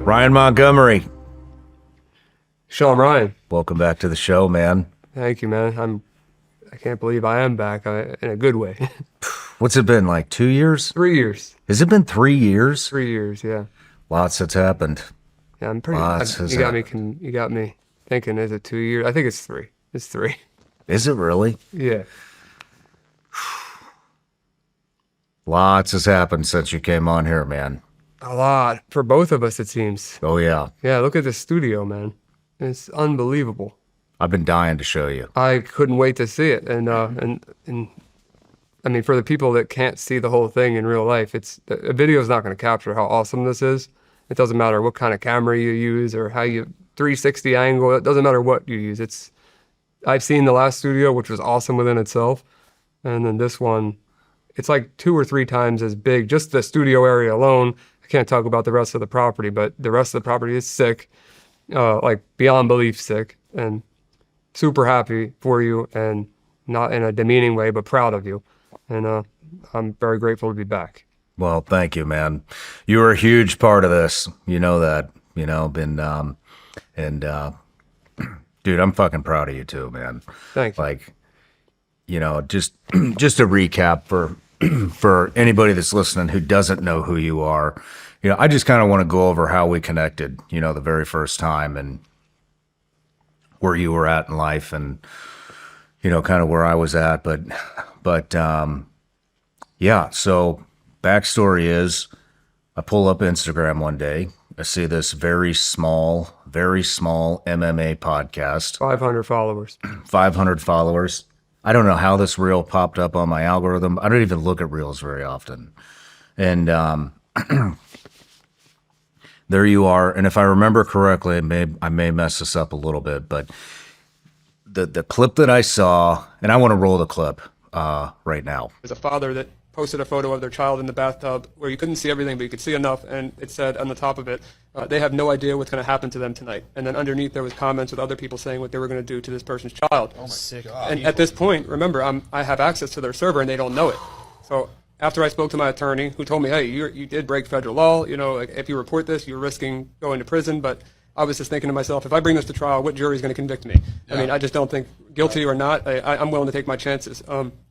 Ryan Montgomery. Shawn Ryan. Welcome back to the show, man. Thank you, man. I can't believe I am back in a good way. What's it been, like 2 years? 3 years. Has it been 3 years? 3 years, yeah. Lots has happened. Yeah, I'm pretty. You got me thinking. Is it 2 years? I think it's three. It's three. Is it really? Yeah. Lots has happened since you came on here, man. A lot for both of us, it seems. Oh yeah. Yeah. Look at the studio, man. It's unbelievable. I've been dying to show you. I couldn't wait to see it, and I mean, for the people that can't see the whole thing in real life, a video is not going to capture how awesome this is. It doesn't matter what kind of camera you use or how you 360 angle. It doesn't matter what you use. I've seen the last studio, which was awesome within itself, and then this one, it's like 2 or 3 times as big. Just the studio area alone. I can't talk about the rest of the property, but the rest of the property is sick, like beyond belief sick, and super happy for you, and not in a demeaning way, but proud of you. And I'm very grateful to be back. Well, thank you, man. You were a huge part of this. You know that. You know, dude, I'm fucking proud of you too, man. Thank you. Like, you know, just a recap for anybody that's listening who doesn't know who you are. You know, I just kind of want to go over how we connected, you know, the very first time, and where you were at in life, and, you know, kind of where I was at. But yeah, so backstory is I pull up Instagram one day. I see this very small MMA podcast. 500 followers. 500 followers. I don't know how this reel popped up on my algorithm. I don't even look at reels very often. And there you are. And if I remember correctly, I may mess this up a little bit, but the clip that I saw, and I want to roll the clip right now. There's a father that posted a photo of their child in the bathtub where you couldn't see everything, but you could see enough, and it said on the top of it, they have no idea what's going to happen to them tonight. And then underneath there was comments with other people saying what they were going to do to this person's child. Oh my God. And at this point, remember, I have access to their server and they don't know it. So after I spoke to my attorney, who told me, hey, you did break federal law, you know, like, if you report this, you're risking going to prison. But I was just thinking to myself, if I bring this to trial, what jury is going to convict me? Yeah. I mean, I just don't think, guilty or not, I'm willing to take my chances.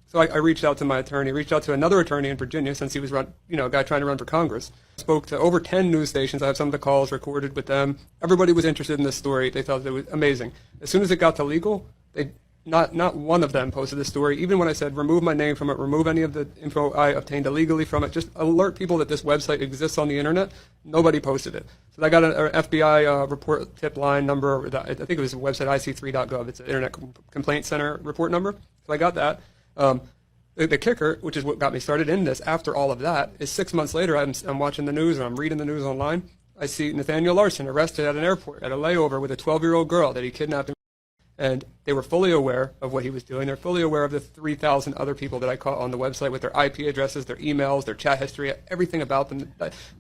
So I reached out to my attorney, reached out to another attorney in Virginia, since he was a guy trying to run for Congress. Spoke to over 10 news stations. I have some of the calls recorded with them. Everybody was interested in this story. They thought it was amazing. As soon as it got to legal, not one of them posted this story. Even when I said remove my name from it, remove any of the info I obtained illegally from it, just alert people that this website exists on the internet, nobody posted it. So I got an FBI report tip line number. I think it was the website ic3.gov. It's an Internet Complaint Center report number. So I got that. The kicker, which is what got me started in this, after all of that, is 6 months later, I'm watching the news, or I'm reading the news online. I see Nathaniel Larson arrested at an airport at a layover with a 12-year-old girl that he kidnapped. And they were fully aware of what he was doing. They're fully aware of the 3,000 other people that I caught on the website with their IP addresses, their emails, their chat history, everything about them.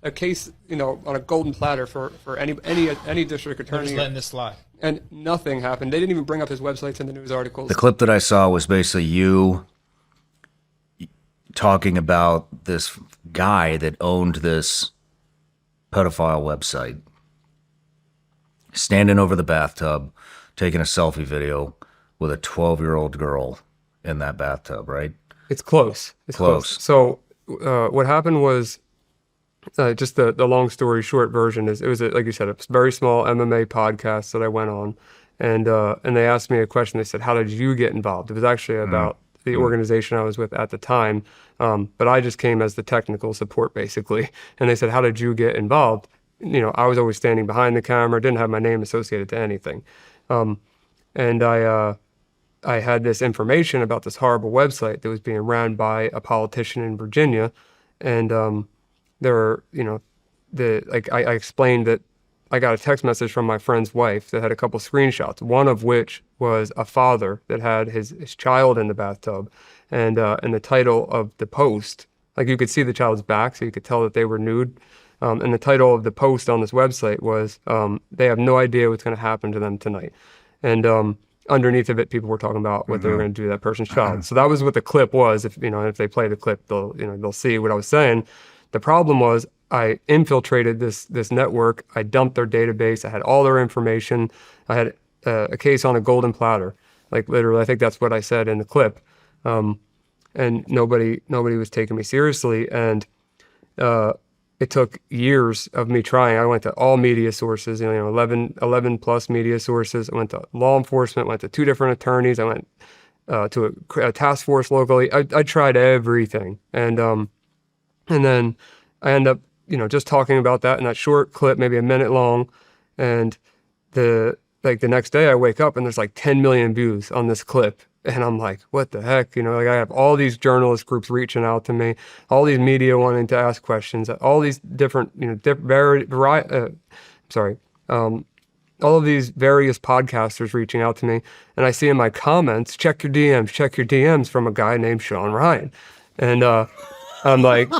A case, on a golden platter for any district attorney. They're just letting this slide. And nothing happened. They didn't even bring up his websites in the news articles. The clip that I saw was basically you talking about this guy that owned this pedophile website, standing over the bathtub, taking a selfie video with a 12-year-old girl in that bathtub, right? It's close. It's close. So what happened was, just the long story short version is, it was like you said, a very small MMA podcast that I went on, and they asked me a question. They said, "How did you get involved?" It was actually about the organization I was with at the time, but I just came as the technical support basically. And they said, "How did you get involved?" I was always standing behind the camera, didn't have my name associated to anything, and I had this information about this horrible website that was being ran by a politician in Virginia, and I explained that I got a text message from my friend's wife that had a couple screenshots, one of which was a father that had his child in the bathtub, and the title of the post, like you could see the child's back, so you could tell that they were nude, and the title of the post on this website was, "They have no idea what's going to happen to them tonight," and underneath of it, people were talking about what they were going to do to that person's child. So that was what the clip was. If they play the clip, they'll see what I was saying. The problem was, I infiltrated this network. I dumped their database. I had all their information. I had a case on a golden platter, like literally. I think that's what I said in the clip. And nobody was taking me seriously. And it took years of me trying. I went to all media sources, 11 plus media sources. I went to law enforcement, went to 2 different attorneys. I went to a task force locally. I tried everything. And then I end up, just talking about that in that short clip, maybe a minute long. And the next day I wake up and there's like 10 million views on this clip. And I'm like, what the heck? I have all these journalist groups reaching out to me, all these media wanting to ask questions, all these different, all of these various podcasters reaching out to me. And I see in my comments, check your DMs from a guy named Shawn Ryan. And I'm like,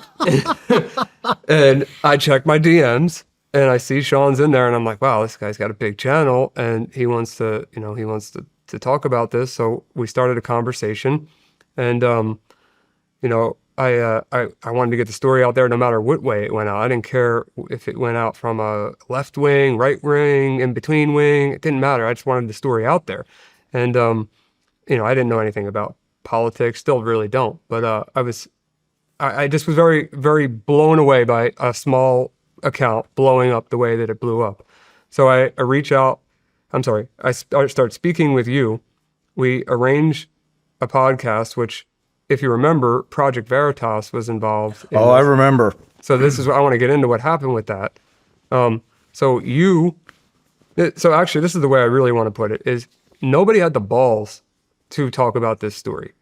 and I check my DMs and I see Shawn's in there and I'm like, wow, this guy's got a big channel and he wants to talk about this. So we started a conversation and, I wanted to get the story out there no matter what way it went out. I didn't care if it went out from a left wing, right wing, in between wing. It didn't matter. I just wanted the story out there. And, I didn't know anything about politics, still really don't. But I just was very, very blown away by a small account blowing up the way that it blew up. So I reach out. I start speaking with you. We arrange a podcast, which, if you remember, Project Veritas was involved in I remember. So this is what I want to get into what happened with that. So actually, this is the way I really want to put it, is nobody had the balls to talk about this story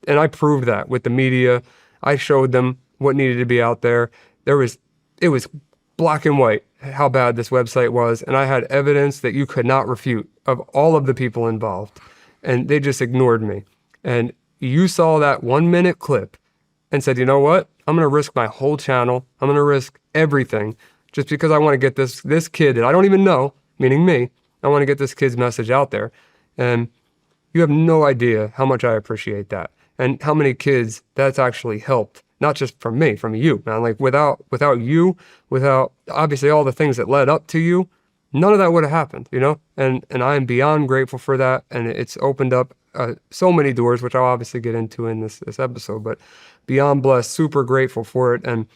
and I proved that with the media. I showed them what needed to be out there. It was black and white how bad this website was, and I had evidence that you could not refute of all of the people involved, and they just ignored me. And you saw that 1-minute clip and said, you know what? I'm going to risk my whole channel. I'm going to risk everything just because I want to get this kid that I don't even know, meaning me, I want to get this kid's message out there. And you have no idea how much I appreciate that and how many kids that's actually helped. Not just from me, from you, man. Like without you, without obviously all the things that led up to you, none of that would have happened, And I am beyond grateful for that. And it's opened up so many doors, which I'll obviously get into in this episode, but beyond blessed, super grateful for it. And,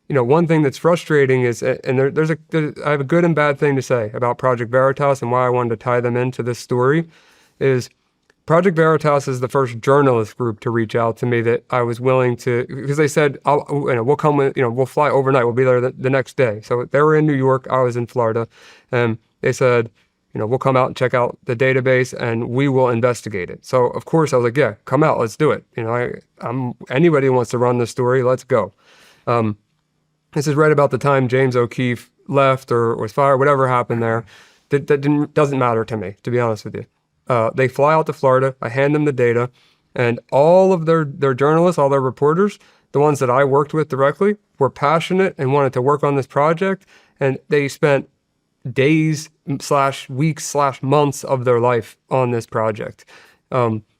one thing that's frustrating is, and I have a good and bad thing to say about Project Veritas and why I wanted to tie them into this story is Project Veritas is the first journalist group to reach out to me that I was willing to, because they said, we'll come with, we'll fly overnight. We'll be there the next day. So they were in New York. I was in Florida. And they said, we'll come out and check out the database and we will investigate it. So of course I was like, yeah, come out, let's do it. Anybody who wants to run this story, let's go. This is right about the time James O'Keefe left or was fired, whatever happened there. That doesn't matter to me, to be honest with you. They fly out to Florida. I hand them the data, and all of their journalists, all their reporters, the ones that I worked with directly, were passionate and wanted to work on this project. And they spent days / weeks / months of their life on this project.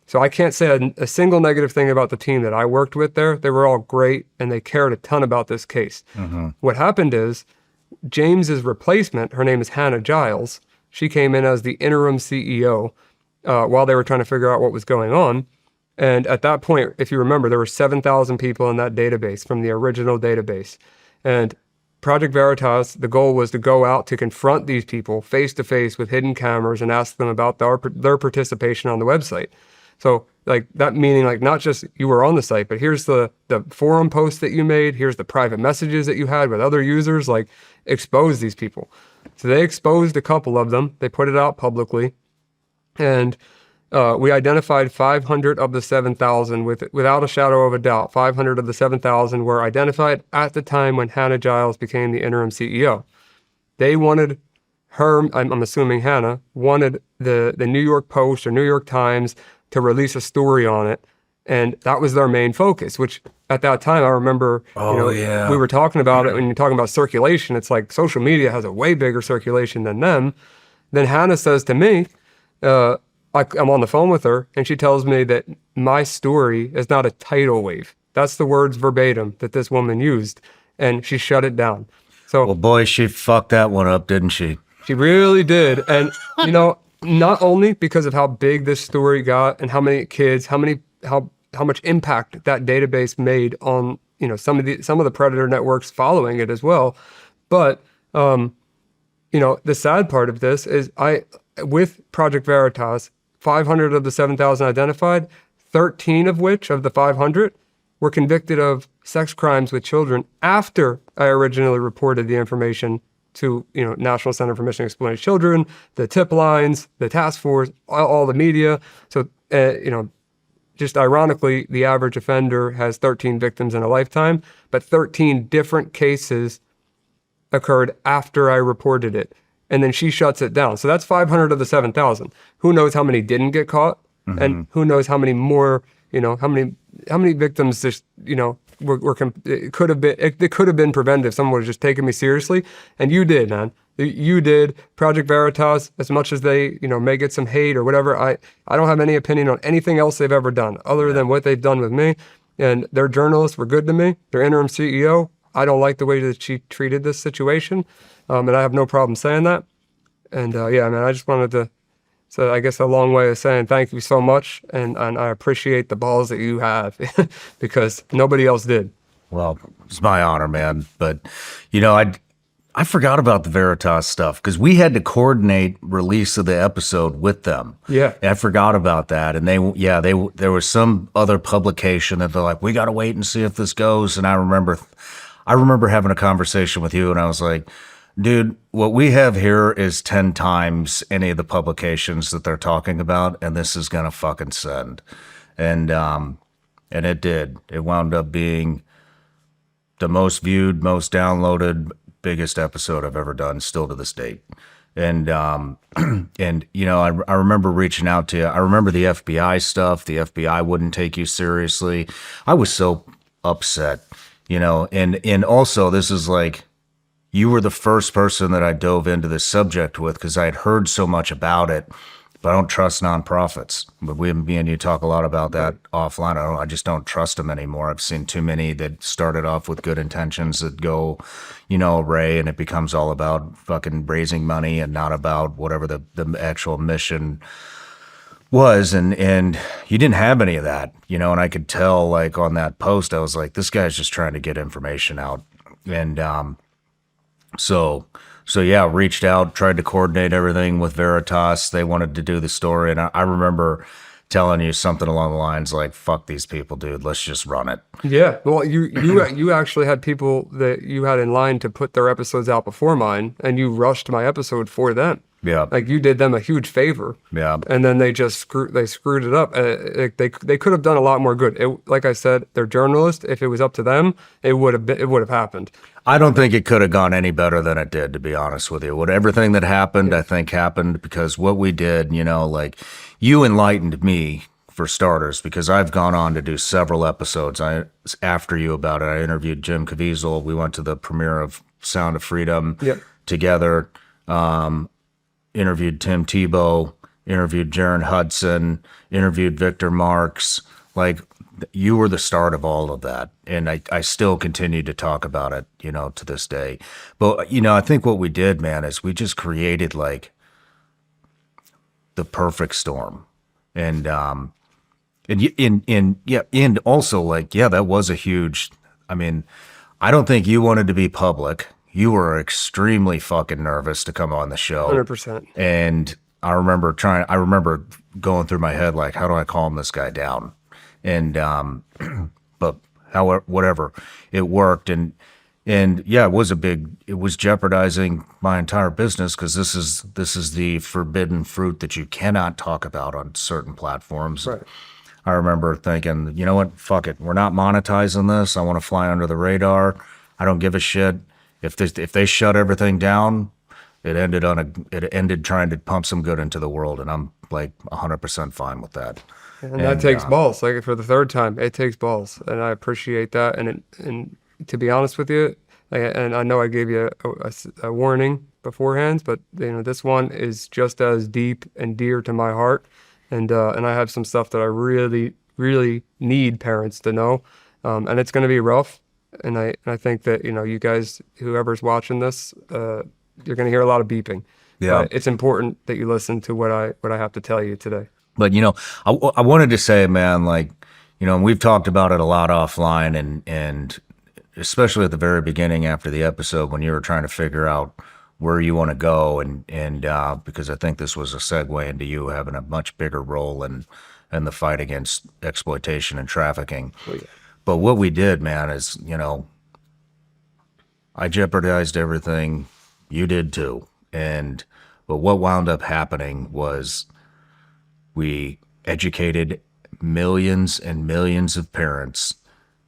So I can't say a single negative thing about the team that I worked with there. They were all great, and they cared a ton about this case. Mm-hmm. What happened is James's replacement, her name is Hannah Giles. She came in as the interim CEO. While they were trying to figure out what was going on. And at that point, if you remember, there were 7,000 people in that database from the original database. And Project Veritas, the goal was to go out to confront these people face to face with hidden cameras and ask them about their participation on the website. So that meaning not just you were on the site, but here's the forum posts that you made. Here's the private messages that you had with other users, expose these people. So they exposed a couple of them. They put it out publicly. And we identified 500 of the 7,000 without a shadow of a doubt. 500 of the 7,000 were identified at the time when Hannah Giles became the interim CEO. They wanted her, I'm assuming Hannah, wanted the New York Post or New York Times to release a story on it. And that was their main focus, which at that time, I remember, we were talking about it. When you're talking about circulation, it's like social media has a way bigger circulation than them. Then Hannah says to me, I'm on the phone with her, and she tells me that my story is not a tidal wave. That's the words verbatim that this woman used. and she shut it down. So Well, boy, she fucked that one up, didn't she? she really did. And, not only because of how big this story got and how many kids, how much impact that database made on, some of the predator networks following it as well. But, the sad part of this is with Project Veritas, 500 of the 7,000 identified, 13 of which of the 500 were convicted of sex crimes with children after I originally reported the information to, National Center for Missing and Exploited Children, the tip lines, the task force, all the media. So, just ironically, the average offender has 13 victims in a lifetime, but 13 different cases occurred after I reported it. And then she shuts it down. So that's 500 of the 7,000. Who knows how many didn't get caught? Mm-hmm. And who knows how many more, how many victims just, it could have been prevented if someone would have just taken me seriously. And you did, man. You did. Project Veritas, as much as they, may get some hate or whatever, I don't have any opinion on anything else they've ever done other than what they've done with me. And their journalists were good to me. Their interim CEO, I don't like the way that she treated this situation. And I have no problem saying that. And man, I just wanted to, so I guess a long way of saying thank you so much. And I appreciate the balls that you have because nobody else did. Well, it's my honor, man. But, I forgot about the Veritas stuff because we had to coordinate release of the episode with them. Yeah. I forgot about that. And there was some other publication that they're like, we got to wait and see if this goes. And I remember having a conversation with you and I was like, dude, what we have here is 10 times any of the publications that they're talking about. And this is going to fucking send. And it did. It wound up being the most viewed, most downloaded, biggest episode I've ever done, still to this date. And I remember reaching out to you. I remember the FBI stuff. The FBI wouldn't take you seriously. I was so upset, and also this is like, you were the first person that I dove into this subject with because I had heard so much about it. But I don't trust nonprofits. But me and you talk a lot about that offline. I just don't trust them anymore. I've seen too many that started off with good intentions that go, array, and it becomes all about fucking raising money and not about whatever the actual mission was. And you didn't have any of that, and I could tell, like, on that post, I was like, this guy's just trying to get information out. And So yeah, reached out, tried to coordinate everything with Veritas. They wanted to do the story. And I remember telling you something along the lines like, fuck these people, dude, let's just run it. Yeah. Well, you actually had people that you had in line to put their episodes out before mine, and you rushed my episode for them. Yeah. Like, you did them a huge favor. Yeah. And then they just screwed it up. They could have done a lot more good. Like I said, they're journalists. If it was up to them, it would have happened. I don't think it could have gone any better than it did, to be honest with you. Everything that happened, I think happened because what we did, like, you enlightened me, for starters, because I've gone on to do several episodes after you about it. I interviewed Jim Caviezel. We went to the premiere of Sound of Freedom together. Interviewed Tim Tebow, interviewed Jaron Hudson, interviewed Victor Marks. Like, you were the start of all of that. And I still continue to talk about it, to this day. But, I think what we did, man, is we just created, like, the perfect storm. And also, like, that was a huge, I don't think you wanted to be public. You were extremely fucking nervous to come on the show. 100%. And I remember going through my head, like, how do I calm this guy down? And, but however, whatever, it worked. And yeah, it was jeopardizing my entire business because this is the forbidden fruit that you cannot talk about on certain platforms. Right. I remember thinking, you know what, fuck it. We're not monetizing this. I want to fly under the radar. I don't give a shit. If they shut everything down, it ended trying to pump some good into the world, and I'm like 100% fine with that. And that takes balls. Like, for the third time, it takes balls, and I appreciate that. And to be honest with you, and I know I gave you a warning beforehand, but this one is just as deep and dear to my heart, and I have some stuff that I really, really need parents to know, and it's going to be rough. And I think that, you guys, whoever's watching this, you're going to hear a lot of beeping. Yeah. But it's important that you listen to what I have to tell you today. But, I wanted to say, man, like, and we've talked about it a lot offline and especially at the very beginning after the episode when you were trying to figure out where you want to go. And because I think this was a segue into you having a much bigger role in the fight against exploitation and trafficking. Oh, yeah. But what we did, man, is, I jeopardized everything. You did too. But what wound up happening was we educated millions and millions of parents.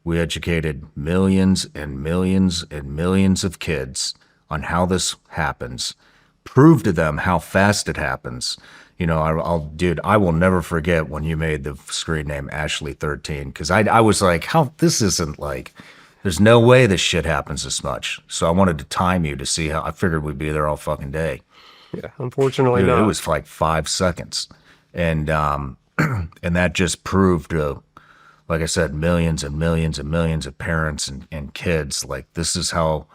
We educated millions and millions and millions of kids on how this happens, prove to them how fast it happens. Dude, I will never forget when you made the screen name Ashley 13, because I was like, this isn't like, there's no way this shit happens this much. So I wanted to time you to see how, I figured we'd be there all fucking day. Yeah, unfortunately Dude, not. it was like 5 seconds. And that just proved to, like I said, millions and millions and millions of parents and kids, like this is how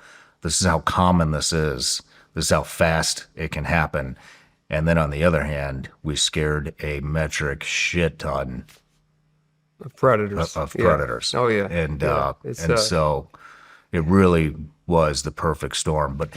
common this is. This is how fast it can happen. And then on the other hand, we scared a metric shit ton Predators. of predators. Yeah. Oh yeah. And so it really was the perfect storm. But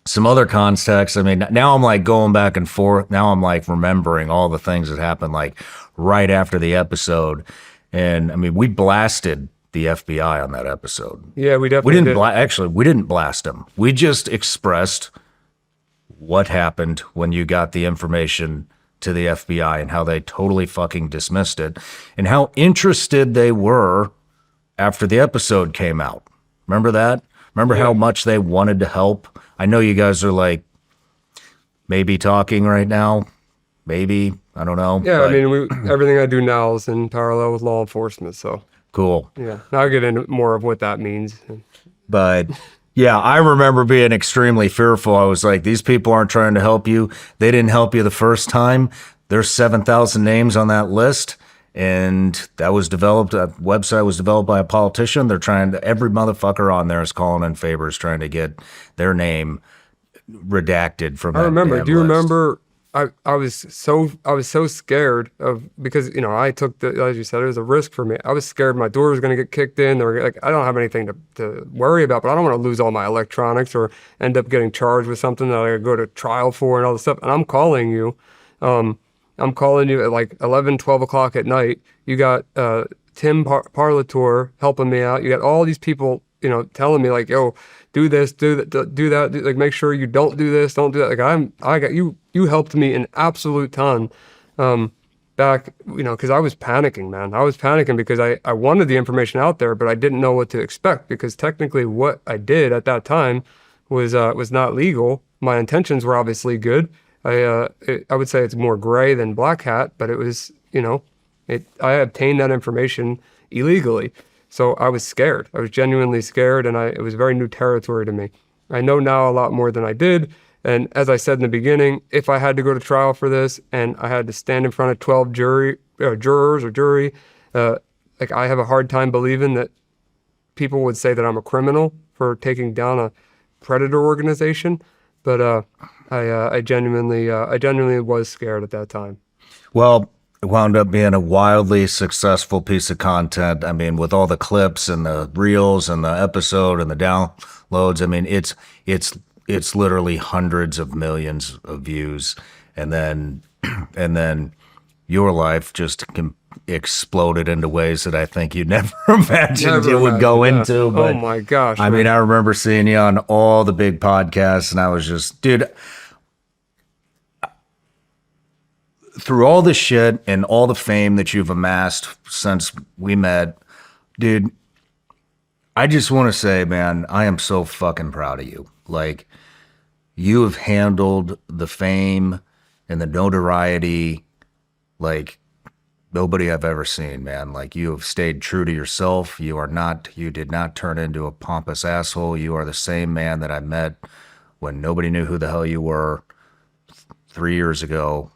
some other context. I mean, now I'm like going back and forth. Now I'm like remembering all the things that happened like right after the episode. And I mean, we blasted the FBI on that episode. Yeah, we definitely did. Actually, we didn't blast them. We just expressed what happened when you got the information to the FBI and how they totally fucking dismissed it and how interested they were after the episode came out. Remember that? Remember how much they wanted to help? I know you guys are like maybe talking right now. Maybe. I don't know. Yeah, I mean, everything I do now is in parallel with law enforcement, so. Cool. Yeah, I'll get into more of what that means. But yeah, I remember being extremely fearful. I was like, these people aren't trying to help you. They didn't help you the first time. There's 7,000 names on that list. And that website was developed by a politician. They're every motherfucker on there is calling in favors, trying to get their name redacted from that. I remember. damn Do you list. remember? I was so scared because I took as you said, it was a risk for me. I was scared my door was going to get kicked in. Or like, I don't have anything to worry about, but I don't want to lose all my electronics or end up getting charged with something that I go to trial for and all this stuff. And I'm calling you at like 11, 12 o'clock at night. You got Tim Parlatour helping me out. You got all these people, telling me like, yo, do this, do that, like make sure you don't do this, don't do that. Like I got you helped me an absolute ton back, because I was panicking, man. I was panicking because I wanted the information out there, but I didn't know what to expect because technically what I did at that time was not legal. My intentions were obviously good. I would say it's more gray than black hat, but it was, I obtained that information illegally. So I was scared. I was genuinely scared, and it was very new territory to me. I know now a lot more than I did. And as I said in the beginning, if I had to go to trial for this and I had to stand in front of 12 jurors or jury, like I have a hard time believing that people would say that I'm a criminal for taking down a predator organization. But I genuinely was scared at that time. Well, it wound up being a wildly successful piece of content. I mean, with all the clips and the reels and the episode and the downloads, I mean, it's literally hundreds of millions of views. And then your life just exploded into ways that I think you never imagined it would go into. But, oh my gosh. I mean, I remember seeing you on all the big podcasts and I was just, dude, through all the shit and all the fame that you've amassed since we met, dude, I just want to say, man, I am so fucking proud of you. Like, you have handled the fame and the notoriety like nobody I've ever seen, man. Like, you have stayed true to yourself. You did not turn into a pompous asshole. You are the same man that I met when nobody knew who the hell you were 3 years ago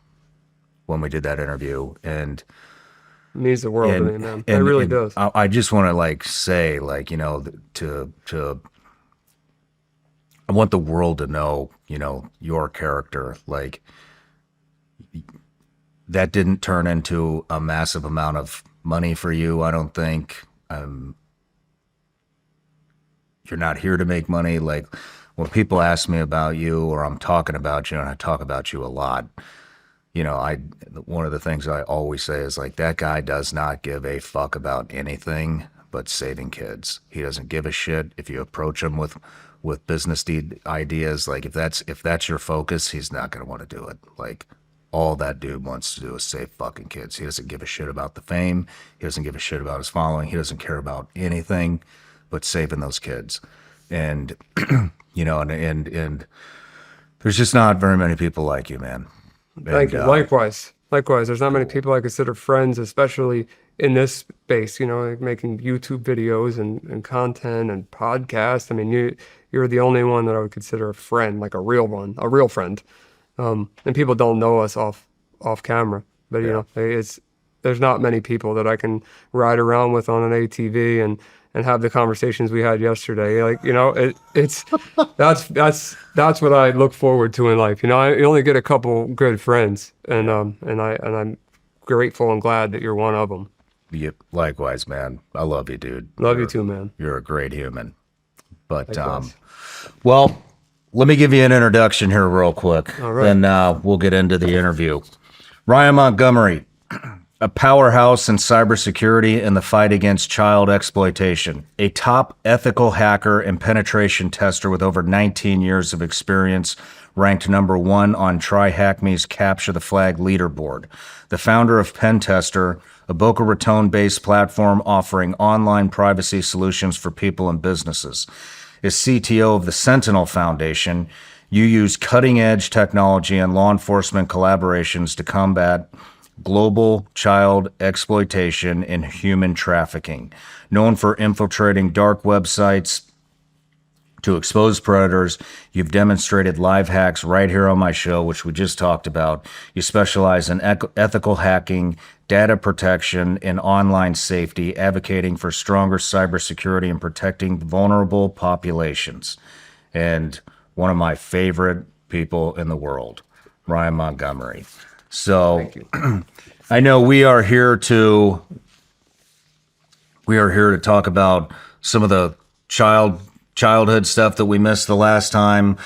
when we did that interview. And It means the world to me, man. It and, really and does. I just want to like say, like, you know, to I want the world to know, you know, your character. Like, that didn't turn into a massive amount of money for you, I don't think. You're not here to make money. Like, when people ask me about you or I'm talking about you, and I talk about you a lot, you know, one of the things I always say is like, that guy does not give a fuck about anything but saving kids. He doesn't give a shit if you approach him with business ideas. Like, if that's your focus, he's not going to want to do it. Like, all that dude wants to do is save fucking kids. He doesn't give a shit about the fame. He doesn't give a shit about his following. He doesn't care about anything but saving those kids. And you know, and there's just not very many people like you, man. Thank you. Likewise. Likewise. There's not many people I consider friends, especially in this space, you know, like making YouTube videos and content and podcasts. I mean, you're the only one that I would consider a friend, like a real one, a real friend. And people don't know us off camera, but you know, there's not many people that I can ride around with on an ATV and have the conversations we had yesterday. Like, you know, it's that's what I look forward to in life. You know, I only get a couple good friends, and I'm grateful and glad that you're one of them. Yep, likewise, man. I love you, dude. Love you too, man. You're a great human. But Likewise. well, let me give you an introduction here real quick. All right. Then we'll get into the interview. Ryan Montgomery, a powerhouse in cybersecurity and the fight against child exploitation, a top ethical hacker and penetration tester with over 19 years of experience, ranked #1 on TryHackMe's Capture the Flag leaderboard, the founder of Pentester, a Boca Raton-based platform offering online privacy solutions for people and businesses. As CTO of the Sentinel Foundation, you use cutting-edge technology and law enforcement collaborations to combat global child exploitation and human trafficking. Known for infiltrating dark websites to expose predators, you've demonstrated live hacks right here on my show, which we just talked about. You specialize in ethical hacking, data protection, and online safety, advocating for stronger cybersecurity and protecting vulnerable populations. And one of my favorite people in the world, Ryan Montgomery. So I know we are here to talk about some of the childhood stuff that we missed the last time.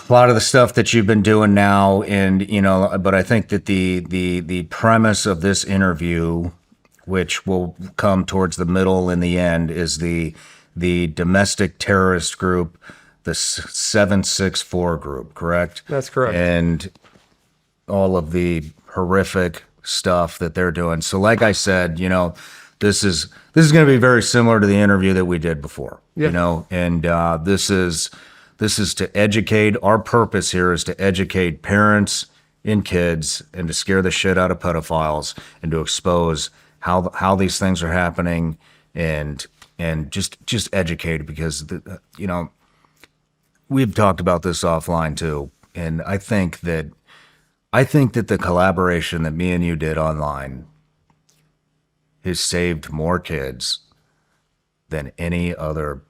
A lot of the stuff that you've been doing now, and you know, but I think that the premise of this interview, which will come towards the middle and the end, is the domestic terrorist group, the 764 group, correct? That's correct. And all of the horrific stuff that they're doing. So like I said, you know, this is going to be very similar to the interview that we did before, you know, and this is to educate. Our purpose here is to educate parents and kids and to scare the shit out of pedophiles and to expose how these things are happening and just educate, because you know, we've talked about this offline too, and I think that the collaboration that me and you did online has saved more kids than any other.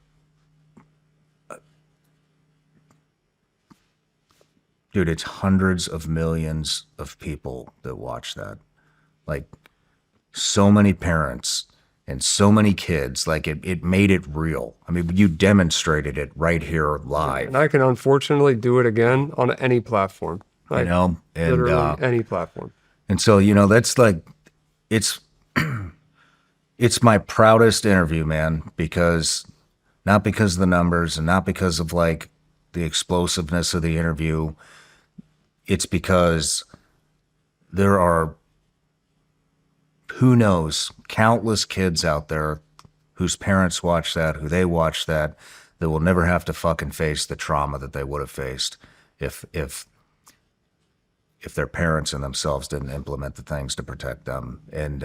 Dude, it's hundreds of millions of people that watch that. Like, so many parents and so many kids. Like, it made it real. I mean, you demonstrated it right here live. And I can unfortunately do it again on any platform. You know, and literally any platform. And so, you know, that's like, it's my proudest interview, man, because not because of the numbers and not because of like the explosiveness of the interview. It's because there are, who knows, countless kids out there whose parents watch that, who they watch that will never have to fucking face the trauma that they would have faced if their parents and themselves didn't implement the things to protect them. And,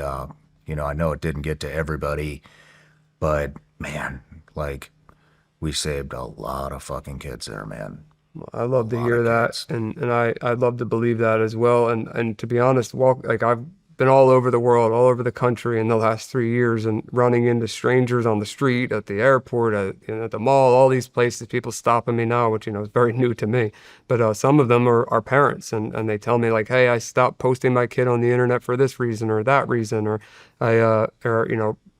you know, I know it didn't get to everybody, but man, like, we saved a lot of fucking kids there, man. I love to hear that. And I'd love to believe that as well. And to be honest, like, I've been all over the world, all over the country in the last 3 years, and running into strangers on the street, at the airport, at the mall, all these places, people stopping me now, which, is very new to me. But some of them are parents, and they tell me like, hey, I stopped posting my kid on the internet for this reason or that reason, or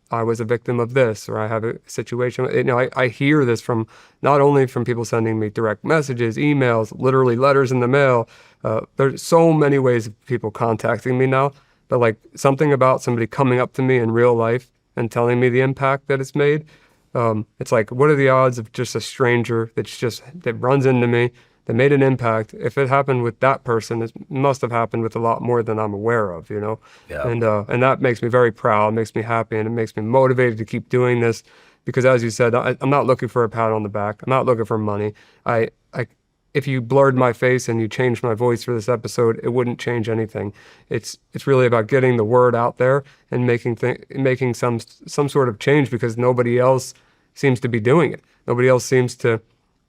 I was a victim of this, or I have a situation. I hear this from not only from people sending me direct messages, emails, literally letters in the mail. There's so many ways of people contacting me now, but like something about somebody coming up to me in real life and telling me the impact that it's made. It's like, what are the odds of just a stranger that runs into me, that made an impact? If it happened with that person, it must have happened with a lot more than I'm aware of, Yeah. And that makes me very proud, makes me happy, and it makes me motivated to keep doing this, because as you said, I'm not looking for a pat on the back. I'm not looking for money. If you blurred my face and you changed my voice for this episode, it wouldn't change anything. It's really about getting the word out there and making some sort of change, because nobody else seems to be doing it. Nobody else seems to,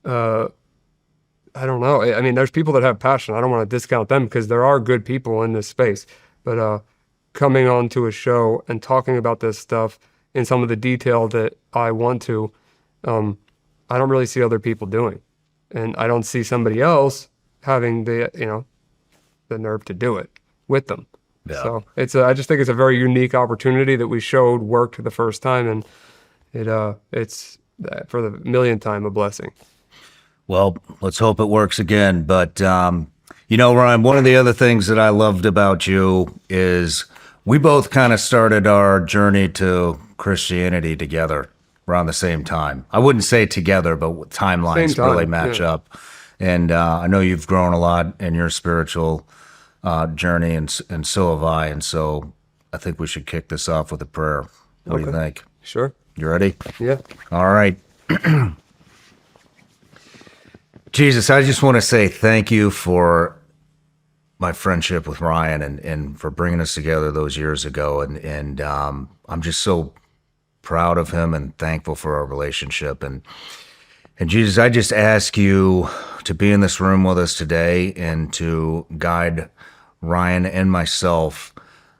I don't know. I mean, there's people that have passion. I don't want to discount them, because there are good people in this space. But coming onto a show and talking about this stuff in some of the detail that I want to, I don't really see other people doing. And I don't see somebody else having the nerve to do it with them. Yeah. So I just think it's a very unique opportunity that we showed worked the first time, and it's for the millionth time a blessing. Well, let's hope it works again. But, Ryan, one of the other things that I loved about you is we both kind of started our journey to Christianity together around the same time. I wouldn't say together, but timelines really match up. And I know you've grown a lot in your spiritual journey, and so have I. And so I think we should kick this off with a prayer. What do you think? Sure. You ready? Yeah. All right. Jesus, I just want to say thank you for my friendship with Ryan and for bringing us together those years ago. And I'm just so proud of him and thankful for our relationship. And Jesus, I just ask you to be in this room with us today and to guide Ryan and myself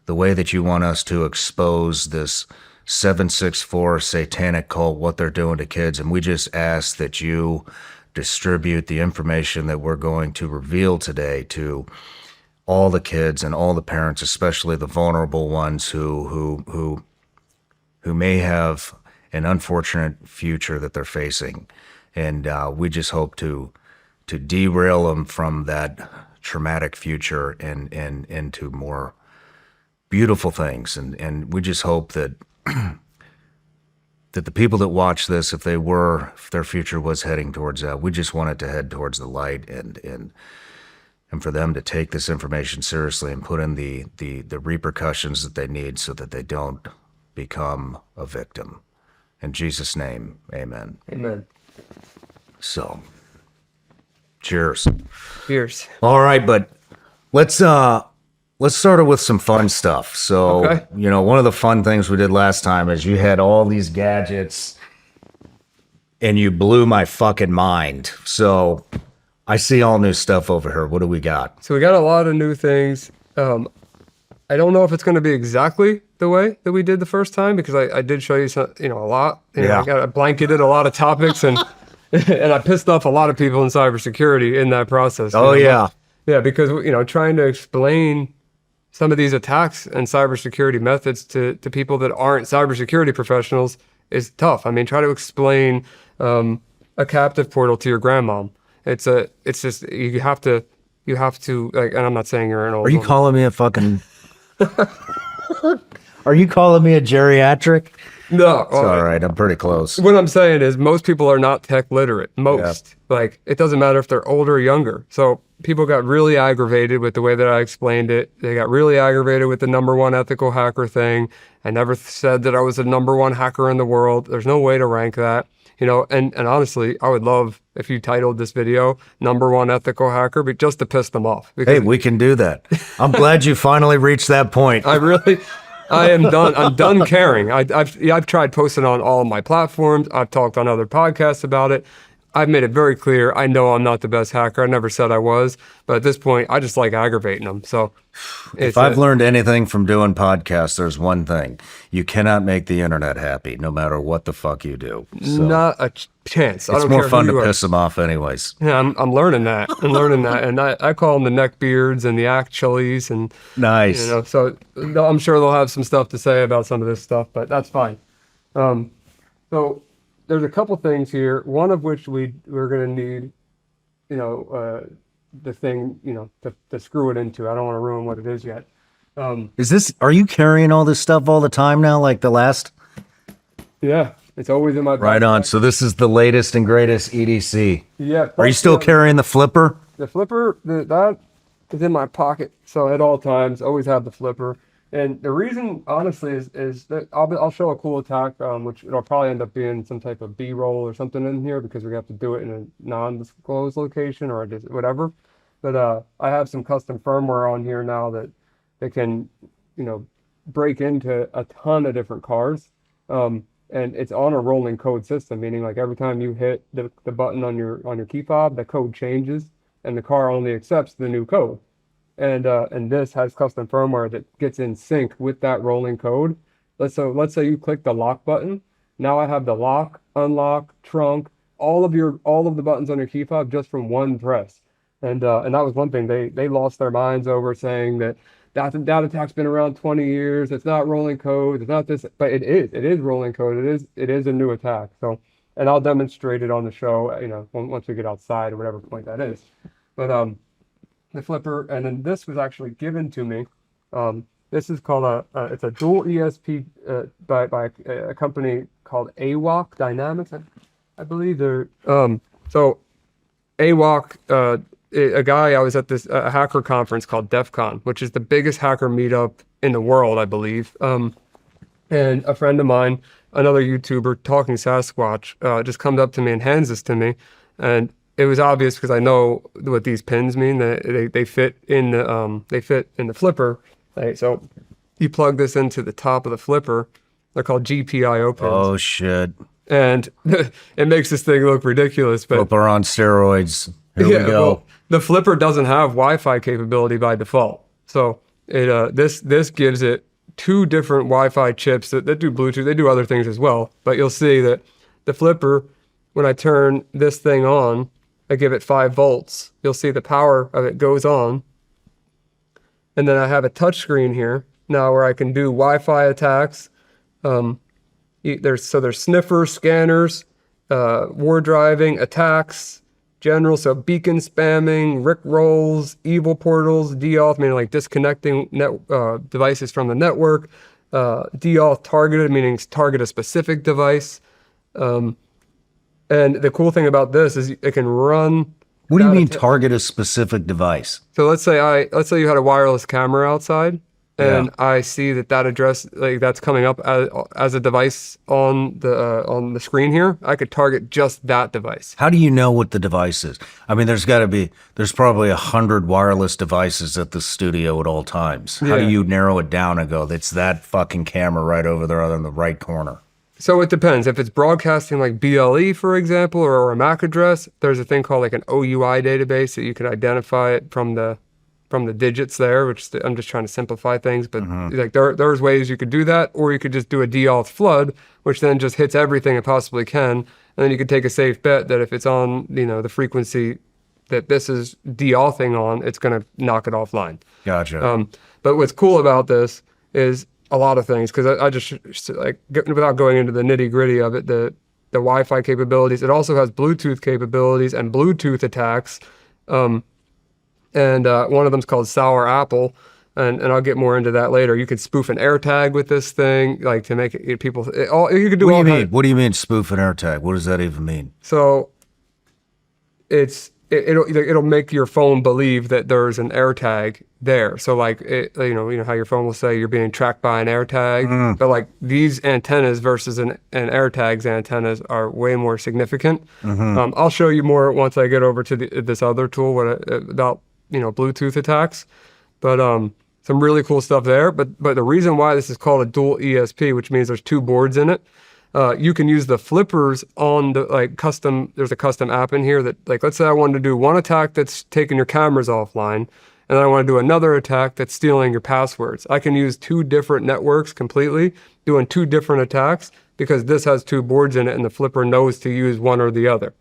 the way that you want us to expose this 764 satanic cult, what they're doing to kids. And we just ask that you distribute the information that we're going to reveal today to all the kids and all the parents, especially the vulnerable ones who may have an unfortunate future that they're facing. And we just hope to derail them from that traumatic future and into more beautiful things. And we just hope that that the people that watch this, if their future was heading towards that, we just want it to head towards the light, and for them to take this information seriously and put in the repercussions that they need so that they don't become a victim. In Jesus' name, amen. Amen. So, cheers. Cheers. All right, but let's start it with some fun stuff. So, Okay. One of the fun things we did last time is you had all these gadgets and you blew my fucking mind. So I see all new stuff over here. What do we got? So we got a lot of new things. I don't know if it's going to be exactly the way that we did the first time, because I did show you some, a lot. Yeah. I blanketed a lot of topics and and I pissed off a lot of people in cybersecurity in that process. Oh, yeah. Yeah, because, trying to explain some of these attacks and cybersecurity methods to people that aren't cybersecurity professionals is tough. I mean, try to explain a captive portal to your grandmom. It's just, you have to, like, and I'm not saying you're an old Are you woman. calling me a fucking... Are you calling me a geriatric? No. It's all right. I'm pretty close. What I'm saying is most people are not tech literate. Most. Like, it doesn't matter if they're older or younger. So people got really aggravated with the way that I explained it. They got really aggravated with the #1 ethical hacker thing. I never said that I was the #1 hacker in the world. There's no way to rank that. And honestly, I would love if you titled this video '1 ethical hacker, but just to piss them off. Because Hey, we can do that. I'm glad you finally reached that point. I am done. I'm done caring. I've tried posting on all of my platforms. I've talked on other podcasts about it. I've made it very clear. I know I'm not the best hacker. I never said I was, but at this point, I just like aggravating them. So if I've learned anything from doing podcasts, there's one thing. You cannot make the internet happy, no matter what the fuck you do. So not a chance. I it's don't more care fun who to you are. piss them off anyways. Yeah, I'm learning that. I'm learning that, and I call them the neckbeards and the actuallys, and Nice. you know. So I'm sure they'll have some stuff to say about some of this stuff, but that's fine. So there's a couple things here. One of which we're going to need, the thing, to screw it into. I don't want to ruin what it is yet. Are you carrying all this stuff all the time now, like the last? Yeah, it's always in my Right backpack. on. So this is the latest and greatest EDC. Yeah. Are you still carrying the flipper? The flipper, that is in my pocket. So at all times, always have the flipper. And the reason, honestly, is that I'll show a cool attack, which it'll probably end up being some type of B-roll or something in here because we have to do it in a non-disclosed location or just whatever. But I have some custom firmware on here now that they can, break into a ton of different cars. And it's on a rolling code system, meaning like every time you hit the button on your key fob, the code changes and the car only accepts the new code. And this has custom firmware that gets in sync with that rolling code. Let's say you click the lock button. Now I have the lock, unlock, trunk, all of the buttons on your key fob just from one press. And that was one thing they lost their minds over, saying that attack's been around 20 years. It's not rolling code. It's not this, but it is rolling code. It is a new attack. So, and I'll demonstrate it on the show, once we get outside or whatever point that is. But the flipper, and then this was actually given to me. This is called it's a dual ESP by a company called AWOC Dynamics, I believe. They're so AWOC. A guy, I was at this hacker conference called DEF CON, which is the biggest hacker meetup in the world, I believe. And a friend of mine, another YouTuber, Talking Sasquatch, just comes up to me and hands this to me, and it was obvious because I know what these pins mean. They fit in the flipper. So you plug this into the top of the flipper. They're called GPIO pins. Oh shit! And it makes this thing look ridiculous. But Flipper on steroids. Here we go. Well, the flipper doesn't have Wi-Fi capability by default. So this gives it two different Wi-Fi chips that do Bluetooth. They do other things as well. But you'll see that the flipper, when I turn this thing on, I give it 5 volts. You'll see the power of it goes on. And then I have a touch screen here now where I can do Wi-Fi attacks. There's sniffers, scanners, war driving, attacks, general, so beacon spamming, Rick rolls, evil portals, deauth, meaning like disconnecting devices from the network, deauth targeted, meaning target a specific device. And the cool thing about this is it can run. What do you mean target a specific device? So let's say you had a wireless camera outside, and I see that address, like, that's coming up as a device on the screen here. I could target just that device. How do you know what the device is? I mean, there's probably 100 wireless devices at the studio at all times. How do you narrow it down and go, it's that fucking camera right over there in the right corner? So it depends. If it's broadcasting like BLE, for example, or a MAC address, there's a thing called like an OUI database that you can identify it from the digits there, which I'm just trying to simplify things. But like there's ways you could do that, or you could just do a deauth flood, which then just hits everything it possibly can. And then you could take a safe bet that if it's on, the frequency that this is deauthing on, it's going to knock it offline. Gotcha. But what's cool about this is a lot of things, because I just, like, without going into the nitty gritty of it, the Wi-Fi capabilities. It also has Bluetooth capabilities and Bluetooth attacks. And one of them's called Sour Apple, and I'll get more into that later. You could spoof an AirTag with this thing, like, to make it people. You could do. What do you mean spoof an AirTag? What does that even mean? So it'll make your phone believe that there's an AirTag there. So like you know how your phone will say you're being tracked by an AirTag, but like these antennas versus an AirTag's antennas are way more significant. I'll show you more once I get over to this other tool about Bluetooth attacks, but some really cool stuff there. But the reason why this is called a dual ESP, which means there's 2 boards in it, you can use the flippers on the there's a custom app in here that let's say I wanted to do one attack that's taking your cameras offline, and I want to do another attack that's stealing your passwords. I can use 2 different networks completely, doing 2 different attacks, because this has 2 boards in it, and the flipper knows to use one or the other.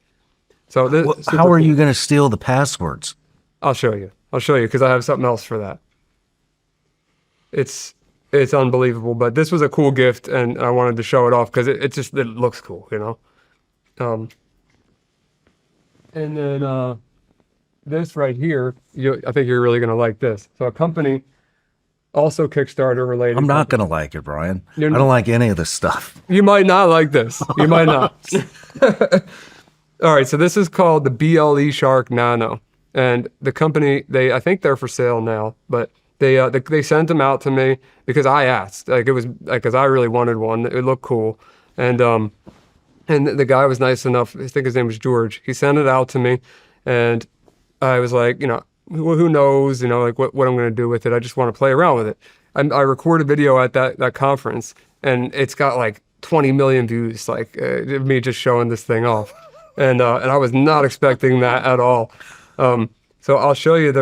So how are you going to steal the passwords? I'll show you because I have something else for that. It's unbelievable, but this was a cool gift, and I wanted to show it off because it looks cool, you know. And then this right here, I think you're really gonna like this. So a company, also Kickstarter related. I'm not gonna like it, Brian. I don't like any of this stuff. You might not like this. You might not. All right, so this is called the BLE Shark Nano, and the company, I think they're for sale now, but they sent them out to me because I asked, because I really wanted one. It looked cool, and the guy was nice enough. I think his name was George. He sent it out to me, and I was like, who knows, what I'm going to do with it. I just want to play around with it. I recorded a video at that conference, and it's got 20 million views, me just showing this thing off, and I was not expecting that at all. So I'll show you.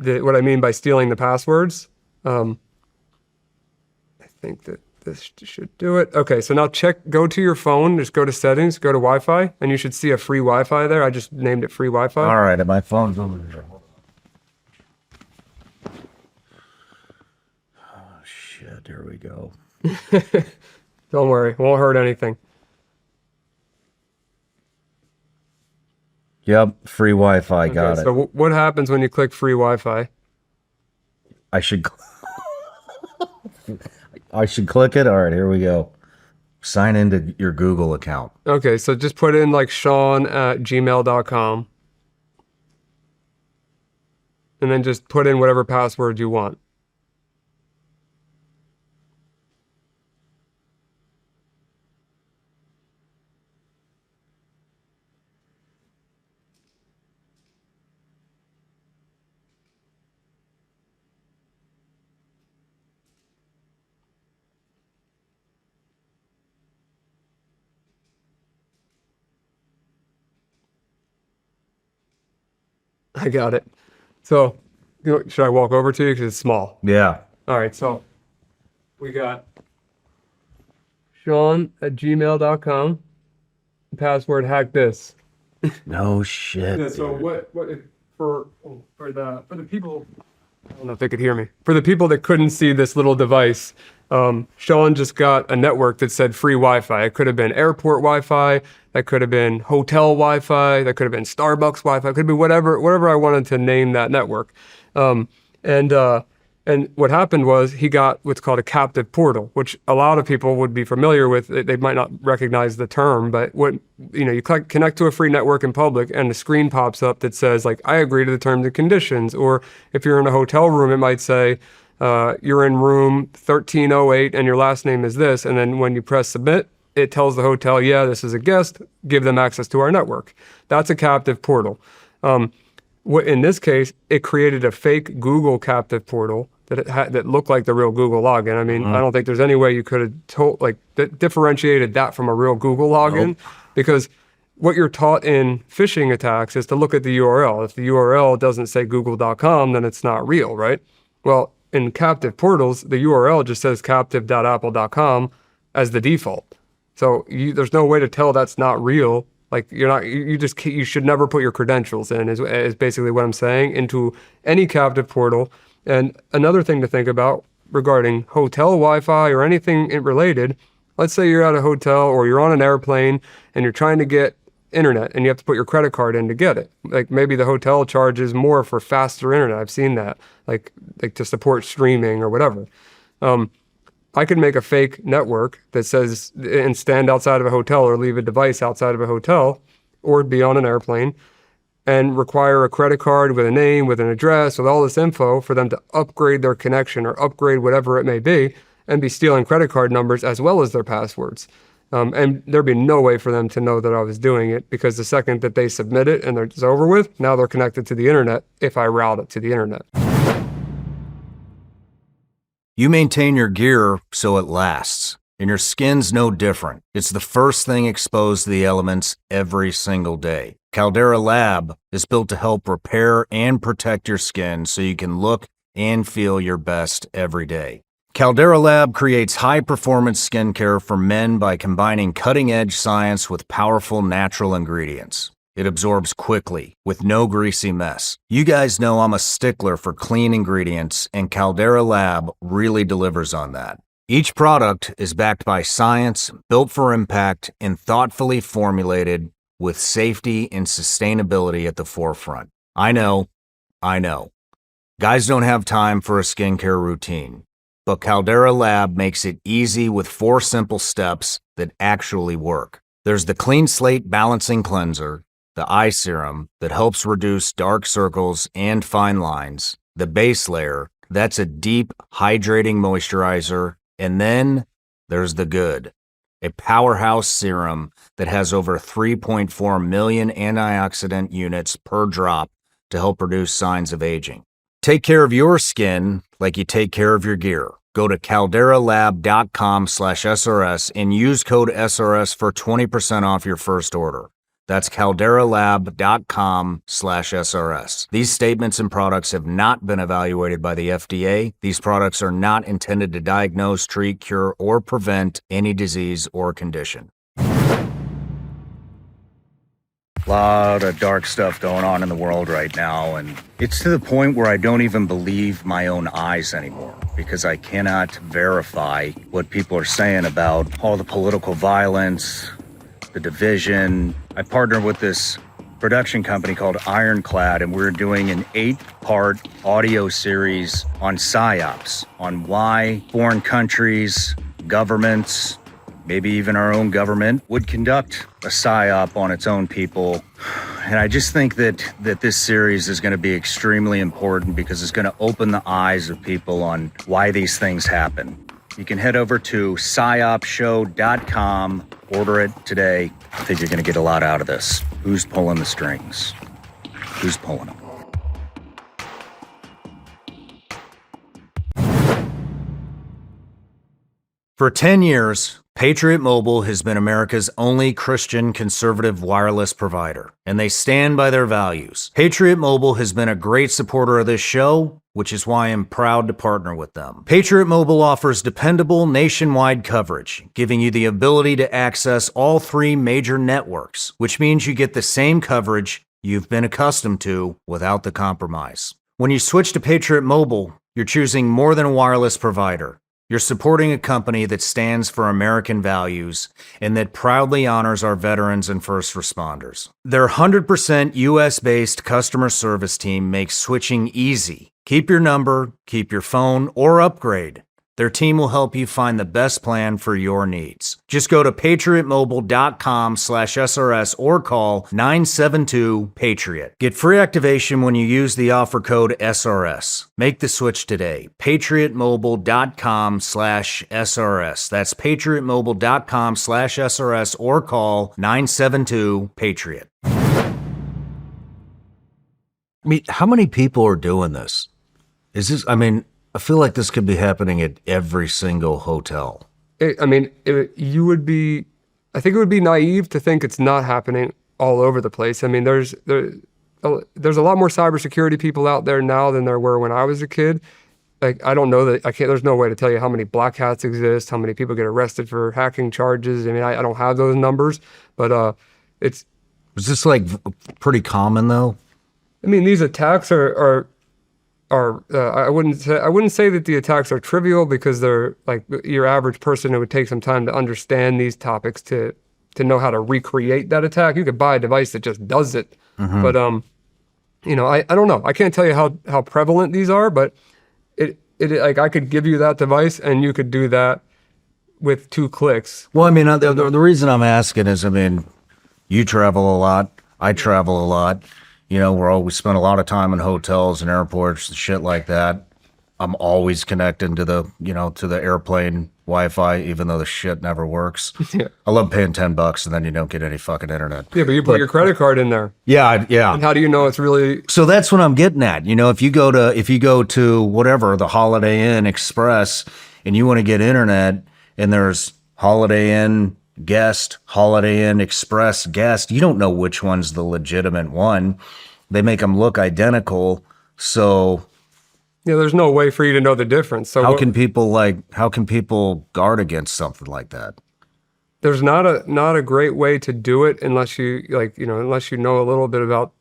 What I mean by stealing the passwords. I think that this should do it. Okay, so now go to your phone, just go to settings, go to Wi-Fi, and you should see a free Wi-Fi there. I just named it free Wi-Fi. All right, and my phone's over there. Oh, shit, here we go. Don't worry, won't hurt anything. Yep, free Wi-Fi, got it. So what happens when you click free Wi-Fi? I should click it? All right, here we go. Sign into your Google account. Okay, so just put in Shawn@gmail.com. And then just put in whatever password you want. I got it. So, should I walk over to you because it's small? Yeah. All right, so we got Shawn@gmail.com. Password hack this. No shit. Yeah, so for the people, I don't know if they could hear me. For the people that couldn't see this little device, Shawn just got a network that said free Wi-Fi. It could have been airport Wi-Fi, that could have been hotel Wi-Fi, that could have been Starbucks Wi-Fi, it could be whatever I wanted to name that network. And what happened was he got what's called a captive portal, which a lot of people would be familiar with. They might not recognize the term, but you connect to a free network in public and the screen pops up that says I agree to the terms and conditions. Or if you're in a hotel room, it might say, you're in room 1308 and your last name is this. And then when you press submit, it tells the hotel, yeah, this is a guest, give them access to our network. That's a captive portal. In this case, it created a fake Google captive portal that looked like the real Google login. I mean, I don't think there's any way you could have differentiated that from a real Google login. Nope. Because what you're taught in phishing attacks is to look at the URL. If the URL doesn't say google.com, then it's not real, right? Well, in captive portals, the URL just says captive.apple.com as the default. So there's no way to tell that's not real. You should never put your credentials in, is basically what I'm saying, into any captive portal. And another thing to think about regarding hotel Wi-Fi or anything related, let's say you're at a hotel or you're on an airplane and you're trying to get internet and you have to put your credit card in to get it. Maybe the hotel charges more for faster internet. I've seen that, like to support streaming or whatever. I could make a fake network that says, and stand outside of a hotel or leave a device outside of a hotel or be on an airplane and require a credit card with a name, with an address, with all this info for them to upgrade their connection or upgrade whatever it may be and be stealing credit card numbers as well as their passwords. And there'd be no way for them to know that I was doing it, because the second that they submit it and it's over with, now they're connected to the internet if I route it to the internet. You maintain your gear so it lasts. and your skin's no different. It's the first thing exposed to the elements every single day. Caldera Lab is built to help repair and protect your skin so you can look and feel your best every day. Caldera Lab creates high-performance skincare for men by combining cutting-edge science with powerful natural ingredients. It absorbs quickly, with no greasy mess. You guys know I'm a stickler for clean ingredients, and Caldera Lab really delivers on that. Each product is backed by science, built for impact, and thoughtfully formulated with safety and sustainability at the forefront. I know. Guys don't have time for a skincare routine, but Caldera Lab makes it easy with 4 simple steps that actually work. There's the Clean Slate Balancing Cleanser, the eye serum that helps reduce dark circles and fine lines, the base layer, that's a deep, hydrating moisturizer, and then there's the good, a powerhouse serum that has over 3.4 million antioxidant units per drop to help reduce signs of aging. Take care of your skin like you take care of your gear. Go to calderalab.com/SRS and use code SRS for 20% off your first order. That's calderalab.com/SRS. These statements and products have not been evaluated by the FDA. These products are not intended to diagnose, treat, cure, or prevent any disease or condition. A lot of dark stuff going on in the world right now, and it's to the point where I don't even believe my own eyes anymore because I cannot verify what people are saying about all the political violence, the division. I partnered with this production company called Ironclad, and we're doing an 8-part audio series on PSYOPs, on why foreign countries, governments, maybe even our own government would conduct a PSYOP on its own people. And I just think that this series is going to be extremely important because it's going to open the eyes of people on why these things happen. You can head over to psyopshow.com, order it today. I think you're going to get a lot out of this. Who's pulling the strings? Who's pulling them? For 10 years, Patriot Mobile has been America's only Christian conservative wireless provider, and they stand by their values. Patriot Mobile has been a great supporter of this show, which is why I'm proud to partner with them. Patriot Mobile offers dependable nationwide coverage, giving you the ability to access all 3 major networks, which means you get the same coverage you've been accustomed to without the compromise. When you switch to Patriot Mobile, you're choosing more than a wireless provider. You're supporting a company that stands for American values and that proudly honors our veterans and first responders. Their 100% US-based customer service team makes switching easy. Keep your number, keep your phone, or upgrade. Their team will help you find the best plan for your needs. Just go to patriotmobile.com/SRS or call 972-PATRIOT. Get free activation when you use the offer code SRS. Make the switch today. patriotmobile.com/SRS. That's patriotmobile.com/SRS or call 972-PATRIOT. I mean, how many people are doing this? I feel like this could be happening at every single hotel. I think it would be naive to think it's not happening all over the place. I mean, there's a lot more cybersecurity people out there now than there were when I was a kid. Like, I don't know there's no way to tell you how many black hats exist, how many people get arrested for hacking charges. I mean, I don't have those numbers, but Was this like pretty common though? I mean, these attacks are I wouldn't say that the attacks are trivial because they're like your average person. It would take some time to understand these topics to know how to recreate that attack. You could buy a device that just does it, but I don't know. I can't tell you how prevalent these are, but it like I could give you that device and you could do that with 2 clicks. Well, I mean, the reason I'm asking is, I mean, you travel a lot, I travel a lot. You know, we spend a lot of time in hotels and airports and shit like that. I'm always connecting to the airplane Wi-Fi, even though the shit never works. Yeah. I love paying $10 and then you don't get any fucking internet. Yeah, but you put your credit card in there. Yeah. And how do you know it's really? So that's what I'm getting at. You know, if you go to whatever, the Holiday Inn Express, and you want to get internet, and there's Holiday Inn guest, Holiday Inn Express guest. You don't know which one's the legitimate one. They make them look identical. So Yeah, there's no way for you to know the difference. So how can people guard against something like that? there's not a great way to do it unless you unless you know a little bit about,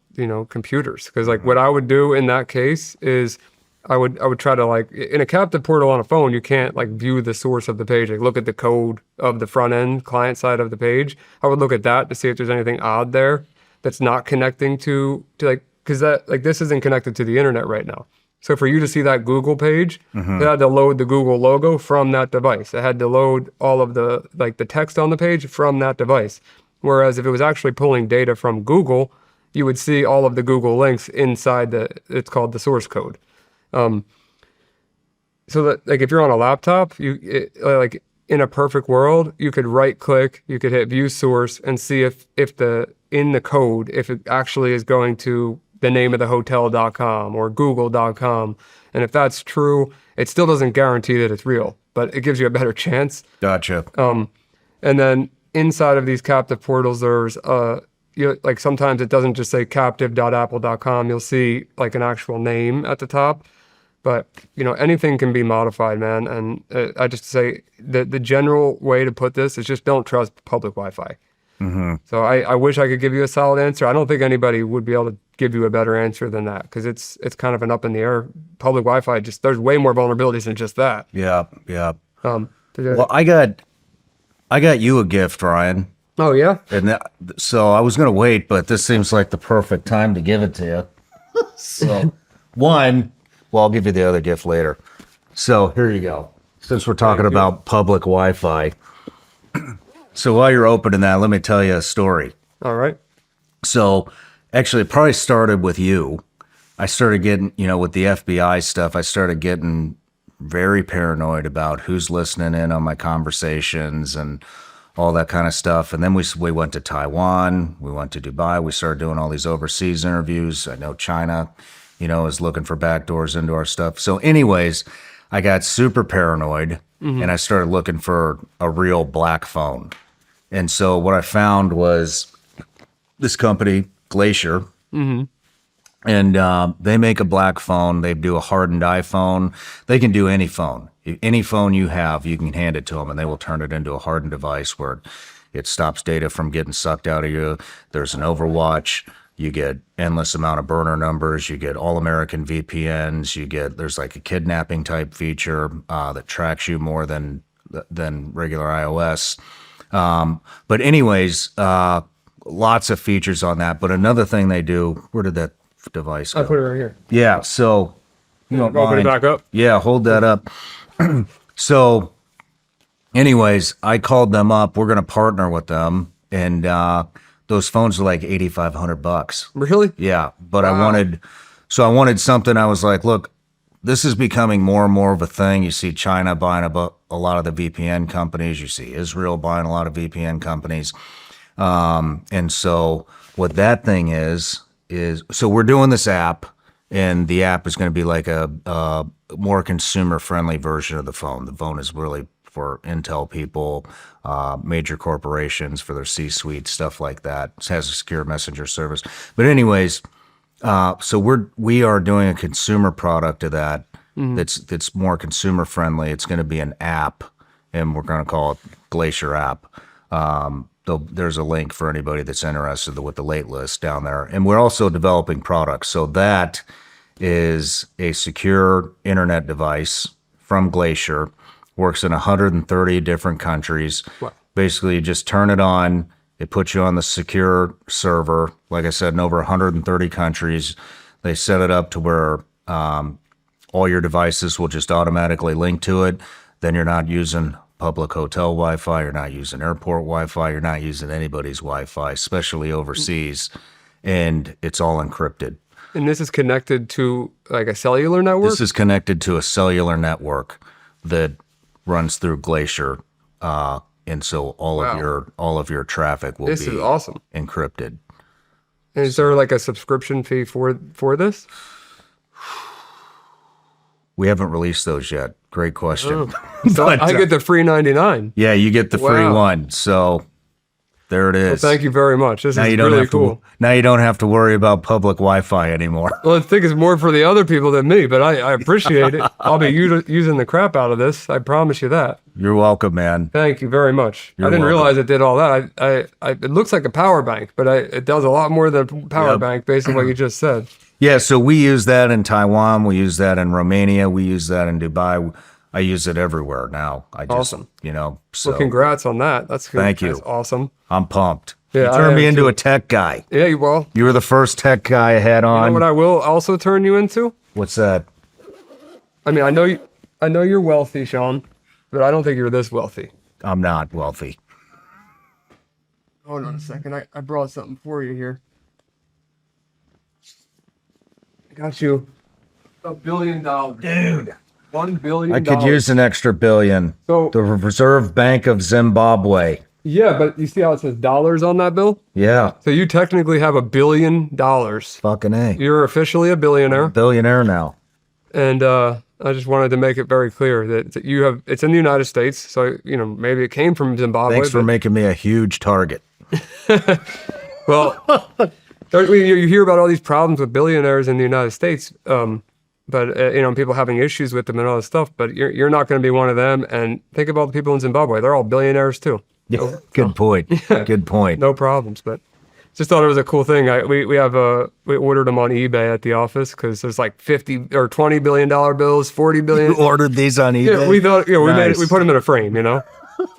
computers. Because like what I would do in that case is I would try to, like, in a captive portal on a phone, you can't like view the source of the page, like look at the code of the front end client side of the page. I would look at that to see if there's anything odd there that's not connecting to like, because that, like, this isn't connected to the internet right now. So for you to see that Google page, it had to load the Google logo from that device. It had to load all of the, like, the text on the page from that device. Whereas if it was actually pulling data from Google, you would see all of the Google links inside it's called the source code. So that, like, if you're on a laptop, like in a perfect world, you could right click, you could hit view source and see if in the code, if it actually is going to the name of the hotel.com or google.com. And if that's true, it still doesn't guarantee that it's real, but it gives you a better chance. Gotcha. And then inside of these captive portals, there's like sometimes it doesn't just say captive.apple.com. You'll see like an actual name at the top. But, anything can be modified, man. And I just say that the general way to put this is just don't trust public Wi-Fi. So I wish I could give you a solid answer. I don't think anybody would be able to give you a better answer than that, because it's kind of an up in the air. Public Wi-Fi, there's way more vulnerabilities than just that. Yeah. Well, I got you a gift, Ryan. Oh, yeah? And so I was going to wait, but this seems like the perfect time to give it to you. So, I'll give you the other gift later. So here you go. Since we're talking about public Wi-Fi. So while you're opening that, let me tell you a story. All right. So actually, it probably started with you. I started getting, with the FBI stuff, I started getting very paranoid about who's listening in on my conversations and all that kind of stuff. And then we went to Taiwan, we went to Dubai, we started doing all these overseas interviews. I know China, is looking for backdoors into our stuff. So anyways, I got super paranoid and I started looking for a real black phone. And so what I found was this company, Glacier, and they make a black phone. They do a hardened iPhone. They can do any phone. Any phone you have, you can hand it to them, and they will turn it into a hardened device where it stops data from getting sucked out of you. There's an overwatch. You get endless amount of burner numbers. You get all-American VPNs. There's like a kidnapping type feature that tracks you more than regular iOS. But anyways, lots of features on that. But another thing they do, where did that device go? I put it right here. Yeah, so you don't Open it mind. back up. Yeah, hold that up. So anyways, I called them up. We're going to partner with them. And those phones are like $8,500. Really? Yeah, but Wow. I wanted something. I was like, look, this is becoming more and more of a thing. You see China buying a lot of the VPN companies. You see Israel buying a lot of VPN companies. And so what that thing is so we're doing this app, and the app is going to be like a more consumer-friendly version of the phone. The phone is really for Intel people, major corporations for their C-suite, stuff like that. It has a secure messenger service. But anyways, so we are doing a consumer product of that that's more consumer friendly. It's going to be an app, and we're going to call it Glacier app. There's a link for anybody that's interested with the late list down there. And we're also developing products. So that is a secure internet device from Glacier. Works in 130 different countries. Wow. Basically, you just turn it on. It puts you on the secure server. Like I said, in over 130 countries. They set it up to where all your devices will just automatically link to it. Then you're not using public hotel Wi-Fi. You're not using airport Wi-Fi. You're not using anybody's Wi-Fi, especially overseas. And it's all encrypted. And this is connected to like a cellular network? This is connected to a cellular network that runs through Glacier. And so all of your traffic will This be is awesome. encrypted. And is there like a subscription fee for this? We haven't released those yet. Great question. So But, I get the free 99. yeah, you get the free Wow. one. So there it is. Thank you very much. This Now is you don't really have cool. now you don't have to worry about public Wi-Fi anymore. Well, I think it's more for the other people than me, but I appreciate it. I'll be using the crap out of this. I promise you that. You're welcome, man. Thank you very much. I You're didn't welcome. realize it did all that. It looks like a power bank, but it does a lot more than a power Yep. bank based on what you just said. Yeah, so we use that in Taiwan. We use that in Romania. We use that in Dubai. I use it everywhere now. I just, Awesome. So Well, congrats on that. Thank you. That's awesome. I'm pumped. Yeah, you I turned me am into too. a tech guy. Yeah, well, You were the first tech guy I had you on. know what I will also turn you into? What's that? I mean, I know you're wealthy, Shawn, but I don't think you're this wealthy. I'm not wealthy. Hold on a second. I brought something for you here. I got you $1 billion. Dude. $1 billion. I could use an extra billion. So- The Reserve Bank of Zimbabwe. Yeah, but you see how it says dollars on that bill? Yeah, So you technically have $1 billion. fucking A. You're officially a billionaire. Billionaire now. And I just wanted to make it very clear that you have, it's in the United States. So, maybe it came from Zimbabwe. Thanks for but- making me a huge target. Well, you hear about all these problems with billionaires in the United States, but people having issues with them and all this stuff. But you're not going to be one of them. And think about the people in Zimbabwe; they're all billionaires too. Yeah, good point. Good point. No problems. But just thought it was a cool thing. We ordered them on eBay at the office because there's like $50 or $20 billion bills, $40 billion. You ordered these on eBay? Yeah, we thought we Nice. we put them in a frame, and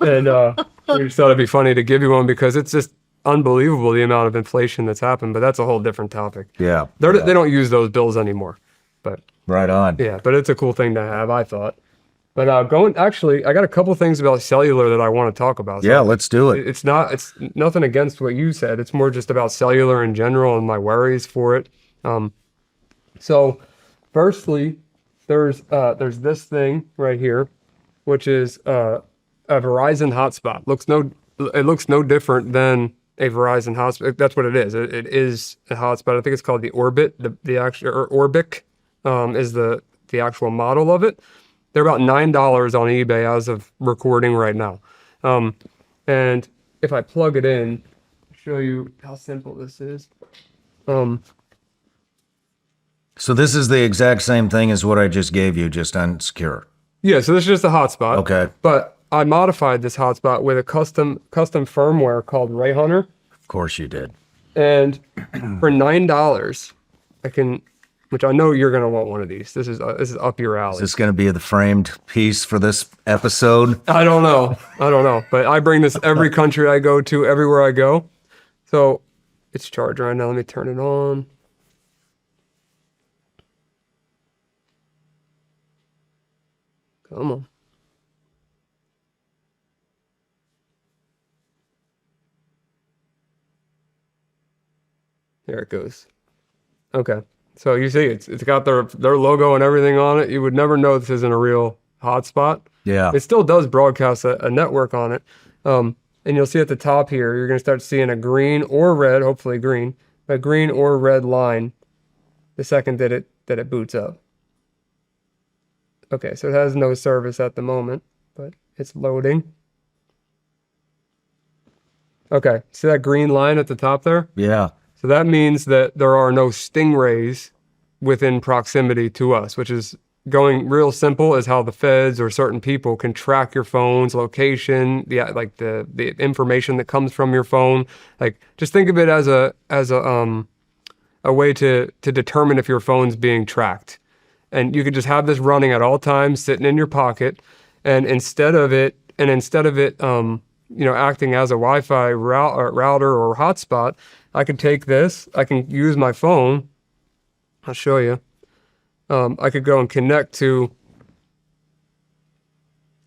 we just thought it'd be funny to give you one because it's just unbelievable the amount of inflation that's happened. But that's a whole different topic. Yeah. They don't use those bills anymore. But Right on. yeah, but it's a cool thing to have, I thought. But I got a couple things about cellular that I want to talk about. So Yeah, let's do it. it's nothing against what you said. It's more just about cellular in general and my worries for it. So firstly, there's this thing right here, which is a Verizon hotspot. It looks no different than a Verizon hotspot. That's what it is. It is a hotspot. I think it's called the Orbit. The actual or Orbic is the actual model of it. They're about $9 on eBay as of recording right now. And if I plug it in, show you how simple this is. So this is the exact same thing as what I just gave you, just unsecure. Yeah, so this is just a hotspot. Okay. But I modified this hotspot with a custom firmware called Ray Hunter. Of course you did. And for $9, I can, which I know you're going to want one of these. This is up your alley. Is this going to be the framed piece for this episode? I don't know. But I bring this every country I go to, everywhere I go. So it's charged right now. Let me turn it on. Come on. There it goes. Okay. So you see it's got their logo and everything on it. You would never know this isn't a real hotspot. Yeah. It still does broadcast a network on it. And you'll see at the top here, you're going to start seeing a green or red, hopefully green, a green or red line the second that it boots up. Okay, so it has no service at the moment, but it's loading. Okay, see that green line at the top there? Yeah. So that means that there are no stingrays within proximity to us, which is going real simple is how the feds or certain people can track your phone's location, the information that comes from your phone. Like just think of it as a way to determine if your phone's being tracked. And you could just have this running at all times, sitting in your pocket, and instead of it acting as a Wi-Fi router or hotspot, I could take this, I can use my phone, I'll show you. I could go and connect to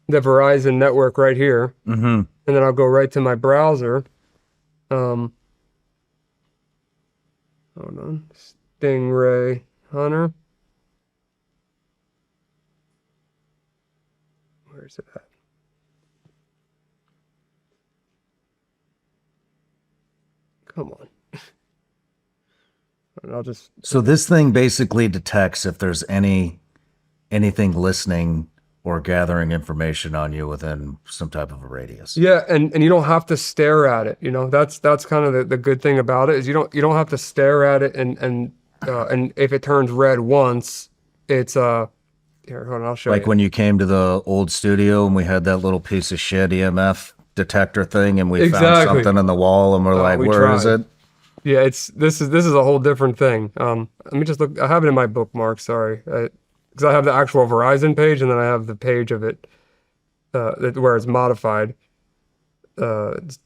the Verizon network right here, and then I'll go right to my browser. Hold on, Stingray Hunter. Where's it at? Come on. And I'll just So this thing basically detects if there's any anything listening or gathering information on you within some type of a radius. Yeah, and you don't have to stare at it. You know, that's kind of the good thing about it is you don't have to stare at it and if it turns red once, it's here. Hold on, I'll show you. Like when you came to the old studio and we had that little piece of shit EMF detector thing, and we found something on the wall, and we're like, "Where is it?" Yeah, this is a whole different thing. Let me just look. I have it in my bookmark. Sorry, because I have the actual Verizon page, and then I have the page of it where it's modified. Sorry.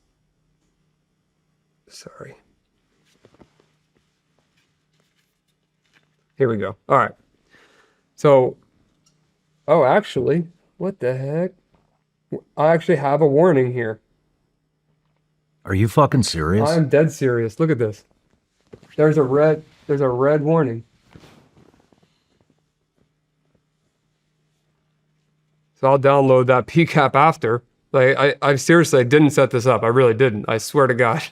Here we go. All right. So, oh, actually, what the heck? I actually have a warning here. Are you fucking serious? I'm dead serious. Look at this. There's a red warning. So I'll download that PCAP after. Like I seriously didn't set this up. I really didn't. I swear to God.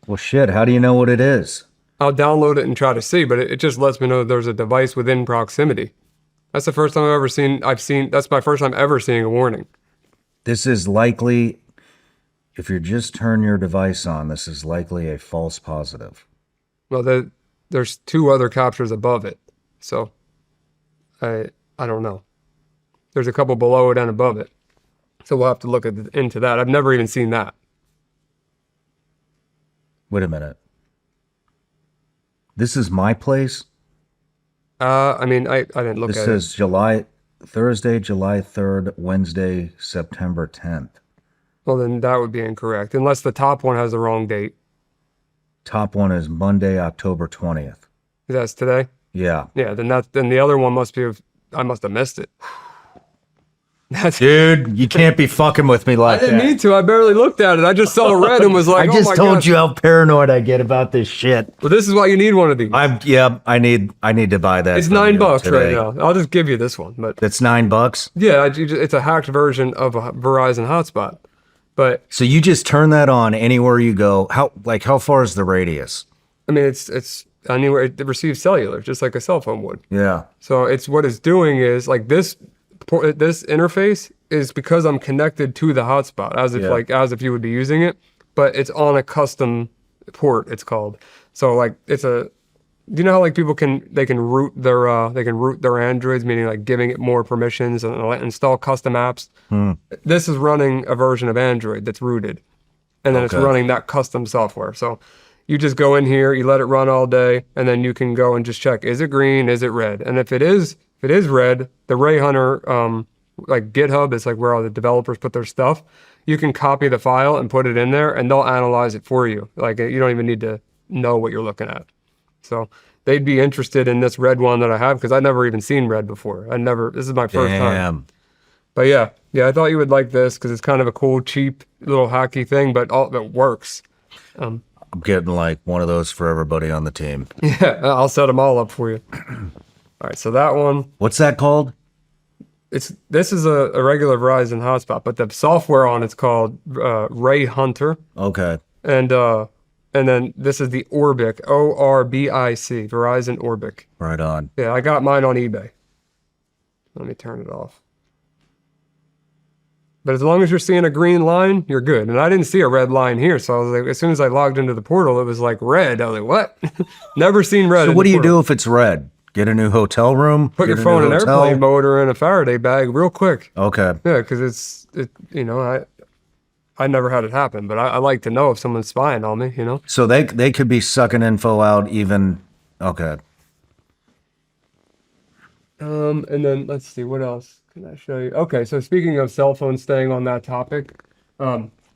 Well, shit. How do you know what it is? I'll download it and try to see, but it just lets me know that there's a device within proximity. That's the first time I've ever seen. That's my first time ever seeing a warning. This is likely, if you just turn your device on, this is likely a false positive. Well, there's 2 other captures above it, so I don't know. There's a couple below it and above it, so we'll have to look into that. I've never even seen that. Wait a minute. This is my place? I mean, I didn't look at it. This says Thursday, July 3rd, Wednesday, September 10th. Well, then that would be incorrect, unless the top one has the wrong date. Top one is Monday, October 20th. That's today? Yeah. Yeah, then the other one I must have missed it. Dude, you can't be fucking with me like that. I didn't need to. I barely looked at it. I just saw red and was like, I just told you how paranoid I get about this shit. Well, this is why you need one of these. I need to buy that. It's $9 right now. I'll just give you this one. But that's $9? Yeah, it's a hacked version of a Verizon hotspot. But so you just turn that on anywhere you go. How far is the radius? I mean, it's anywhere it receives cellular, just like a cell phone would. Yeah. So what it's doing is like this interface is because I'm connected to the hotspot as if you would be using it, but it's on a custom port. It's called. So like do you know how like people can root their Androids, meaning like giving it more permissions and install custom apps. This is running a version of Android that's rooted, and then it's running that custom software. So you just go in here, you let it run all day, and then you can go and just check, is it green, is it red? And if it is red, the Ray Hunter, like GitHub is like where all the developers put their stuff. You can copy the file and put it in there, and they'll analyze it for you. Like you don't even need to know what you're looking at. So they'd be interested in this red one that I have because I've never even seen red before. This is my first time. But yeah, I thought you would like this because it's kind of a cool, cheap, little hacky thing, but all that works. I'm getting like one of those for everybody on the team. Yeah, I'll set them all up for you. All right, so that one. What's that called? This is a regular Verizon hotspot, but the software on it's called Ray Hunter. Okay. And then this is the Orbic, ORBIC, Verizon Orbic. Right on. Yeah, I got mine on eBay. Let me turn it off. But as long as you're seeing a green line, you're good. And I didn't see a red line here, so I was like, as soon as I logged into the portal, it was like red. I was like, what? Never seen red. So what do you do if it's red? Get a new hotel room? Put your phone in airplane mode or in a Faraday bag real quick. Okay. Yeah, because I never had it happen, but I like to know if someone's spying on me, So they could be sucking info out even. Okay. And then let's see, what else can I show you? Okay, so speaking of cell phones, staying on that topic,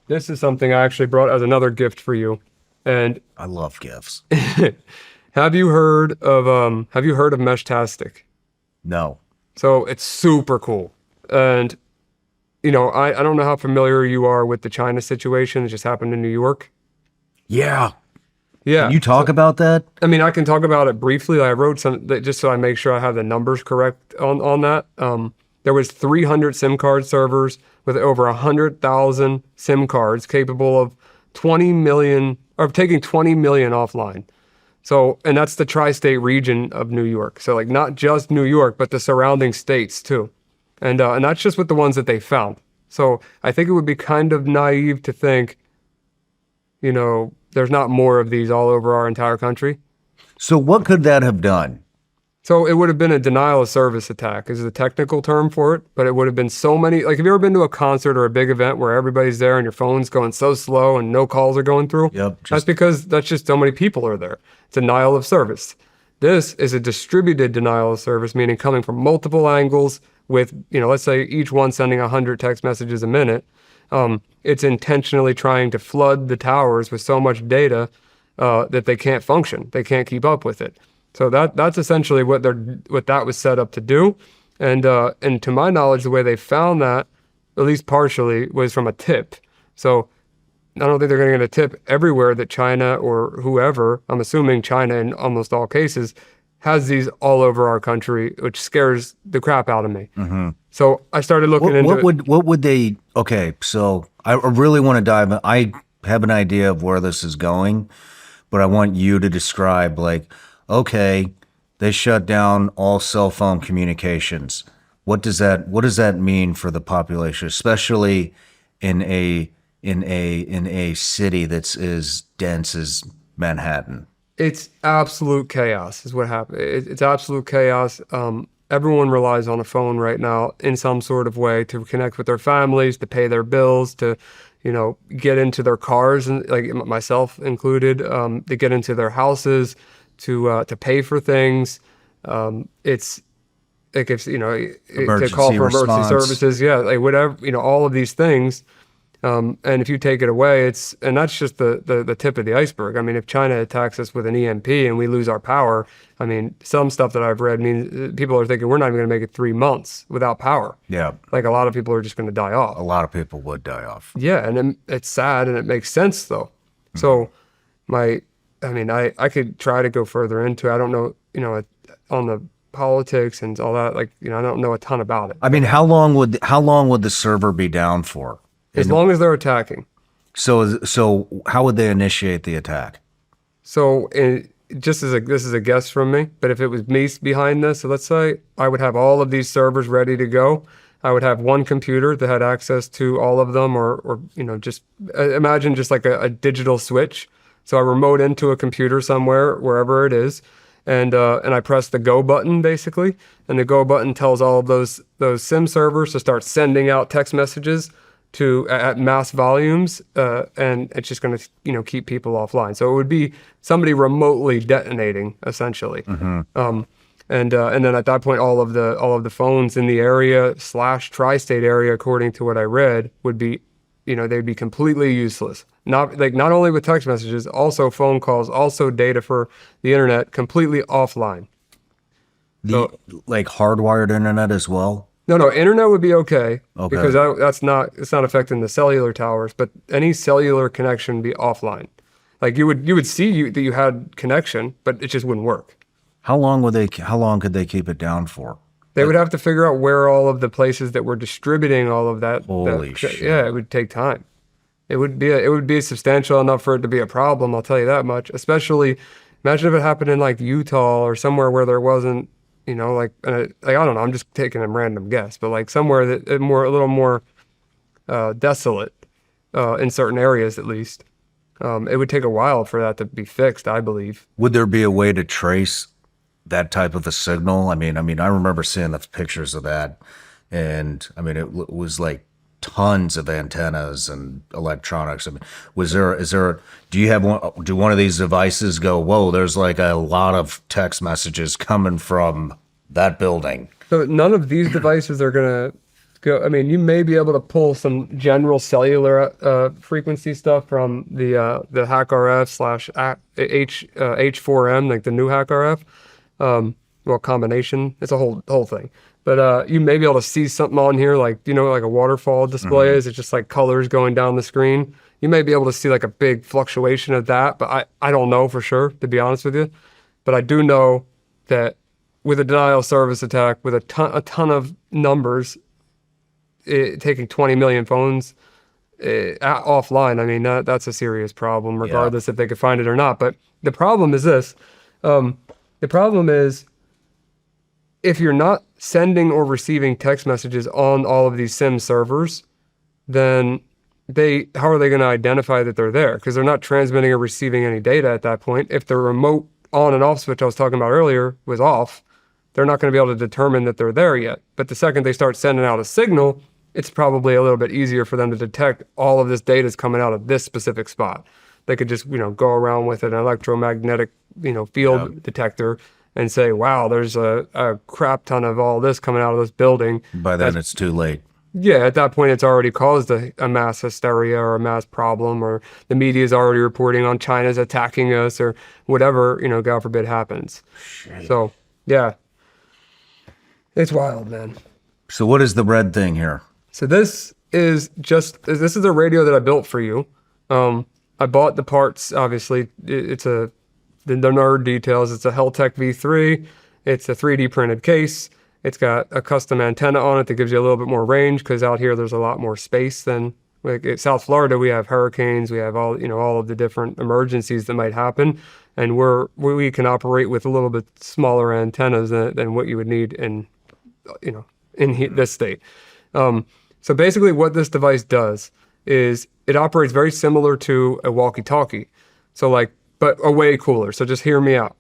this is something I actually brought as another gift for you. And I love gifts. Have you heard of Meshtastic? No. So it's super cool. And I don't know how familiar you are with the China situation that just happened in New York. Yeah. Yeah. Can you talk about that? I mean, I can talk about it briefly. I wrote some just so I make sure I have the numbers correct on that. There was 300 SIM card servers with over 100,000 SIM cards capable of taking 20 million offline. So, and that's the tri-state region of New York. So like not just New York, but the surrounding states too. And that's just with the ones that they found. So I think it would be kind of naive to think, there's not more of these all over our entire country. So what could that have done? So it would have been a denial of service attack is the technical term for it, but it would have been so many, like have you ever been to a concert or a big event where everybody's there and your phone's going so slow and no calls are going through? Yep. That's because that's just so many people are there. Denial of service. This is a distributed denial of service, meaning coming from multiple angles with, let's say each one sending 100 text messages a minute. It's intentionally trying to flood the towers with so much data that they can't function. They can't keep up with it. So that's essentially what that was set up to do. And to my knowledge, the way they found that, at least partially, was from a tip. So I don't think they're going to get a tip everywhere that China or whoever, I'm assuming China in almost all cases, has these all over our country, which scares the crap out of me. Mm-hmm. So I started looking into what would they, okay, so I really want to dive in. I have an idea of where this is going, but I want you to describe like, okay, they shut down all cell phone communications. What does that mean for the population, especially in a city that's as dense as Manhattan? It's absolute chaos is what happened. It's absolute chaos. Everyone relies on a phone right now in some sort of way to connect with their families, to pay their bills, to, get into their cars, and like myself included, to get into their houses, to pay for things. It's like if to call for emergency services, yeah, like whatever, all of these things. And if you take it away, and that's just the tip of the iceberg. I mean, if China attacks us with an EMP and we lose our power, I mean, some stuff that I've read means people are thinking we're not even going to make it 3 months without power. Yeah. Like a lot of people are just going to die off. A lot of people would die off. Yeah. And it's sad and it makes sense though. Mm-hmm. So I could try to go further into it. I don't know, on the politics and all that, like, I don't know a ton about it. I mean, how long would the server be down for? As long as they're attacking. So how would they initiate the attack? So this is a guess from me, but if it was me behind this, so let's say I would have all of these servers ready to go. I would have one computer that had access to all of them, or just imagine just like a digital switch. So I remote into a computer somewhere, wherever it is, and I press the go button basically, and the go button tells all of those SIM servers to start sending out text messages at mass volumes, and it's just going to keep people offline. So it would be somebody remotely detonating essentially, mm-hmm. And then at that point, all of the phones in the area / tri-state area, according to what I read, would be, they'd be completely useless. Not only with text messages, also phone calls, also data for the internet, completely offline. Like hardwired internet as well? No, internet would be okay. Because it's not affecting the cellular towers, but any cellular connection would be offline. Like you would see that you had connection, but it just wouldn't work. How long could they keep it down for? They would have to figure out where all of the places that were distributing all of that. Holy shit. Yeah, it would take time. It would be substantial enough for it to be a problem, I'll tell you that much. Especially, imagine if it happened in like Utah or somewhere where there wasn't, I don't know, I'm just taking a random guess, but like somewhere that a little more desolate in certain areas at least. It would take a while for that to be fixed, I believe. Would there be a way to trace that type of a signal? I mean, I remember seeing the pictures of that, and I mean, it was like tons of antennas and electronics. I mean, do one of these devices go, whoa, there's like a lot of text messages coming from that building? So none of these devices are going to go. I mean, you may be able to pull some general cellular frequency stuff from the HackRF / H4M, like the new HackRF. Combination. It's a whole thing. But you may be able to see something on here, like, like a waterfall display is. It's just like colors going down the screen. You may be able to see like a big fluctuation of that, but I don't know for sure, to be honest with you. But I do know that with a denial of service attack, with a ton of numbers, taking 20 million phones offline, I mean, that's a serious problem, regardless if they could find it or not. But the problem is this. The problem is, if you're not sending or receiving text messages on all of these SIM servers, then how are they going to identify that they're there? Because they're not transmitting or receiving any data at that point. If the remote on and off switch I was talking about earlier was off, they're not going to be able to determine that they're there yet. But the second they start sending out a signal, it's probably a little bit easier for them to detect all of this data is coming out of this specific spot. They could just, go around with an electromagnetic, field detector and say, wow, there's a crap ton of all this coming out of this building. By then it's too late. Yeah, at that point, it's already caused a mass hysteria or a mass problem, or the media is already reporting on China's attacking us or whatever, God forbid happens. Shit. So, yeah, it's wild, man. So what is the red thing here? So this is a radio that I built for you. I bought the parts, obviously. The nerd details. It's a Heltec V3. It's a 3D printed case. It's got a custom antenna on it that gives you a little bit more range, because out here there's a lot more space than in South Florida. We have hurricanes, we have all of the different emergencies that might happen, and we can operate with a little bit smaller antennas than what you would need in this state. So basically, what this device does is it operates very similar to a walkie-talkie. So but a way cooler. So just hear me out.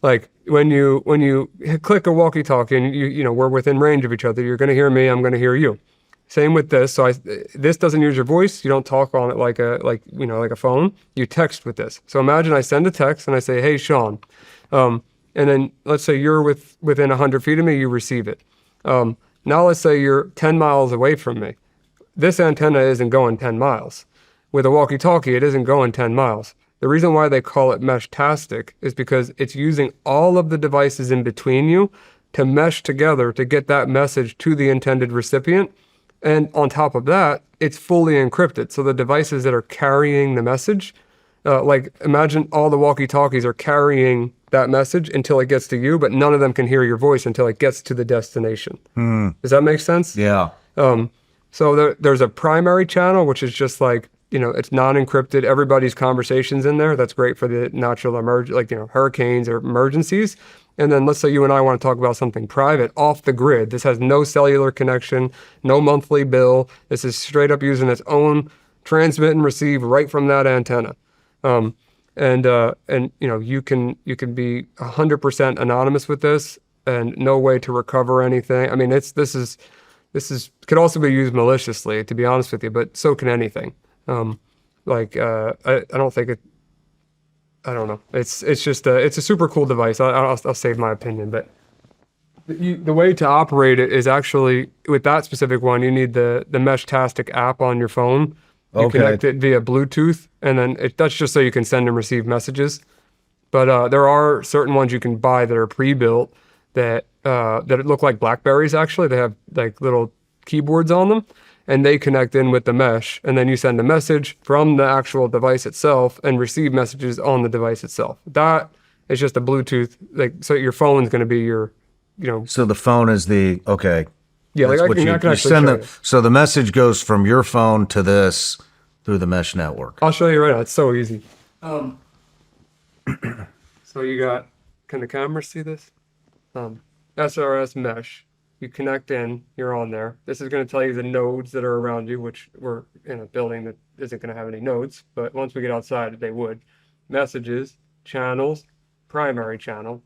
Like when you click a walkie-talkie and we're within range of each other, you're going to hear me, I'm going to hear you. Same with this. So this doesn't use your voice. You don't talk on it like a phone. You text with this. So imagine I send a text and I say, "Hey, Shawn," and then let's say you're within 100 feet of me, you receive it. Now let's say you're 10 miles away from me. This antenna isn't going 10 miles. With a walkie-talkie, it isn't going 10 miles. The reason why they call it mesh-tastic is because it's using all of the devices in between you to mesh together to get that message to the intended recipient. And on top of that, it's fully encrypted. So the devices that are carrying the message, imagine all the walkie-talkies are carrying that message until it gets to you, but none of them can hear your voice until it gets to the destination. Does that make sense? Yeah. So there's a primary channel, which is just it's non-encrypted. Everybody's conversations in there. That's great for the natural hurricanes or emergencies. And then let's say you and I want to talk about something private off the grid. This has no cellular connection, no monthly bill. This is straight up using its own transmit and receive right from that antenna. And you can be 100% anonymous with this, and no way to recover anything. I mean, this could also be used maliciously, to be honest with you, but so can anything. I don't think it. I don't know. It's a super cool device. I'll save my opinion, but the way to operate it is actually with that specific one. You need the Mesh-tastic app on your phone. You connect it via Bluetooth, and then that's just so you can send and receive messages. But there are certain ones you can buy that are pre-built that look like Blackberries. Actually, they have little keyboards on them, and they connect in with the mesh, and then you send a message from the actual device itself and receive messages on the device itself. That is just a Bluetooth, so your phone's going to be your, So the phone is okay. Yeah, I can actually show you. So the message goes from your phone to this through the mesh network. I'll show you right now. It's so easy. So you got, can the camera see this? SRS mesh. You connect in, you're on there. This is going to tell you the nodes that are around you, which we're in a building that isn't going to have any nodes, but once we get outside, they would. Messages, channels, primary channel.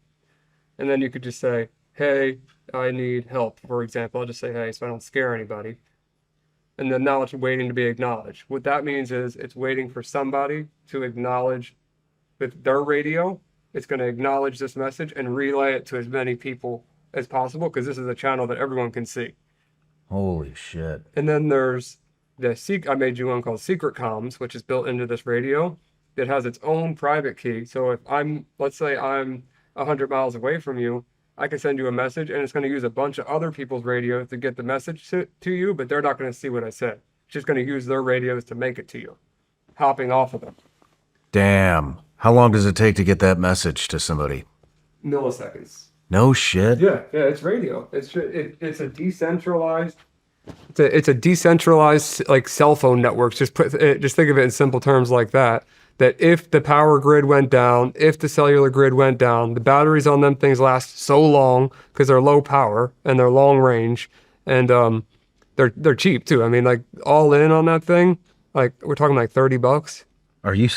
And then you could just say, "Hey, I need help," for example. I'll just say, "Hey," so I don't scare anybody. And then now it's waiting to be acknowledged. What that means is it's waiting for somebody to acknowledge with their radio. It's going to acknowledge this message and relay it to as many people as possible, because this is a channel that everyone can see. Holy shit. And then there's I made you one called Secret Comms, which is built into this radio that has its own private key. So if let's say I'm 100 miles away from you, I can send you a message, and it's going to use a bunch of other people's radios to get the message to you, but they're not going to see what I said. It's just going to use their radios to make it to you, hopping off of them. Damn. How long does it take to get that message to somebody? Milliseconds. No shit. Yeah, it's radio. It's a decentralized. It's a decentralized cell phone network. Just think of it in simple terms like that. that if the power grid went down, if the cellular grid went down, the batteries on them things last so long because they're low power and they're long range, and they're cheap too. I mean, like all in on that thing, like we're talking like $30. Are you?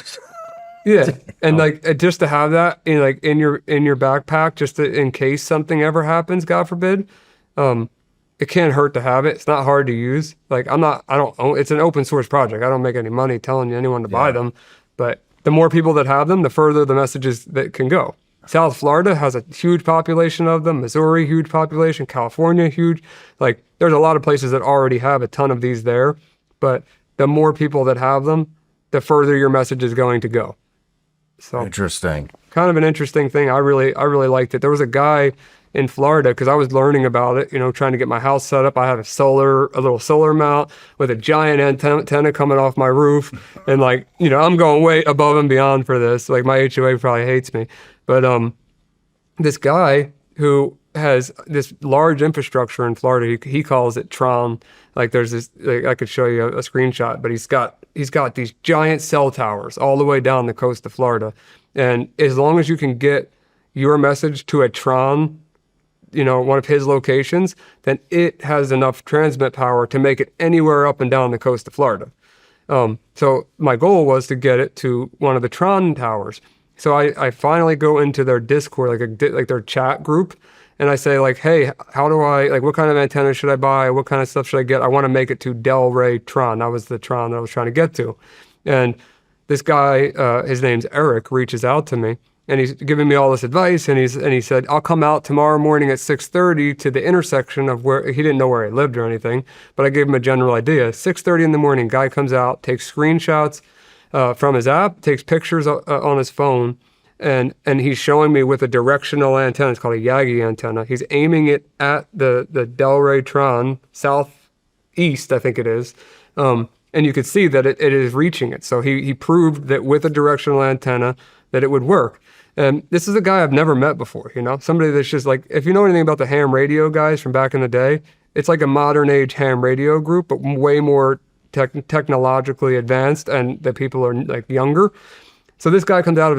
Yeah, and like just to have that in like in your backpack, just in case something ever happens, God forbid, it can't hurt to have it. It's not hard to use. Like I don't own. It's an open source project. I don't make any money telling anyone to buy them, but the more people that have them, the further the messages that can go. South Florida has a huge population of them. Missouri, huge population. California, huge. Like there's a lot of places that already have a ton of these there, but the more people that have them, the further your message is going to go. So Interesting. kind of an interesting thing. I really liked it. There was a guy in Florida, because I was learning about it, trying to get my house set up. I had a little solar mount with a giant antenna coming off my roof. And like, I'm going way above and beyond for this. Like my HOA probably hates me. But this guy who has this large infrastructure in Florida, he calls it Tron. Like there's this, like, I could show you a screenshot, but he's got these giant cell towers all the way down the coast of Florida. And as long as you can get your message to a Tron, one of his locations, then it has enough transmit power to make it anywhere up and down the coast of Florida. So my goal was to get it to one of the Tron towers. So I finally go into their Discord, like their chat group, and I say like, hey, how do I, like, what kind of antenna should I buy? What kind of stuff should I get? I want to make it to Delray Tron. That was the Tron that I was trying to get to. And this guy, his name's Eric, reaches out to me, and he's giving me all this advice. And he said, I'll come out tomorrow morning at 6:30 to the intersection of where, he didn't know where I lived or anything, but I gave him a general idea. 6:30 in the morning, guy comes out, takes screenshots from his app, takes pictures on his phone, and he's showing me with a directional antenna. It's called a Yagi antenna. He's aiming it at the Delray Tron, southeast, I think it is. And you could see that it is reaching it. So he proved that with a directional antenna that it would work. And this is a guy I've never met before, somebody that's just like, if you know anything about the ham radio guys from back in the day, it's like a modern age ham radio group, but way more technologically advanced, and the people are like younger. So this guy goes out of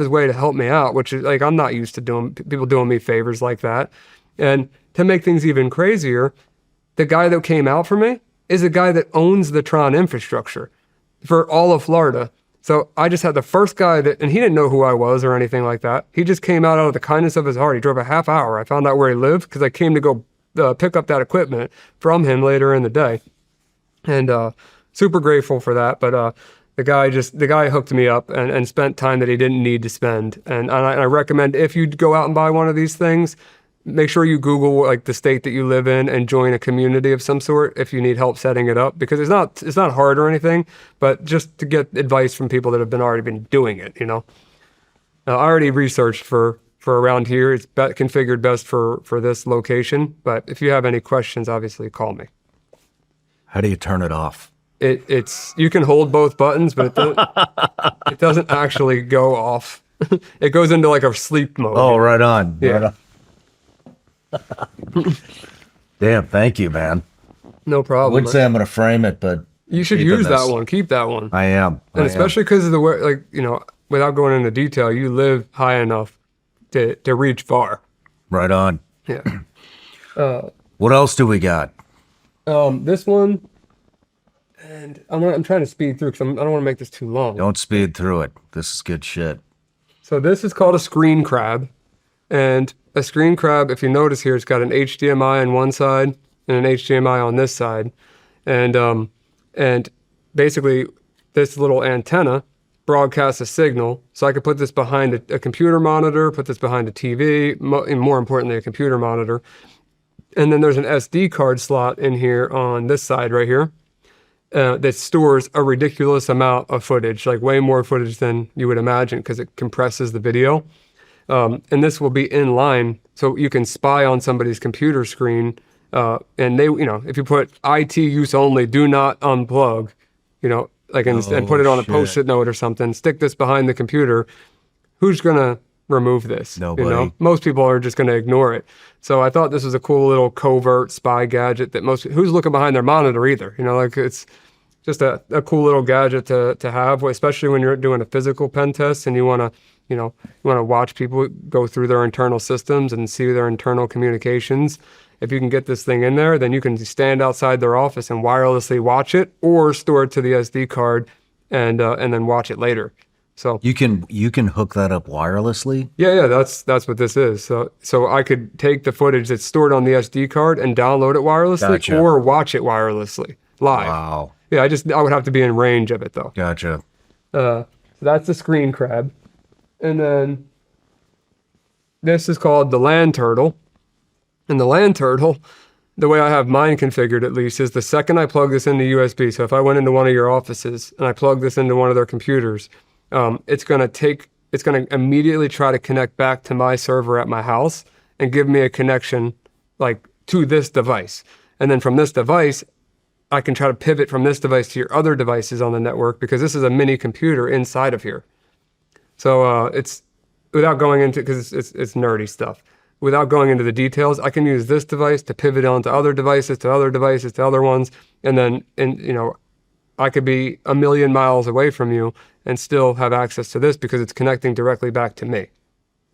his way to help me out, which is like, I'm not used to people doing me favors like that. And to make things even crazier, the guy that came out for me is a guy that owns the Tron infrastructure for all of Florida. So I just had the first guy and he didn't know who I was or anything like that. He just came out of the kindness of his heart. He drove a half hour. I found out where he lived because I came to go pick up that equipment from him later in the day. And super grateful for that. But the guy hooked me up and spent time that he didn't need to spend. And I recommend, if you go out and buy one of these things, make sure you Google like the state that you live in and join a community of some sort if you need help setting it up, because it's not hard or anything, but just to get advice from people that have already been doing it. I already researched for around here. It's configured best for this location, but if you have any questions, obviously call me. How do you turn it off? It's you can hold both buttons, but it doesn't actually go off. It goes into like a sleep mode. Oh, right on. Yeah. Right on. Damn, thank you, man. No problem. I would say I'm going to frame it, but you should use that one. Keep that one. I am. And especially because of the way, like, without going into detail, you live high enough to reach far. Right on. Yeah. What else do we got? This one, and I'm trying to speed through because I don't want to make this too long. Don't speed through it. This is good shit. So this is called a screen crab. And a screen crab, if you notice here, it's got an HDMI on one side and an HDMI on this side. And basically this little antenna broadcasts a signal. So I could put this behind a computer monitor, put this behind a TV, and more importantly, a computer monitor. And then there's an SD card slot in here on this side right here that stores a ridiculous amount of footage, like way more footage than you would imagine because it compresses the video. And this will be in line, so you can spy on somebody's computer screen. And they, if you put IT use only, do not unplug, and put it on a Post-it note or something, stick this behind the computer, who's going to remove this? Nobody. Most people are just going to ignore it. So I thought this was a cool little covert spy gadget that who's looking behind their monitor either? just a cool little gadget to have, especially when you're doing a physical pen test and you want to, watch people go through their internal systems and see their internal communications. If you can get this thing in there, then you can stand outside their office and wirelessly watch it or store it to the SD card and then watch it later. So You can hook that up wirelessly? yeah, that's what this is. So I could take the footage that's stored on the SD card and download it wirelessly Gotcha. or watch it wirelessly live. Wow. Yeah, I would have to be in range of it though. Gotcha. So that's the screen crab. And then this is called the land turtle. And the land turtle, the way I have mine configured at least, is the second I plug this into USB. So if I went into one of your offices and I plug this into one of their computers, it's going to immediately try to connect back to my server at my house and give me a connection like to this device. And then from this device, I can try to pivot from this device to your other devices on the network because this is a mini computer inside of here. So it's without going into, because it's nerdy stuff. Without going into the details, I can use this device to pivot onto other devices, to other ones, and then I could be a million miles away from you and still have access to this because it's connecting directly back to me.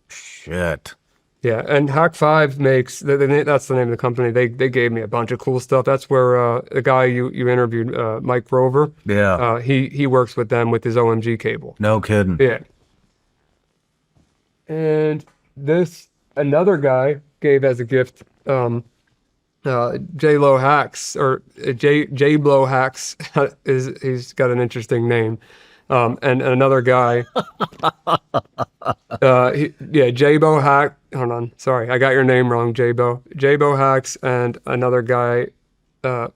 Shit. Yeah, and Hack5 makes, that's the name of the company. They gave me a bunch of cool stuff. That's where the guy you interviewed, Mike Rover, Yeah. he works with them with his OMG cable. No kidding. Yeah. And this, another guy gave as a gift, J-Lo Hacks, or J-Blow Hacks, he's got an interesting name. And another guy, J-Bo Hack, hold on, sorry, I got your name wrong, J-Bo. J-Bo Hacks and another guy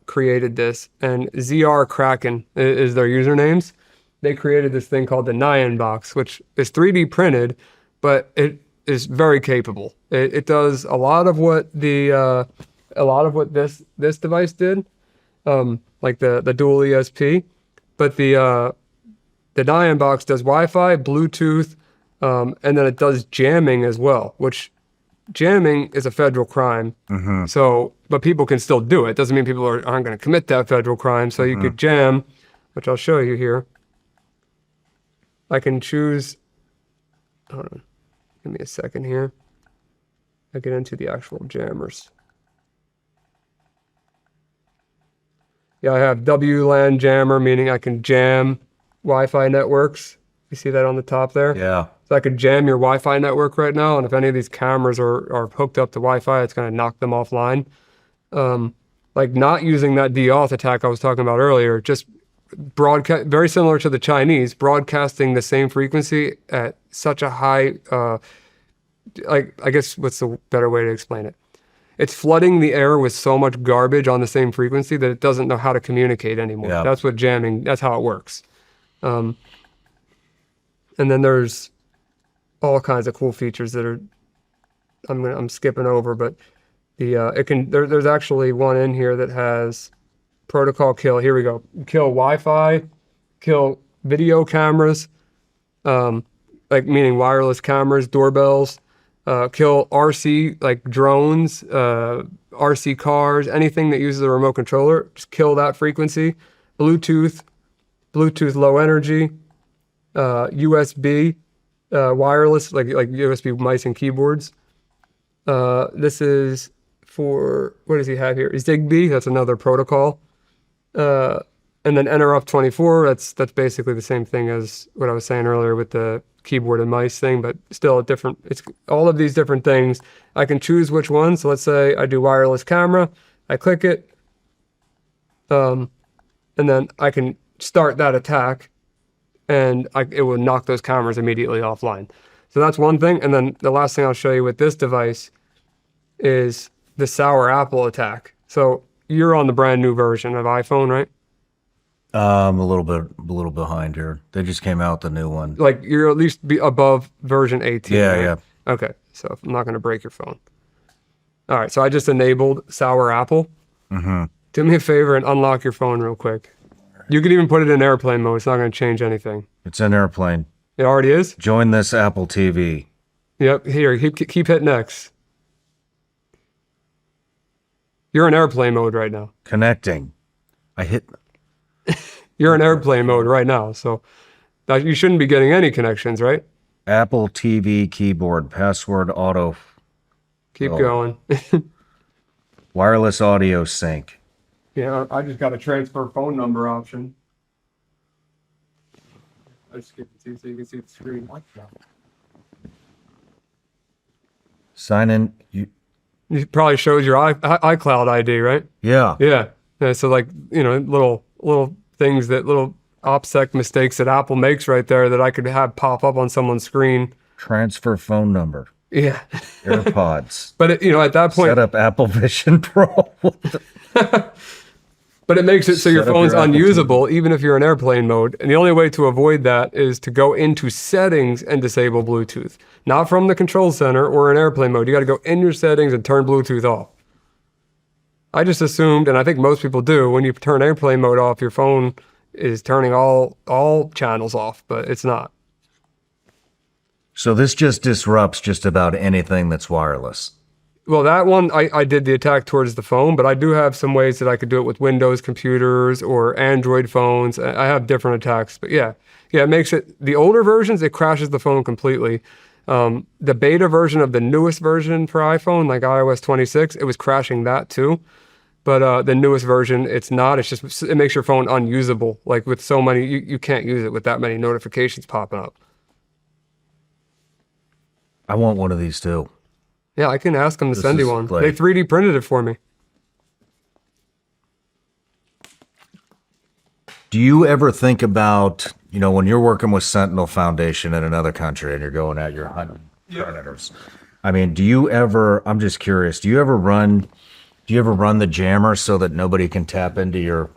created this, and ZR Kraken is their usernames. They created this thing called the Nyan box, which is 3D printed, but it is very capable. It does a lot of what this device did, like the dual ESP, but the Nyan box does Wi-Fi, Bluetooth, and then it does jamming as well, which jamming is a federal crime. Mm-hmm. So, but people can still do it. Doesn't mean people aren't going to commit that federal crime. So you could jam, which I'll show you here. I can choose, hold on, give me a second here. I get into the actual jammers. Yeah, I have WLAN jammer, meaning I can jam Wi-Fi networks. You see that on the top there? Yeah. So I could jam your Wi-Fi network right now, and if any of these cameras are hooked up to Wi-Fi, it's going to knock them offline. Like not using that DAuth attack I was talking about earlier, just broadcast, very similar to the Chinese, broadcasting the same frequency at such a high, like, I guess what's the better way to explain it? It's flooding the air with so much garbage on the same frequency that it doesn't know how to communicate anymore. Yeah. That's what jamming, that's how it works. And then there's all kinds of cool features that are, I'm skipping over, but there's actually one in here that has protocol kill. Here we go. Kill Wi-Fi, kill video cameras, like meaning wireless cameras, doorbells, kill RC, like drones, RC cars, anything that uses a remote controller, just kill that frequency. Bluetooth low energy, USB, wireless, like USB mice and keyboards. This is for, what does he have here? Zigbee, that's another protocol. And then NRF24, that's basically the same thing as what I was saying earlier with the keyboard and mice thing, but still it's all of these different things. I can choose which one. So let's say I do wireless camera, I click it, and then I can start that attack, and it will knock those cameras immediately offline. So that's one thing. And then the last thing I'll show you with this device is the sour apple attack. So you're on the brand new version of iPhone, right? A little behind here. They just came out the new one. Like you're at least above version 18. Yeah, right? yeah. Okay, so I'm not going to break your phone. All right, so I just enabled sour apple. Mm-hmm. Do me a favor and unlock your phone real quick. You could even put it in airplane mode. It's not going to change anything. It's in airplane. It already is? Join this Apple TV. Yep, here, keep hitting X. You're in airplane mode right now. Connecting. I hit. You're in airplane mode right now, so you shouldn't be getting any connections, right? Apple TV keyboard, password auto, Keep going. wireless audio sync. Yeah, I just got a transfer phone number option. I just skip it to you so you can see the screen. Sign in. It probably shows your iCloud ID, right? Yeah. Yeah. Yeah. So like, little things little OPSEC mistakes that Apple makes right there that I could have pop up on someone's screen. Transfer phone number. Yeah. AirPods. But at that point, Set up Apple Vision Pro. but it makes it so your Set up phone's your Apple unusable even if you're in airplane mode. And the only way to avoid that is to go into settings and disable Bluetooth. Not from the control center or in airplane mode. You got to go in your settings and turn Bluetooth off. I just assumed, and I think most people do, when you turn airplane mode off, your phone is turning all channels off, but it's not. So this just disrupts just about anything that's wireless. Well, that one, I did the attack towards the phone, but I do have some ways that I could do it with Windows computers or Android phones. I have different attacks, but yeah, it makes it, the older versions, it crashes the phone completely. The beta version of the newest version for iPhone, like iOS 26, it was crashing that too. But the newest version, it's not. It's just, it makes your phone unusable. Like with so many, you can't use it with that many notifications popping up. I want one of these too. Yeah, I can ask them to send you one. like- They 3D printed it for me. Do you ever think about, when you're working with Sentinel Foundation in another country and you're going out, you're hunting predators? I mean, I'm just curious, do you ever run the jammer so that nobody can tap into your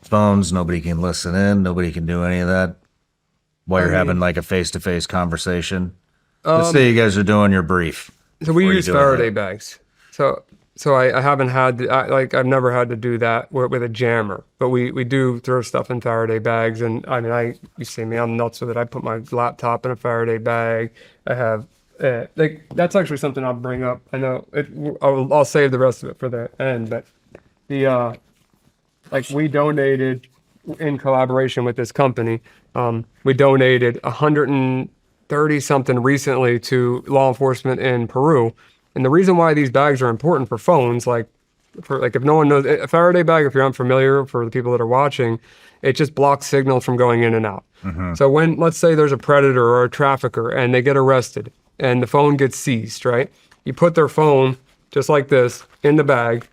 phones, nobody can listen in, nobody can do any of that while you're having like a face-to-face conversation? Let's say you guys are doing your brief. So we Before you use do Faraday anything. bags. So I haven't had I've never had to do that with a jammer, but we do throw stuff in Faraday bags. And I mean, you see me, I'm nuts with it. I put my laptop in a Faraday bag. I have that's actually something I'll bring up. I know I'll save the rest of it for the end, but we donated in collaboration with this company. We donated 130 something recently to law enforcement in Peru. And the reason why these bags are important for phones, if no one knows, a Faraday bag, if you're unfamiliar, for the people that are watching, it just blocks signals from going in and out. So when, let's say there's a predator or a trafficker and they get arrested and the phone gets seized, right? You put their phone just like this in the bag,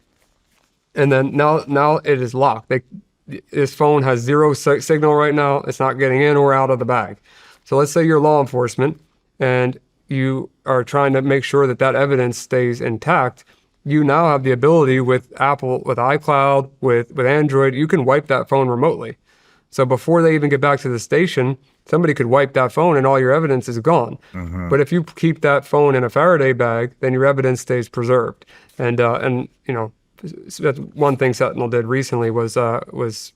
and then now it is locked. This phone has zero signal right now. It's not getting in or out of the bag. So let's say you're law enforcement and you are trying to make sure that evidence stays intact. You now have the ability with Apple, with iCloud, with Android, you can wipe that phone remotely. So before they even get back to the station, somebody could wipe that phone and all your evidence is gone. But if you keep that phone in a Faraday bag, then your evidence stays preserved. And that's one thing Sentinel did recently was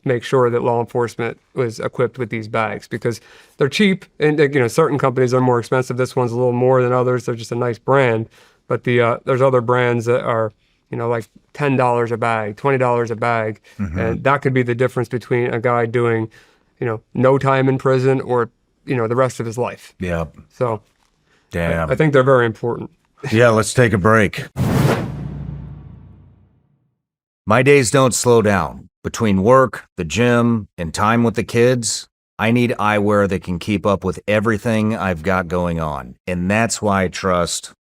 make sure that law enforcement was equipped with these bags, because they're cheap and certain companies are more expensive. This one's a little more than others. They're just a nice brand, but there's other brands that are like $10 a bag, $20 a bag, and that could be the difference between a guy doing no time in prison or the rest of his life. Yeah. So Damn. I think they're very important. Yeah, let's take a break. My days don't slow down. Between work, the gym, and time with the kids, I need eyewear that can keep up with everything I've got going on. And that's why I trust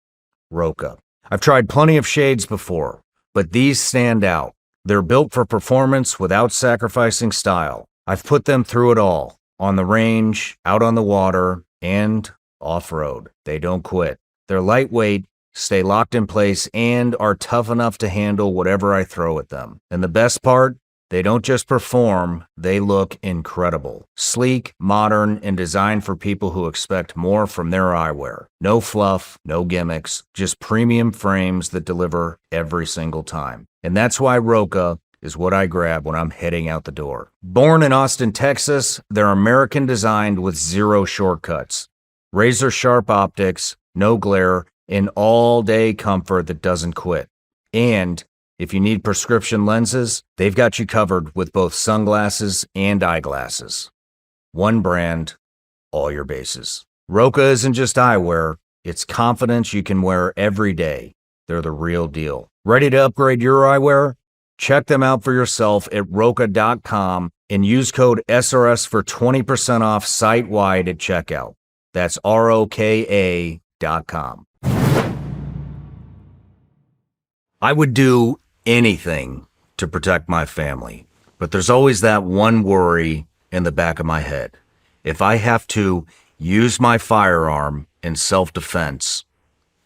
Roka. I've tried plenty of shades before, but these stand out. They're built for performance without sacrificing style. I've put them through it all, on the range, out on the water, and off-road. They don't quit. They're lightweight, stay locked in place, and are tough enough to handle whatever I throw at them. And the best part? They don't just perform, they look incredible. Sleek, modern, and designed for people who expect more from their eyewear. No fluff, no gimmicks, just premium frames that deliver every single time. And that's why Roka is what I grab when I'm heading out the door. Born in Austin, Texas, they're American designed with zero shortcuts. Razor sharp optics, no glare, and all-day comfort that doesn't quit. And If you need prescription lenses, they've got you covered with both sunglasses and eyeglasses. One brand, all your bases. Roka isn't just eyewear, it's confidence you can wear every day. They're the real deal. Ready to upgrade your eyewear? Check them out for yourself at roka.com and use code SRS for 20% off site-wide at checkout. That's ROKA.com. I would do anything to protect my family, but there's always that one worry in the back of my head. If I have to use my firearm in self-defense,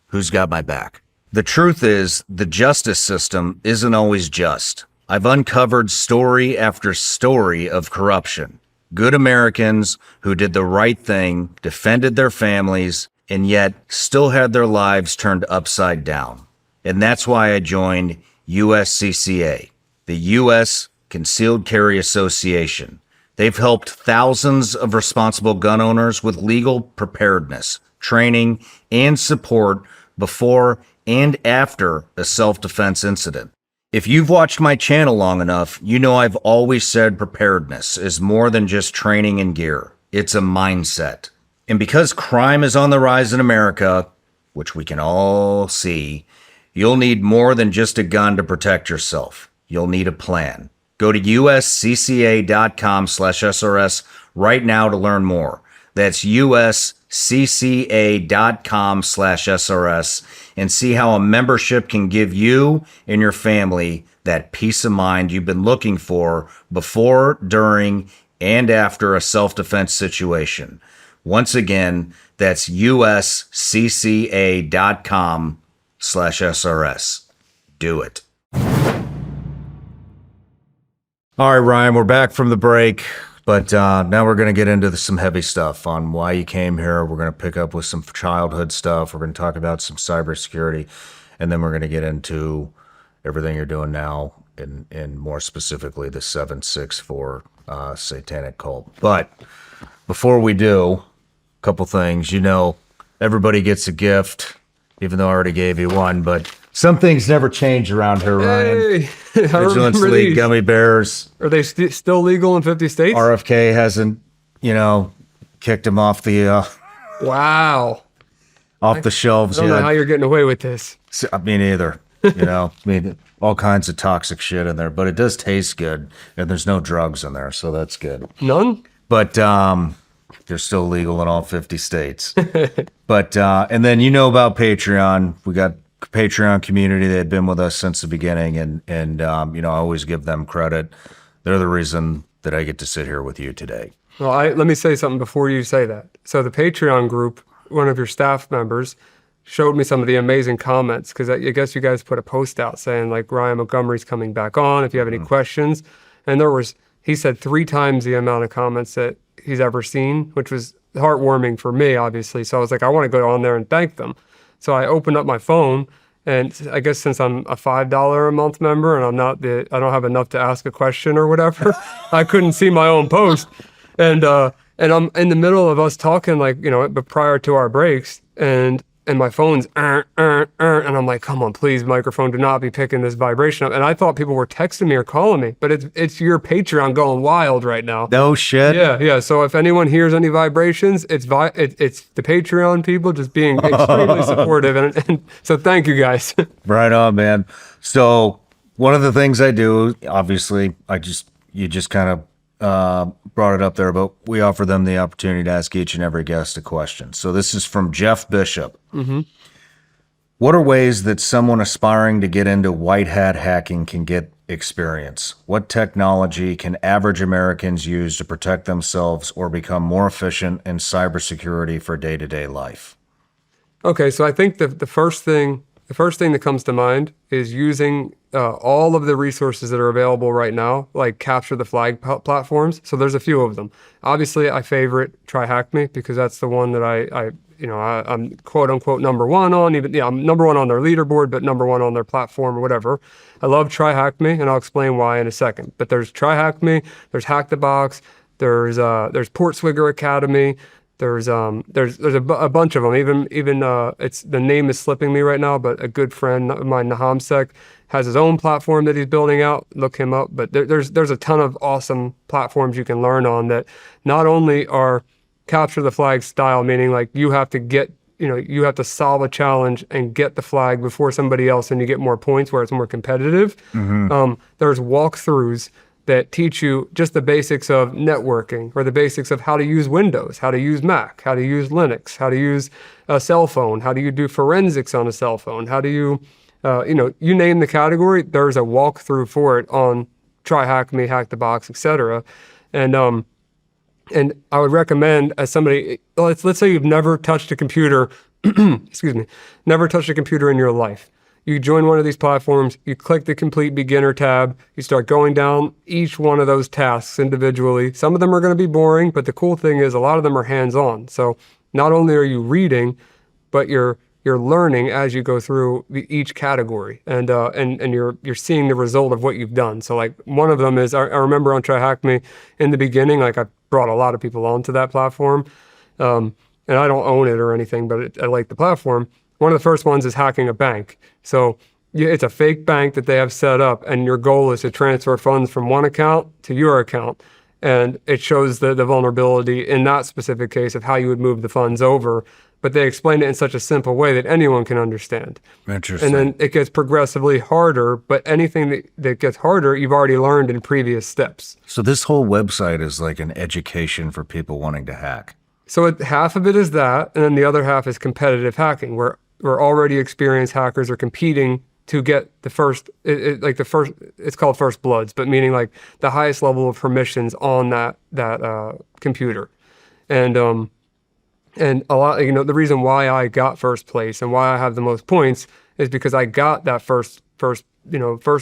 who's got my back? The truth is, the justice system isn't always just. I've uncovered story after story of corruption. Good Americans who did the right thing, defended their families, and yet still had their lives turned upside down. And that's why I joined USCCA, the U.S. Concealed Carry Association. They've helped thousands of responsible gun owners with legal preparedness, training, and support before and after a self-defense incident. If you've watched my channel long enough, you know I've always said preparedness is more than just training and gear. It's a mindset. And because crime is on the rise in America, which we can all see, you'll need more than just a gun to protect yourself. You'll need a plan. Go to uscca.com/SRS right now to learn more. That's uscca.com/SRS and see how a membership can give you and your family that peace of mind you've been looking for before, during, and after a self-defense situation. Once again, that's uscca.com/SRS. Do it. All right, Ryan, we're back from the break, but now we're going to get into some heavy stuff on why you came here. We're going to pick up with some childhood stuff. We're going to talk about some cybersecurity, and then we're going to get into everything you're doing now, and more specifically the 764 satanic cult. But before we do, a couple things. You know, everybody gets a gift, even though I already gave you one, but some things never change around here, Ryan. Hey, Vigilance League gummy bears. Are they still legal in 50 states? RFK hasn't, kicked them off the Wow. off the shelves I don't know yet. how you're getting away with this. Me neither. I mean, all kinds of toxic shit in there, but it does taste good, and there's no drugs in there, so that's good. None? But they're still legal in all 50 states. But and then about Patreon. We got Patreon community that had been with us since the beginning, and I always give them credit. They're the reason that I get to sit here with you today. Well, let me say something before you say that. So the Patreon group, one of your staff members, showed me some of the amazing comments, because I guess you guys put a post out saying, like, Ryan Montgomery's coming back on if you have any questions. And he said 3 times the amount of comments that he's ever seen, which was heartwarming for me, obviously. So I was like, I want to go on there and thank them. So I opened up my phone, and I guess since I'm a $5 a month member and I don't have enough to ask a question or whatever, I couldn't see my own post. And I'm in the middle of us talking, like, but prior to our breaks, and my phone's and I'm like, come on, please, microphone, do not be picking this vibration up. And I thought people were texting me or calling me, but it's your Patreon going wild right now. No shit. Yeah. So if anyone hears any vibrations, it's the Patreon people just being extremely supportive, and so thank you guys. Right on, man. So one of the things I do, obviously, you just kind of brought it up there, but we offer them the opportunity to ask each and every guest a question. So this is from Jeff Bishop. Mm-hmm. What are ways that someone aspiring to get into white hat hacking can get experience? What technology can average Americans use to protect themselves or become more efficient in cybersecurity for day-to-day life? Okay, so I think the first thing that comes to mind is using all of the resources that are available right now, like capture the flag platforms. So there's a few of them. Obviously, I favorite TryHackMe because that's the one that I'm quote unquote number one on. I'm number one on their leaderboard, but number one on their platform or whatever. I love TryHackMe, and I'll explain why in a second. But there's TryHackMe, there's Hack the Box, there's Portswigger Academy. There's a bunch of them. Even it's the name is slipping me right now, but a good friend of mine, Nahamsek, has his own platform that he's building out. Look him up. But there's a ton of awesome platforms you can learn on that not only are capture the flag style, meaning like you have to solve a challenge and get the flag before somebody else, and you get more points where it's more competitive. There's walkthroughs that teach you just the basics of networking, or the basics of how to use Windows, how to use Mac, how to use Linux, how to use a cell phone, how do you do forensics on a cell phone, how do you, you name the category, there's a walkthrough for it on TryHackMe, Hack the Box, etc. And I would recommend, as somebody, let's say you've never touched a computer, excuse me, never touched a computer in your life. You join one of these platforms, you click the complete beginner tab, you start going down each one of those tasks individually. Some of them are going to be boring, but the cool thing is a lot of them are hands-on. So not only are you reading, but you're learning as you go through each category, and you're seeing the result of what you've done. So like one of them is, I remember on TryHackMe in the beginning, like I brought a lot of people onto that platform, and I don't own it or anything, but I like the platform. One of the first ones is hacking a bank. So it's a fake bank that they have set up, and your goal is to transfer funds from one account to your account. And it shows the vulnerability in that specific case of how you would move the funds over. But they explain it in such a simple way that anyone can understand. Interesting. And then it gets progressively harder, but anything that gets harder, you've already learned in previous steps. So this whole website is like an education for people wanting to hack. So half of it is that, and then the other half is competitive hacking, where already experienced hackers are competing to get the first, it's called first bloods, but meaning like the highest level of permissions on that computer. And a lot, the reason why I got first place and why I have the most points is because I got that first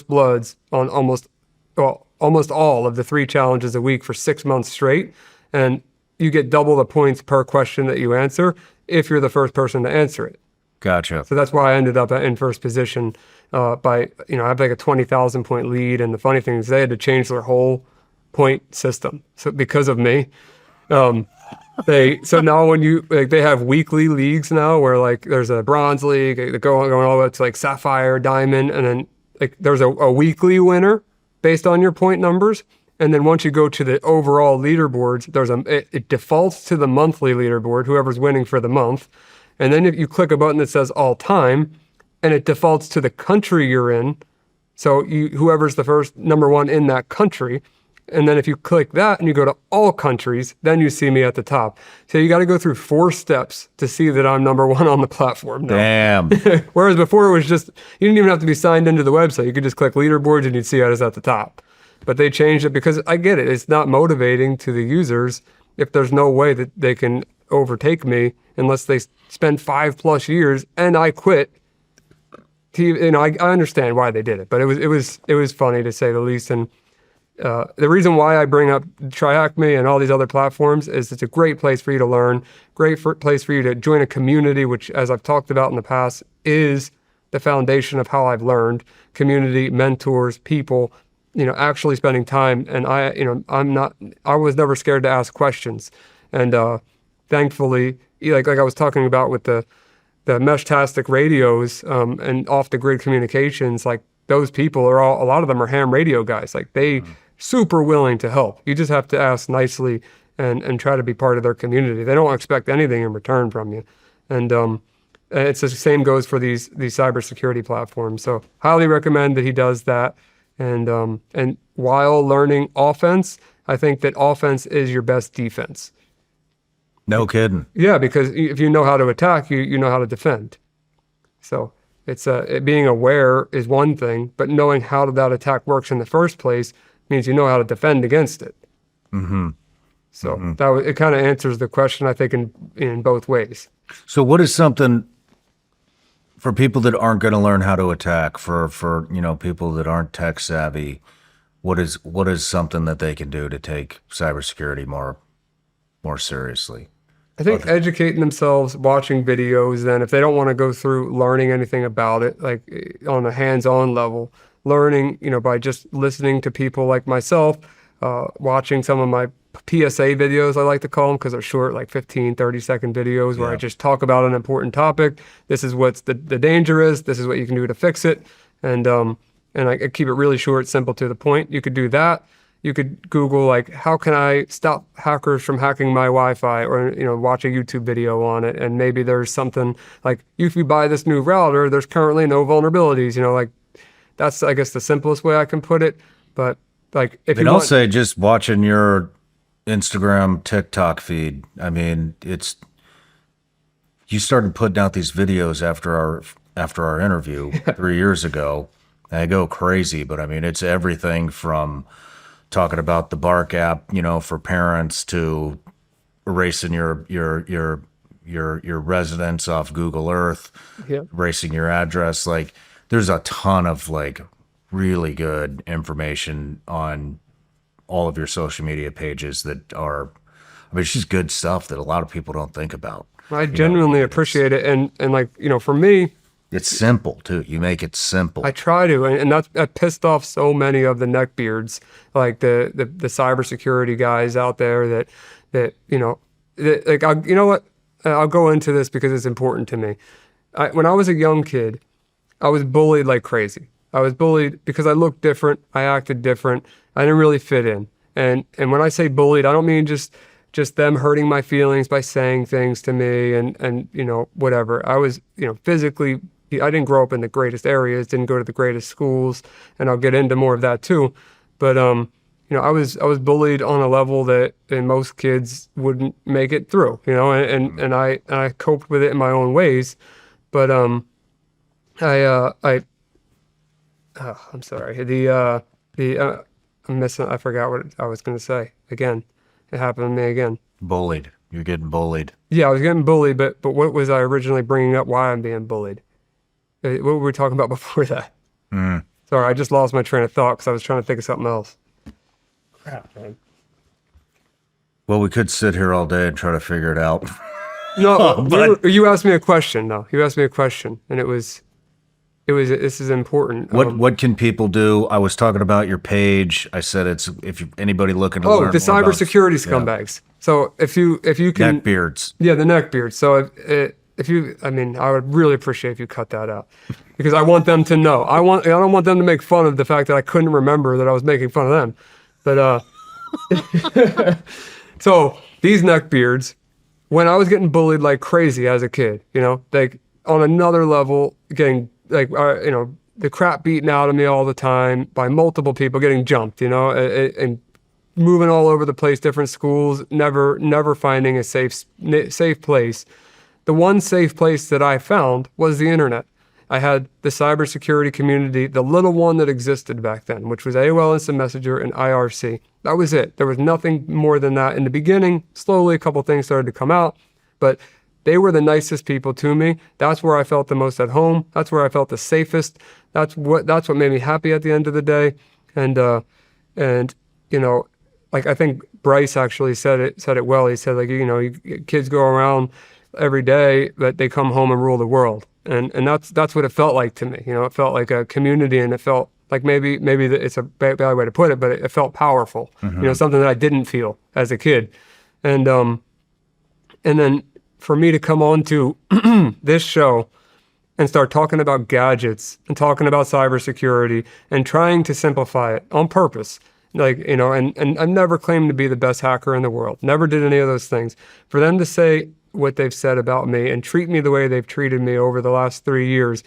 bloods on almost all of the 3 challenges a week for 6 months straight. And you get double the points per question that you answer if you're the first person to answer it. Gotcha. So that's why I ended up in first position I have like a 20,000 point lead. And the funny thing is they had to change their whole point system. So because of me, so now when they have weekly leagues now where like there's a bronze league, they going all the way up to like sapphire, diamond, and then like there's a weekly winner based on your point numbers. And then once you go to the overall leaderboards, it defaults to the monthly leaderboard, whoever's winning for the month. And then if you click a button that says all time, and it defaults to the country you're in. So whoever's the first number one in that country. And then if you click that and you go to all countries, then you see me at the top. So you got to go through 4 steps to see that I'm number 1 on the platform now. Damn. Whereas before it was just, you didn't even have to be signed into the website. You could just click leaderboards and you'd see I was at the top. But they changed it because I get it. It's not motivating to the users if there's no way that they can overtake me unless they spend 5+ years and I quit. I understand why they did it, but it was funny to say the least. And the reason why I bring up TryHackMe and all these other platforms is it's a great place for you to learn, place for you to join a community, which, as I've talked about in the past, is the foundation of how I've learned. Community, mentors, people, actually spending time. And I was never scared to ask questions. And thankfully, like I was talking about with the Meshtastic radios and off-the-grid communications, like those people a lot of them are ham radio guys. Like they super willing to help. You just have to ask nicely and try to be part of their community. They don't expect anything in return from you. And it's the same goes for these cybersecurity platforms. So highly recommend that he does that. And while learning offense, I think that offense is your best defense. No kidding. Yeah, because if you know how to attack, you know how to defend. So it's being aware is one thing, but knowing how that attack works in the first place means you know how to defend against it. Mm-hmm. So it kind of answers the question, I think, in both ways. So what is something for people that aren't going to learn how to attack, for people that aren't tech savvy, what is something that they can do to take cybersecurity more seriously? I think educating themselves, watching videos, then if they don't want to go through learning anything about it, like on a hands-on level, learning, by just listening to people like myself, watching some of my PSA videos, I like to call them, because they're short, like 15, 30-second videos where I just talk about an important topic. This is what's the danger is. This is what you can do to fix it. And I keep it really short, simple, to the point. You could do that. You could Google, like, how can I stop hackers from hacking my Wi-Fi, or, watch a YouTube video on it. And maybe there's something like, if you buy this new router, there's currently no vulnerabilities, like, that's, I guess, the simplest way I can put it. But like, if And I'll say, just watching your Instagram, TikTok feed, I mean, you started putting out these videos after our interview 3 years ago. And I go crazy, but I mean, it's everything from talking about the Bark app, for parents, to erasing your residence off Google Earth, erasing your address. Like, there's a ton of like really good information on all of your social media pages that are, I mean, it's just good stuff that a lot of people don't think about. I genuinely appreciate it. And like, for me, it's simple too. You make it simple. I try to, and that pissed off so many of the neckbeards, like the cybersecurity guys out there that like, you know what? I'll go into this because it's important to me. When I was a young kid, I was bullied like crazy. I was bullied because I looked different. I acted different. I didn't really fit in. And when I say bullied, I don't mean just them hurting my feelings by saying things to me and whatever. I was, physically, I didn't grow up in the greatest areas, didn't go to the greatest schools, and I'll get into more of that too. But I was bullied on a level that most kids wouldn't make it through, and I coped with it in my own ways. But I'm sorry. I'm missing. I forgot what I was going to say. Again, it happened to me again. Bullied. You're getting bullied. Yeah, I was getting bullied, but what was I originally bringing up? Why I'm being bullied? What were we talking about before that? Sorry, I just lost my train of thought because I was trying to think of something else. Crap, man. Well, we could sit here all day and try to figure it out. No, you asked me a question. No, you asked me a question, and it was. This is important. What can people do? I was talking about your page. I said anybody looking to learn the cybersecurity scumbags. Yeah. So if you can neckbeards. Yeah, the neckbeards. So if you, I mean, I would really appreciate if you cut that out, because I want them to know. I don't want them to make fun of the fact that I couldn't remember that I was making fun of them. But so these neckbeards, when I was getting bullied like crazy as a kid, like on another level, getting like, the crap beaten out of me all the time by multiple people, getting jumped, and moving all over the place, different schools, never finding a safe place. The one safe place that I found was the internet. I had the cybersecurity community, the little one that existed back then, which was AOL Instant Messenger and IRC. That was it. There was nothing more than that. In the beginning, slowly a couple things started to come out, but they were the nicest people to me. That's where I felt the most at home. That's where I felt the safest. That's what made me happy at the end of the day. And like, I think Bryce actually said it well. He said, like, kids go around every day, but they come home and rule the world. And that's what it felt like to me. It felt like a community, and it felt like maybe it's a bad way to put it, but it felt powerful. Mm-hmm. Something that I didn't feel as a kid. And then for me to come on to this show and start talking about gadgets and talking about cybersecurity and trying to simplify it on purpose, like, and I've never claimed to be the best hacker in the world, never did any of those things. For them to say what they've said about me and treat me the way they've treated me over the last 3 years,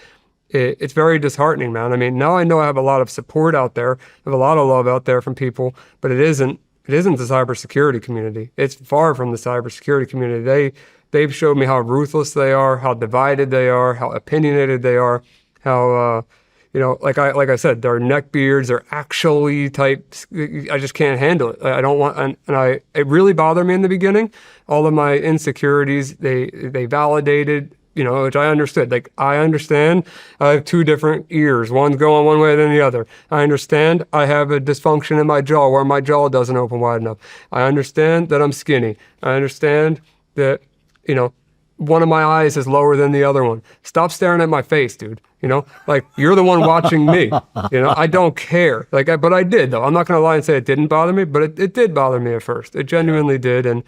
it's very disheartening, man. I mean, now I know I have a lot of support out there, I have a lot of love out there from people, but it isn't the cybersecurity community. It's far from the cybersecurity community. They've showed me how ruthless they are, how divided they are, how opinionated they are, how, like I said, they're neckbeards, they're actually types. I just can't handle it. I don't want, it really bothered me in the beginning. All of my insecurities, they validated, which I understood. Like, I understand I have two different ears. One's going one way than the other. I understand I have a dysfunction in my jaw where my jaw doesn't open wide enough. I understand that I'm skinny. I understand that, one of my eyes is lower than the other one. Stop staring at my face, dude. You know, like you're the one watching me. You know, I don't care. But I did though. I'm not gonna lie and say it didn't bother me, but it did bother me at first. It genuinely did, and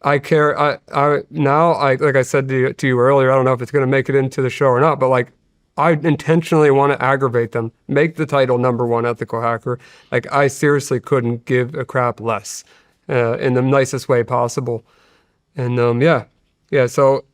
I care. Like I said to you earlier, I don't know if it's gonna make it into the show or not, but like I intentionally want to aggravate them, make the title #1 ethical hacker. Like I seriously couldn't give a crap less, in the nicest way possible, and yeah. So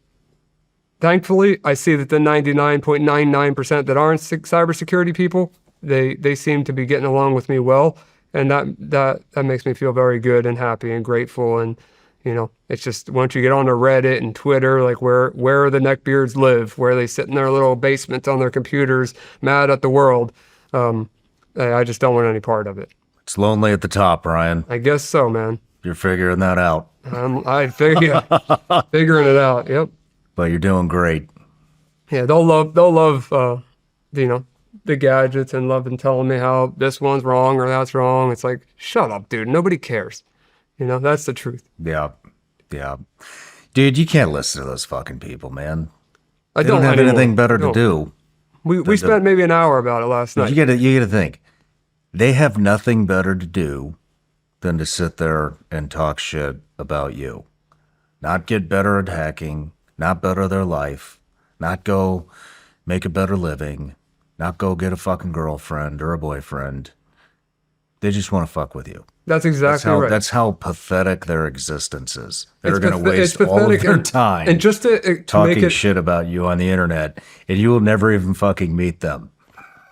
thankfully, I see that the 99.99% that aren't cybersecurity people, they seem to be getting along with me well, and that makes me feel very good and happy and grateful. And you know, it's just once you get onto Reddit and Twitter, like where the neckbeards live, where they sit in their little basements on their computers, mad at the world. I just don't want any part of it. It's lonely at the top, Ryan. I guess so, man. You're figuring that out. Figuring it out. Yep. But you're doing great. Yeah, they'll love, you know, the gadgets and love and telling me how this one's wrong or that's wrong. It's like, shut up, dude. Nobody cares. You know, that's the truth. Yeah. Dude, you can't listen to those fucking people, man. I They don't have anymore. anything better to No. do. We spent maybe an hour about it last night. You gotta think. They have nothing better to do than to sit there and talk shit about you. Not get better at hacking, not better their life, not go make a better living, not go get a fucking girlfriend or a boyfriend. They just want to fuck with you. That's exactly right. That's how pathetic their existence is. They're It's going to it's waste all of pathetic their and- time and just to make talking it. shit about you on the internet, and you will never even fucking meet them.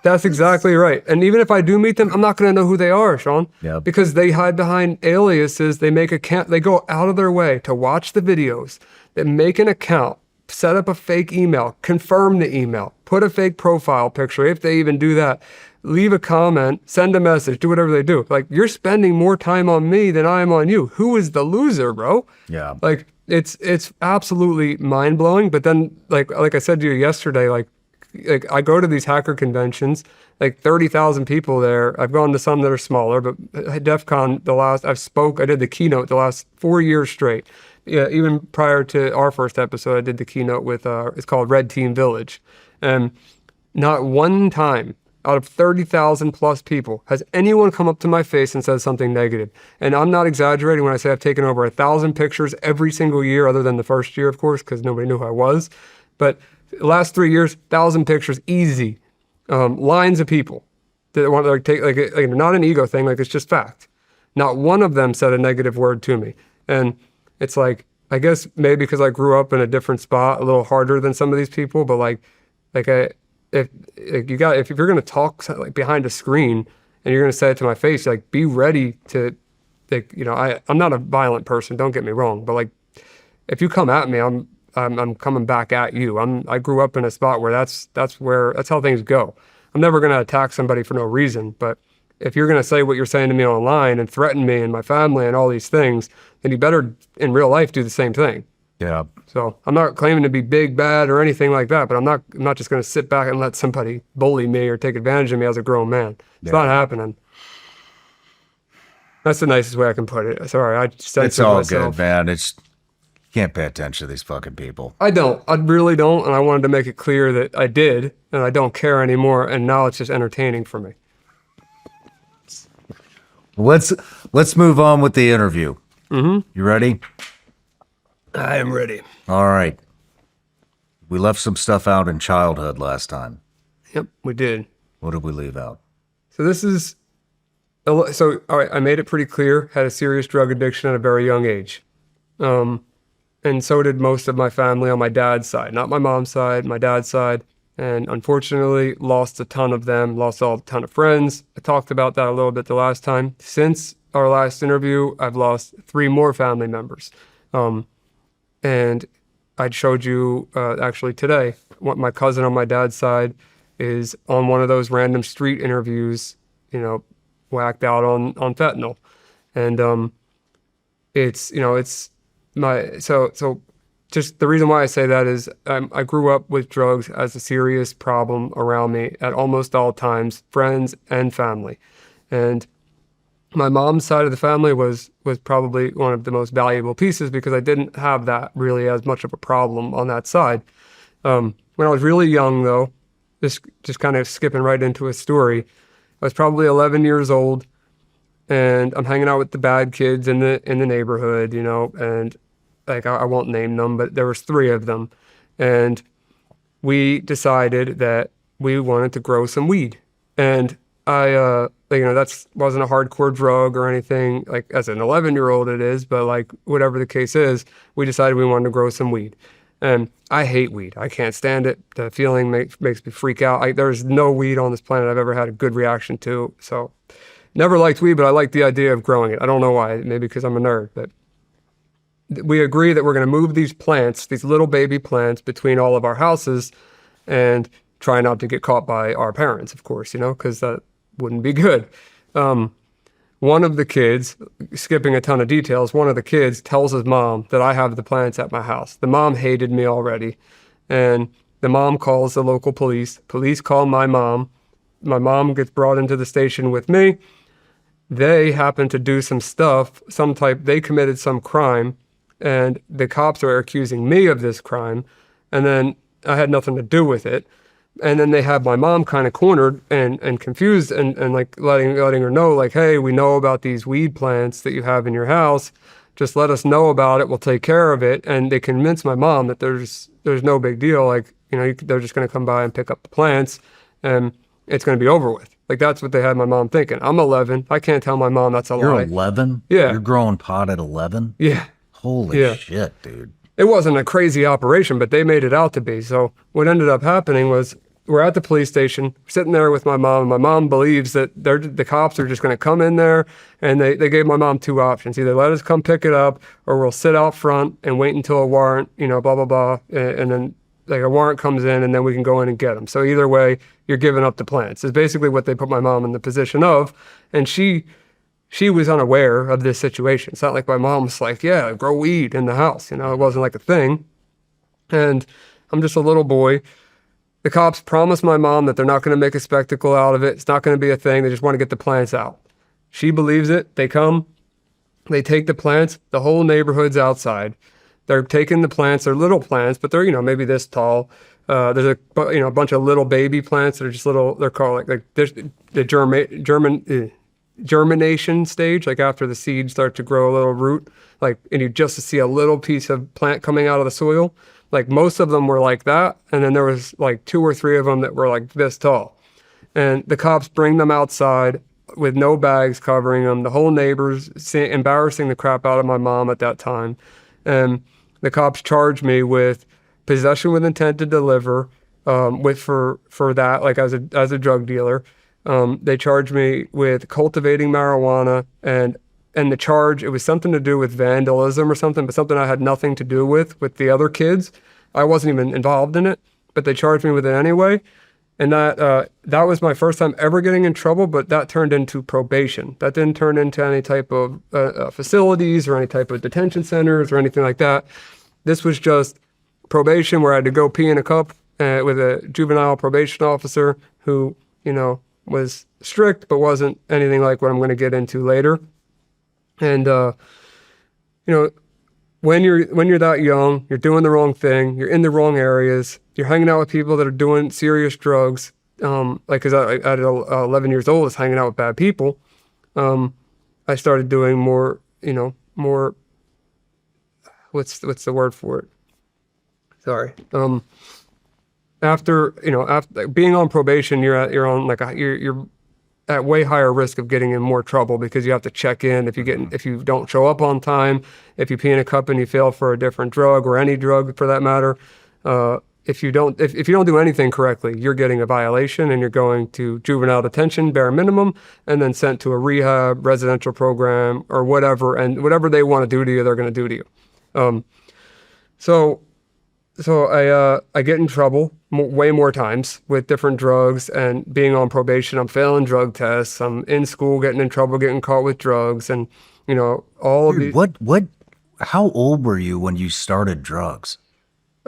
That's exactly right. And even if I do meet them, I'm not going to know who they are, Shawn. Yep. Because they hide behind aliases. They make they go out of their way to watch the videos. They make an account, set up a fake email, confirm the email, put a fake profile picture, if they even do that, leave a comment, send a message, do whatever they do. Like, you're spending more time on me than I am on you. Who is the loser, bro? Yeah. Like, it's absolutely mind-blowing. But then, like I said to you yesterday, like I go to these hacker conventions, like 30,000 people there. I've gone to some that are smaller, but at DEF CON, I did the keynote the last 4 years straight. Yeah, even prior to our first episode, I did the keynote with, it's called Red Team Village. And not one time out of 30,000 plus people has anyone come up to my face and said something negative. And I'm not exaggerating when I say I've taken over 1,000 pictures every single year, other than the first year, of course, because nobody knew who I was. But the last 3 years, 1,000 pictures, easy. Lines of people that want to take, like not an ego thing, like it's just fact. Not one of them said a negative word to me. And it's like, I guess maybe because I grew up in a different spot, a little harder than some of these people, but if you're gonna talk like behind a screen and you're gonna say it to my face, like be ready to, like, you know, I'm not a violent person, don't get me wrong, but like if you come at me, I'm coming back at you. I grew up in a spot where that's how things go. I'm never gonna attack somebody for no reason, but if you're gonna say what you're saying to me online and threaten me and my family and all these things, then you better in real life do the same thing. Yeah. So I'm not claiming to be big, bad, or anything like that, but I'm not just going to sit back and let somebody bully me or take advantage of me as a grown man. It's not happening. That's the nicest way I can put it. Sorry, I said It's to all myself. good, man. You can't pay attention to these fucking people. I don't. I really don't, and I wanted to make it clear that I did, and I don't care anymore, and now it's just entertaining for me. Let's move on with the interview. Mm-hmm. You ready? I am ready. All right. We left some stuff out in childhood last time. Yep, we did. What did we leave out? So this is, all right, I made it pretty clear, had a serious drug addiction at a very young age. And so did most of my family on my dad's side, not my mom's side, my dad's side. And unfortunately, lost a ton of them, lost a ton of friends. I talked about that a little bit the last time. Since our last interview, I've lost 3 more family members. And I showed you actually today, what my cousin on my dad's side is on one of those random street interviews, you know, whacked out on fentanyl. And it's, you know, it's my, so just the reason why I say that is I grew up with drugs as a serious problem around me at almost all times, friends and family. And My mom's side of the family was probably one of the most valuable pieces because I didn't have that really as much of a problem on that side. When I was really young, though, just kind of skipping right into a story, I was probably 11 years old, and I'm hanging out with the bad kids in the neighborhood, you know, and like I won't name them, but there was three of them, and we decided that we wanted to grow some weed, and you know, that's wasn't a hardcore drug or anything. Like as an 11-year-old, it is, but like whatever the case is, we decided we wanted to grow some weed. And I hate weed. I can't stand it. The feeling makes me freak out. There's no weed on this planet I've ever had a good reaction to. So never liked weed, but I like the idea of growing it. I don't know why. Maybe because I'm a nerd, but we agree that we're going to move these plants, these little baby plants, between all of our houses and try not to get caught by our parents, of course, you know, because that wouldn't be good. One of the kids, skipping a ton of details, one of the kids tells his mom that I have the plants at my house. The mom hated me already. And the mom calls the local police. Police call my mom. My mom gets brought into the station with me. They happen to do some stuff, they committed some crime, and the cops are accusing me of this crime. And then I had nothing to do with it. And then they have my mom kind of cornered and confused and like letting her know, like, hey, we know about these weed plants that you have in your house. Just let us know about it. We'll take care of it. And they convince my mom that there's no big deal. Like, you know, they're just going to come by and pick up the plants and it's going to be over with. Like, that's what they had my mom thinking. I'm 11. I can't tell my mom that's a lie. You're 11? Yeah. You're growing pot at 11? Yeah. Holy shit, dude. It wasn't a crazy operation, but they made it out to be. So what ended up happening was we're at the police station, sitting there with my mom. And my mom believes that the cops are just going to come in there, and they gave my mom two options. Either let us come pick it up, or we'll sit out front and wait until a warrant, you know, blah, blah, blah. And then like a warrant comes in, and then we can go in and get them. So either way, you're giving up the plants. Is basically what they put my mom in the position of. And she was unaware of this situation. It's not like my mom was like, yeah, grow weed in the house. You know, it wasn't like a thing. And I'm just a little boy. The cops promise my mom that they're not going to make a spectacle out of it. It's not going to be a thing. They just want to get the plants out. She believes it. They come, they take the plants. The whole neighborhood's outside. They're taking the plants. They're little plants, but they're, you know, maybe this tall. There's a bunch of little baby plants that are just little. They're called like the germination stage, like after the seeds start to grow a little root, like, and you just see a little piece of plant coming out of the soil. Like most of them were like that, and then there was like 2 or 3 of them that were like this tall. And the cops bring them outside with no bags covering them. The whole neighbors embarrassing the crap out of my mom at that time. And the cops charged me with possession with intent to deliver, for that, like as a drug dealer. They charged me with cultivating marijuana, and the charge, it was something to do with vandalism or something, but something I had nothing to do with the other kids. I wasn't even involved in it, but they charged me with it anyway. And that was my first time ever getting in trouble, but that turned into probation. That didn't turn into any type of facilities or any type of detention centers or anything like that. This was just probation, where I had to go pee in a cup with a juvenile probation officer who, you know, was strict, but wasn't anything like what I'm going to get into later. And, you know, when you're that young, you're doing the wrong thing, you're in the wrong areas, you're hanging out with people that are doing serious drugs. Like, cause I at 11 years old, I was hanging out with bad people. I started doing more, you know, what's the word for it? Sorry. After being on probation, you're at way higher risk of getting in more trouble because you have to check in if you don't show up on time, if you pee in a cup and you fail for a different drug or any drug for that matter. If you don't do anything correctly, you're getting a violation and you're going to juvenile detention, bare minimum, and then sent to a rehab, residential program, or whatever. And whatever they want to do to you, they're going to do to you. So I get in trouble way more times with different drugs and being on probation. I'm failing drug tests. I'm in school getting in trouble, getting caught with drugs, and you know all Dude, of these. How old were you when you started drugs?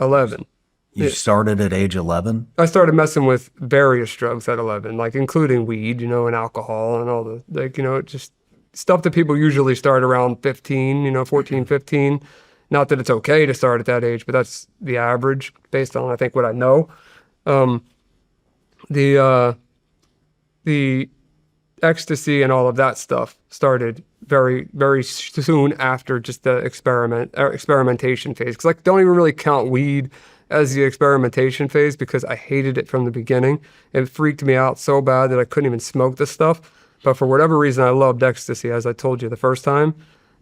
11. You started at age 11? I started messing with various drugs at 11, like including weed, you know, and alcohol and all the, like, you know, just stuff that people usually start around 15, 14, 15. Not that it's okay to start at that age, but that's the average based on, I think, what I know. The ecstasy and all of that stuff started very, very soon after just the experimentation phase. Because I don't even really count weed as the experimentation phase because I hated it from the beginning. It freaked me out so bad that I couldn't even smoke this stuff. But for whatever reason, I loved ecstasy, as I told you the first time.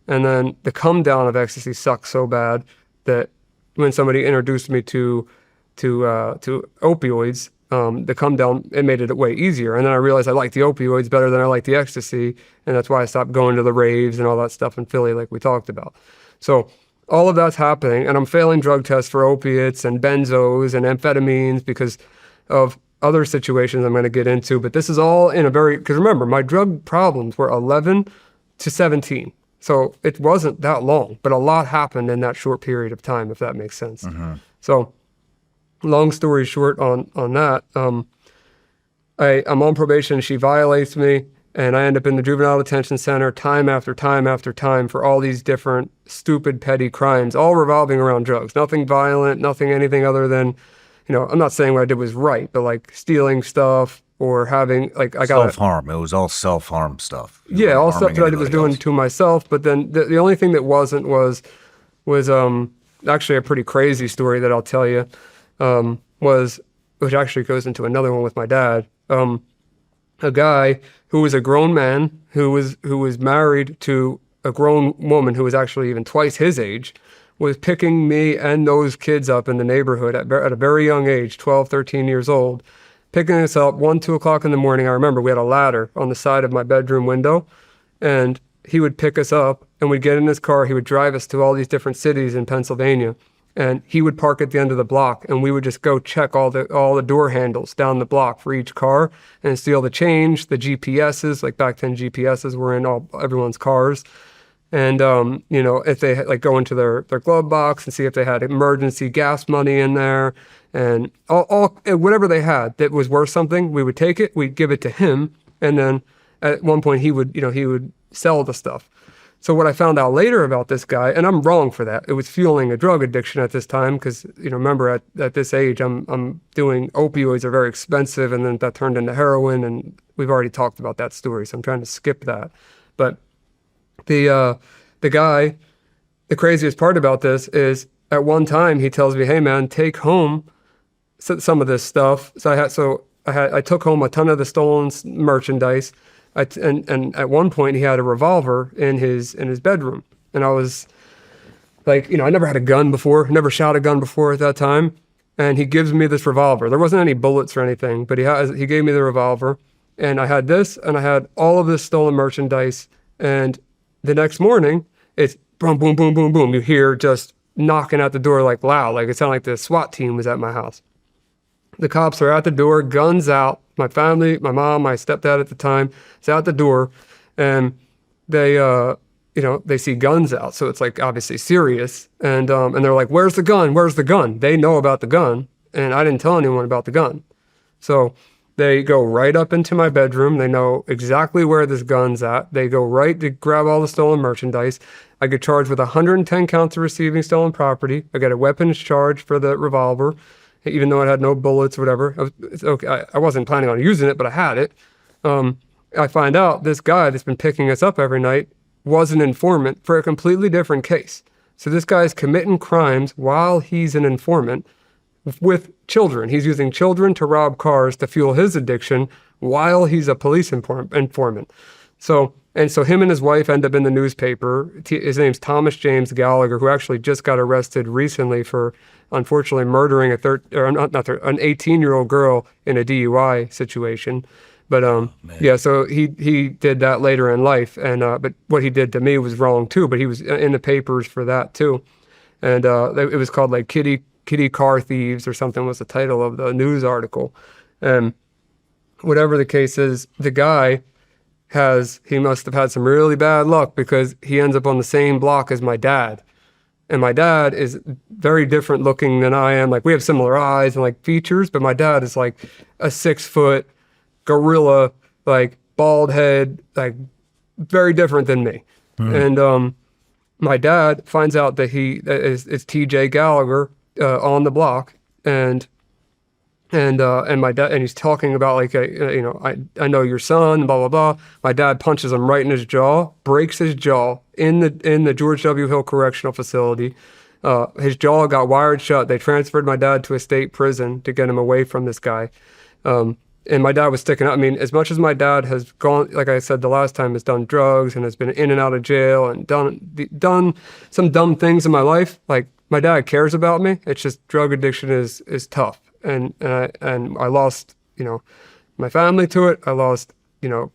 And then the come down of ecstasy sucked so bad that when somebody introduced me to opioids, the come down, it made it way easier. And then I realized I liked the opioids better than I liked the ecstasy. And that's why I stopped going to the raves and all that stuff in Philly, like we talked about. So all of that's happening. And I'm failing drug tests for opiates and benzos and amphetamines because of other situations I'm going to get into. But this is all in because remember, my drug problems were 11 to 17. So it wasn't that long, but a lot happened in that short period of time, if that makes sense. So long story short on that, I'm on probation. She violates me, and I end up in the juvenile detention center time after time after time for all these different stupid, petty crimes, all revolving around drugs. Nothing violent, nothing anything other than, I'm not saying what I did was right, but like stealing stuff or having, I got self-harm. It was all self-harm stuff. Yeah, all stuff that I was doing to myself. But then the only thing that wasn't was actually a pretty crazy story that I'll tell you. Which actually goes into another one with my dad. A guy who was a grown man who was married to a grown woman who was actually even twice his age, was picking me and those kids up in the neighborhood at a very young age, 12, 13 years old, picking us up 1, 2 o'clock in the morning. I remember we had a ladder on the side of my bedroom window, and he would pick us up and we'd get in his car. He would drive us to all these different cities in Pennsylvania. And he would park at the end of the block, and we would just go check all the door handles down the block for each car and steal the change, the GPSs. Like back then, GPSs were in everyone's cars. And, if they go into their glove box and see if they had emergency gas money in there and all whatever they had that was worth something, we would take it, we'd give it to him. And then at one point he would sell the stuff. So what I found out later about this guy, and I'm wrong for that, it was fueling a drug addiction at this time because, remember at this age, I'm doing opioids are very expensive, and then that turned into heroin, and we've already talked about that story, so I'm trying to skip that. But the guy, the craziest part about this is at one time he tells me, hey man, take home some of this stuff. So I took home a ton of the stolen merchandise. And at one point he had a revolver in his bedroom, and I was like, I never had a gun before, never shot a gun before at that time, and he gives me this revolver. There wasn't any bullets or anything, but he gave me the revolver, and I had this, and I had all of this stolen merchandise, and the next morning it's boom, boom, boom, boom, boom. You hear just knocking at the door like loud, like it sounded like the SWAT team was at my house. The cops are at the door, guns out. My family, my mom, my stepdad at the time, is out the door, and they see guns out. So it's like obviously serious, and they're like, "Where's the gun? Where's the gun?" They know about the gun, and I didn't tell anyone about the gun. So they go right up into my bedroom. They know exactly where this gun's at. They go right to grab all the stolen merchandise. I get charged with 110 counts of receiving stolen property. I get a weapons charge for the revolver, even though it had no bullets or whatever. It's okay. I wasn't planning on using it, but I had it. I find out this guy that's been picking us up every night was an informant for a completely different case. So this guy's committing crimes while he's an informant with children. He's using children to rob cars to fuel his addiction while he's a police informant. So him and his wife end up in the newspaper. His name's Thomas James Gallagher, who actually just got arrested recently for, unfortunately, murdering an 18-year-old girl in a DUI situation. But yeah, so he did that later in life, and but what he did to me was wrong too. But he was in the papers for that too, and it was called like Kitty Car Thieves or something was the title of the news article. And whatever the case is, the guy he must have had some really bad luck because he ends up on the same block as my dad. And my dad is very different looking than I am. Like we have similar eyes and like features, but my dad is like a 6-foot gorilla, like bald head, like very different than me. And my dad finds out that it's TJ Gallagher on the block, and my dad, and he's talking about like, I know your son, blah blah blah. My dad punches him right in his jaw, breaks his jaw in the George W. Hill Correctional Facility. His jaw got wired shut. They transferred my dad to a state prison to get him away from this guy. And my dad was sticking out. I mean, as much as my dad has gone, like I said the last time, has done drugs and has been in and out of jail and done some dumb things in my life, like my dad cares about me. It's just drug addiction is tough. And I lost, my family to it. I lost,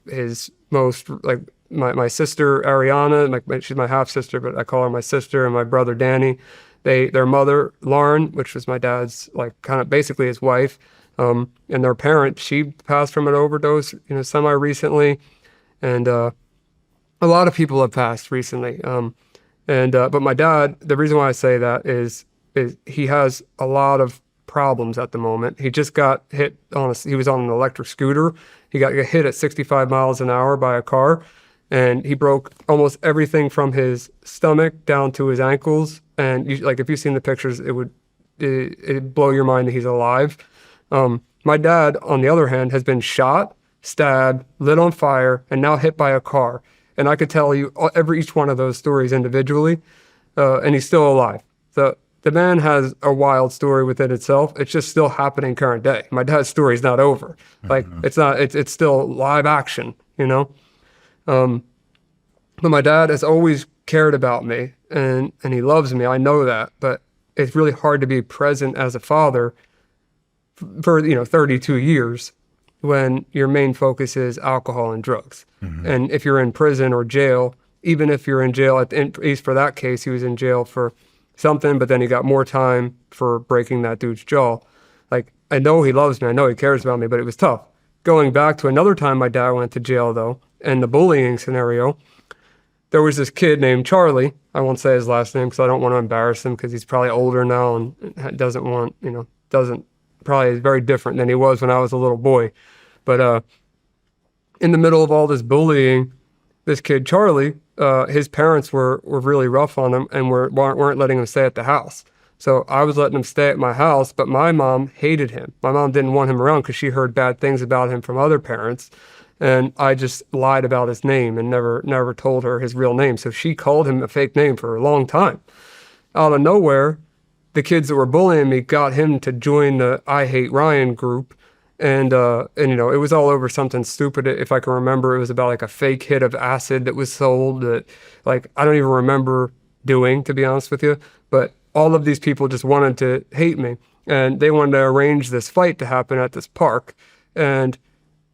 his most, like my sister Ariana, she's my half sister, but I call her my sister, and my brother Danny. Their mother Lauren, which was my dad's, like, kind of basically his wife. And their parent, she passed from an overdose, semi recently, and a lot of people have passed recently. But my dad, the reason why I say that is he has a lot of problems at the moment. He just got hit he was on an electric scooter. He got hit at 65 miles an hour by a car, and he broke almost everything from his stomach down to his ankles. And if you've seen the pictures, it'd blow your mind that he's alive. My dad, on the other hand, has been shot, stabbed, lit on fire, and now hit by a car. And I could tell you each one of those stories individually, and he's still alive. The man has a wild story within itself. It's just still happening current day. My dad's story's not over. Like, it's still live action, But my dad has always cared about me, and he loves me. I know that, but it's really hard to be present as a father for 32 years when your main focus is alcohol and drugs. And if you're in prison or jail, even if you're in jail, at least for that case, he was in jail for something, but then he got more time for breaking that dude's jaw. Like, I know he loves me, I know he cares about me, but it was tough. Going back to another time my dad went to jail, though, and the bullying scenario, there was this kid named Charlie. I won't say his last name because I don't want to embarrass him, because he's probably older now and probably is very different than he was when I was a little boy. But in the middle of all this bullying, this kid, Charlie, his parents were really rough on him and weren't letting him stay at the house. So I was letting him stay at my house, but my mom hated him. My mom didn't want him around because she heard bad things about him from other parents. And I just lied about his name and never told her his real name. So she called him a fake name for a long time. Out of nowhere, the kids that were bullying me got him to join the I Hate Ryan group. And it was all over something stupid. If I can remember, it was about like a fake hit of acid that was sold that, like, I don't even remember doing, to be honest with you. But all of these people just wanted to hate me, and they wanted to arrange this fight to happen at this park. And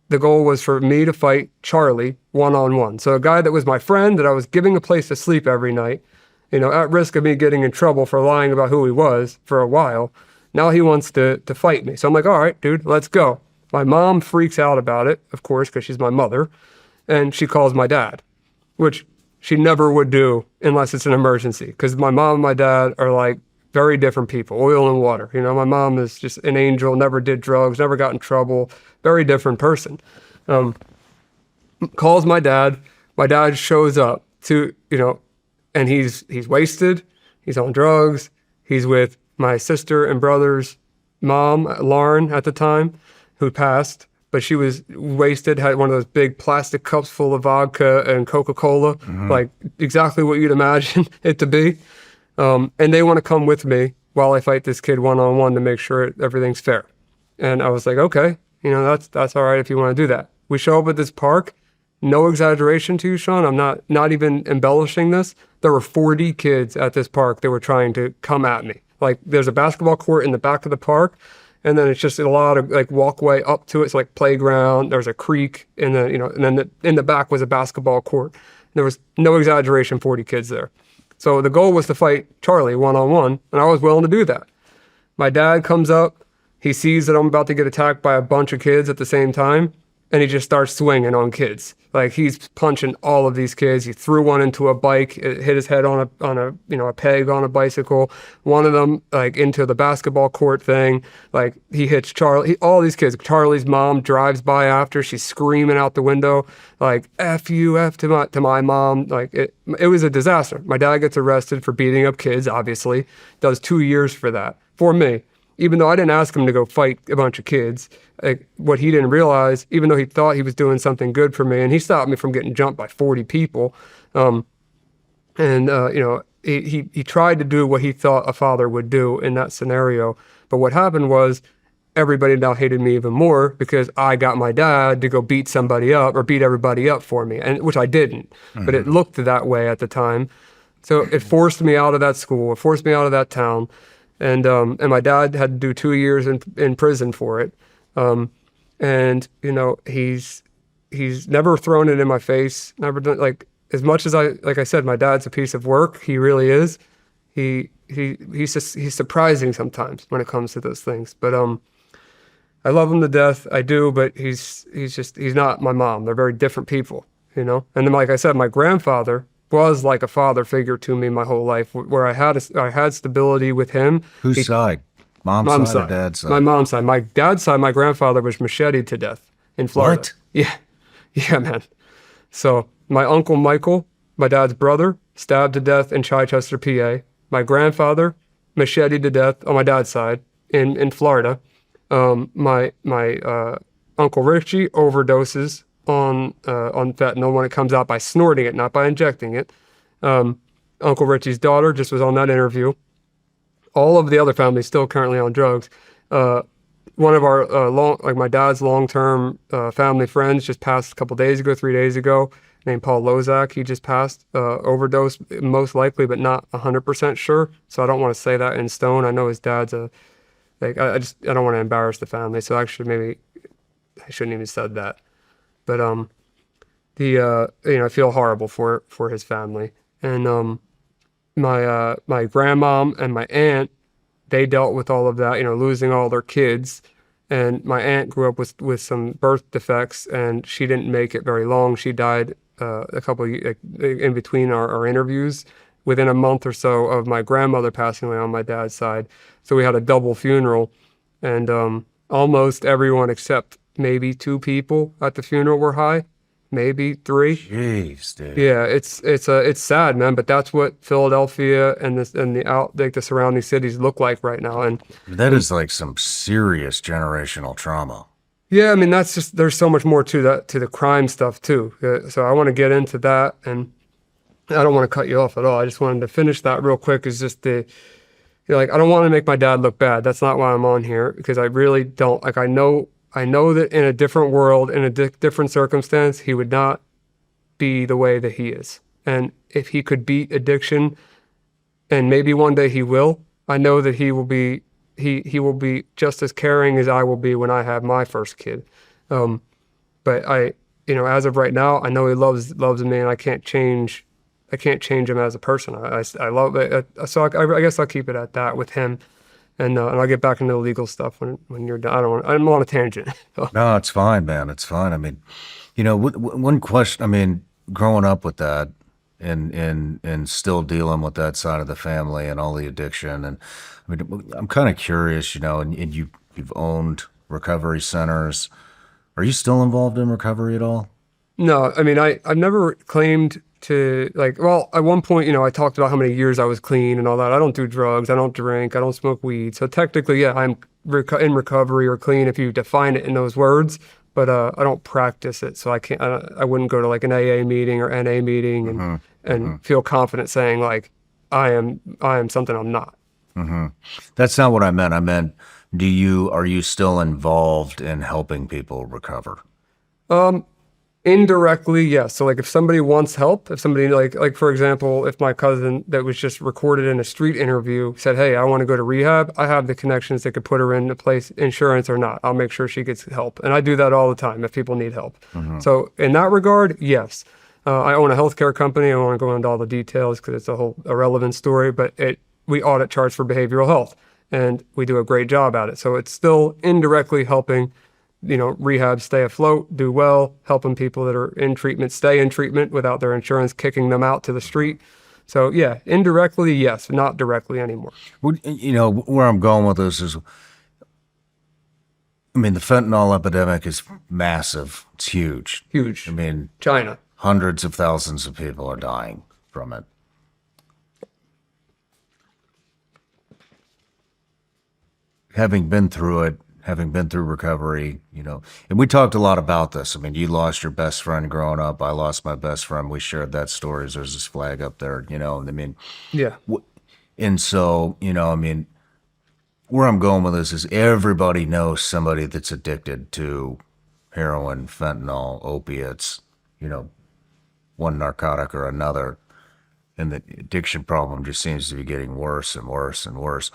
the goal was for me to fight Charlie one-on-one. So a guy that was my friend, that I was giving a place to sleep every night, at risk of me getting in trouble for lying about who he was for a while. Now he wants to fight me. So I'm like, all right, dude, let's go. My mom freaks out about it, of course, because she's my mother, and she calls my dad, which she never would do unless it's an emergency, because my mom and my dad are like very different people, oil and water. My mom is just an angel, never did drugs, never got in trouble, very different person. Calls my dad shows up to, and he's wasted, he's on drugs, he's with my sister and brother's mom, Lauren, at the time, who passed, but she was wasted, had one of those big plastic cups full of vodka and Coca-Cola, like exactly what you'd imagine it to be. And they want to come with me while I fight this kid one-on-one to make sure everything's fair. And I was like, okay, that's all right if you want to do that. We show up at this park, no exaggeration to you, Shawn, I'm not even embellishing this. There were 40 kids at this park that were trying to come at me. Like, there's a basketball court in the back of the park, and then it's just a lot of like walkway up to it. It's like playground. There's a creek, and then and then in the back was a basketball court. There was, no exaggeration, 40 kids there. So the goal was to fight Charlie one-on-one, and I was willing to do that. My dad comes up. He sees that I'm about to get attacked by a bunch of kids at the same time, and he just starts swinging on kids. Like he's punching all of these kids. He threw one into a bike, it hit his head on a peg on a bicycle. One of them like into the basketball court thing. Like he hits Charlie. All these kids. Charlie's mom drives by after. She's screaming out the window like "F you, F to my mom." Like it was a disaster. My dad gets arrested for beating up kids. Obviously, does 2 years for that for me. Even though I didn't ask him to go fight a bunch of kids, like, what he didn't realize, even though he thought he was doing something good for me, and he stopped me from getting jumped by 40 people, he tried to do what he thought a father would do in that scenario. But what happened was everybody now hated me even more because I got my dad to go beat somebody up or beat everybody up for me, and which I didn't. But it looked that way at the time. So it forced me out of that school. It forced me out of that town. And my dad had to do 2 years in prison for it. He's never thrown it in my face. Never done, like, as much as like I said, my dad's a piece of work. He really is. He's surprising sometimes when it comes to those things. But I love him to death. I do, but he's not my mom. They're very different people, And then, like I said, my grandfather was like a father figure to me my whole life, where I had stability with him. Whose side? Mom's side or dad's side? My mom's side. My dad's side, my grandfather was macheted to death in Florida. What? Yeah, man. So my uncle Michael, my dad's brother, stabbed to death in Chichester, PA. My grandfather, macheted to death on my dad's side in Florida. My Uncle Richie overdoses on fentanyl when it comes out by snorting it, not by injecting it. Uncle Richie's daughter just was on that interview. All of the other families still currently on drugs. One of our my dad's long-term family friends just passed a couple days ago, 3 days ago, named Paul Lozak. He just passed overdose, most likely, but not 100% sure. So I don't want to say that in stone. I know his dad's I don't want to embarrass the family. So actually, maybe I shouldn't even said that. But I feel horrible for his family. And my grandmom and my aunt, they dealt with all of that, losing all their kids. And my aunt grew up with some birth defects, and she didn't make it very long. She died in between our interviews, within a month or so of my grandmother passing away on my dad's side. So we had a double funeral, and almost everyone except maybe 2 people at the funeral were high, maybe 3. Jeez, dude. Yeah, it's sad, man. But that's what Philadelphia and the surrounding cities look like right now. And That is like some serious generational trauma. yeah, I mean that's just, there's so much more to that, to the crime stuff too. So I want to get into that, and I don't want to cut you off at all. I just wanted to finish that real quick. Is just I don't want to make my dad look bad. That's not why I'm on here, because I really don't. Like, I know that in a different world, in a different circumstance, he would not be the way that he is. And if he could beat addiction, and maybe one day he will, I know that he will be just as caring as I will be when I have my first kid. But as of right now, I know he loves me, and I can't change him as a person. I love it. So I guess I'll keep it at that with him. And I'll get back into the legal stuff when you're done. I'm on a tangent. No, it's fine, man. It's fine. I mean, one question. I mean, growing up with that, and still dealing with that side of the family and all the addiction, and I mean, I'm kind of curious, and you've owned recovery centers. Are you still involved in recovery at all? No, I mean, I've never claimed to, at one point, I talked about how many years I was clean and all that. I don't do drugs, I don't drink, I don't smoke weed. So technically, yeah, I'm in recovery or clean if you define it in those words, but I don't practice it. So I wouldn't go to like an AA meeting or NA meeting and feel confident saying like, I am something I'm not. Mm-hmm. That's not what I meant. I meant, are you still involved in helping people recover? Indirectly, yes. So like if somebody wants help, if somebody like for example, if my cousin that was just recorded in a street interview said, hey, I want to go to rehab, I have the connections that could put her in a place, insurance or not. I'll make sure she gets help. And I do that all the time if people need help. So in that regard, yes. I own a healthcare company. I don't want to go into all the details because it's a whole irrelevant story, but we audit charts for behavioral health, and we do a great job at it. So it's still indirectly helping rehab stay afloat, do well, helping people that are in treatment stay in treatment without their insurance kicking them out to the street. So yeah, indirectly, yes, not directly anymore. Where I'm going with this is, I mean, the fentanyl epidemic is massive. It's huge. Huge. I mean, China. hundreds of thousands of people are dying from it. Having been through it, having been through recovery, and we talked a lot about this. I mean, you lost your best friend growing up. I lost my best friend. We shared that story. There's this flag up there, I mean, Yeah. and so, I mean, where I'm going with this is everybody knows somebody that's addicted to heroin, fentanyl, opiates, one narcotic or another. And the addiction problem just seems to be getting worse and worse and worse.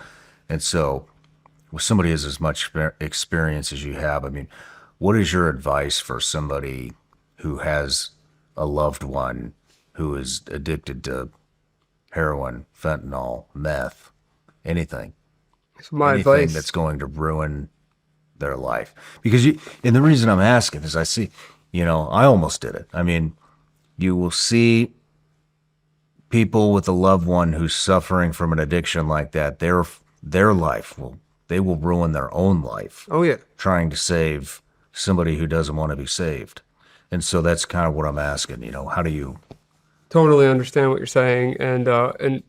And so, with somebody has as much experience as you have, I mean, what is your advice for somebody who has a loved one who is addicted to heroin, fentanyl, meth, anything? So my Anything advice, that's going to ruin their life. Because and the reason I'm asking is I see, I almost did it. I mean, you will see people with a loved one who's suffering from an addiction like that, their life they will ruin their own life. oh yeah, Trying to save somebody who doesn't want to be saved. And so that's kind of what I'm asking, how do you? totally understand what you're saying, and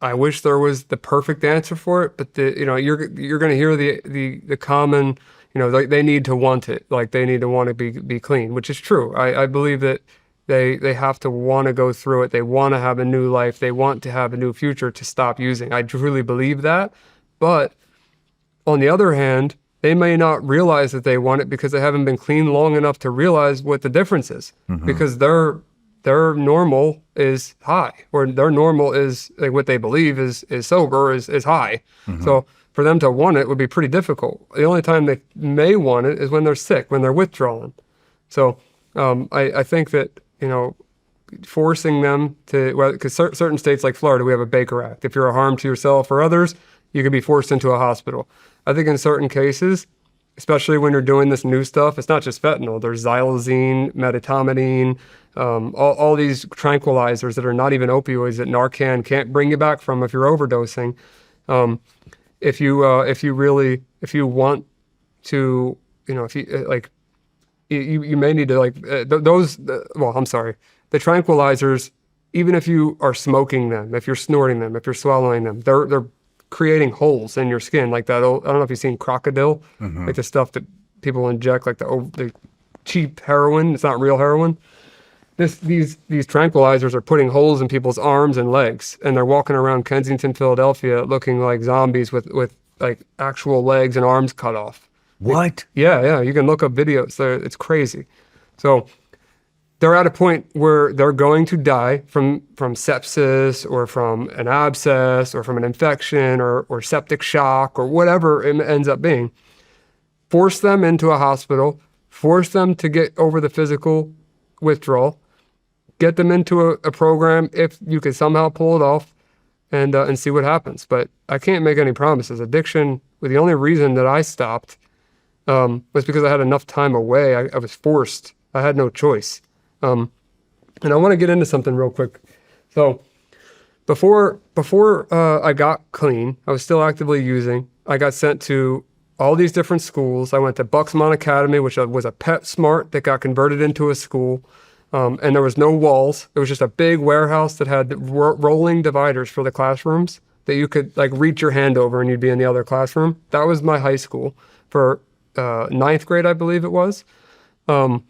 I wish there was the perfect answer for it, but you're going to hear the common, they need to want it, like they need to want to be clean, which is true. I believe that they have to want to go through it. They want to have a new life. They want to have a new future to stop using. I truly believe that, but on the other hand, they may not realize that they want it because they haven't been clean long enough to realize what the difference is. Because their normal is high, or their normal is like what they believe is sober is high. So for them to want it would be pretty difficult. The only time they may want it is when they're sick, when they're withdrawing. So I think that forcing them to, because certain states like Florida, we have a Baker Act. If you're a harm to yourself or others, you can be forced into a hospital. I think in certain cases, especially when you're doing this new stuff, it's not just fentanyl. There's xylazine, medetomidine, all these tranquilizers that are not even opioids that Narcan can't bring you back from if you're overdosing. If you want to, if you you may need to I'm sorry, the tranquilizers, even if you are smoking them, if you're snorting them, if you're swallowing them, they're creating holes in your skin, like that old, I don't know if you've seen crocodile, like the stuff that people inject, like the cheap heroin. It's not real heroin. These tranquilizers are putting holes in people's arms and legs, and they're walking around Kensington, Philadelphia, looking like zombies with like actual legs and arms cut off. What? Yeah, you can look up videos. It's crazy. So they're at a point where they're going to die from sepsis or from an abscess or from an infection or septic shock or whatever it ends up being. Force them into a hospital, force them to get over the physical withdrawal, get them into a program if you can somehow pull it off, and see what happens. But I can't make any promises. Addiction, the only reason that I stopped was because I had enough time away. I was forced. I had no choice. And I want to get into something real quick. So before I got clean, I was still actively using. I got sent to all these different schools. I went to Bucksmont Academy, which was a PetSmart that got converted into a school. And there was no walls. It was just a big warehouse that had rolling dividers for the classrooms that you could like reach your hand over and you'd be in the other classroom. That was my high school for 9th grade, I believe it was. And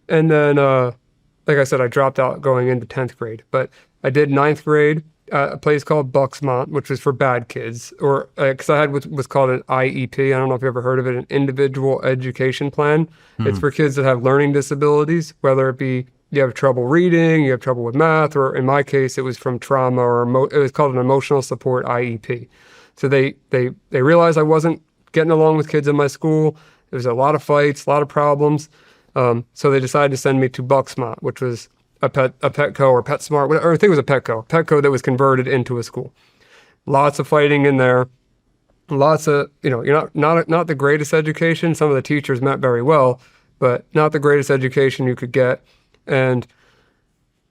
then, like I said, I dropped out going into 10th grade. But I did 9th grade at a place called Bucksmont, which was for bad kids. Or because I had what's called an IEP. I don't know if you ever heard of it, an individual education plan. It's for kids that have learning disabilities, whether it be you have trouble reading, you have trouble with math, or in my case, it was from trauma, or it was called an emotional support IEP. So they realized I wasn't getting along with kids in my school. There was a lot of fights, a lot of problems. So they decided to send me to Bucksmont, which was a Petco or PetSmart, or I think it was a Petco that was converted into a school. Lots of fighting in there. lots of, you're not the greatest education. Some of the teachers meant very well, but not the greatest education you could get. And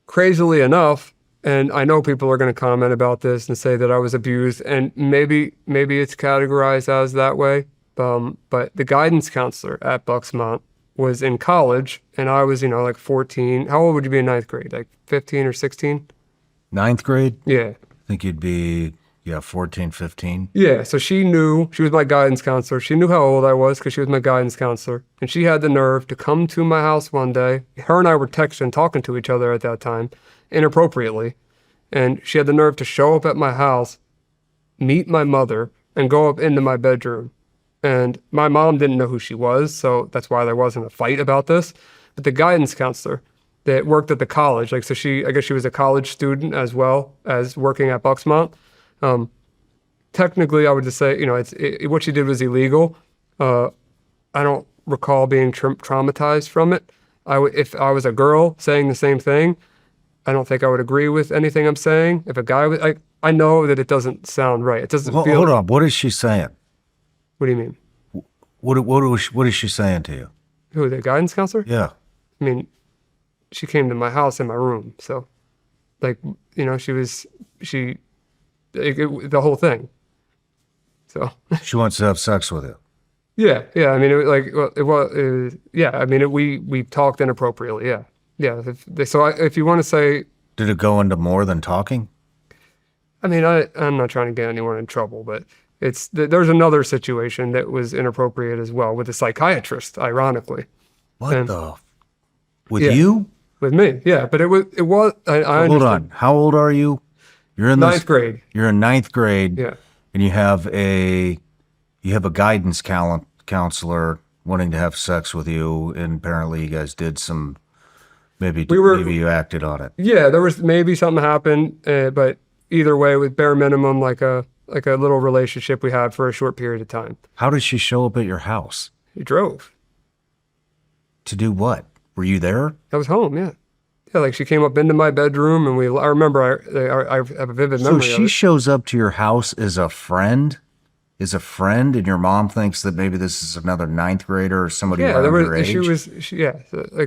crazily enough, and I know people are going to comment about this and say that I was abused, and maybe it's categorized as that way. But the guidance counselor at Bucksmont was in college, and I was, like 14. How old would you be in ninth grade? Like 15 or 16? Ninth grade? Yeah. I think you'd be, 14, 15. Yeah, so she was my guidance counselor. She knew how old I was because she was my guidance counselor. And she had the nerve to come to my house one day. Her and I were texting, talking to each other at that time, inappropriately. And she had the nerve to show up at my house, meet my mother, and go up into my bedroom. And my mom didn't know who she was, so that's why there wasn't a fight about this. But the guidance counselor that worked at the college, I guess she was a college student as well as working at Bucksmont. Technically, I would just say, what she did was illegal. I don't recall being traumatized from it. If I was a girl saying the same thing, I don't think I would agree with anything I'm saying. If a guy was, I know that it doesn't sound right. It doesn't feel. Hold on. What is she saying? What do you mean? What is she saying to you? Who, the guidance counselor? Yeah. I mean, she came to my house in my room. So, the whole thing. So. She wants to have sex with you. Yeah. I mean, we talked inappropriately. Yeah. Yeah. If you want to say. Did it go into more than talking? I mean, I'm not trying to get anyone in trouble, but there's another situation that was inappropriate as well with a psychiatrist, ironically. With you? With me, yeah. But it was. Hold on. How old are you? You're in ninth grade. You're in ninth grade. Yeah. And you have a guidance counselor wanting to have sex with you, and apparently you guys did some. Maybe you acted on it. Yeah, there was maybe something happened, but either way, with bare minimum, like a little relationship we had for a short period of time. How did she show up at your house? He drove. To do what? Were you there? I was home, yeah. Yeah, like she came up into my bedroom, and I remember I have a vivid memory So of she it. shows up to your house as a friend? And your mom thinks that maybe this is another ninth grader or somebody around her age?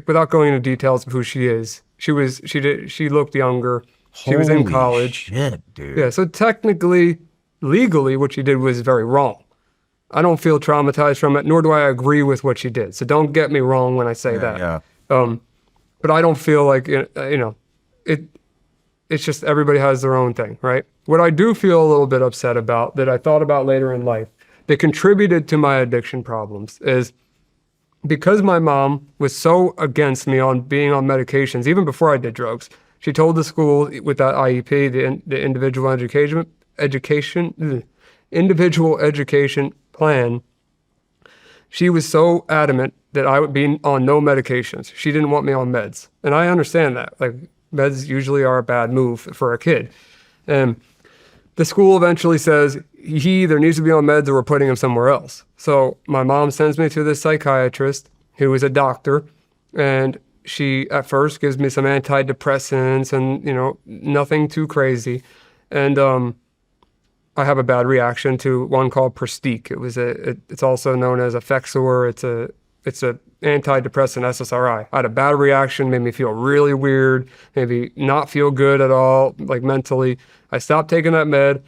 Without going into details of who she is, she looked younger. She was in college. Holy shit, dude. Yeah, so technically, legally, what she did was very wrong. I don't feel traumatized from it, nor do I agree with what she did. So don't get me wrong when I say that. Yeah. But I don't feel like, it's just everybody has their own thing, right? What I do feel a little bit upset about, that I thought about later in life, that contributed to my addiction problems, is because my mom was so against me on being on medications, even before I did drugs. She told the school with that IEP, the individual education plan, she was so adamant that I would be on no medications. She didn't want me on meds. And I understand that. Like, meds usually are a bad move for a kid. And the school eventually says he either needs to be on meds or we're putting him somewhere else. So my mom sends me to this psychiatrist who is a doctor, and she at first gives me some antidepressants and, nothing too crazy. And I have a bad reaction to one called Prestique. It's also known as Effexor. It's a antidepressant SSRI. I had a bad reaction, made me feel really weird, maybe not feel good at all, like mentally. I stopped taking that med.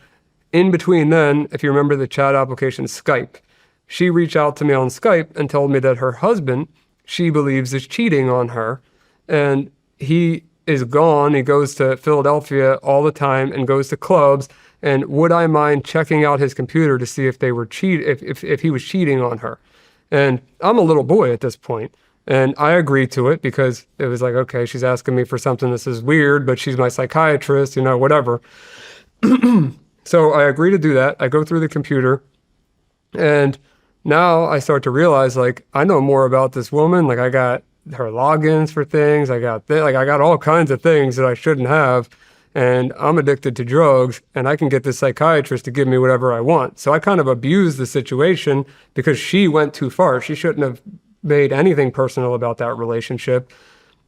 In between then, if you remember the chat application Skype, she reached out to me on Skype and told me that her husband, she believes, is cheating on her. And he is gone. He goes to Philadelphia all the time and goes to clubs. And would I mind checking out his computer to see if they were if he was cheating on her? And I'm a little boy at this point, and I agreed to it because it was like, okay, she's asking me for something this is weird, but she's my psychiatrist, whatever. So I agree to do that. I go through the computer, and now I start to realize, like, I know more about this woman. Like, I got her logins for things. I got all kinds of things that I shouldn't have. And I'm addicted to drugs, and I can get this psychiatrist to give me whatever I want. So I kind of abused the situation because she went too far. She shouldn't have made anything personal about that relationship.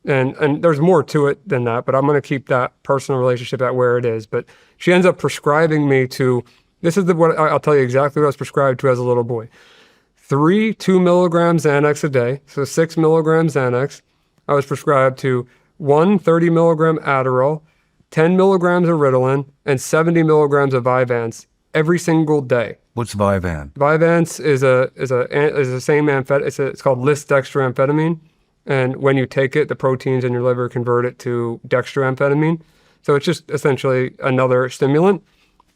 And there's more to it than that, but I'm going to keep that personal relationship at where it is. But she ends up prescribing me to This is what I'll tell you exactly what I was prescribed to as a little boy. 3 2 milligram Xanax a day, so 6 milligrams Xanax. I was prescribed to 1 30 milligram Adderall, 10 milligrams of Ritalin, and 70 milligrams of Vyvanse every single day. What's Vyvan? Vyvanse is the same amphetamine. It's called lisdextroamphetamine, and when you take it, the proteins in your liver convert it to dextroamphetamine. So it's just essentially another stimulant,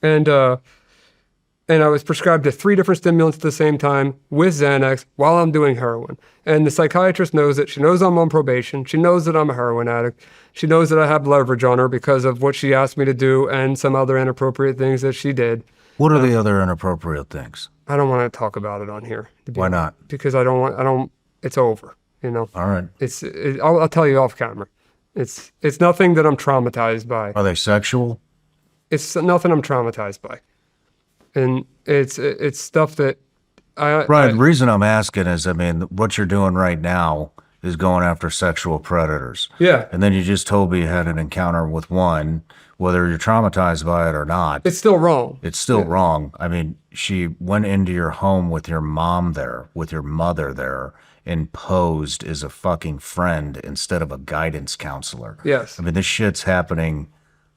and I was prescribed to 3 different stimulants at the same time with Xanax while I'm doing heroin. And the psychiatrist knows it. She knows I'm on probation. She knows that I'm a heroin addict. She knows that I have leverage on her because of what she asked me to do and some other inappropriate things that she did. What are the other inappropriate things? I don't want to talk about it on here. Why not? Because it's over, you know? All right. I'll tell you off camera. It's nothing that I'm traumatized by. Are they sexual? It's nothing I'm traumatized by. And it's stuff that Right. The reason I'm asking is, I mean, what you're doing right now is going after sexual predators. Yeah. And then you just told me you had an encounter with one, whether you're traumatized by it or not. It's still wrong. It's still wrong. I mean, she went into your home with your mom there, with your mother there, and posed as a fucking friend instead of a guidance counselor. Yes. I mean, this shit's happening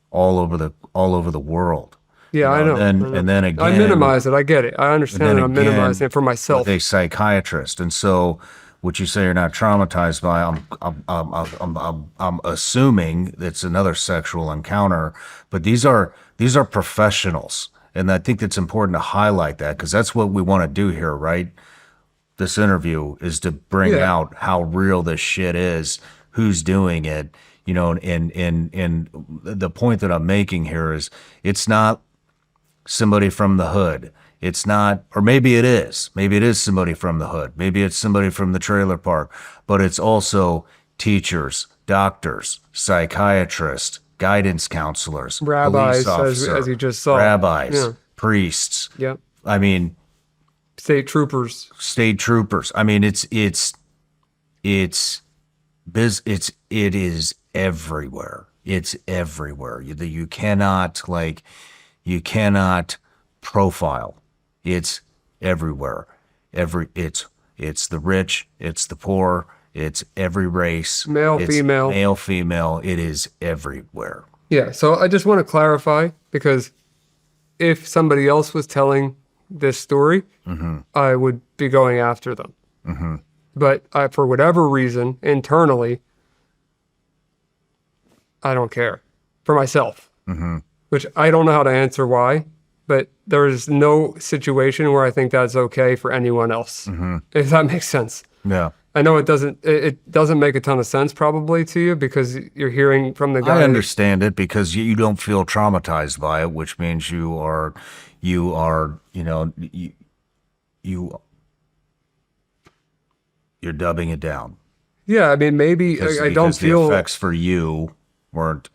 all over the world. Yeah, I know. And then again, I minimize it. I get it. I understand that I'm minimizing it for myself. With a psychiatrist, and so what you say you're not traumatized by, I'm assuming it's another sexual encounter, but these are professionals, and I think it's important to highlight that because that's what we want to do here, right? This interview is to bring out how real this shit is, who's doing it, you know, and the point that I'm making here is it's not somebody from the hood. It's not, or maybe it is. Maybe it is somebody from the hood. Maybe it's somebody from the trailer park. But it's also teachers, doctors, psychiatrists, guidance counselors, Rabbis, police officers, as you just saw. rabbis, Yeah. priests. Yep. I mean, State troopers. state troopers. I mean, it is everywhere. It's everywhere. You cannot profile. It's everywhere. It's the rich, it's the poor, it's every race. Male, female. Male, female. It is everywhere. Yeah, so I just want to clarify because if somebody else was telling this story, I would be going after them. But for whatever reason, internally, I don't care for myself, which I don't know how to answer why, but there is no situation where I think that's okay for anyone else, if that makes sense. Yeah. I know it doesn't make a ton of sense probably to you because you're hearing from the guy. I understand it because you don't feel traumatized by it, which means you're dubbing it down. Yeah, I mean, maybe I don't feel the effects for you weren't,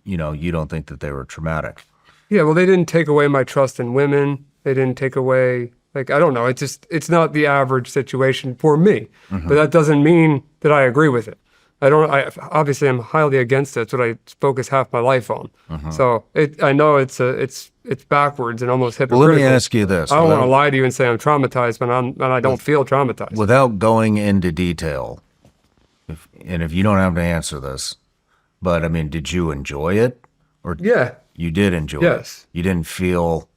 you don't think that they were traumatic. Yeah, well, they didn't take away my trust in women. They didn't take away, I don't know. It's not the average situation for me, but that doesn't mean that I agree with it. Obviously I'm highly against it. It's what I focus half my life on. So I know it's backwards and almost hypocritical. Well, let me ask you this. I don't want to lie to you and say I'm traumatized when I don't feel traumatized. Without going into detail, if you don't have to answer this, but I mean, did you enjoy it? Or Yeah. You did enjoy it? Yes. You didn't feel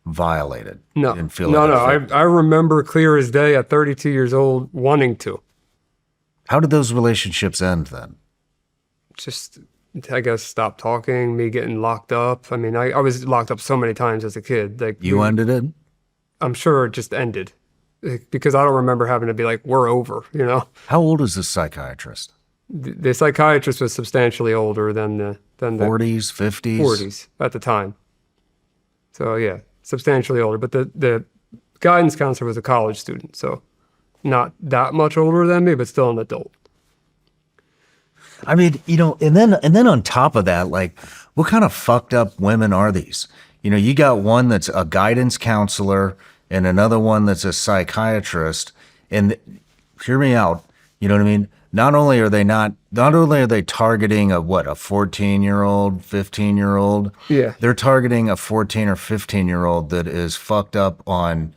violated? No. You didn't feel No. affected? I remember clear as day at 32 years old wanting to. How did those relationships end then? Just, I guess, stop talking, me getting locked up. I mean, I was locked up so many times as a kid. You ended it? I'm sure it just ended because I don't remember having to be like, we're over, How old is this psychiatrist? The psychiatrist was substantially older than the 40s, 50s? 40s at the time. So yeah, substantially older. But the guidance counselor was a college student, so not that much older than me, but still an adult. I mean, and then on top of that, like, what kind of fucked up women are these? You got one that's a guidance counselor and another one that's a psychiatrist. And hear me out. You know what I mean? not only are they targeting a 14-year-old, 15-year-old, Yeah. they're targeting a 14 or 15-year-old that is fucked up on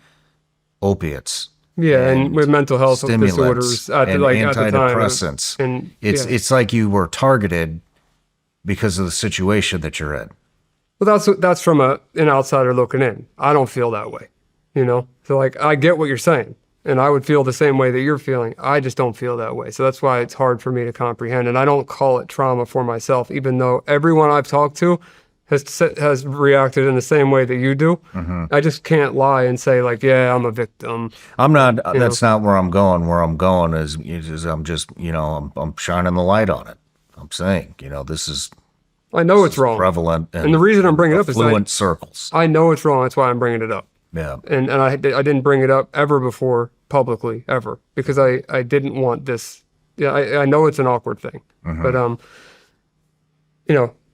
opiates. Yeah, and with mental health Stimulants disorders at the, and like at the time. antidepressants. And It's like you were targeted because of the situation that you're in. well, that's from an outsider looking in. I don't feel that way, you know. So like, I get what you're saying, and I would feel the same way that you're feeling. I just don't feel that way. So that's why it's hard for me to comprehend. And I don't call it trauma for myself, even though everyone I've talked to has reacted in the same way that you do. I just can't lie and say like, yeah, I'm a victim. I'm not. That's not where I'm going. Where I'm going is I'm just, I'm shining the light on it. I'm saying, this is I know it's wrong. prevalent, And the reason I'm bringing it up is affluent circles. I know it's wrong. That's why I'm bringing it up. Yeah. And I didn't bring it up ever before publicly, ever, because I didn't want this. Yeah, I know it's an awkward thing, but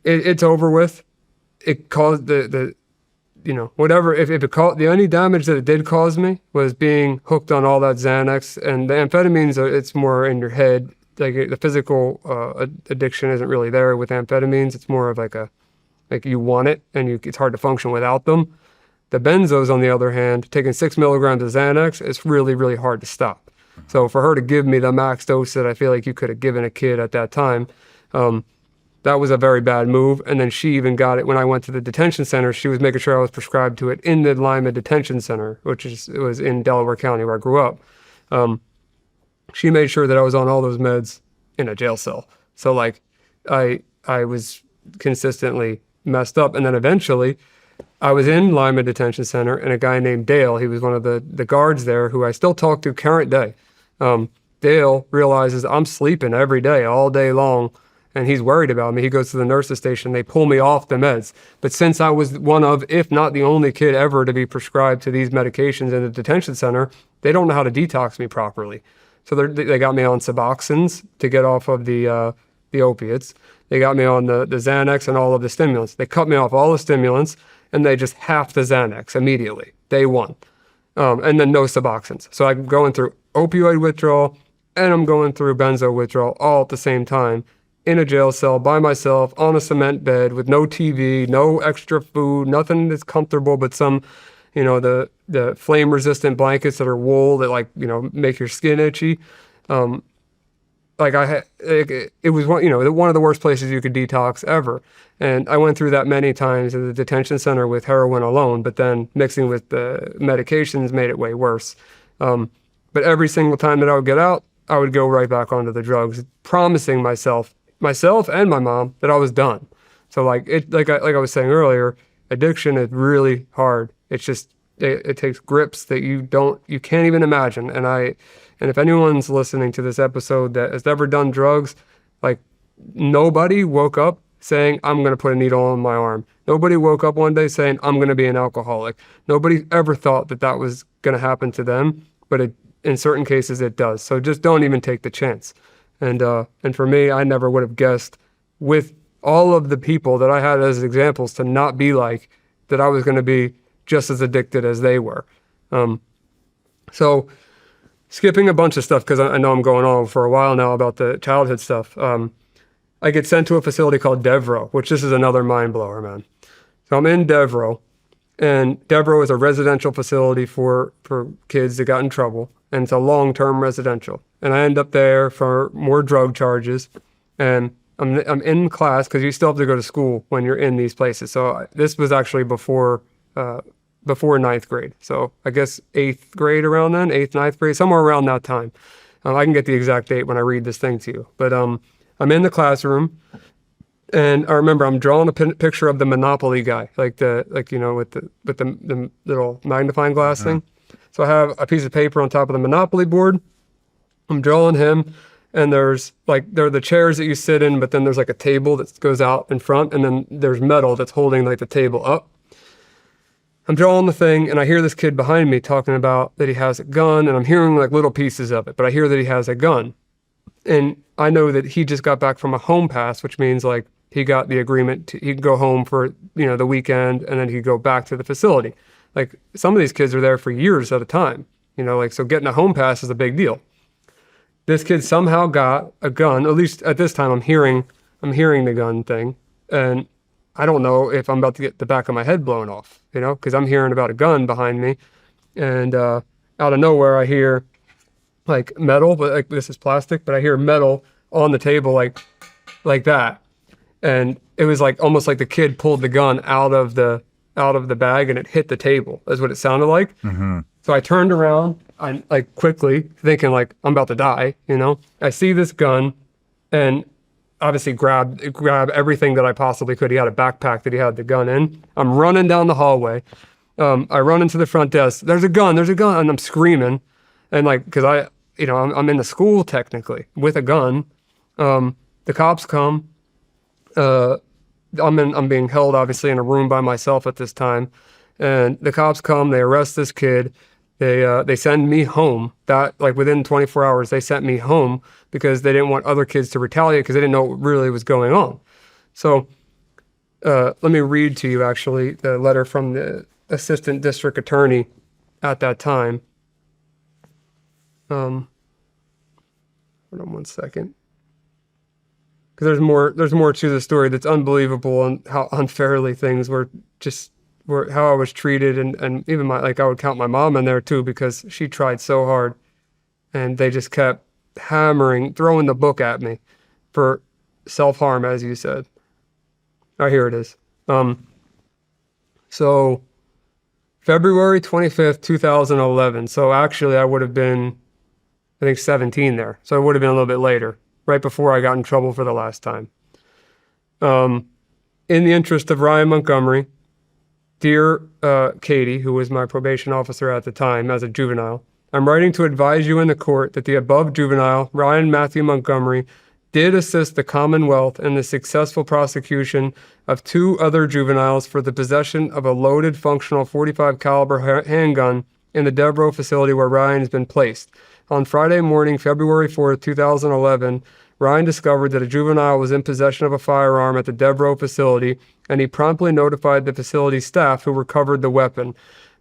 it's over with. It caused the whatever. If it caused, the only damage that it did cause me was being hooked on all that Xanax and the amphetamines. It's more in your head. Like the physical addiction isn't really there with amphetamines. It's more of like you want it and it's hard to function without them. The benzos, on the other hand, taking 6 milligrams of Xanax, it's really, really hard to stop. So for her to give me the max dose that I feel like you could have given a kid at that time, that was a very bad move. And then she even got it when I went to the detention center. She was making sure I was prescribed to it in the Lima Detention Center, it was in Delaware County where I grew up. She made sure that I was on all those meds in a jail cell. So like I was consistently messed up. And then eventually I was in Lima Detention Center, and a guy named Dale, he was one of the guards there who I still talk to current day. Dale realizes I'm sleeping every day, all day long, and he's worried about me. He goes to the nurse's station. They pull me off the meds. But since I was one of, if not the only kid ever to be prescribed to these medications in the detention center, they don't know how to detox me properly. So they got me on Suboxones to get off of the opiates. They got me on the Xanax and all of the stimulants. They cut me off all the stimulants, and they just half the Xanax immediately, day one. And then no Suboxones. So I'm going through opioid withdrawal, and I'm going through benzo withdrawal all at the same time, in a jail cell by myself on a cement bed with no TV, no extra food, nothing that's comfortable but some, the flame resistant blankets that are wool that make your skin itchy. It was one of the worst places you could detox ever. And I went through that many times in the detention center with heroin alone, but then mixing with the medications made it way worse. But every single time that I would get out, I would go right back onto the drugs, promising myself and my mom that I was done. So like I was saying earlier, addiction is really hard. It's just, it takes grips that you can't even imagine. And if anyone's listening to this episode that has ever done drugs, like nobody woke up saying, I'm going to put a needle in my arm. Nobody woke up one day saying, I'm going to be an alcoholic. Nobody ever thought that was going to happen to them, but in certain cases it does. So just don't even take the chance. And for me, I never would have guessed, with all of the people that I had as examples, to not be like that I was going to be just as addicted as they were. So skipping a bunch of stuff, because I know I'm going on for a while now about the childhood stuff. I get sent to a facility called Devro, which this is another mind blower, man. So I'm in Devro, and Devro is a residential facility for kids that got in trouble, and it's a long-term residential. And I end up there for more drug charges, and I'm in class, because you still have to go to school when you're in these places. So this was actually before ninth grade. So I guess 8th grade around then, 8th, 9th grade, somewhere around that time. I can get the exact date when I read this thing to you. But I'm in the classroom, and I remember I'm drawing a picture of the Monopoly guy, with the little magnifying glass thing. So I have a piece of paper on top of the Monopoly board. I'm drawing him, and there are the chairs that you sit in, but then there's like a table that goes out in front, and then there's metal that's holding like the table up. I'm drawing the thing, and I hear this kid behind me talking about that he has a gun, and I'm hearing like little pieces of it, but I hear that he has a gun. And I know that he just got back from a home pass, which means like he got the agreement he could go home for, the weekend, and then he'd go back to the facility. Like some of these kids are there for years at a time, so getting a home pass is a big deal. This kid somehow got a gun. At least at this time, I'm hearing the gun thing, and I don't know if I'm about to get the back of my head blown off, because I'm hearing about a gun behind me, and out of nowhere I hear like metal, but like this is plastic, but I hear metal on the table like that, and it was like almost like the kid pulled the gun out of the bag and it hit the table. That's what it sounded like. So I turned around, I like quickly thinking like I'm about to die. I see this gun, and obviously grab everything that I possibly could. He had a backpack that he had the gun in. I'm running down the hallway. I run into the front desk. There's a gun, and I'm screaming, and like because I'm in the school technically with a gun. The cops come. I'm being held obviously in a room by myself at this time, and the cops come. They arrest this kid. They send me home. That like within 24 hours, they sent me home because they didn't want other kids to retaliate because they didn't know what really was going on. So let me read to you actually the letter from the assistant district attorney at that time. Hold on one second. Because there's more to the story that's unbelievable, and how unfairly things were how I was treated, and even I would count my mom in there too, because she tried so hard, and they just kept throwing the book at me for self-harm, as you said. Oh, here it is. So February 25th, 2011. So actually I would have been, I think 17 there. So it would have been a little bit later, right before I got in trouble for the last time. In the interest of Ryan Montgomery, dear Katie, who was my probation officer at the time as a juvenile, I'm writing to advise you in the court that the above juvenile, Ryan Matthew Montgomery, did assist the Commonwealth in the successful prosecution of 2 other juveniles for the possession of a loaded functional .45 caliber handgun in the Devereaux facility where Ryan has been placed. On Friday morning, February 4th, 2011, Ryan discovered that a juvenile was in possession of a firearm at the Devereaux facility, and he promptly notified the facility staff, who recovered the weapon.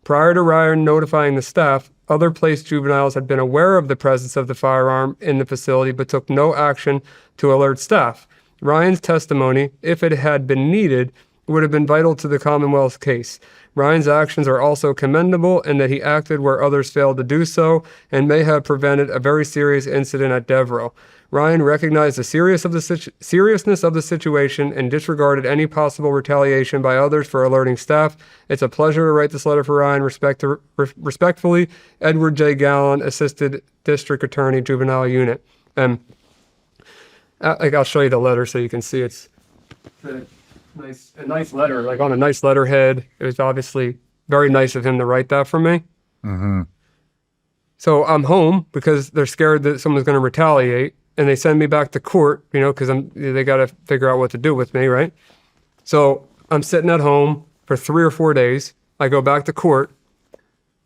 Prior to Ryan notifying the staff, other placed juveniles had been aware of the presence of the firearm in the facility but took no action to alert staff. Ryan's testimony, if it had been needed, would have been vital to the Commonwealth's case. Ryan's actions are also commendable in that he acted where others failed to do so and may have prevented a very serious incident at Devereaux. Ryan recognized the seriousness of the situation and disregarded any possible retaliation by others for alerting staff. It's a pleasure to write this letter for Ryan. Respectfully, Edward J. Gallen, Assistant District Attorney, Juvenile Unit. And I'll show you the letter so you can see it's a nice letter, like on a nice letterhead. It was obviously very nice of him to write that for me. Mm-hmm. So I'm home because they're scared that someone's going to retaliate. And they send me back to court, because they got to figure out what to do with me, right? So I'm sitting at home for 3 or 4 days. I go back to court,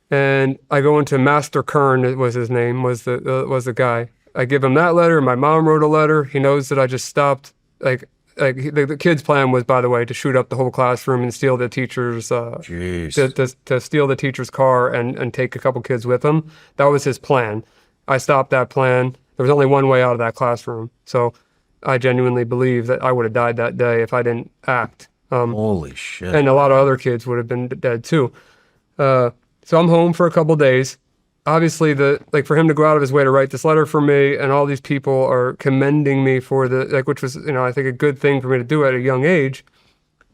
and I go into Master Kern, was his name, was the guy. I give him that letter. My mom wrote a letter. He knows that I just stopped. The kid's plan was, by the way, to shoot up the whole classroom and steal the teacher's to steal the teacher's car and take a couple kids with him. That was his plan. I stopped that plan. There was only one way out of that classroom. So I genuinely believe that I would have died that day if I didn't act. Holy shit. And a lot of other kids would have been dead too. So I'm home for a couple days. Obviously, for him to go out of his way to write this letter for me, and all these people are commending me for which was, I think a good thing for me to do at a young age.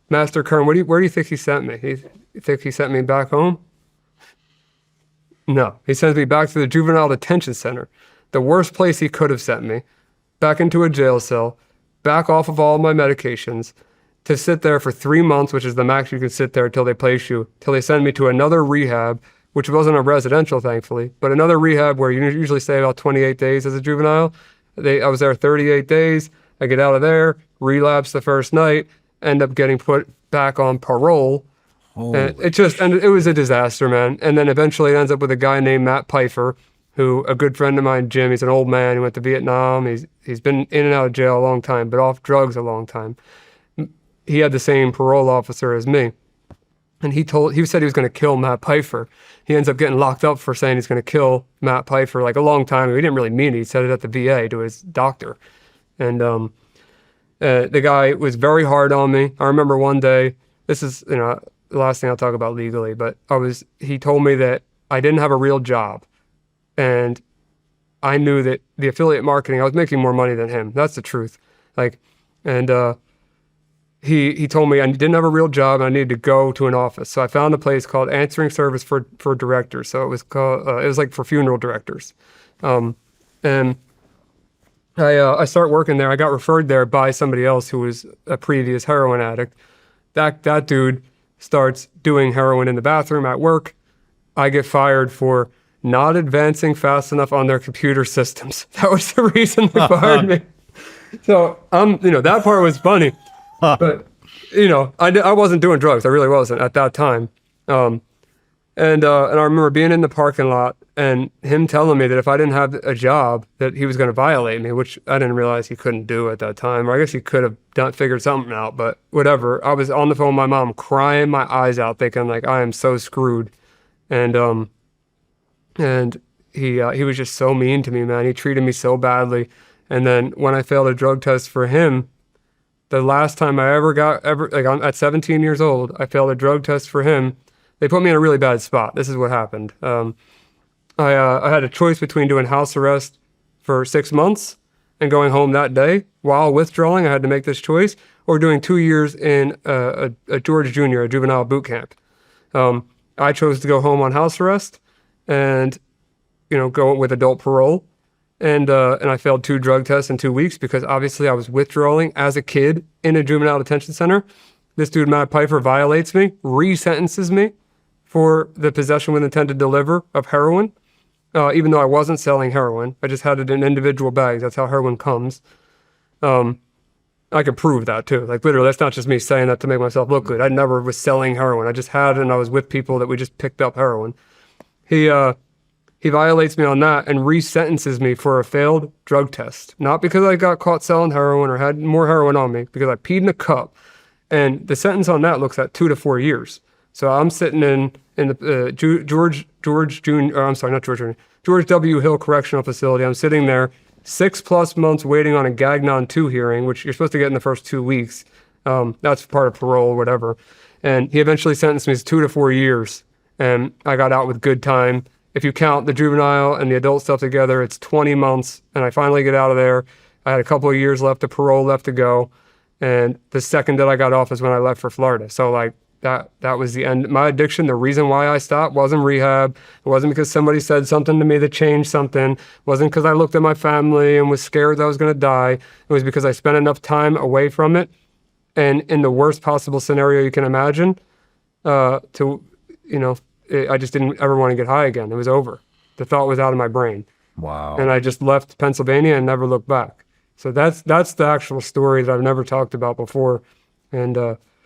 Master Kern, where do you think he sent me? You think he sent me back home? No, he sends me back to the Juvenile Detention Center. The worst place he could have sent me, back into a jail cell, back off of all my medications, to sit there for 3 months, which is the max you can sit there till they place you, till they send me to another rehab, which wasn't a residential, thankfully, but another rehab where you usually stay about 28 days as a juvenile. I was there 38 days. I get out of there, relapse the first night, end up getting put back on parole. And it was a disaster, man. And then eventually it ends up with a guy named Matt Pfeiffer, who, a good friend of mine, Jim, he's an old man. He went to Vietnam. He's been in and out of jail a long time, but off drugs a long time. He had the same parole officer as me. And he said he was going to kill Matt Pfeiffer. He ends up getting locked up for saying he's going to kill Matt Pfeiffer like a long time ago. He didn't really mean it. He said it at the VA to his doctor. And the guy was very hard on me. I remember one day, this is, the last thing I'll talk about legally, but he told me that I didn't have a real job. And I knew that the affiliate marketing, I was making more money than him. That's the truth. He told me I didn't have a real job and I needed to go to an office. So I found a place called Answering Service for Directors. So it was like for funeral directors. And I start working there. I got referred there by somebody else who was a previous heroin addict. That dude starts doing heroin in the bathroom at work. I get fired for not advancing fast enough on their computer systems. That was the reason they fired me. So that part was funny. But, I wasn't doing drugs. I really wasn't at that time. And I remember being in the parking lot and him telling me that if I didn't have a job, that he was going to violate me, which I didn't realize he couldn't do at that time. Or I guess he could have figured something out, but whatever. I was on the phone with my mom crying my eyes out thinking like, I am so screwed. And he was just so mean to me, man. He treated me so badly. And then when I failed a drug test for him, the last time I I'm at 17 years old, I failed a drug test for him. They put me in a really bad spot. This is what happened. I had a choice between doing house arrest for 6 months and going home that day. While withdrawing, I had to make this choice, or doing 2 years in a George Jr., a juvenile boot camp. I chose to go home on house arrest and, go with adult parole. And I failed 2 drug tests in 2 weeks because obviously I was withdrawing as a kid in a juvenile detention center. This dude, Matt Pfeiffer, violates me, resentences me for the possession with intent to deliver of heroin, even though I wasn't selling heroin. I just had it in individual bags. That's how heroin comes. I could prove that too. Like literally, that's not just me saying that to make myself look good. I never was selling heroin. I just had it and I was with people that we just picked up heroin. He violates me on that and resentences me for a failed drug test. Not because I got caught selling heroin or had more heroin on me, because I peed in a cup. And the sentence on that looks at 2 to 4 years. So I'm sitting in the George W. Hill Correctional Facility. I'm sitting there 6+ months waiting on a Gagnon 2 hearing, which you're supposed to get in the first 2 weeks. That's part of parole or whatever. And he eventually sentenced me to 2 to 4 years. And I got out with good time. If you count the juvenile and the adult stuff together, it's 20 months, and I finally get out of there. I had a couple of years left of parole left to go, and the second that I got off is when I left for Florida. So like that was the end. My addiction, the reason why I stopped wasn't rehab. It wasn't because somebody said something to me that changed something. It wasn't because I looked at my family and was scared that I was going to die. It was because I spent enough time away from it, and in the worst possible scenario you can imagine, I just didn't ever want to get high again. It was over. The thought was out of my brain. Wow. And I just left Pennsylvania and never looked back. So that's the actual story that I've never talked about before. And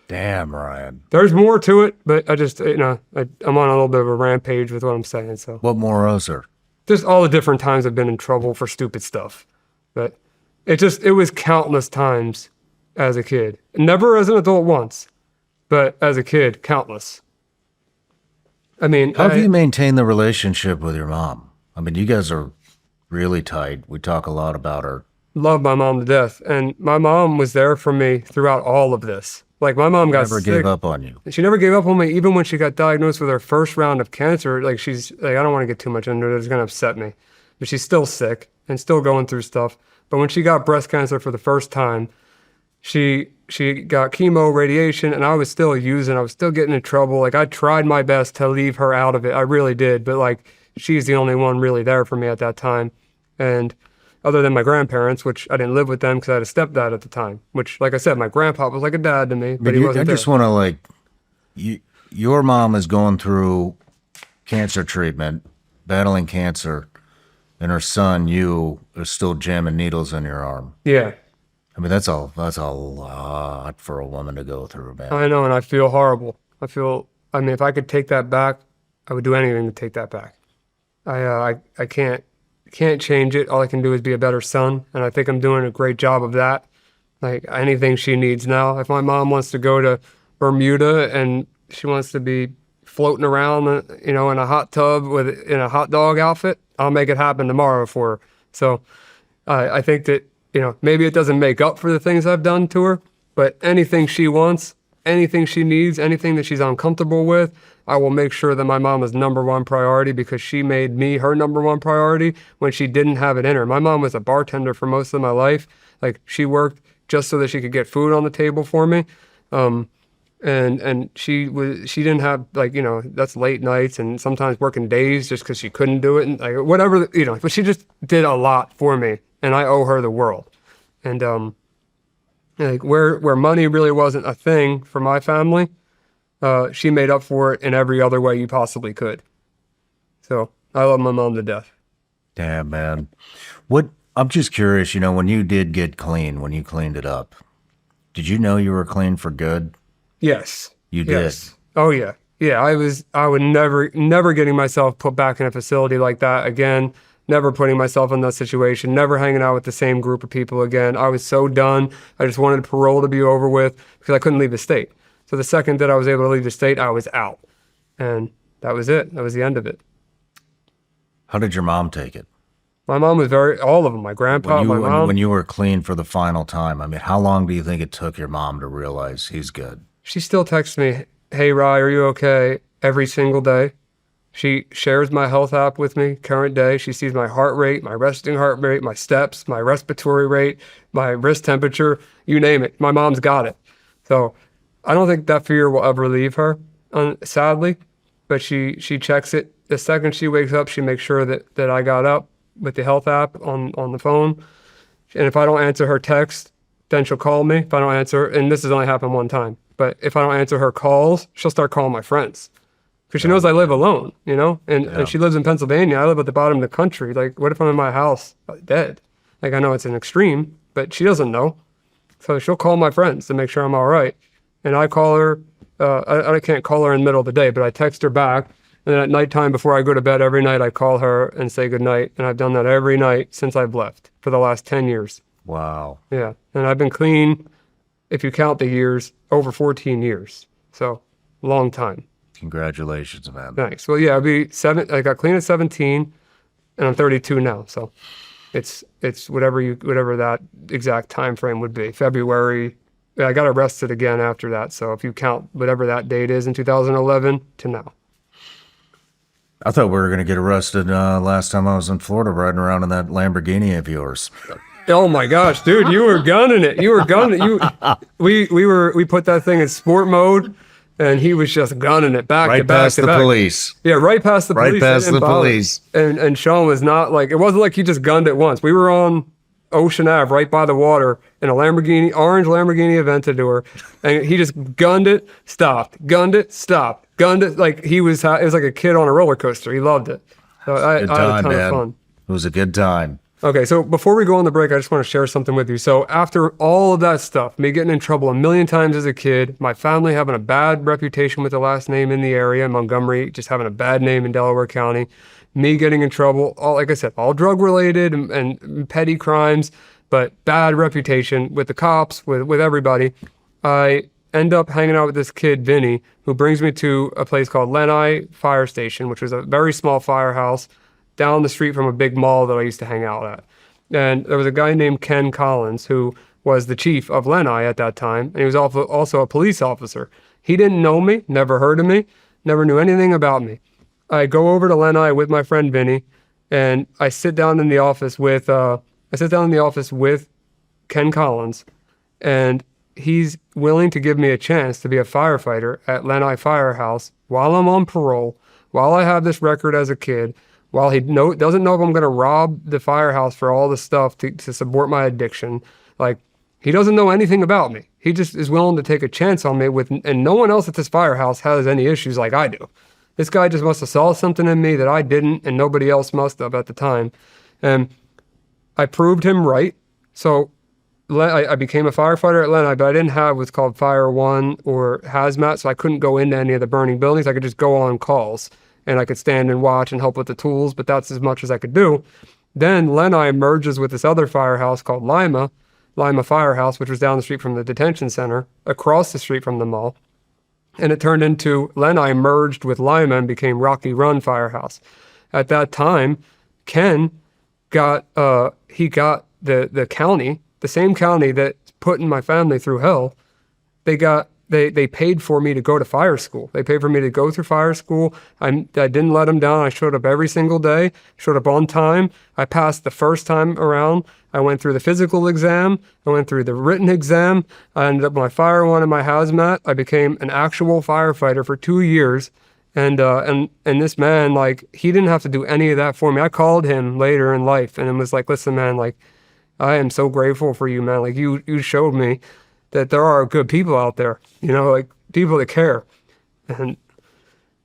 Damn, Ryan. there's more to it, but I just, I'm on a little bit of a rampage with what I'm saying. So What more is there? just all the different times I've been in trouble for stupid stuff. But it was countless times as a kid. Never as an adult once, but as a kid, countless. I mean, How have you maintained the relationship with your mom? I mean, you guys are really tight. We talk a lot about her. Love my mom to death. And my mom was there for me throughout all of this. Like my mom got Never sick. gave up on you. She never gave up on me, even when she got diagnosed with her first round of cancer. Like I don't want to get too much into it. It's going to upset me. But she's still sick and still going through stuff. But when she got breast cancer for the first time, she got chemo, radiation, and I was still getting in trouble. Like I tried my best to leave her out of it. I really did. But like she's the only one really there for me at that time. And other than my grandparents, which I didn't live with them because I had a stepdad at the time, which, like I said, my grandpa was like a dad to me, but he wasn't there. I just want to your mom is going through cancer treatment, battling cancer, and her son, you, are still jamming needles in your arm. Yeah. I mean, that's a lot for a woman to go through, man. I know, and I feel horrible. I mean, if I could take that back, I would do anything to take that back. I can't change it. All I can do is be a better son, and I think I'm doing a great job of that. Like anything she needs now. If my mom wants to go to Bermuda and she wants to be floating around, in a hot tub in a hot dog outfit, I'll make it happen tomorrow for her. So I think that, maybe it doesn't make up for the things I've done to her, but anything she wants, anything she needs, anything that she's uncomfortable with, I will make sure that my mom is number one priority, because she made me her number one priority when she didn't have it in her. My mom was a bartender for most of my life. Like, she worked just so that she could get food on the table for me. And she didn't have, that's late nights and sometimes working days just because she couldn't do it, and like whatever, but she just did a lot for me, and I owe her the world. And like where money really wasn't a thing for my family, she made up for it in every other way you possibly could. So I love my mom to death. Damn, man. I'm just curious, when you did get clean, when you cleaned it up, did you know you were clean for good? Yes. You did? Yes. Oh, yeah. Yeah, I would never getting myself put back in a facility like that again, never putting myself in that situation, never hanging out with the same group of people again. I was so done. I just wanted parole to be over with because I couldn't leave the state. So the second that I was able to leave the state, I was out. And that was it. That was the end of it. How did your mom take it? My mom was all of them, my grandpa, my mom. When you were clean for the final time, I mean, how long do you think it took your mom to realize he's good? She still texts me, "Hey, Rye, are you okay?" every single day. She shares my health app with me, current day. She sees my heart rate, my resting heart rate, my steps, my respiratory rate, my wrist temperature, you name it. My mom's got it. So I don't think that fear will ever leave her, sadly, but she checks it. The second she wakes up, she makes sure that I got up with the health app on the phone. And if I don't answer her text, then she'll call me. If I don't answer, and this has only happened one time, but if I don't answer her calls, she'll start calling my friends. Because she knows I live alone, and she lives in Pennsylvania. I live at the bottom of the country. Like, what if I'm in my house dead? Like, I know it's an extreme, but she doesn't know. So she'll call my friends to make sure I'm all right. And I call her, I can't call her in the middle of the day, but I text her back. And then at nighttime, before I go to bed every night, I call her and say goodnight. And I've done that every night since I've left for the last 10 years. Wow. Yeah. And I've been clean, if you count the years, over 14 years. So, long time. Congratulations, man. Thanks. Well, yeah, I got clean at 17, and I'm 32 now. So it's whatever that exact time frame would be. February. I got arrested again after that. So if you count whatever that date is in 2011 to now. I thought we were going to get arrested last time I was in Florida riding around in that Lamborghini of yours. Oh my gosh, dude, you were gunning it. We put that thing in sport mode, and he was just gunning it back to back past to the back. police. Yeah, right past the police. Right past the police. And Shawn was not like, it wasn't like he just gunned it once. We were on Ocean Ave, right by the water, in a orange Lamborghini Aventador, and he just gunned it, stopped, gunned it, stopped, gunned it. Like it was like a kid on a roller coaster. He loved it. So I had a ton of fun. It was a good time. Okay, so before we go on the break, I just want to share something with you. So after all of that stuff, me getting in trouble a million times as a kid, my family having a bad reputation with the last name in the area, Montgomery, just having a bad name in Delaware County, me getting in trouble, like I said, all drug-related and petty crimes, but bad reputation with the cops, with everybody. I end up hanging out with this kid, Vinny, who brings me to a place called Lenai Fire Station, which was a very small firehouse down the street from a big mall that I used to hang out at. And there was a guy named Ken Collins who was the chief of Lenai at that time, and he was also a police officer. He didn't know me, never heard of me, never knew anything about me. I go over to Lenai with my friend Vinny, and I sit down in the office with Ken Collins, and he's willing to give me a chance to be a firefighter at Lenai Firehouse while I'm on parole, while I have this record as a kid, while he doesn't know if I'm going to rob the firehouse for all the stuff to support my addiction. Like, he doesn't know anything about me. He just is willing to take a chance on me and no one else at this firehouse has any issues like I do. This guy just must have saw something in me that I didn't and nobody else must have at the time. And I proved him right. So I became a firefighter at Lenai, but I didn't have what's called Fire 1 or hazmat, so I couldn't go into any of the burning buildings. I could just go on calls. And I could stand and watch and help with the tools, but that's as much as I could do. Then Lenai merges with this other firehouse called Lima Firehouse, which was down the street from the detention center, across the street from the mall. And it turned into, Lenai merged with Lima and became Rocky Run Firehouse. At that time, Ken got, he got the county, the same county that's putting my family through hell. They paid for me to go to fire school. They paid for me to go through fire school. I didn't let them down. I showed up every single day, showed up on time. I passed the first time around. I went through the physical exam. I went through the written exam. I ended up my fire one and my hazmat. I became an actual firefighter for 2 years. And this man, like, he didn't have to do any of that for me. I called him later in life and was like, listen, man, like, I am so grateful for you, man. Like, you showed me that there are good people out there, like people that care. And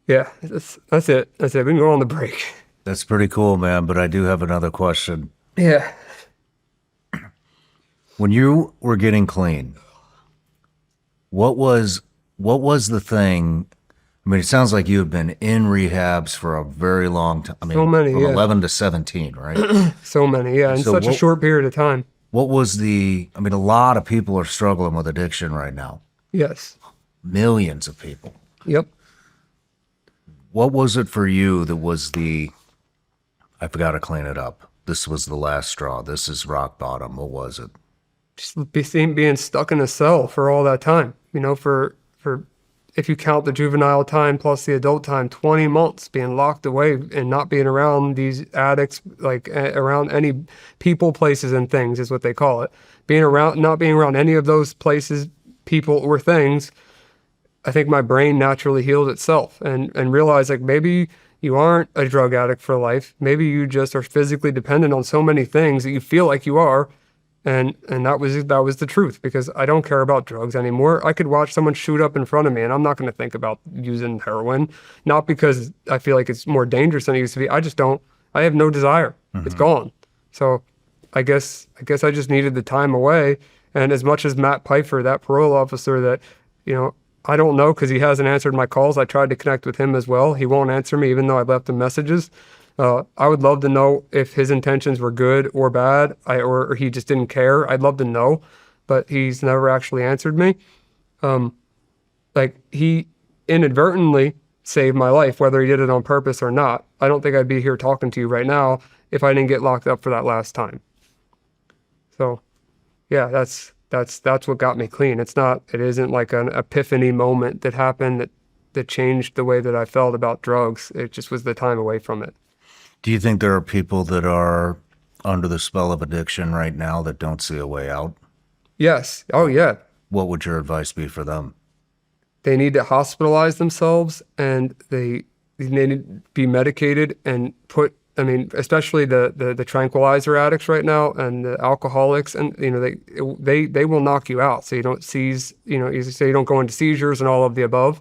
yeah, that's it. That's it. We can go on the break. That's pretty cool, man. But I do have another question. Yeah. When you were getting clean, what was the thing? I mean, it sounds like you had been in rehabs for a very long time. I mean, so many, from yeah. 11 to 17, right? So many, yeah, in So such a short period of time. What was a lot of people are struggling with addiction right now. Yes. Millions of people. Yep. What was it for you that was I forgot to clean it up. This was the last straw. This is rock bottom. What was it? Just being stuck in a cell for all that time, for if you count the juvenile time plus the adult time, 20 months being locked away and not being around these addicts, like around any people, places, and things is what they call it. Not being around any of those places, people, or things, I think my brain naturally healed itself and realized, like, maybe you aren't a drug addict for life. Maybe you just are physically dependent on so many things that you feel like you are. And that was the truth, because I don't care about drugs anymore. I could watch someone shoot up in front of me and I'm not going to think about using heroin, not because I feel like it's more dangerous than it used to be. I have no desire. It's gone. So I guess I just needed the time away. And as much as Matt Pfeiffer, that parole officer that, I don't know, because he hasn't answered my calls. I tried to connect with him as well. He won't answer me, even though I left him messages. I would love to know if his intentions were good or bad, or he just didn't care. I'd love to know, but he's never actually answered me. Like, he inadvertently saved my life, whether he did it on purpose or not. I don't think I'd be here talking to you right now if I didn't get locked up for that last time. So, yeah, that's what got me clean. It isn't like an epiphany moment that happened that changed the way that I felt about drugs. It just was the time away from it. Do you think there are people that are under the spell of addiction right now that don't see a way out? Yes. Oh, yeah. What would your advice be for them? They need to hospitalize themselves, and they need to be medicated and especially the tranquilizer addicts right now and the alcoholics, and they will knock you out. So you don't seize, so you don't go into seizures and all of the above.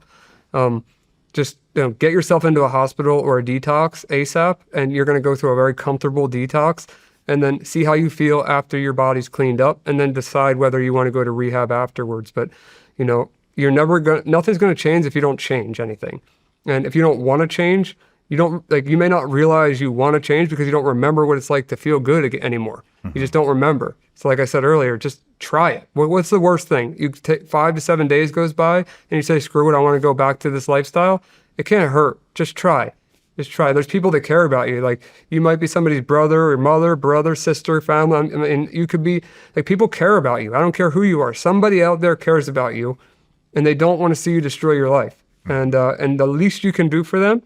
Just get yourself into a hospital or a detox ASAP, and you're going to go through a very comfortable detox, and then see how you feel after your body's cleaned up, and then decide whether you want to go to rehab afterwards. But nothing's going to change if you don't change anything. And if you don't want to change, you may not realize you want to change because you don't remember what it's like to feel good anymore. You just don't remember. So like I said earlier, just try it. What's the worst thing? You take 5 to 7 days goes by and you say, screw it, I want to go back to this lifestyle. It can't hurt. Just try. Just try. There's people that care about you. Like, you might be somebody's brother or mother, brother, sister, family. I mean, you could be, like, people care about you. I don't care who you are. Somebody out there cares about you, and they don't want to see you destroy your life. And the least you can do for them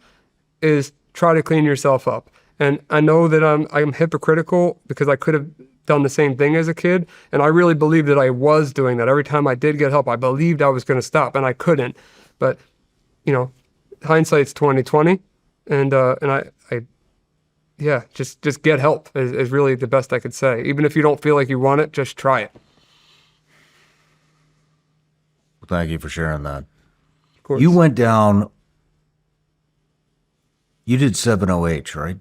is try to clean yourself up. And I know that I'm hypocritical because I could have done the same thing as a kid, and I really believed that I was doing that. Every time I did get help, I believed I was going to stop, and I couldn't. But hindsight's 20/20, and just get help is really the best I could say. Even if you don't feel like you want it, just try it. Thank you for sharing that. Of course. You went down. You did 7OH, right?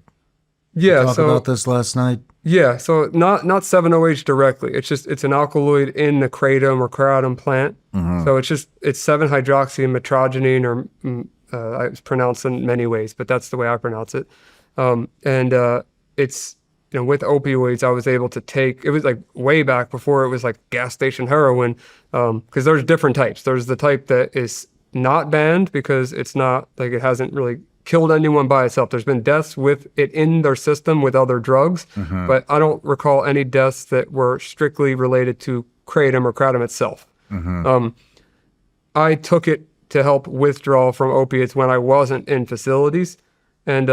Yeah. Talk about this last night. Yeah. So not 7OH directly. It's an alkaloid in the kratom or kratom plant. Mm-hmm. So it's 7-hydroxymetrogenine, or it's pronounced in many ways, but that's the way I pronounce it. It's with opioids, I was able to take. It was like way back before it was like gas station heroin, because there's different types. There's the type that is not banned because it's not like it hasn't really killed anyone by itself. There's been deaths with it in their system with other drugs, but I don't recall any deaths that were strictly related to Kratom or Kratom itself. I took it to help withdrawal from opiates when I wasn't in facilities, and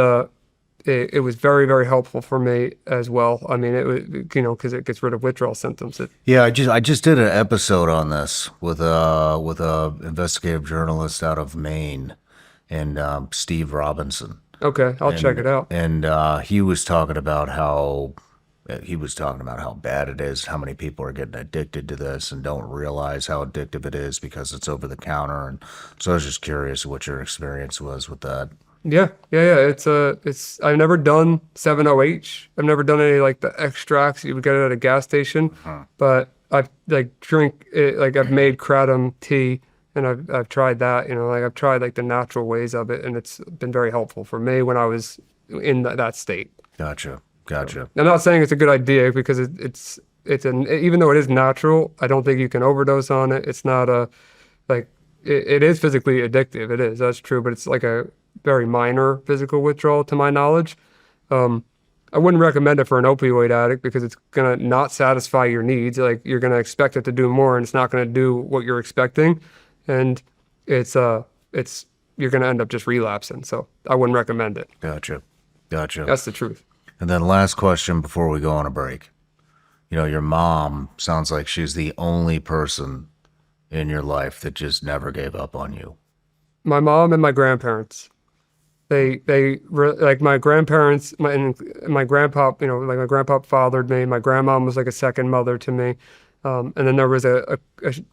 it was very, very helpful for me as well. I mean, it was, because it gets rid of withdrawal symptoms. Yeah, I just did an episode on this with a investigative journalist out of Maine, and Steve Robinson. Okay, I'll check it out. And he was talking about how bad it is, how many people are getting addicted to this and don't realize how addictive it is because it's over the counter. And so I was just curious what your experience was with that. Yeah. It's I've never done 7-OH. I've never done any like the extracts you would get at a gas station, but I've I've made Kratom tea and I've tried that, I've tried like the natural ways of it, and it's been very helpful for me when I was in that state. Gotcha. I'm not saying it's a good idea because even though it is natural, I don't think you can overdose on it. It's not it is physically addictive. It is, that's true, but it's like a very minor physical withdrawal to my knowledge. I wouldn't recommend it for an opioid addict because it's going to not satisfy your needs. Like you're going to expect it to do more and it's not going to do what you're expecting. And you're going to end up just relapsing. So I wouldn't recommend it. Gotcha. That's the truth. And then last question before we go on a break. Your mom sounds like she's the only person in your life that just never gave up on you. My mom and my grandparents, like my grandparents, my grandpa, like my grandpa fathered me. My grandmom was like a second mother to me. And then there was a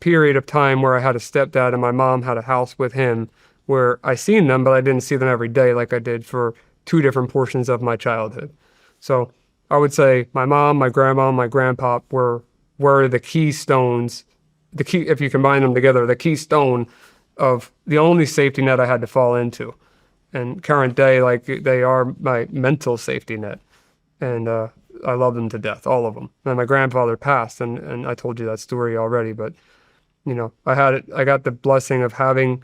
period of time where I had a stepdad and my mom had a house with him where I seen them, but I didn't see them every day like I did for 2 different portions of my childhood. So I would say my mom, my grandma, my grandpa were the keystones, if you combine them together, the keystone of the only safety net I had to fall into. And current day, like they are my mental safety net. And I love them to death, all of them. And my grandfather passed, and I told you that story already, but I got the blessing of having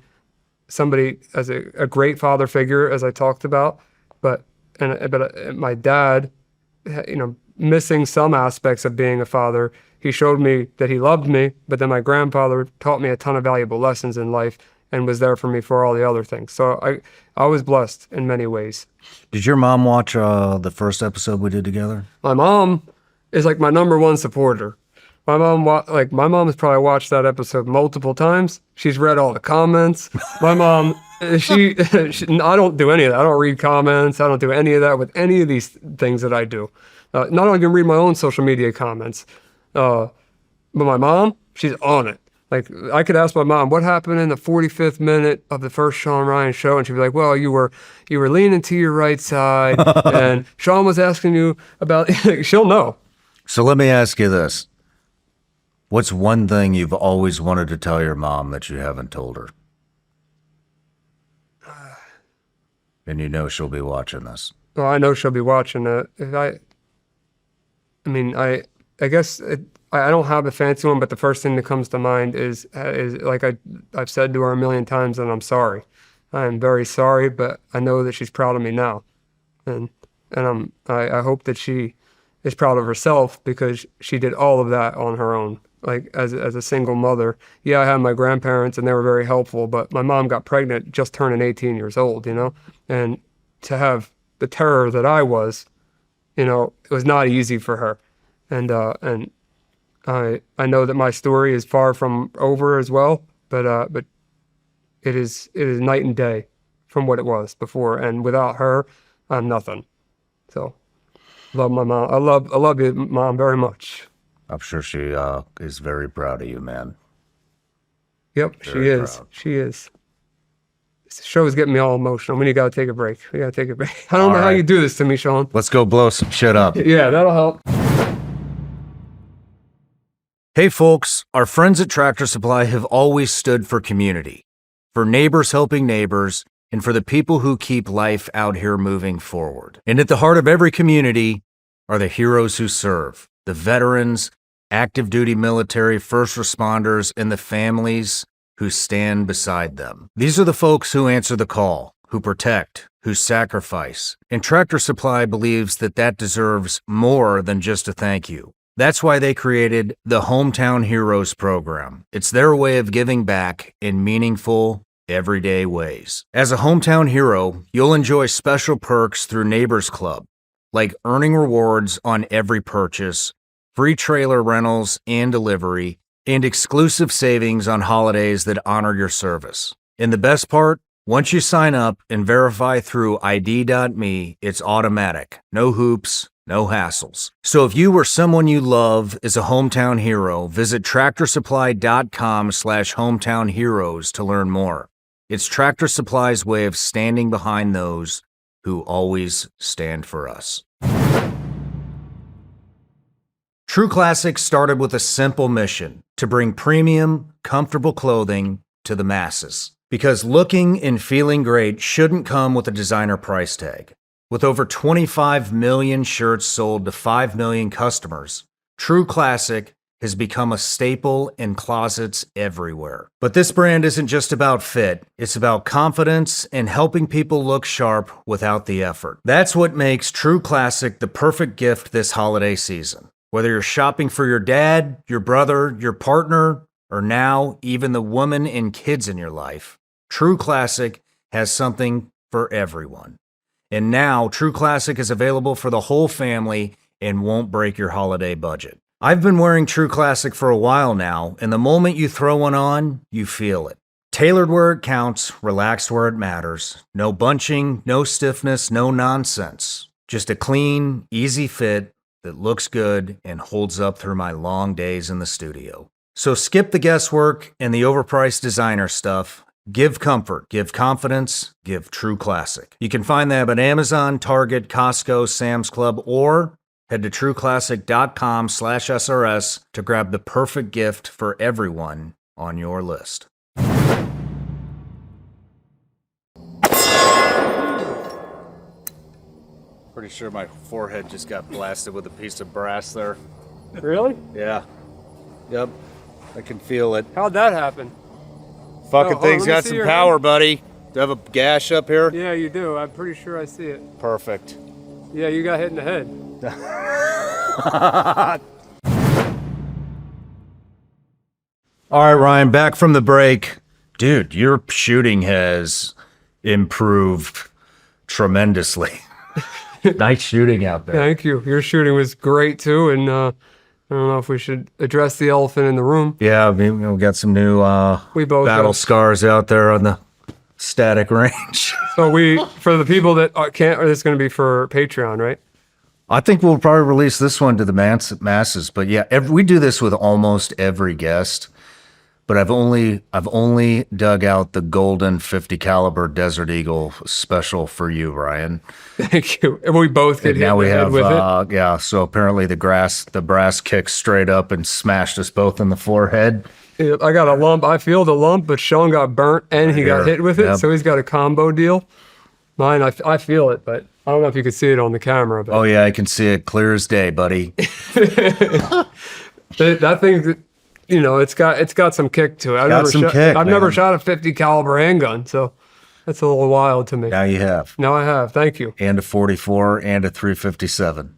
somebody as a great father figure, as I talked about, but my dad, missing some aspects of being a father. He showed me that he loved me, but then my grandfather taught me a ton of valuable lessons in life and was there for me for all the other things. So I was blessed in many ways. Did your mom watch the first episode we did together? My mom is like my number one supporter. My mom has probably watched that episode multiple times. She's read all the comments. My mom, she I don't do any of that. I don't read comments. I don't do any of that with any of these things that I do. Not even read my own social media comments. But my mom, she's on it. Like I could ask my mom, what happened in the 45th minute of the first Shawn Ryan show? And she'd be like, well, you were leaning to your right side and Shawn was asking you about, she'll know. So let me ask you this. What's one thing you've always wanted to tell your mom that you haven't told her? And she'll be watching this. Well, I know she'll be watching it. I guess I don't have a fancy one, but the first thing that comes to mind is like I've said to her a million times that I'm sorry. I am very sorry, but I know that she's proud of me now. And I hope that she is proud of herself because she did all of that on her own. Like as a single mother. Yeah, I had my grandparents and they were very helpful, but my mom got pregnant just turning 18 years old, and to have the terror that I was, it was not easy for her. And I know that my story is far from over as well, but it is night and day from what it was before. And without her, I'm nothing. So love my mom. I love you, Mom, very much. I'm sure she is very proud of you, man. Yep, she is. She is. This show is getting me all emotional. We gotta take a break. I don't know how you do this to me, Shawn. Let's go blow some shit up. Yeah, that'll help. Hey folks, our friends at Tractor Supply have always stood for community, for neighbors helping neighbors, and for the people who keep life out here moving forward. And at the heart of every community are the heroes who serve, the veterans, active duty military, first responders, and the families who stand beside them. These are the folks who answer the call, who protect, who sacrifice. And Tractor Supply believes that that deserves more than just a thank you. That's why they created the Hometown Heroes program. It's their way of giving back in meaningful, everyday ways. As a hometown hero, you'll enjoy special perks through Neighbors Club, like earning rewards on every purchase, free trailer rentals and delivery, and exclusive savings on holidays that honor your service. And the best part? Once you sign up and verify through ID.me, it's automatic. No hoops, no hassles. So if you or someone you love is a hometown hero, visit tractorsupply.com/hometownheroes to learn more. It's Tractor Supply's way of standing behind those who always stand for us. True Classic started with a simple mission to bring premium, comfortable clothing to the masses. Because looking and feeling great shouldn't come with a designer price tag. With over 25 million shirts sold to 5 million customers, True Classic has become a staple in closets everywhere. But this brand isn't just about fit, it's about confidence and helping people look sharp without the effort. That's what makes True Classic the perfect gift this holiday season. Whether you're shopping for your dad, your brother, your partner, or now even the woman and kids in your life, True Classic has something for everyone. And now True Classic is available for the whole family and won't break your holiday budget. I've been wearing True Classic for a while now, and the moment you throw one on, you feel it. Tailored where it counts, relaxed where it matters. No bunching, no stiffness, no nonsense. Just a clean, easy fit that looks good and holds up through my long days in the studio. So skip the guesswork and the overpriced designer stuff. Give comfort, give confidence, give True Classic. You can find them at Amazon, Target, Costco, Sam's Club, or head to trueclassic.com/SRS to grab the perfect gift for everyone on your list. Pretty sure my forehead just got blasted with a piece of brass there. Really? Yeah. Yep. I can feel it. How'd that happen? Fucking Oh, thing's let me got see some your power, hand. buddy. Do you have a gash up here? Yeah, you do. I'm pretty sure I see it. Perfect. Yeah, you got hit in the head. All right, Ryan, back from the break. Dude, your shooting has improved tremendously. Nice shooting out there. Thank you. Your shooting was great too, and I don't know if we should address the elephant in the room. Yeah, we got some new We both battle have. scars out there on the static range. So for the people that can't, or this is going to be for Patreon, right? I think we'll probably release this one to the masses. But yeah, we do this with almost every guest. But I've only dug out the golden 50 caliber Desert Eagle special for you, Ryan. Thank you. And we both get And hit now in we the head have with it. yeah. So apparently the brass kicked straight up and smashed us both in the forehead. Yeah, I got a lump. I feel the lump, but Shawn got burnt and he got here. hit with it, Yep. so he's got a combo deal. Mine, I feel it, but I don't know if you could see it on the camera. But Oh yeah, I can see it clear as day, buddy. that thing, you know, it's got some kick to it. I've never shot a 50 caliber handgun, so that's a little wild to me. Now you have. Now I have. Thank you. And a 44 and a 357.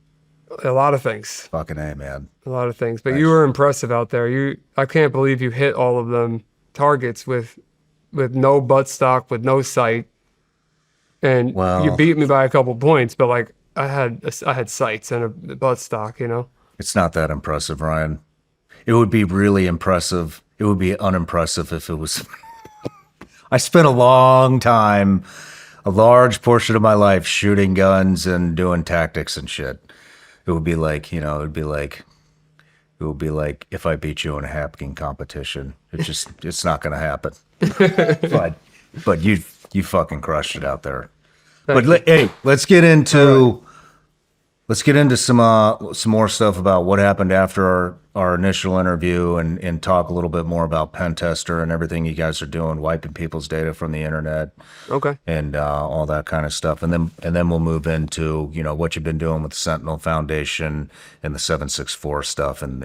A lot of things. Fucking A, man. A lot of things. But you were impressive out there. I can't believe you hit all of them targets with no buttstock, with no sight. And Well- you beat me by a couple points, but like I had sights and a buttstock, you know. It's not that impressive, Ryan. It would be really impressive. It would be unimpressive if it was. I spent a long time, a large portion of my life shooting guns and doing tactics and shit. It would be like, it would be like if I beat you in a hacking competition. It's not going to happen. but you fucking crushed it out there. Hey, let's get into some more stuff about what happened after our initial interview and talk a little bit more about Pentester and everything you guys are doing, wiping people's data from the internet. Okay. And all that kind of stuff. And then we'll move into, what you've been doing with the Sentinel Foundation and the 764 stuff and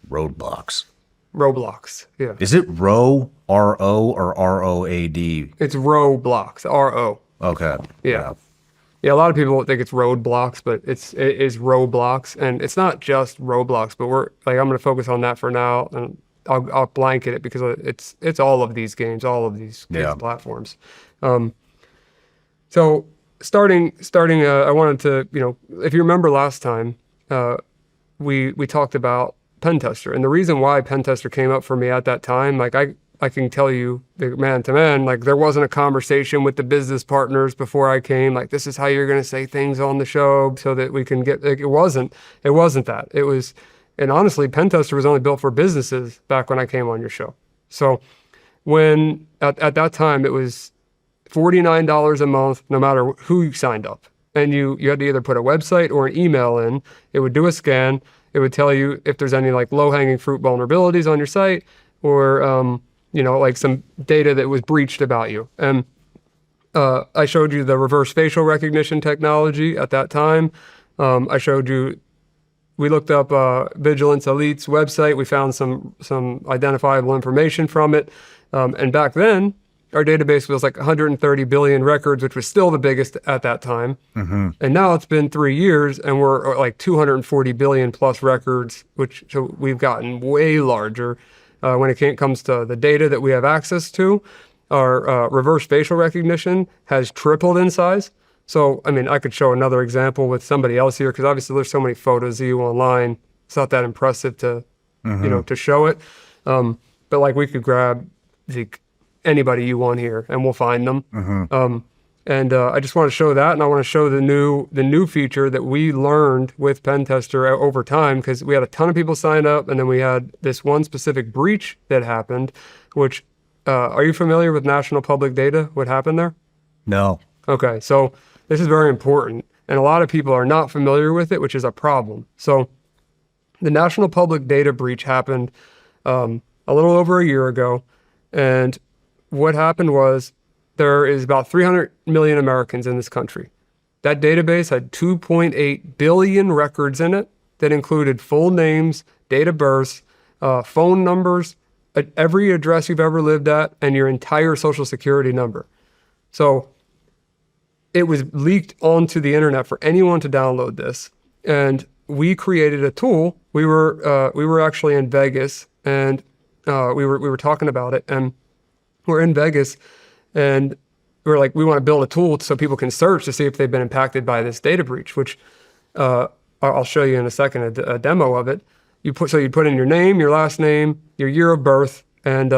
roadblocks. Roblox. Yeah. Is it Ro, R-O, or R-O-A-D? It's Roblox, R-O. Okay. Yeah. Yeah, a lot of people think it's roadblocks, but it is Roblox, and it's not just Roblox. But I'm going to focus on that for now, and I'll blanket it because it's all of these games, all of these platforms. So starting, I wanted to, if you remember last time, we talked about Pentester, and the reason why Pentester came up for me at that time, like I can tell you, man to man, like there wasn't a conversation with the business partners before I came. Like, this is how you're going to say things on the show so that we can get, like, it wasn't that. It was, and honestly, Pentester was only built for businesses back when I came on your show. So when, at that time, it was $49 a month, no matter who you signed up. And you had to either put a website or an email in. It would do a scan. It would tell you if there's any like low-hanging fruit vulnerabilities on your site or, like some data that was breached about you. And I showed you the reverse facial recognition technology at that time. I showed you, we looked up Vigilance Elite's website. We found some identifiable information from it. And back then, our database was like 130 billion records, which was still the biggest at that time. Mm-hmm. And now it's been 3 years and we're like 240 billion plus records, so we've gotten way larger. When it comes to the data that we have access to, our reverse facial recognition has tripled in size. So, I mean, I could show another example with somebody else here, because obviously there's so many photos of you online. It's not that impressive to, to show it. But like we could grab anybody you want here and we'll find them. And I just want to show that, and I want to show the new feature that we learned with Pentester over time, because we had a ton of people sign up, and then we had this one specific breach that happened, which, are you familiar with National Public Data, what happened there? No. Okay, so this is very important, and a lot of people are not familiar with it, which is a problem. So the National Public Data breach happened a little over a year ago, and what happened was, there is about 300 million Americans in this country. That database had 2.8 billion records in it that included full names, date of births, phone numbers, every address you've ever lived at, and your entire social security number. So it was leaked onto the internet for anyone to download this. And we created a tool. We were actually in Vegas, and we were talking about it, and we're in Vegas. And we're like, we want to build a tool so people can search to see if they've been impacted by this data breach, which I'll show you in a second, a demo of it. You put in your name, your last name, your year of birth, and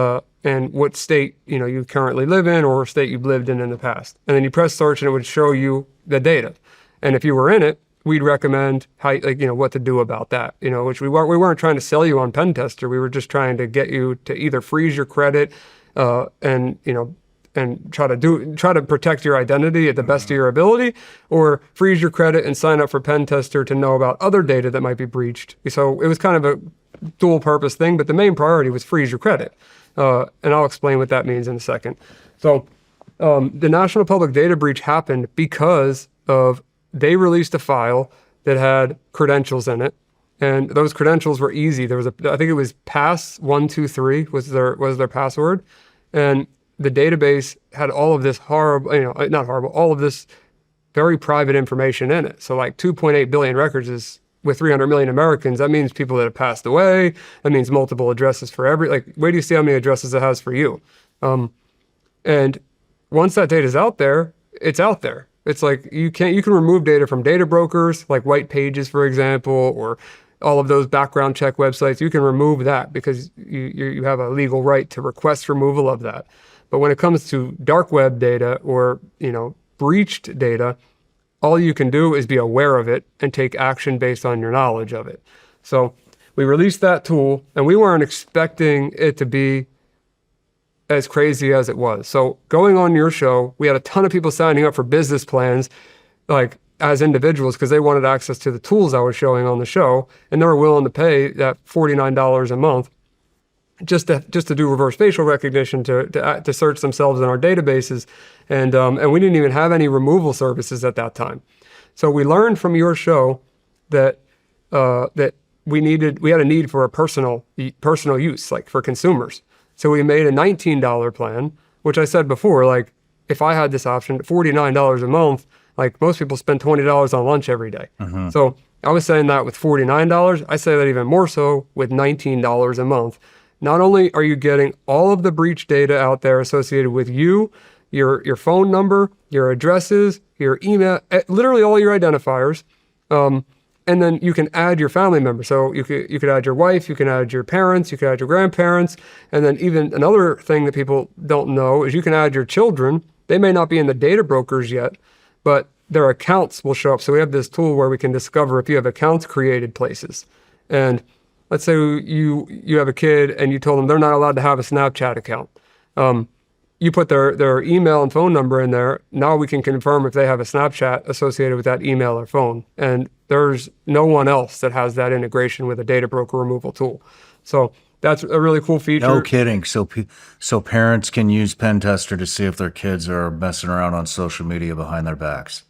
what state you currently live in or state you've lived in the past. And then you press search, and it would show you the data. And if you were in it, we'd recommend how what to do about that. Which we weren't trying to sell you on Pentester. We were just trying to get you to either freeze your credit and try to protect your identity at the best of your ability, or freeze your credit and sign up for Pentester to know about other data that might be breached. So it was kind of a dual purpose thing, but the main priority was freeze your credit. And I'll explain what that means in a second. So the National Public Data breach happened because they released a file that had credentials in it. And those credentials were easy. There was I think it was pass123 was their password. And the database had all of this all of this very private information in it. So like 2.8 billion records is with 300 million Americans. That means people that have passed away. That means multiple addresses for where do you see how many addresses it has for you? And once that data is out there, it's out there. It's like you can remove data from data brokers, like White Pages, for example, or all of those background check websites. You can remove that because you have a legal right to request removal of that. But when it comes to dark web data or, breached data, all you can do is be aware of it and take action based on your knowledge of it. So we released that tool, and we weren't expecting it to be as crazy as it was. So going on your show, we had a ton of people signing up for business plans, like as individuals, because they wanted access to the tools I was showing on the show, and they were willing to pay that $49 a month just to do reverse facial recognition to search themselves in our databases, and we didn't even have any removal services at that time. So we learned from your show that we had a need for a personal use, like for consumers. So we made a $19 plan, which I said before, like if I had this option, $49 a month, like most people spend $20 on lunch every day. So I was saying that with $49, I say that even more so with $19 a month. Not only are you getting all of the breach data out there associated with you, your phone number, your addresses, your email, literally all your identifiers. And then you can add your family members. So you could add your wife, you can add your parents, you can add your grandparents. And then even another thing that people don't know is you can add your children. They may not be in the data brokers yet, but their accounts will show up. So we have this tool where we can discover if you have accounts created places. And let's say you have a kid and you told them they're not allowed to have a Snapchat account. You put their email and phone number in there. Now we can confirm if they have a Snapchat associated with that email or phone. And there's no one else that has that integration with a data broker removal tool. So that's a really cool feature. No kidding. So parents can use Pentester to see if their kids are messing around on social media behind their backs.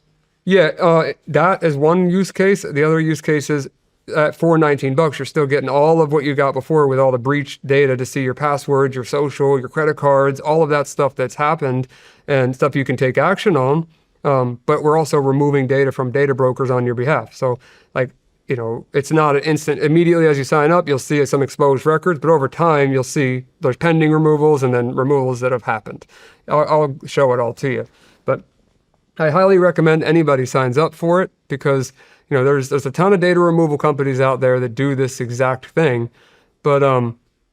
Yeah, that is one use case. The other use case is at $419, you're still getting all of what you got before with all the breach data to see your passwords, your social, your credit cards, all of that stuff that's happened and stuff you can take action on. But we're also removing data from data brokers on your behalf. So like, it's not an instant, immediately as you sign up, you'll see some exposed records, but over time you'll see there's pending removals and then removals that have happened. I'll show it all to you. But I highly recommend anybody signs up for it because there's a ton of data removal companies out there that do this exact thing, but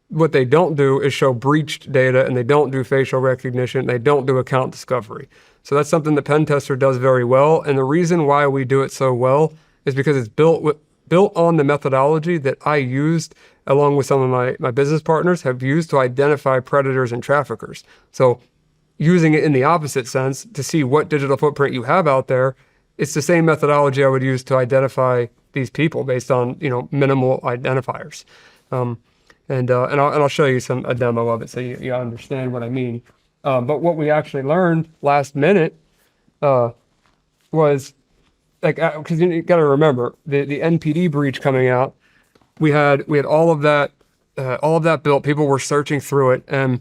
what they don't do is show breached data, and they don't do facial recognition, they don't do account discovery. So that's something that Pentester does very well, and the reason why we do it so well is because it's built on the methodology that I used along with some of my business partners have used to identify predators and traffickers. So using it in the opposite sense to see what digital footprint you have out there, it's the same methodology I would use to identify these people based on minimal identifiers, and I'll show you a demo of it so you understand what I mean. But what we actually learned last minute was like because you got to remember the NPD breach coming out, we had all of that built. People were searching through it, and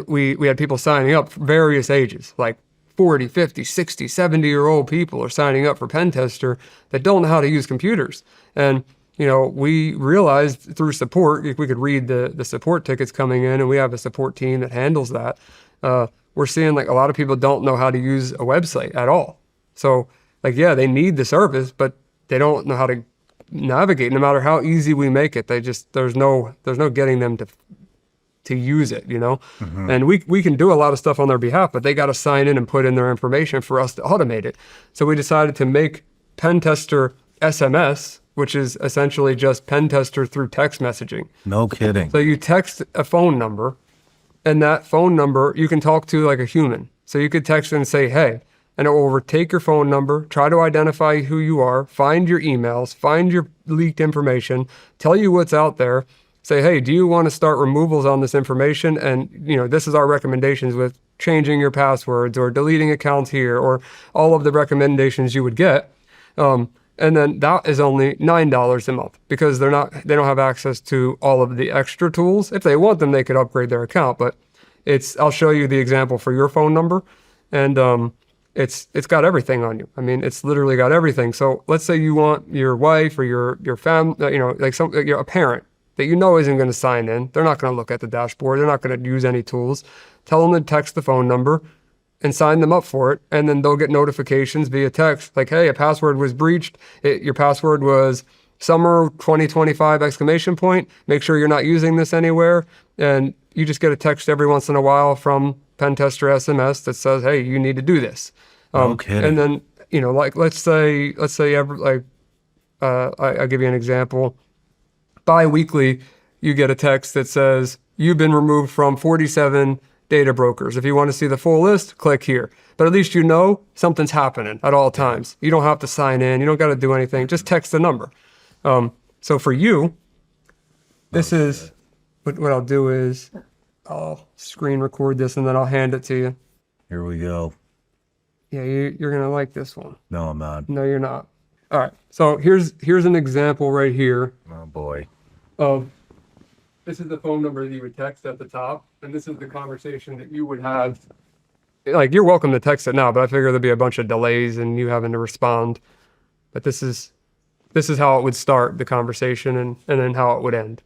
we had people signing up, various ages, like 40, 50, 60, 70-year-old people are signing up for Pentester that don't know how to use computers. And, we realized through support, we could read the support tickets coming in, and we have a support team that handles that. We're seeing like a lot of people don't know how to use a website at all. So like, yeah, they need the service, but they don't know how to navigate. No matter how easy we make it, there's no getting them to use it, and we can do a lot of stuff on their behalf, but they got to sign in and put in their information for us to automate it. So we decided to make Pentester SMS, which is essentially just Pentester through text messaging. No kidding. So you text a phone number, and that phone number you can talk to like a human. So you could text and say, hey, and it will take your phone number, try to identify who you are, find your emails, find your leaked information, tell you what's out there, say, hey, do you want to start removals on this information? And, this is our recommendations with changing your passwords or deleting accounts here or all of the recommendations you would get. And then that is only $9 a month because they don't have access to all of the extra tools. If they want them, they could upgrade their account, but I'll show you the example for your phone number, and it's got everything on you. I mean, it's literally got everything. So let's say you want your wife or your family, like a parent that isn't going to sign in. They're not going to look at the dashboard. They're not going to use any tools. Tell them to text the phone number and sign them up for it. And then they'll get notifications via text like, hey, a password was breached. Your password was summer 2025 ! Make sure you're not using this anywhere. And you just get a text every once in a while from Pentester SMS that says, hey, you need to do this. Okay. And then, like, let's say I'll give you an example. Bi-weekly, you get a text that says, you've been removed from 47 data brokers. If you want to see the full list, click here. But at least something's happening at all times. You don't have to sign in. You don't got to do anything. Just text the number. So for you, this is, what I'll do is I'll screen record this and then I'll hand it to you. Here we go. Yeah, you're going to like this one. No, I'm not. No, you're not. All right. So here's an example right here. boy. This is the phone number that you would text at the top, and this is the conversation that you would have. Like, you're welcome to text it now, but I figure there'd be a bunch of delays and you having to respond. But this is how it would start the conversation, and then how it would end.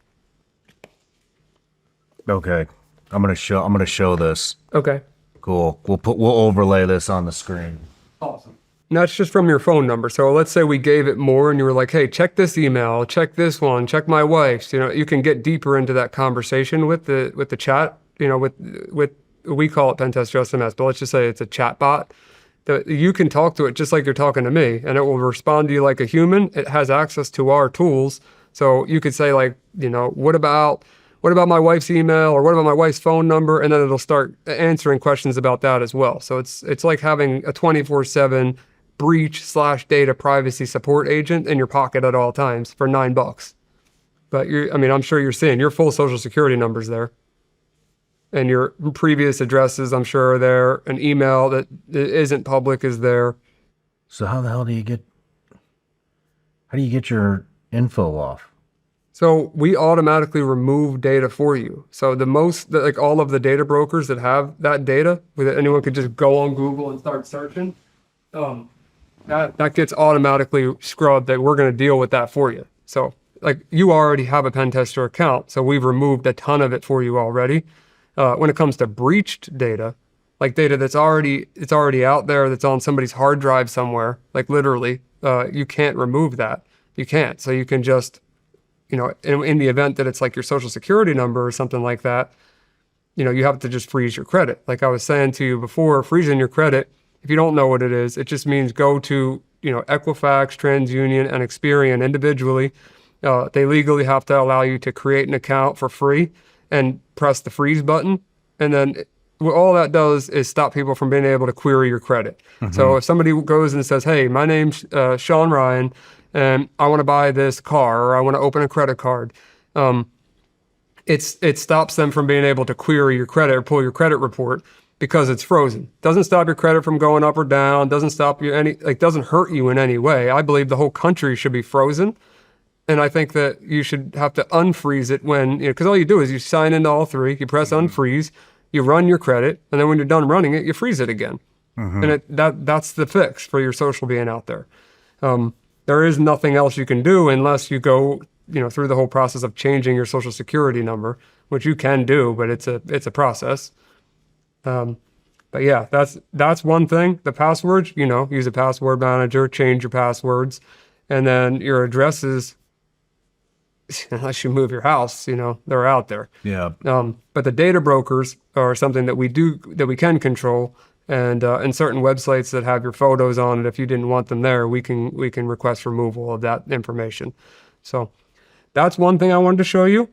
Okay. I'm gonna show this. Okay. Cool. We'll overlay this on the screen. Awesome. And that's just from your phone number. So let's say we gave it more and you were like, hey, check this email, check this one, check my wife's. You know, you can get deeper into that conversation with the chat, you know, with we call it Pentester SMS, but let's just say it's a chat bot. That you can talk to it just like you're talking to me, and it will respond to you like a human. It has access to our tools. So you could say, like, you know, what about my wife's email, or what about my wife's phone number? And then it'll start answering questions about that as well. So it's like having a 24/7 breach/data privacy support agent in your pocket at all times for $9. But I'm sure you're seeing your full social security numbers there. And your previous addresses, I'm sure, are there. An email that isn't public is there. So how do you get your info off? So we automatically remove data for you. So like all of the data brokers that have that data, that anyone could just go on Google and start searching, that gets automatically scrubbed. That we're going to deal with that for you. So like, you already have a Pentester account, so we've removed a ton of it for you already. When it comes to breached data, like data it's already out there, that's on somebody's hard drive somewhere, like literally, you can't remove that. You can't. So you can just, you know, in the event that it's like your social security number or something like that, you know, you have to just freeze your credit. Like I was saying to you before, freezing your credit, if you don't know what it is, it just means go to, you know, Equifax, TransUnion, and Experian individually. They legally have to allow you to create an account for free and press the freeze button. And then all that does is stop people from being able to query your credit. Mm-hmm. So if somebody goes and says, hey, my name's Shawn Ryan, and I want to buy this car, or I want to open a credit card, it stops them from being able to query your credit or pull your credit report because it's frozen. Doesn't stop your credit from going up or down, doesn't stop you doesn't hurt you in any way. I believe the whole country should be frozen. And I think that you should have to unfreeze it when, because all you do is you sign into all three, you press unfreeze, you run your credit, and then when you're done running it, you freeze it again. Mm-hmm. And that's the fix for your social being out there. There is nothing else you can do unless you go, you know, through the whole process of changing your social security number, which you can do, but it's a process. But yeah, that's one thing. The passwords, you know, use a password manager, change your passwords, and then your addresses, unless you move your house, you know, they're out there. Yeah. But the data brokers are something that we can control, and certain websites that have your photos on it, if you didn't want them there, we can request removal of that information. So that's one thing I wanted to show you.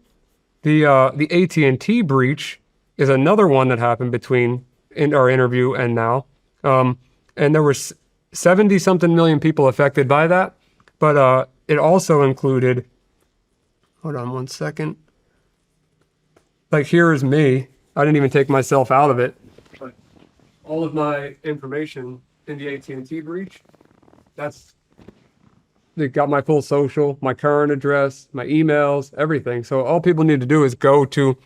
The AT&T breach is another one that happened between in our interview and now, and there was 70-something million people affected by that, but it also included. Hold on one second. Like, here is me. I didn't even take myself out of it. But all of my information in the AT&T breach, they got my full social, my current address, my emails, everything. So all people need to do is go to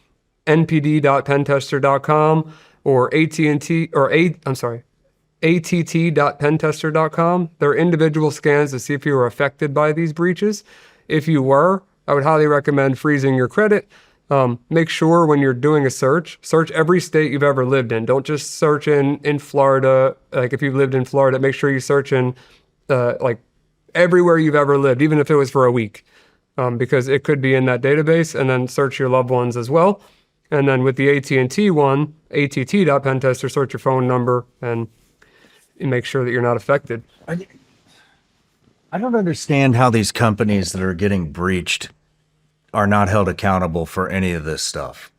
npd.pentester.com or att.pentester.com. They're individual scans to see if you were affected by these breaches. If you were, I would highly recommend freezing your credit. Make sure when you're doing a search every state you've ever lived in. Don't just search in Florida. Like, if you've lived in Florida, make sure you search in like everywhere you've ever lived, even if it was for a week, because it could be in that database. And then search your loved ones as well. And then with the AT&T one, att.pentester, search your phone number and make sure that you're not affected. I don't understand how these companies that are getting breached are not held accountable for any of this stuff.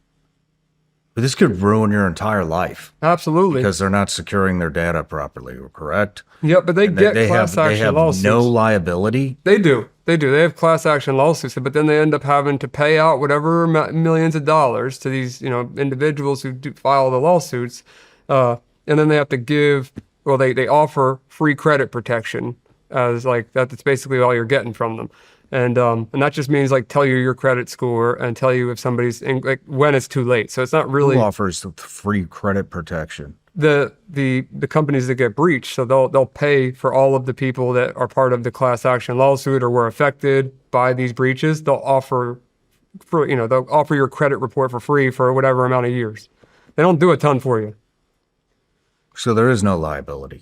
But this could ruin your entire life. Absolutely. Because they're not securing their data properly, correct? Yep, but they class action lawsuits. No liability? They do. They have class action lawsuits, but then they end up having to pay out whatever millions of dollars to these, you know, individuals who file the lawsuits. And then they have to they offer free credit protection as like that's basically all you're getting from them. And that just means like tell you your credit score and tell you if somebody's like when it's too late. So it's not really Who offers the free credit protection? the companies that get breached. So they'll pay for all of the people that are part of the class action lawsuit or were affected by these breaches. They'll offer your credit report for free for whatever amount of years. They don't do a ton for you. So there is no liability.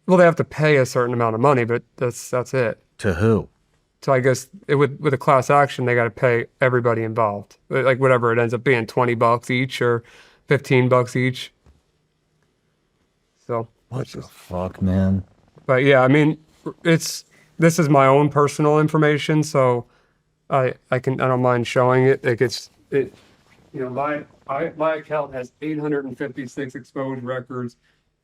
Well, they have to pay a certain amount of money, but that's it. To who? So I guess with a class action, they got to pay everybody involved, like whatever it ends up being, $20 each or $15 each. So What the fuck, man? but yeah, I mean, this is my own personal information, so I don't mind showing it. My account has 856 exposed records,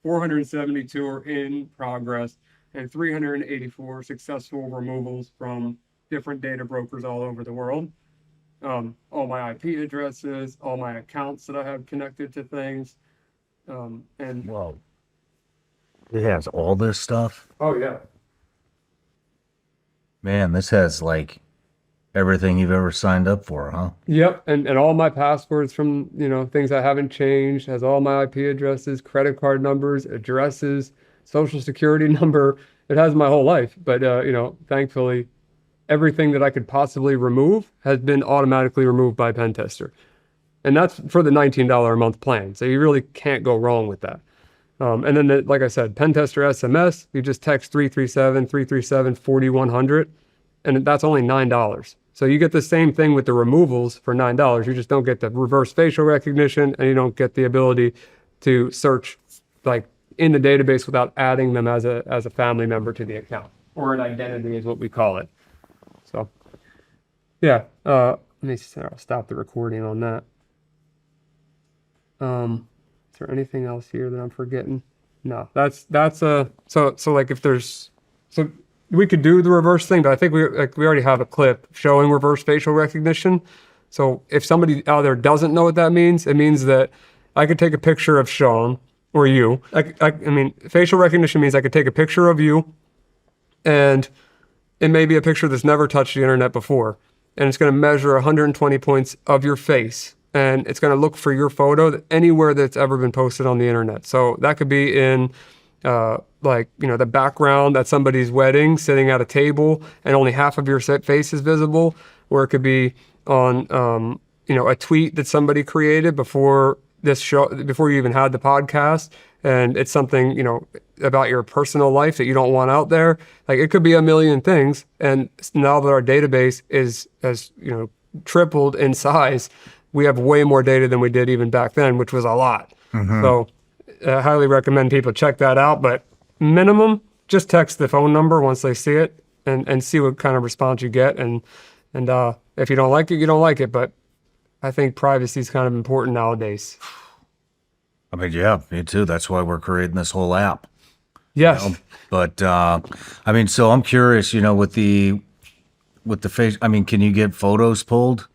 472 are in progress, and 384 successful removals from different data brokers all over the world. All my IP addresses, all my accounts that I have connected to things, and Whoa. It has all this stuff? oh yeah. Man, this has like everything you've ever signed up for, huh? Yep, and all my passwords from, things I haven't changed, has all my IP addresses, credit card numbers, addresses, social security number. It has my whole life, but thankfully, everything that I could possibly remove has been automatically removed by Pentester. And that's for the $19 a month plan. So you really can't go wrong with that. And then, like I said, Pentester SMS, you just text 337-337-4100, and that's only $9. So you get the same thing with the removals for $9. You just don't get the reverse facial recognition, and you don't get the ability to search like in the database without adding them as a family member to the account, or an identity is what we call it. So yeah, let me stop the recording on that. Is there anything else here that I'm forgetting? No, that's so like if there's, so we could do the reverse thing, but I think we already have a clip showing reverse facial recognition. So if somebody out there doesn't know what that means, it means that I could take a picture of Shawn or you. I mean, facial recognition means I could take a picture of you, and it may be a picture that's never touched the internet before, and it's going to measure 120 points of your face, and it's going to look for your photo anywhere that's ever been posted on the internet. So that could be in the background at somebody's wedding, sitting at a table, and only half of your face is visible, or it could be on a tweet that somebody created before this show, before you even had the podcast, and it's something about your personal life that you don't want out there. Like, it could be a million things, and now that our database has tripled in size, we have way more data than we did even back then, which was a lot. Mm-hmm. So I highly recommend people check that out, but minimum, just text the phone number once they see it and see what kind of response you get. And if you don't like it, you don't like it, but I think privacy is kind of important nowadays. I mean, yeah, me too. That's why we're creating this whole app. Yes. But I mean, so I'm curious, with the face, I mean, can you get photos pulled?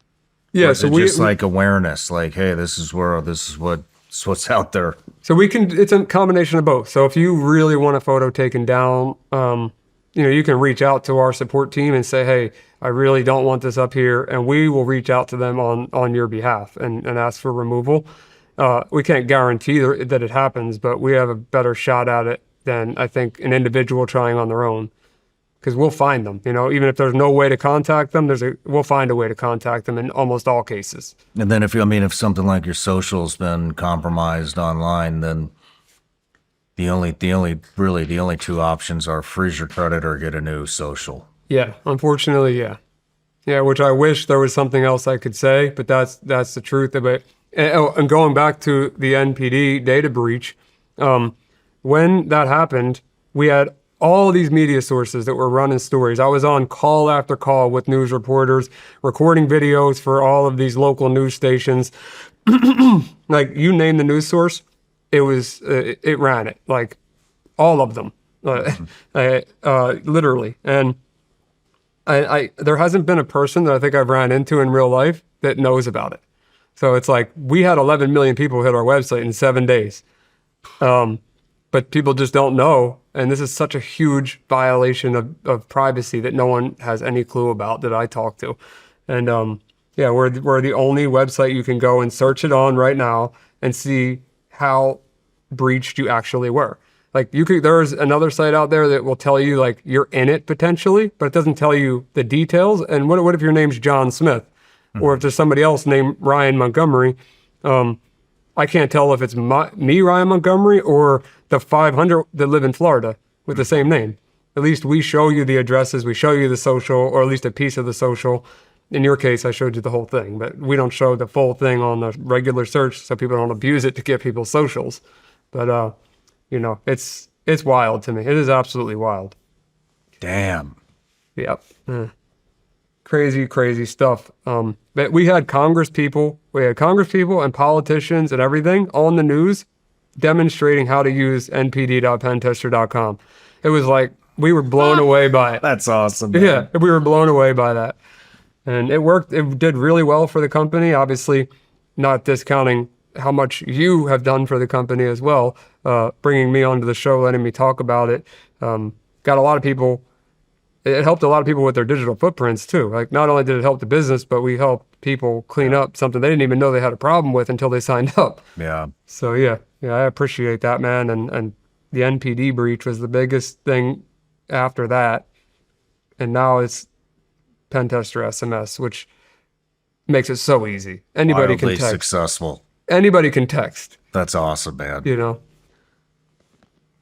Yeah. So just like awareness, like, hey, this is what's out there. So it's a combination of both. So if you really want a photo taken down, you can reach out to our support team and say, hey, I really don't want this up here. And we will reach out to them on your behalf and ask for removal. We can't guarantee that it happens, but we have a better shot at it than I think an individual trying on their own. Because we'll find them, even if there's no way to contact them, we'll find a way to contact them in almost all cases. And then if something like your social's been compromised online, then the only two options are freeze your credit or get a new social. Yeah, unfortunately, yeah. Yeah, which I wish there was something else I could say, but that's the truth of it. And going back to the NPD data breach, when that happened, we had all these media sources that were running stories. I was on call after call with news reporters, recording videos for all of these local news stations. Like, you name the news source, it ran it, like all of them, literally. And there hasn't been a person that I think I've ran into in real life that knows about it. So it's like, we had 11 million people hit our website in 7 days. but people just don't know. And this is such a huge violation of privacy that no one has any clue about that I talk to. And yeah, we're the only website you can go and search it on right now and see how breached you actually were. Like there's another site out there that will tell you like you're in it potentially, but it doesn't tell you the details. And what if your name's John Smith, or if there's somebody else named Ryan Montgomery? I can't tell if it's me, Ryan Montgomery, or the 500 that live in Florida with the same name. At least we show you the addresses, we show you the social, or at least a piece of the social. In your case, I showed you the whole thing, but we don't show the full thing on the regular search so people don't abuse it to get people's socials. But, you know, it's wild to me. It is absolutely wild. Damn. Yep. Crazy, crazy stuff. But we had Congress people and politicians and everything on the news demonstrating how to use npd.pentester.com. It was like, we were blown away by it. That's awesome. Man. Yeah, we were blown away by that. And it worked. It did really well for the company. Obviously, not discounting how much you have done for the company as well. Bringing me onto the show, letting me talk about it. Got a lot of people. It helped a lot of people with their digital footprints too. Like not only did it help the business, but we helped people clean up something they didn't even know they had a problem with until they signed up. Yeah. So yeah, I appreciate that, man. And the NPD breach was the biggest thing after that. And now it's Pentester SMS, which makes it so easy. Anybody can Wildly text. successful. Anybody can text. That's awesome, man. You know.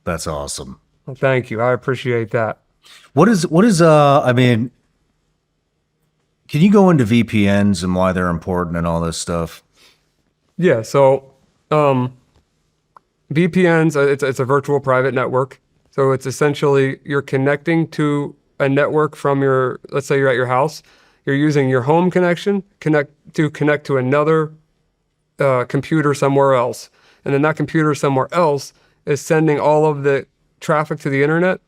That's awesome. Well, thank you. I appreciate that. What is I mean, can you go into VPNs and why they're important and all this stuff? Yeah, so VPNs, it's a virtual private network. So it's essentially you're connecting to a network from let's say you're at your house, you're using your home connection connect to another computer somewhere else. And then that computer somewhere else is sending all of the traffic to the internet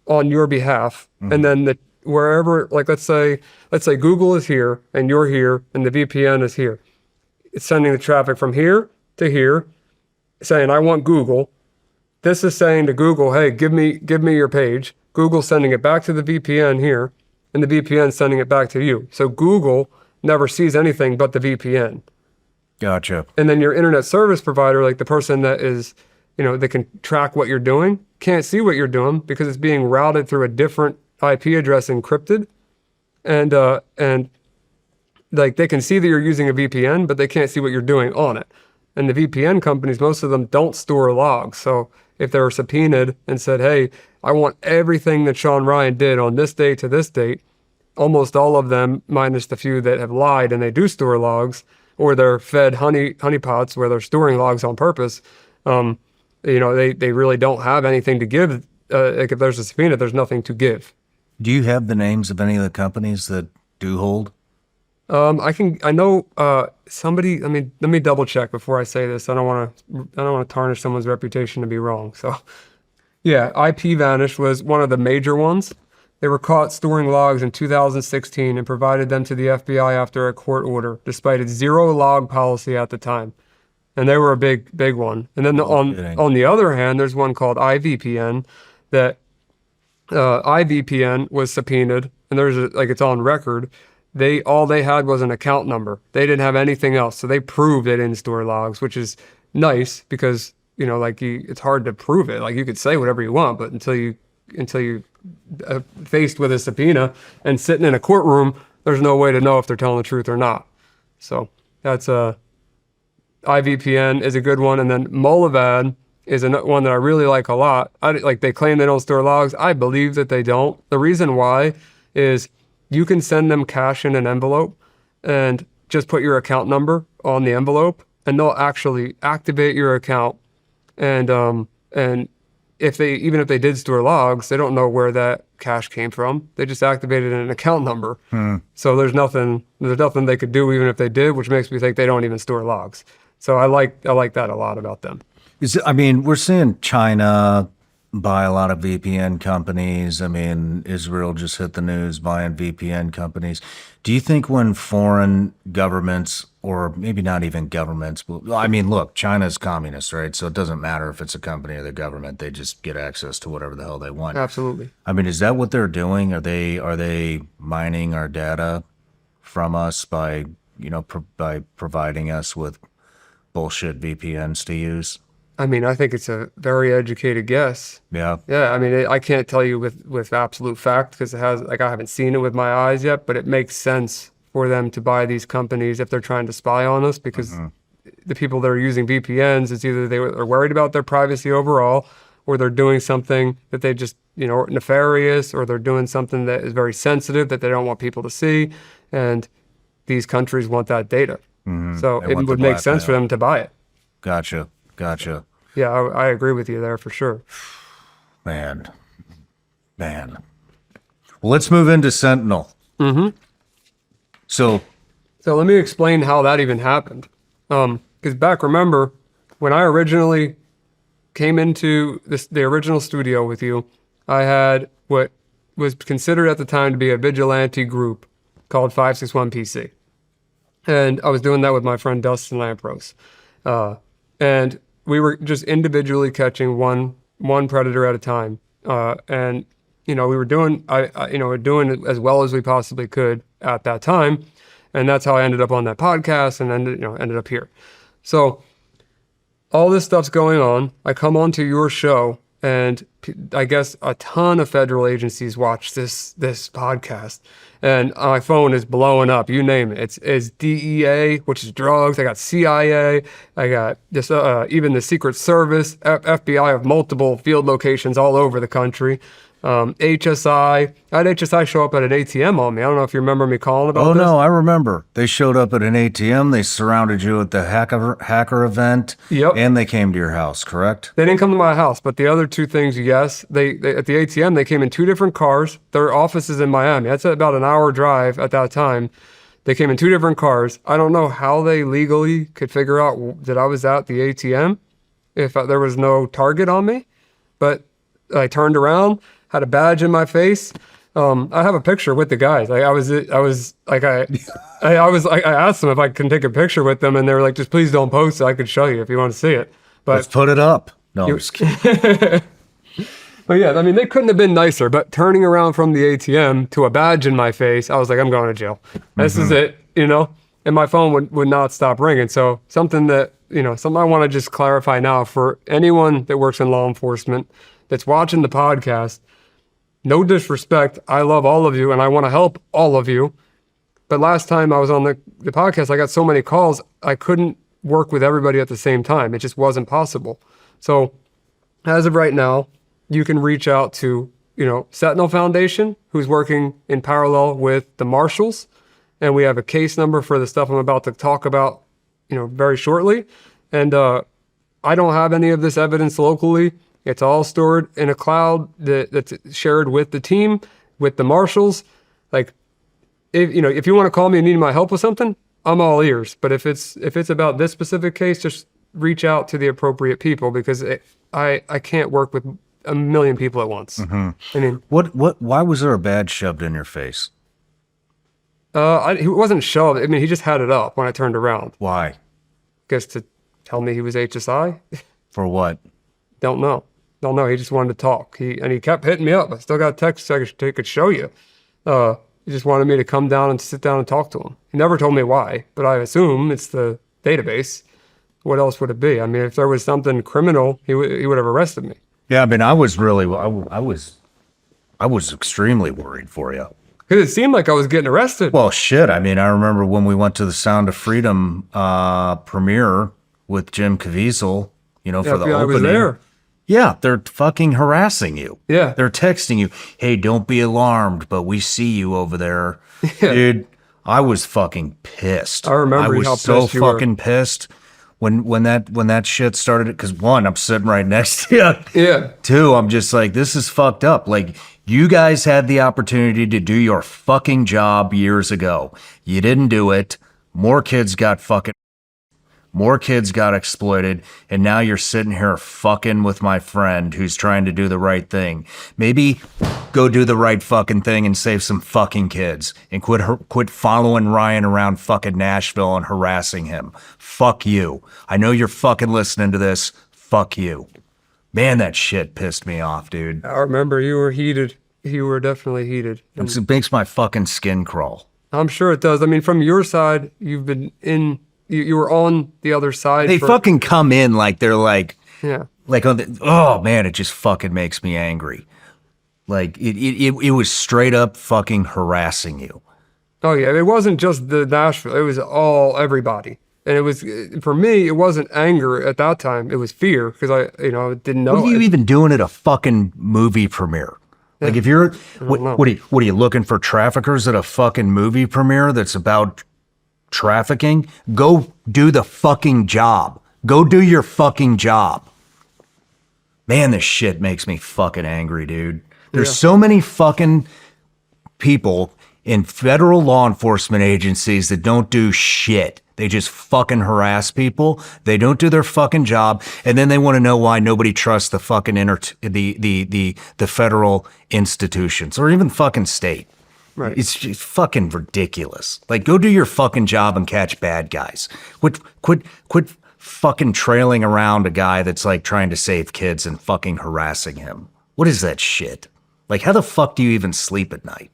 on your behalf. And then wherever, like let's say Google is here and you're here and the VPN is here. It's sending the traffic from here to here, saying, I want Google. This is saying to Google, hey, give me your page. Google's sending it back to the VPN here, and the VPN sending it back to you. So Google never sees anything but the VPN. Gotcha. And then your internet service provider, like the person that is, that can track what you're doing, can't see what you're doing because it's being routed through a different IP address encrypted. And like they can see that you're using a VPN, but they can't see what you're doing on it. And the VPN companies, most of them don't store logs. So if they were subpoenaed and said, hey, I want everything that Shawn Ryan did on this date to this date, almost all of them, minus the few that have lied and they do store logs, or they're fed honeypots where they're storing logs on purpose, they really don't have anything to give. Like if there's a subpoena, there's nothing to give. Do you have the names of any of the companies that do hold? I know somebody. I mean, let me double check before I say this. I don't want to tarnish someone's reputation to be wrong. So, yeah, IPVanish was one of the major ones. They were caught storing logs in 2016 and provided them to the FBI after a court order, despite its zero log policy at the time. And they were a big one. And then on the other hand, there's one called IVPN that IVPN was subpoenaed, and it's on record. All they had was an account number. They didn't have anything else. So they proved they didn't store logs, which is nice because, it's hard to prove it. Like you could say whatever you want, but until you faced with a subpoena and sitting in a courtroom, there's no way to know if they're telling the truth or not. So that's IVPN is a good one. And then Molavad is one that I really like a lot. They claim they don't store logs. I believe that they don't. The reason why is you can send them cash in an envelope and just put your account number on the envelope, and they'll actually activate your account. And if they did store logs, they don't know where that cash came from. They just activated an account number. So there's nothing they could do even if they did, which makes me think they don't even store logs. So I like that a lot about them. We're seeing China buy a lot of VPN companies. Israel just hit the news buying VPN companies. Do you think when foreign governments or maybe not even governments. But, I mean, look, China's communist, right? So it doesn't matter if it's a company or the government. They just get access to whatever the hell they want. Absolutely. I mean, is that what they're doing? Are they mining our data from us by, by providing us with bullshit VPNs to use? I mean, I think it's a very educated guess. Yeah. Yeah, I mean, I can't tell you with absolute fact because I haven't seen it with my eyes yet, but it makes sense for them to buy these companies if they're trying to spy on us because the people that are using VPNs, it's either they are worried about their privacy overall or they're doing something that they just, nefarious, or they're doing something that is very sensitive that they don't want people to see. And these countries want that data. So They it want would the make sense for blackmail. them to buy it. Gotcha. Yeah, I agree with you there for sure. Man. Well, let's move into Sentinel. So, So let me explain how that even happened. Because remember, when I originally came into the original studio with you, I had what was considered at the time to be a vigilante group called 561 PC. And I was doing that with my friend Dustin Lampros. And we were just individually catching one predator at a time. And we were doing doing as well as we possibly could at that time. And that's how I ended up on that podcast and ended up here. So all this stuff's going on. I come onto your show, and I guess a ton of federal agencies watch this podcast, and my phone is blowing up. You name it. It's DEA, which is drugs. I got CIA. I got this even the Secret Service, FBI of multiple field locations all over the country. HSI. I had HSI show up at an ATM on me. I don't know if you remember me calling about this. no, I remember. They showed up at an ATM. They surrounded you at the hacker event. Yep. And they came to your house, correct? They didn't come to my house, but the other two things, yes. They at the ATM, they came in two different cars. Their office is in Miami. That's about an hour drive at that time. They came in two different cars. I don't know how they legally could figure out that I was at the ATM if there was no target on me, but I turned around, had a badge in my face. I have a picture with the guys. I asked them if I can take a picture with them, and they were like, "Just please don't post it. I could show you if you want to see it." Let's But put it up. No, I'm just kidding. yeah, I mean, they couldn't have been nicer. But turning around from the ATM to a badge in my face, I was like, "I'm going to jail. This is it," And my phone would not stop ringing. So something I want to just clarify now for anyone that works in law enforcement that's watching the podcast. No disrespect. I love all of you and I want to help all of you. But last time I was on the podcast, I got so many calls, I couldn't work with everybody at the same time. It just wasn't possible. So as of right now, you can reach out to, Sentinel Foundation, who's working in parallel with the marshals. And we have a case number for the stuff I'm about to talk about, very shortly. And I don't have any of this evidence locally. It's all stored in a cloud that's shared with the team, with the marshals. Like, if you want to call me and need my help with something, I'm all ears. But if it's about this specific case, just reach out to the appropriate people because I can't work with a million people at once. I mean, Why was there a badge shoved in your face? he wasn't shoved. I mean, he just had it up when I turned around. Why? Guess to tell me he was HSI. For what? Don't know. He just wanted to talk. He kept hitting me up. I still got a text I could show you. He just wanted me to come down and sit down and talk to him. He never told me why, but I assume it's the database. What else would it be? I mean, if there was something criminal, he would have arrested me. Yeah, I mean, I was extremely worried for you. Because it seemed like I was getting arrested. Well, shit. I mean, I remember when we went to the Sound of Freedom premiere with Jim Caviezel, for the FBI opening. was there. Yeah, they're fucking harassing you. Yeah. They're texting you, "Hey, don't be alarmed, but we see you over there." Yeah. Dude, I was fucking pissed. I remember I was how so pissed you were. fucking pissed when that shit started. Because one, I'm sitting right next to you. Yeah. Two, I'm just like, this is fucked up. Like, you guys had the opportunity to do your fucking job years ago. You didn't do it. More kids got fucking. more kids got exploited, and now you're sitting here fucking with my friend who's trying to do the right thing. Maybe go do the right fucking thing and save some fucking kids and quit following Ryan around fucking Nashville and harassing him. Fuck you. I know you're fucking listening to this. Fuck you. Man, that shit pissed me off, dude. I remember you were heated. You were definitely heated. And It makes my fucking skin crawl. I'm sure it does. I mean, from your side, you've been in, you were on the other side. They fucking come in like they're like, yeah. like, oh man, it just fucking makes me angry. Like it was straight up fucking harassing you. Oh yeah, it wasn't just the Nashville. It was everybody. And it was, for me, it wasn't anger at that time. It was fear because I didn't know. What are you even doing at a fucking movie premiere? Like if you're, what are you looking for traffickers at a fucking movie premiere that's about trafficking? Go do the fucking job. Go do your fucking job. Man, this shit makes me fucking angry, dude. There's so many fucking people in federal law enforcement agencies that don't do shit. They just fucking harass people. They don't do their fucking job, and then they want to know why nobody trusts the fucking the federal institutions or even fucking state. Right. It's just fucking ridiculous. Like, go do your fucking job and catch bad guys. Quit fucking trailing around a guy that's like trying to save kids and fucking harassing him. What is that shit? Like, how the fuck do you even sleep at night?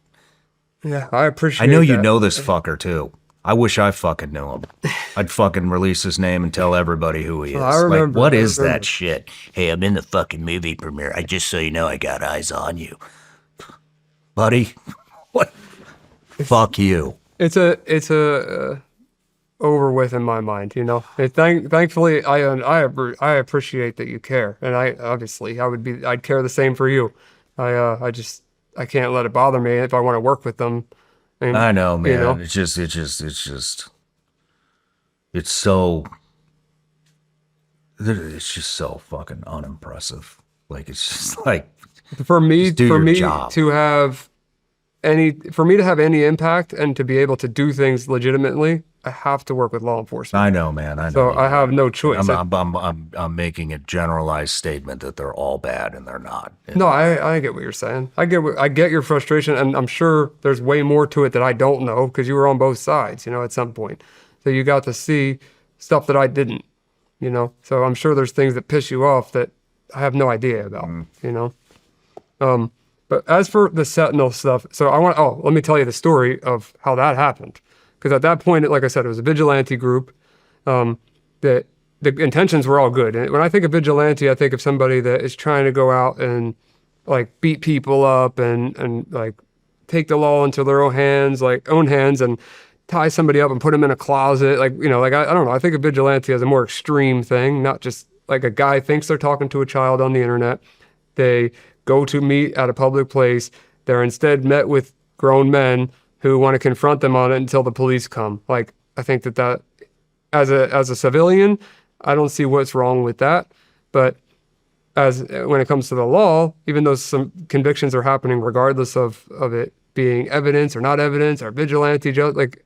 Yeah, I appreciate. I know you know this fucker too. I wish I fucking knew him. I'd fucking release his name and tell everybody who he is. I remember, like, what is that shit? Hey, I'm in the fucking movie premiere. I just so you know, I got eyes on you, buddy. What? Fuck you. It's over with in my mind, you know. Thankfully, I appreciate that you care, and I'd care the same for you. I can't let it bother me if I want to work with them. And, I know, man. You know? It's just so fucking unimpressive. Like, it's just like, for me job. to have any impact and to be able to do things legitimately, I have to work with law enforcement. I know, man. I know. So I have no choice. I'm making a generalized statement that they're all bad and they're not. No, I get what you're saying. I get your frustration, and I'm sure there's way more to it that I don't know because you were on both sides, you know, at some point. So you got to see stuff that I didn't, you know. So I'm sure there's things that piss you off that I have no idea about, you know. But as for the Sentinel stuff, so let me tell you the story of how that happened. Because at that point, like I said, it was a vigilante group. That the intentions were all good. And when I think of vigilante, I think of somebody that is trying to go out and like beat people up and like take the law into their own hands and tie somebody up and put them in a closet. Like, you know, like I don't know. I think of vigilante as a more extreme thing, not just like a guy thinks they're talking to a child on the internet. They go to meet at a public place. They're instead met with grown men who want to confront them on it until the police come. Like, I think that as a civilian, I don't see what's wrong with that. But when it comes to the law, even though some convictions are happening regardless of it being evidence or not evidence or vigilante, like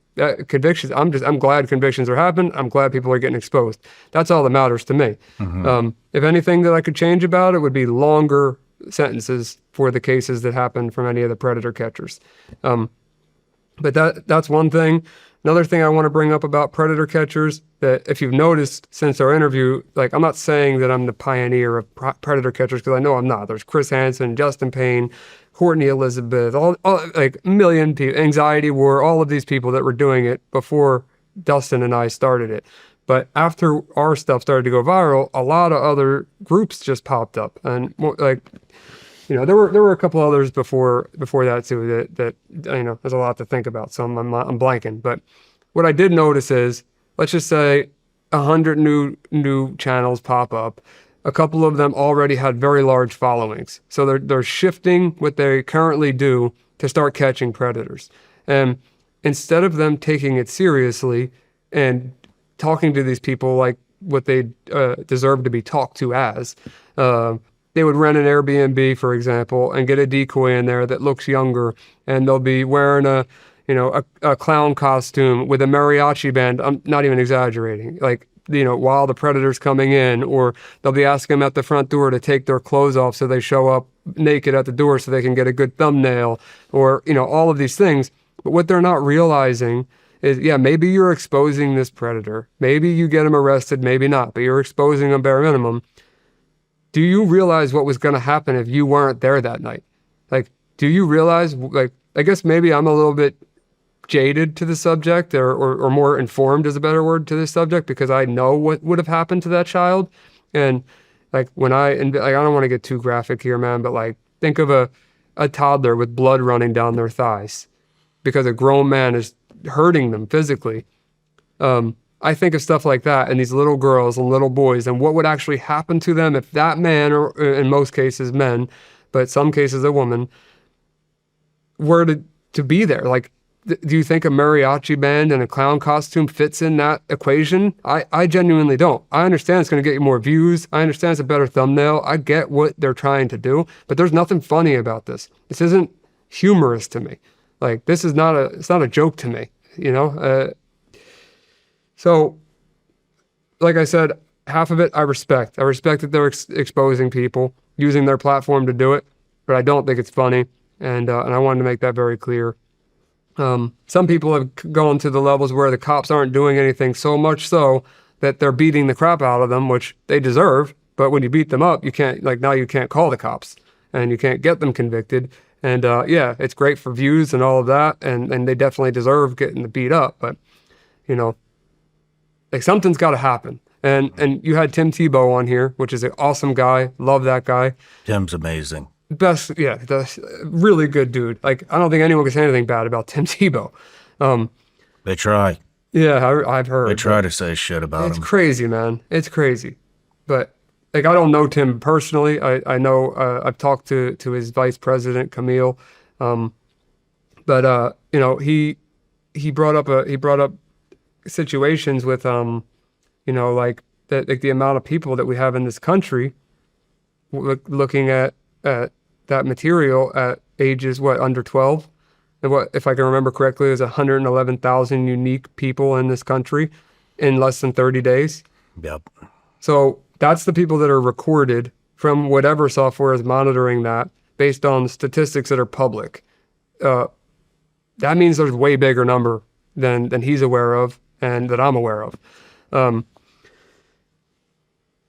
convictions, I'm glad convictions are happening. I'm glad people are getting exposed. That's all that matters to me. Mm-hmm. If anything that I could change about it would be longer sentences for the cases that happen from any of the predator catchers. But that's one thing. Another thing I want to bring up about predator catchers, that if you've noticed since our interview, like, I'm not saying that I'm the pioneer of predator catchers, because I know I'm not. There's Chris Hansen, Justin Payne, Courtney Elizabeth, all like a million people, Anxiety War, all of these people that were doing it before Dustin and I started it. But after our stuff started to go viral, a lot of other groups just popped up, and like, you know, there were a couple others before that too. That you know, there's a lot to think about. So I'm blanking. But what I did notice is, let's just say 100 new channels pop up. A couple of them already had very large followings. So they're shifting what they currently do to start catching predators. And instead of them taking it seriously and talking to these people like what they deserve to be talked to as, they would rent an Airbnb, for example, and get a decoy in there that looks younger, and they'll be wearing a clown costume with a mariachi band. I'm not even exaggerating. Like, while the predator's coming in, or they'll be asking them at the front door to take their clothes off so they show up naked at the door so they can get a good thumbnail, or, all of these things. But what they're not realizing is, yeah, maybe you're exposing this predator. Maybe you get him arrested, maybe not, but you're exposing him bare minimum. Do you realize what was going to happen if you weren't there that night? Like, do you realize, like, I guess maybe I'm a little bit jaded to the subject, or more informed is a better word to this subject, because I know what would have happened to that child. And like I don't want to get too graphic here, man, but like, think of a toddler with blood running down their thighs because a grown man is hurting them physically. I think of stuff like that, and these little girls and little boys, and what would actually happen to them if that man, or in most cases men, but some cases a woman, were to be there. Like, do you think a mariachi band and a clown costume fits in that equation? I genuinely don't. I understand it's going to get you more views. I understand it's a better thumbnail. I get what they're trying to do, but there's nothing funny about this. This isn't humorous to me. Like, this is it's not a joke to me, So, like I said, half of it I respect. I respect that they're exposing people, using their platform to do it, but I don't think it's funny, and I wanted to make that very clear. Some people have gone to the levels where the cops aren't doing anything, so much so that they're beating the crap out of them, which they deserve, but when you beat them up, you can't call the cops, and you can't get them convicted. And yeah, it's great for views and all of that, and they definitely deserve getting beat up, but, like, something's got to happen. And you had Tim Tebow on here, which is an awesome guy. Love that guy. Tim's amazing. Best, yeah, really good dude. Like, I don't think anyone can say anything bad about Tim Tebow. They try. Yeah, I've heard. They try to say shit about him. It's crazy, man. It's crazy. But, like, I don't know Tim personally. I know, I've talked to his vice president, Camille. But he brought up situations with like the amount of people that we have in this country looking at that material at ages under 12, and what, if I can remember correctly, there's 111,000 unique people in this country in less than 30 days. Yep. So that's the people that are recorded from whatever software is monitoring that based on statistics that are public. That means there's a way bigger number than he's aware of and that I'm aware of.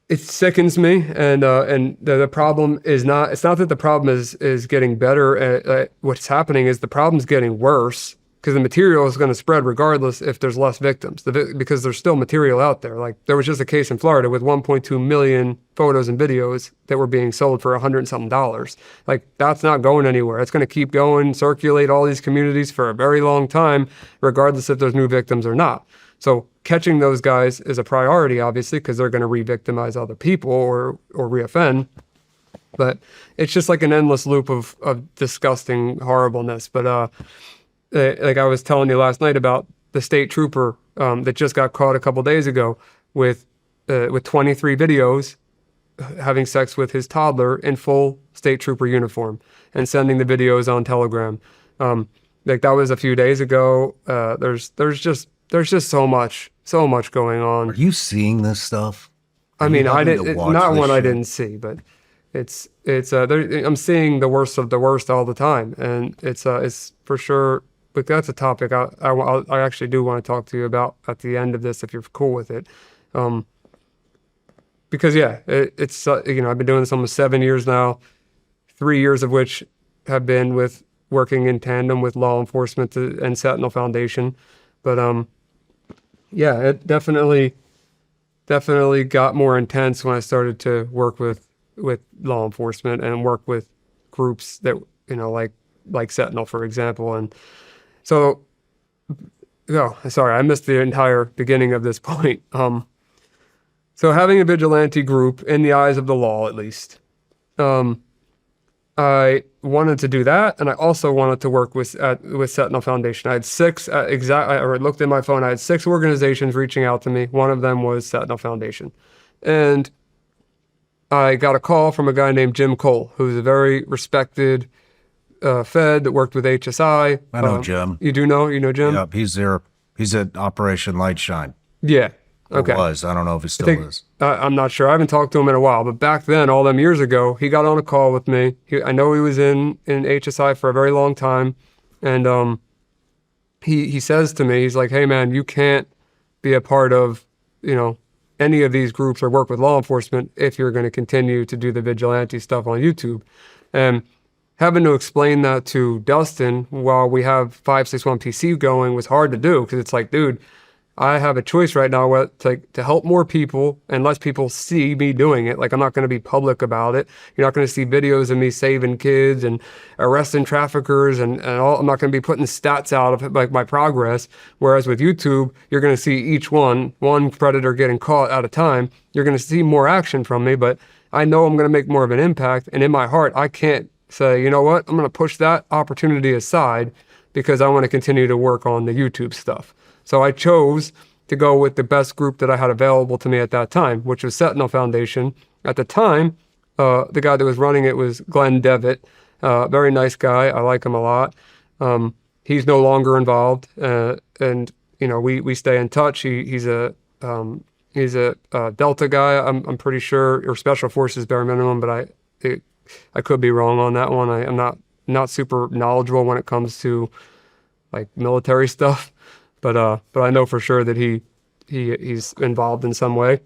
It sickens me, and the problem is not. It's not that the problem is getting better. What's happening is the problem's getting worse, because the material is going to spread regardless if there's less victims, because there's still material out there. Like, there was just a case in Florida with 1.2 million photos and videos that were being sold for $100 and something. Like, that's not going anywhere. It's going to keep going, circulate all these communities for a very long time, regardless if there's new victims or not. So catching those guys is a priority, obviously, because they're going to re-victimize other people or reoffend. But it's just like an endless loop of disgusting horribleness. But like I was telling you last night about the state trooper that just got caught a couple days ago with 23 videos having sex with his toddler in full state trooper uniform and sending the videos on Telegram. Like, that was a few days ago. There's just so much going on. Are you seeing this stuff? I mean, I didn't. Not one I didn't see, but it's. I'm seeing the worst of the worst all the time, and it's for sure. But that's a topic I actually do want to talk to you about at the end of this, if you're cool with it. Because yeah, it's I've been doing this almost 7 years now, 3 years of which have been with working in tandem with law enforcement and Sentinel Foundation, but yeah, it definitely got more intense when I started to work with law enforcement and work with groups that, like Sentinel, for example. And so, sorry, I missed the entire beginning of this point. So having a vigilante group, in the eyes of the law, at least, I wanted to do that, and I also wanted to work with Sentinel Foundation. I had six I looked at my phone. I had 6 organizations reaching out to me. One of them was Sentinel Foundation, and I got a call from a guy named Jim Cole, who's a very respected Fed that worked with HSI. I know Jim. You do know? You know Jim? Yep, he's there. He's at Operation Lightshine. Yeah. Or Okay. was. I don't know if he still think, is. I'm not sure. I haven't talked to him in a while, but back then, all them years ago, he got on a call with me. I know he was in HSI for a very long time, and he says to me, he's like, "Hey man, you can't be a part of, any of these groups or work with law enforcement if you're going to continue to do the vigilante stuff on YouTube." And having to explain that to Dustin while we have 561 PC going was hard to do, because it's like, dude, I have a choice right now to help more people and less people see me doing it. Like, I'm not going to be public about it. You're not going to see videos of me saving kids and arresting traffickers and all. I'm not going to be putting stats out of like my progress. Whereas with YouTube, you're going to see each one predator getting caught at a time. You're going to see more action from me, but I know I'm going to make more of an impact. And in my heart, I can't say, you know what, I'm going to push that opportunity aside because I want to continue to work on the YouTube stuff. So I chose to go with the best group that I had available to me at that time, which was Sentinel Foundation. At the time, the guy that was running it was Glenn Devitt, very nice guy. I like him a lot. He's no longer involved, and we stay in touch. He's a Delta guy, I'm pretty sure, or Special Forces bare minimum, but I could be wrong on that one. I'm not super knowledgeable when it comes to like military stuff. But I know for sure that he's involved in some way.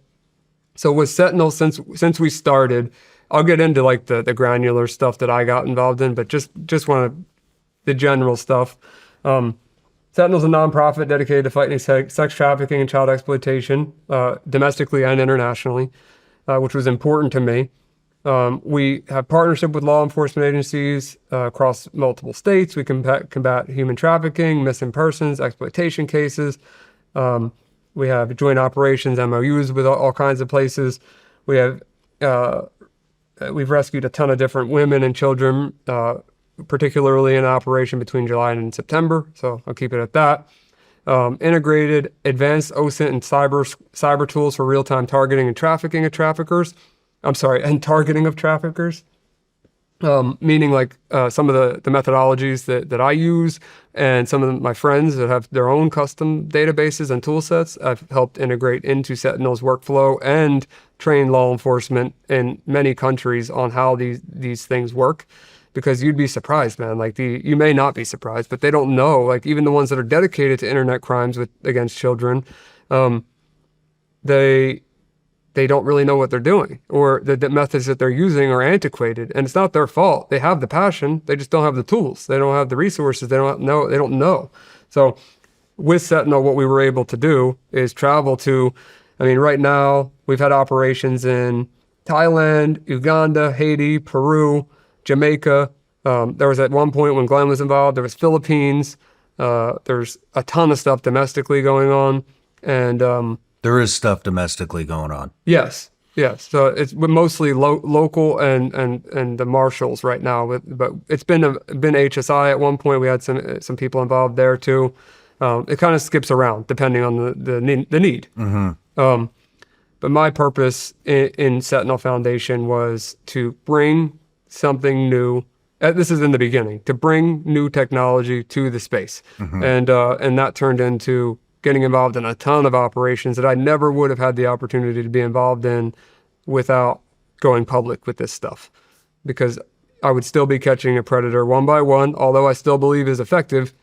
So with Sentinel, since we started, I'll get into like the granular stuff that I got involved in, but just want the general stuff. Sentinel's a nonprofit dedicated to fighting sex trafficking and child exploitation, domestically and internationally, which was important to me. We have partnership with law enforcement agencies across multiple states. We combat human trafficking, missing persons, exploitation cases. We have joint operations, MOUs with all kinds of places. We've rescued a ton of different women and children, particularly in operation between July and September. So I'll keep it at that. Integrated advanced OSINT and cyber tools for real-time targeting and trafficking of traffickers. And targeting of traffickers, meaning like some of the methodologies that I use and some of my friends that have their own custom databases and tool sets, I've helped integrate into Sentinel's workflow and train law enforcement in many countries on how these things work. Because you'd be surprised, man. Like you may not be surprised, but they don't know. Like even the ones that are dedicated to internet crimes against children, they don't really know what they're doing, or the methods that they're using are antiquated, and it's not their fault. They have the passion, they just don't have the tools. They don't have the resources. They don't know. So with Sentinel, what we were able to do is travel to, right now we've had operations in Thailand, Uganda, Haiti, Peru, Jamaica. There was at one point when Glenn was involved, there was Philippines. There's a ton of stuff domestically going on, and there is stuff domestically going on. Yes. So it's mostly local and the marshals right now. But it's been HSI at one point. We had some people involved there too. It kind of skips around depending on the need. Mm-hmm. But my purpose in Sentinel Foundation was to bring something new. This is in the beginning, to bring new technology to the space, mm-hmm. And that turned into getting involved in a ton of operations that I never would have had the opportunity to be involved in without going public with this stuff. Because I would still be catching a predator one by one, although I still believe is effective.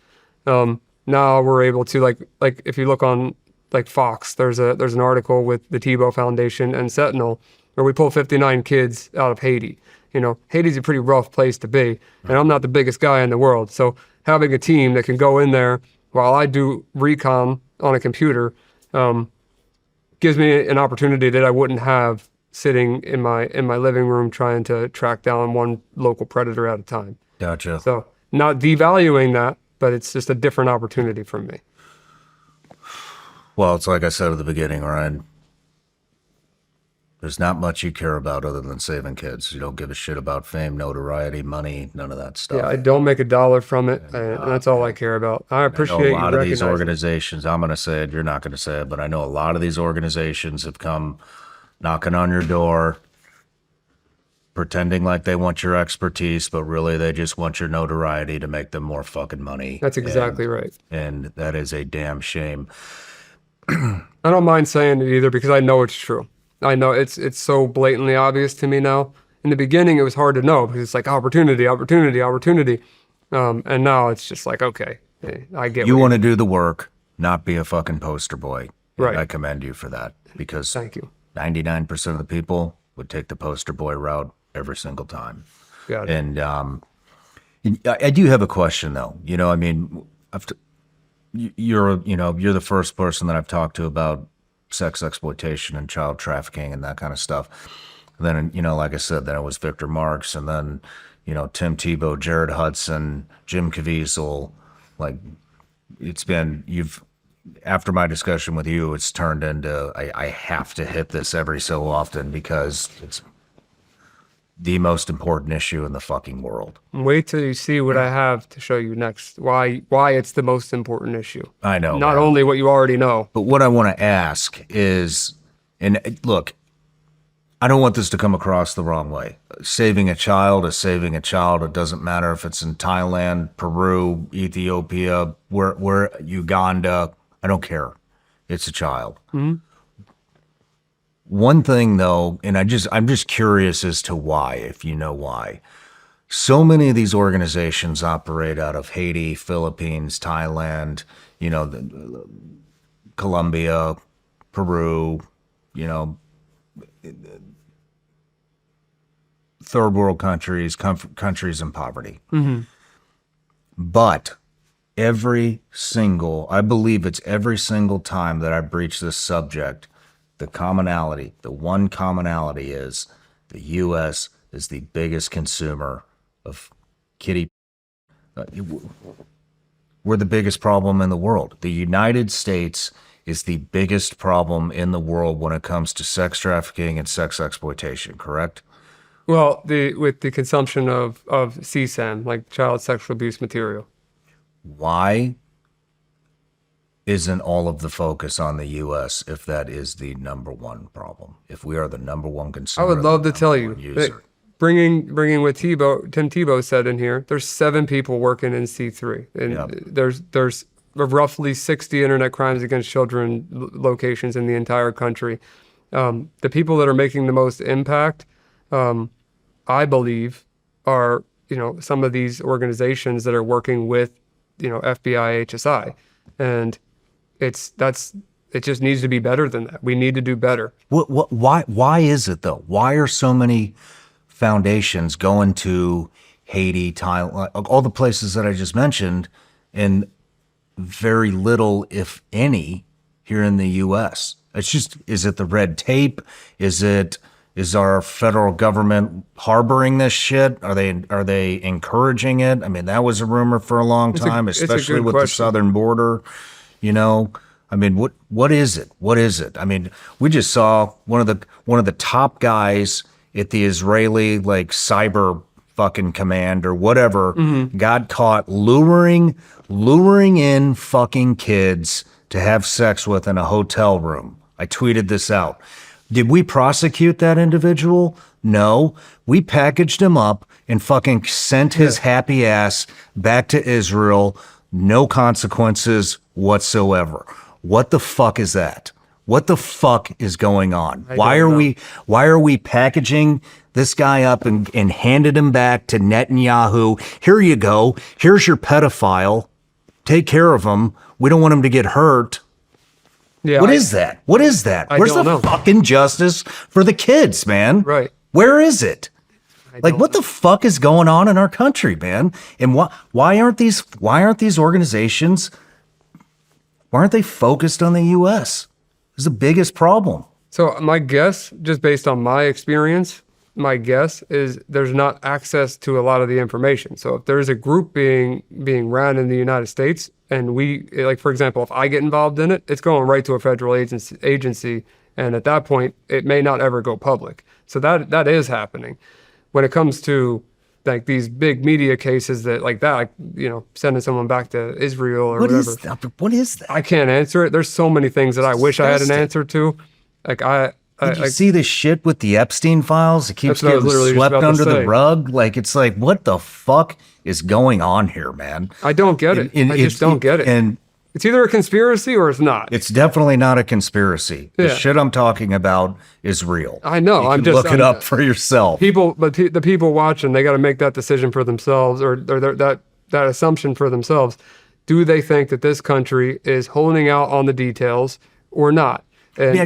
Now we're able to, like if you look on like Fox, there's an article with the Tebow Foundation and Sentinel where we pull 59 kids out of Haiti. Haiti's a pretty rough place to be, and I'm not the biggest guy in the world. So having a team that can go in there while I do recon on a computer, gives me an opportunity that I wouldn't have sitting in my living room trying to track down one local predator at a time. Gotcha. So not devaluing that, but it's just a different opportunity for me. Well, it's like I said at the beginning, Ryan. There's not much you care about other than saving kids. You don't give a shit about fame, notoriety, money, none of that stuff. Yeah, I don't make a dollar from it, and that's all I care about. I appreciate a lot you of these recognizing. organizations, I'm going to say it, you're not going to say it, but I know a lot of these organizations have come knocking on your door, pretending like they want your expertise, but really they just want your notoriety to make them more fucking money. That's exactly right. And that is a damn shame. I don't mind saying it either because I know it's true. I know it's so blatantly obvious to me now. In the beginning, it was hard to know because it's like opportunity, opportunity, opportunity. And now it's just like, okay, I get You what want to do the work, not be a fucking poster boy. And Right. I commend you for that because Thank you. 99% of the people would take the poster boy route every single time. Got it. And I do have a question though. You know, I mean, you're the first person that I've talked to about sex exploitation and child trafficking and that kind of stuff. And then, you know, like I said, then it was Victor Marks, and then, you know, Tim Tebow, Jared Hudson, Jim Caviezel. Like, after my discussion with you, it's turned into, I have to hit this every so often because it's the most important issue in the fucking world. Wait till you see what I have to show you next. Why it's the most important issue. I know. Not man. only what you already know. But what I want to ask is, and look, I don't want this to come across the wrong way. Saving a child is saving a child. It doesn't matter if it's in Thailand, Peru, Ethiopia, where Uganda. I don't care. It's a child. Mm-hmm. One thing though, and I'm just curious as to why, if you know why. So many of these organizations operate out of Haiti, Philippines, Thailand, you know, Colombia, Peru, you know, third world countries, countries in poverty. Mm-hmm. But I believe it's every single time that I breach this subject, the one commonality is the U.S. is the biggest consumer of kitty. We're the biggest problem in the world. The United States is the biggest problem in the world when it comes to sex trafficking and sex exploitation, correct? Well, with the consumption of CSAM, like child sexual abuse material. Why isn't all of the focus on the U.S. if that is the number one problem? If we are the number one consumer, I would love to tell you, user. that bringing what Tim Tebow said in here, there's 7 people working in C3. And Yep. there's roughly 60 internet crimes against children locations in the entire country. The people that are making the most impact, I believe, are, you know, some of these organizations that are working with, you know, FBI, HSI. And it just needs to be better than that. We need to do better. Why is it though? Why are so many foundations going to Haiti, Thailand, all the places that I just mentioned, and very little, if any, here in the U.S.? It's just, is it the red tape? Is our federal government harboring this shit? Are they encouraging it? I mean, that was a rumor for a long time, especially good with the question. southern border. You know, I mean, what is it? What is it? I mean, we just saw one of the top guys at the Israeli like cyber fucking command or whatever got caught luring in fucking kids to have sex with in a hotel room. I tweeted this out. Did we prosecute that individual? No. We packaged him up and fucking sent his happy ass back to Israel. No consequences whatsoever. What the fuck is that? What the fuck is going on? Why are we packaging this guy up and handed him back to Netanyahu? Here you go. Here's your pedophile. Take care of him. We don't want him to get hurt. Yeah. What is that? What is that? Where's the don't know. fucking justice for the kids, man? Right. Where is it? Like, what the fuck is going on in our country, man? And why aren't these organizations, why aren't they focused on the U.S.? This is the biggest problem. So my guess, just based on my experience, my guess is there's not access to a lot of the information. So if there's a group being ran in the United States, and we, like, for example, if I get involved in it, it's going right to a federal agency, and at that point, it may not ever go public. So that is happening. When it comes to like these big media cases like you know, sending someone back to Israel or whatever. What is that? I can't answer it. There's so many things that I wish I had an disgusting. answer to. Like Did you see this shit with the Epstein files? It keeps That's what I was getting literally just swept about to under the say. rug. Like, it's like, what the fuck is going on here, man? I don't get it. I just don't get it. And It's either a conspiracy or it's not. It's definitely not a conspiracy. The Yeah. shit I'm talking about is real. I know. You I'm can just look it up for yourself. the people watching, they got to make that decision for themselves, or that assumption for themselves. Do they think that this country is holding out on the details or not? And Yeah,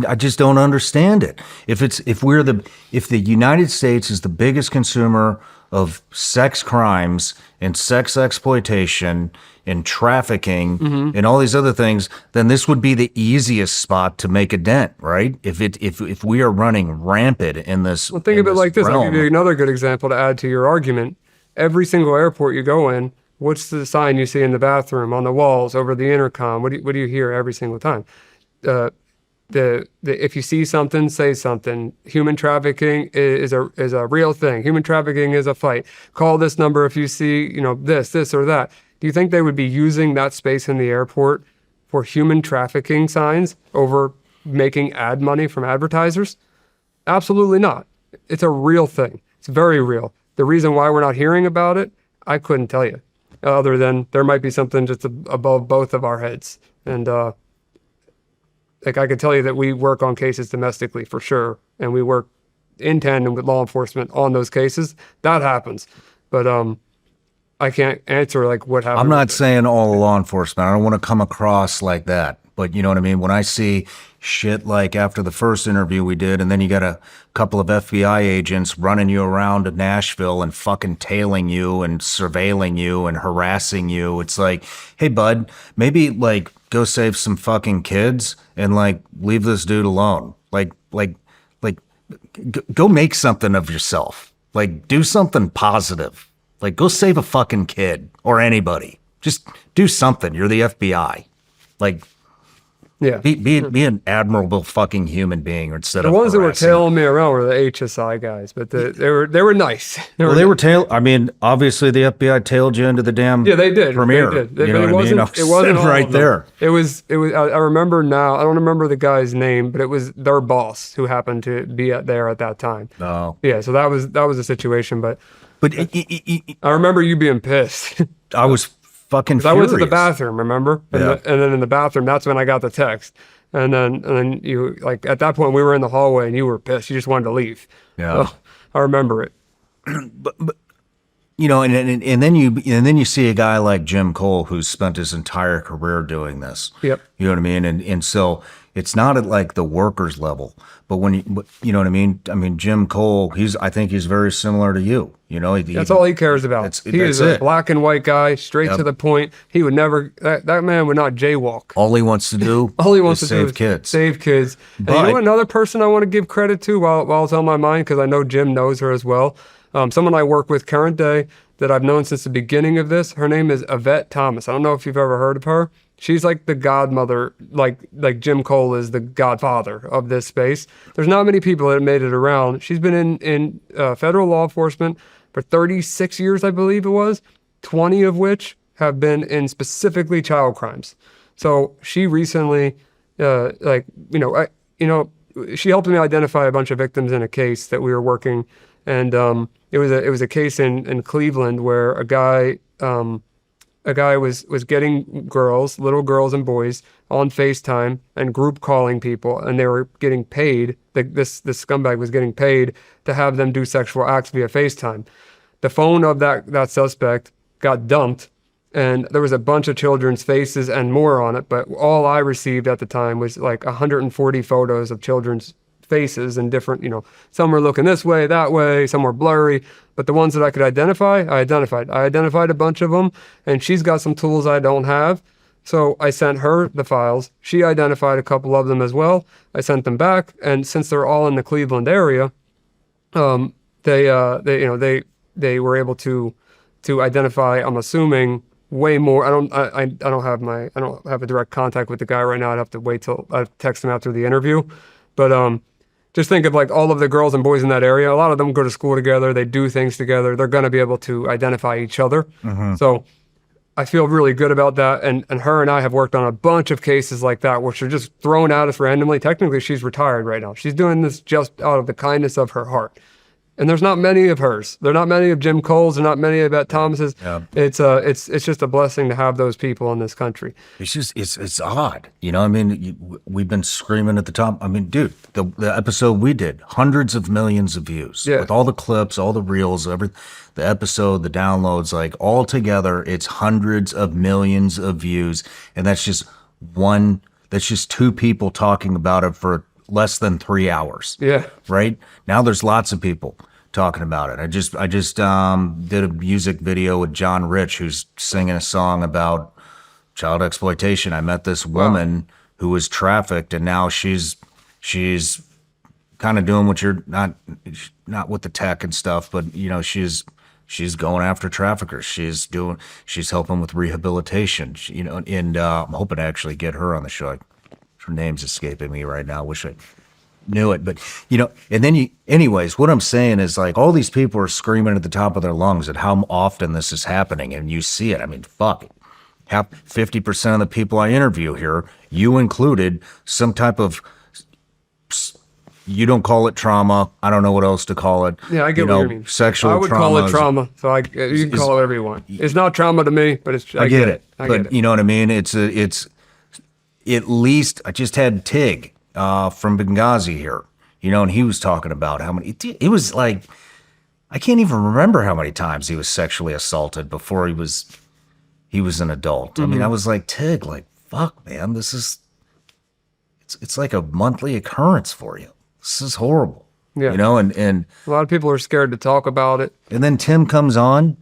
I just don't understand it. If the United States is the biggest consumer of sex crimes and sex exploitation and trafficking and all these other things, then this would be the easiest spot to make a dent, right? If we are running rampant in this, Well, think of it like this. I'll give you another good example to add to your argument. Every single airport you go in, what's the sign you see in the bathroom, on the walls, over the intercom? What do you hear every single time? If you see something, say something. Human trafficking is a real thing. Human trafficking is a fight. Call this number if you see, this or that. Do you think they would be using that space in the airport for human trafficking signs over making ad money from advertisers? Absolutely not. It's a real thing. It's very real. The reason why we're not hearing about it, I couldn't tell you, other than there might be something just above both of our heads. And I could tell you that we work on cases domestically for sure, and we work in tandem with law enforcement on those cases. That happens, but I can't answer what happened. I'm not saying all law enforcement. I don't want to come across like that. But you know what I mean? When I see shit like after the first interview we did, and then you got a couple of FBI agents running you around to Nashville and fucking tailing you and surveilling you and harassing you, it's like, hey, bud, maybe go save some fucking kids and leave this dude alone. Go make something of yourself. Do something positive. Go save a fucking kid or anybody. Just do something. You're the FBI. Yeah. Be an admirable fucking human being instead The of ones that were harassing. tailing me around were the HSI guys, but they were nice. Obviously the FBI tailed you into the damn Yeah, they did. premiere. They did. You know But what I mean? I was it wasn't sitting all right of them. there. It was. I remember now. I don't remember the guy's name, but it was their boss who happened to be there at that time. Oh. Yeah. So that was the situation. But But I remember you being pissed. I was fucking 'Cause I furious. went to the bathroom, remember? And, Yeah. and then in the bathroom, that's when I got the text. And then you at that point we were in the hallway and you were pissed. You just wanted to leave. Yeah. So, I remember it. And then you see a guy like Jim Cole who's spent his entire career doing this. Yep. You know what I mean? And so it's not at the workers level, but you know what I mean? I mean, Jim Cole, I think he's very similar to you. That's all he cares about. He is a black and white guy, straight to the point. He would never. That man would not jaywalk. All he wants to do All he wants is to do save is kids. Save kids. And But- you know another person I want to give credit to while it's on my mind, because I know Jim knows her as well. Someone I work with current day that I've known since the beginning of this. Her name is Yvette Thomas. I don't know if you've ever heard of her. She's like the godmother, like Jim Cole is the godfather of this space. There's not many people that have made it around. She's been in federal law enforcement for 36 years, I believe it was, 20 of which have been in specifically child crimes. So she recently, she helped me identify a bunch of victims in a case that we were working, and it was a case in Cleveland where a guy was getting little girls and boys on FaceTime and group calling people, and they were getting paid. This scumbag was getting paid to have them do sexual acts via FaceTime. The phone of that suspect got dumped, and there was a bunch of children's faces and more on it, but all I received at the time was 140 photos of children's faces and different, some were looking this way, that way, some were blurry, but the ones that I could identify, I identified a bunch of them, and she's got some tools I don't have. So I sent her the files. She identified a couple of them as well. I sent them back, and since they're all in the Cleveland area, they were able to identify, I'm assuming, way more. I don't have a direct contact with the guy right now. I'd have to wait till I text him after the interview. But just think of all of the girls and boys in that area. A lot of them go to school together. They do things together. They're going to be able to identify each other. Mm-hmm. So I feel really good about that. And her and I have worked on a bunch of cases like that, which are just thrown at us randomly. Technically, she's retired right now. She's doing this just out of the kindness of her heart. And there's not many of hers. There are not many of Jim Cole's. There are not many of Bette Thomas's. Yeah. It's just a blessing to have those people in this country. It's just it's odd, you know. I mean, we've been screaming at the top. I mean, dude, the episode we did, hundreds of millions of views with all the clips, all the reels, the episode, the downloads, like all together, it's hundreds of millions of views, and that's just one. That's just two people talking about it for less than 3 hours. Yeah. Right now, there's lots of people talking about it. I just did a music video with John Rich, who's singing a song about child exploitation. I met this woman who was trafficked, and now she's kind of doing what you're not with the tech and stuff, but you know, she's going after traffickers. She's helping with rehabilitation. You know, and I'm hoping to actually get her on the show. Her name's escaping me right now. Wish I knew it, but you know, and then anyways, what I'm saying is like all these people are screaming at the top of their lungs at how often this is happening, and you see it. I mean, fuck it. 50% of the people I interview here, you included, some type of, you don't call it trauma. I don't know what else to call it. Yeah, I get what you mean. Sexual trauma. I would call it trauma. So you can call it whatever you want. It's not trauma to me, but it's. I get it. I get it. You know what I mean? It's at least I just had Tig from Benghazi here, you know, and he was talking about how many. It was like I can't even remember how many times he was sexually assaulted before he was an adult. Mm-hmm. I mean, I was like, Tig, like, fuck, man, this is it's like a monthly occurrence for you. This is horrible. Yeah. You know, and a lot of people are scared to talk about it. And then Tim comes on,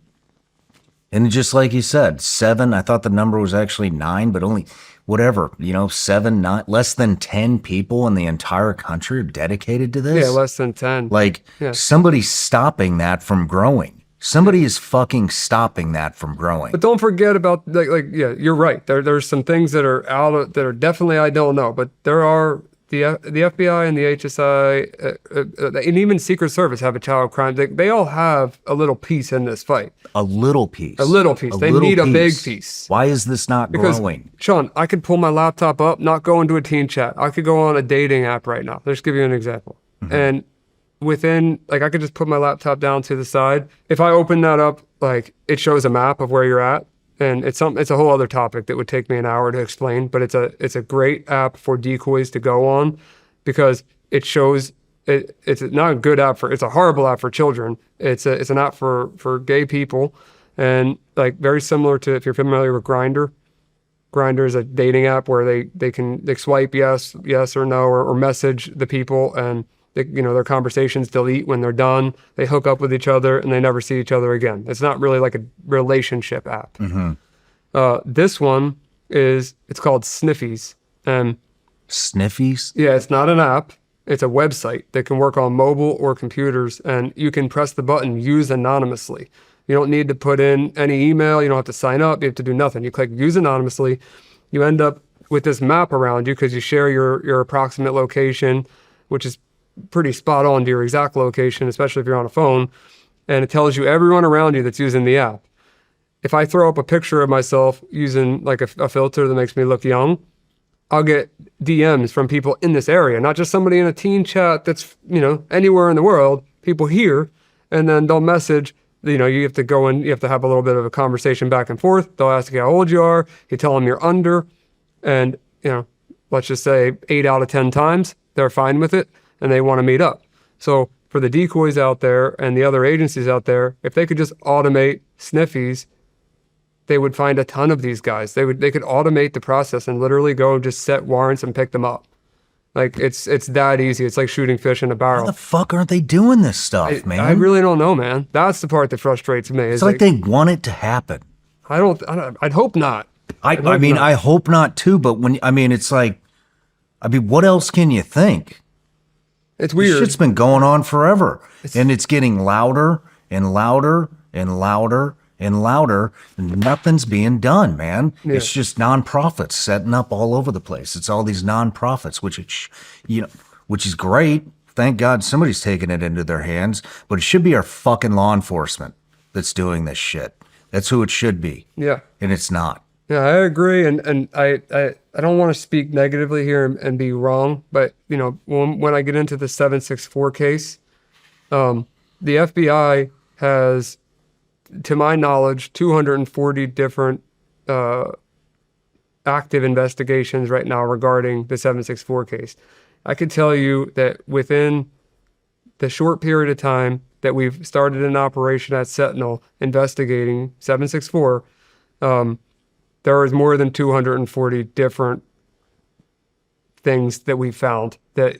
and just like you said, 7. I thought the number was actually 9, but only whatever, you know, 7, not less than 10 people in the entire country are dedicated to this. Yeah, less than 10. Like somebody's stopping that from growing. Somebody is fucking stopping that from growing. But don't forget about yeah, you're right. There's some things that are that are definitely I don't know, but there are the FBI and the HSI and even Secret Service have a child crime. They all have a little piece in this fight. A little piece. A little piece. They need a big piece. Why is this not growing? Shawn, I could pull my laptop up, not go into a teen chat. I could go on a dating app right now. Let's give you an example. Mm-hmm. And within, like, I could just put my laptop down to the side. If I open that up, like, it shows a map of where you're at. And it's a whole other topic that would take me an hour to explain, but it's a great app for decoys to go on because it shows it's not a good app it's a horrible app for children. It's an app for gay people, and like very similar to, if you're familiar with Grindr. Grindr is a dating app where they swipe yes or no or message the people, and their conversations delete when they're done. They hook up with each other and they never see each other again. It's not really like a relationship app. Mm-hmm. This one it's called Sniffies. And Sniffies? Yeah, it's not an app. It's a website that can work on mobile or computers, and you can press the button, use anonymously. You don't need to put in any email. You don't have to sign up. You have to do nothing. You click use anonymously. You end up with this map around you because you share your approximate location, which is pretty spot on to your exact location, especially if you're on a phone, and it tells you everyone around you that's using the app. If I throw up a picture of myself using like a filter that makes me look young, I'll get DMs from people in this area, not just somebody in a teen chat that's, anywhere in the world, people here, and then they'll message, you have to go in, you have to have a little bit of a conversation back and forth. They'll ask you how old you are, you tell them you're under, and, let's just say 8 out of 10 times, they're fine with it. And they want to meet up. So for the decoys out there and the other agencies out there, if they could just automate Sniffies, they would find a ton of these guys. They could automate the process and literally go and just set warrants and pick them up. Like it's that easy. It's like shooting fish in a barrel. How the fuck aren't they doing this stuff, man? I really don't know, man. That's the part that frustrates me. It's like they want it to happen. I'd hope not. I hope not too. But it's like, what else can you think? It's weird. This shit's been going on forever. And it's getting louder and louder and louder and louder. And nothing's being done, man. Yeah. It's just nonprofits setting up all over the place. It's all these nonprofits, which is great. Thank God somebody's taking it into their hands. But it should be our fucking law enforcement that's doing this shit. That's who it should be. Yeah. And it's not. Yeah, I agree, and I don't want to speak negatively here and be wrong, but when I get into the 764 case, the FBI has, to my knowledge, 240 different active investigations right now regarding the 764 case. I could tell you that within the short period of time that we've started an operation at Sentinel investigating 764, there is more than 240 different things that we found that,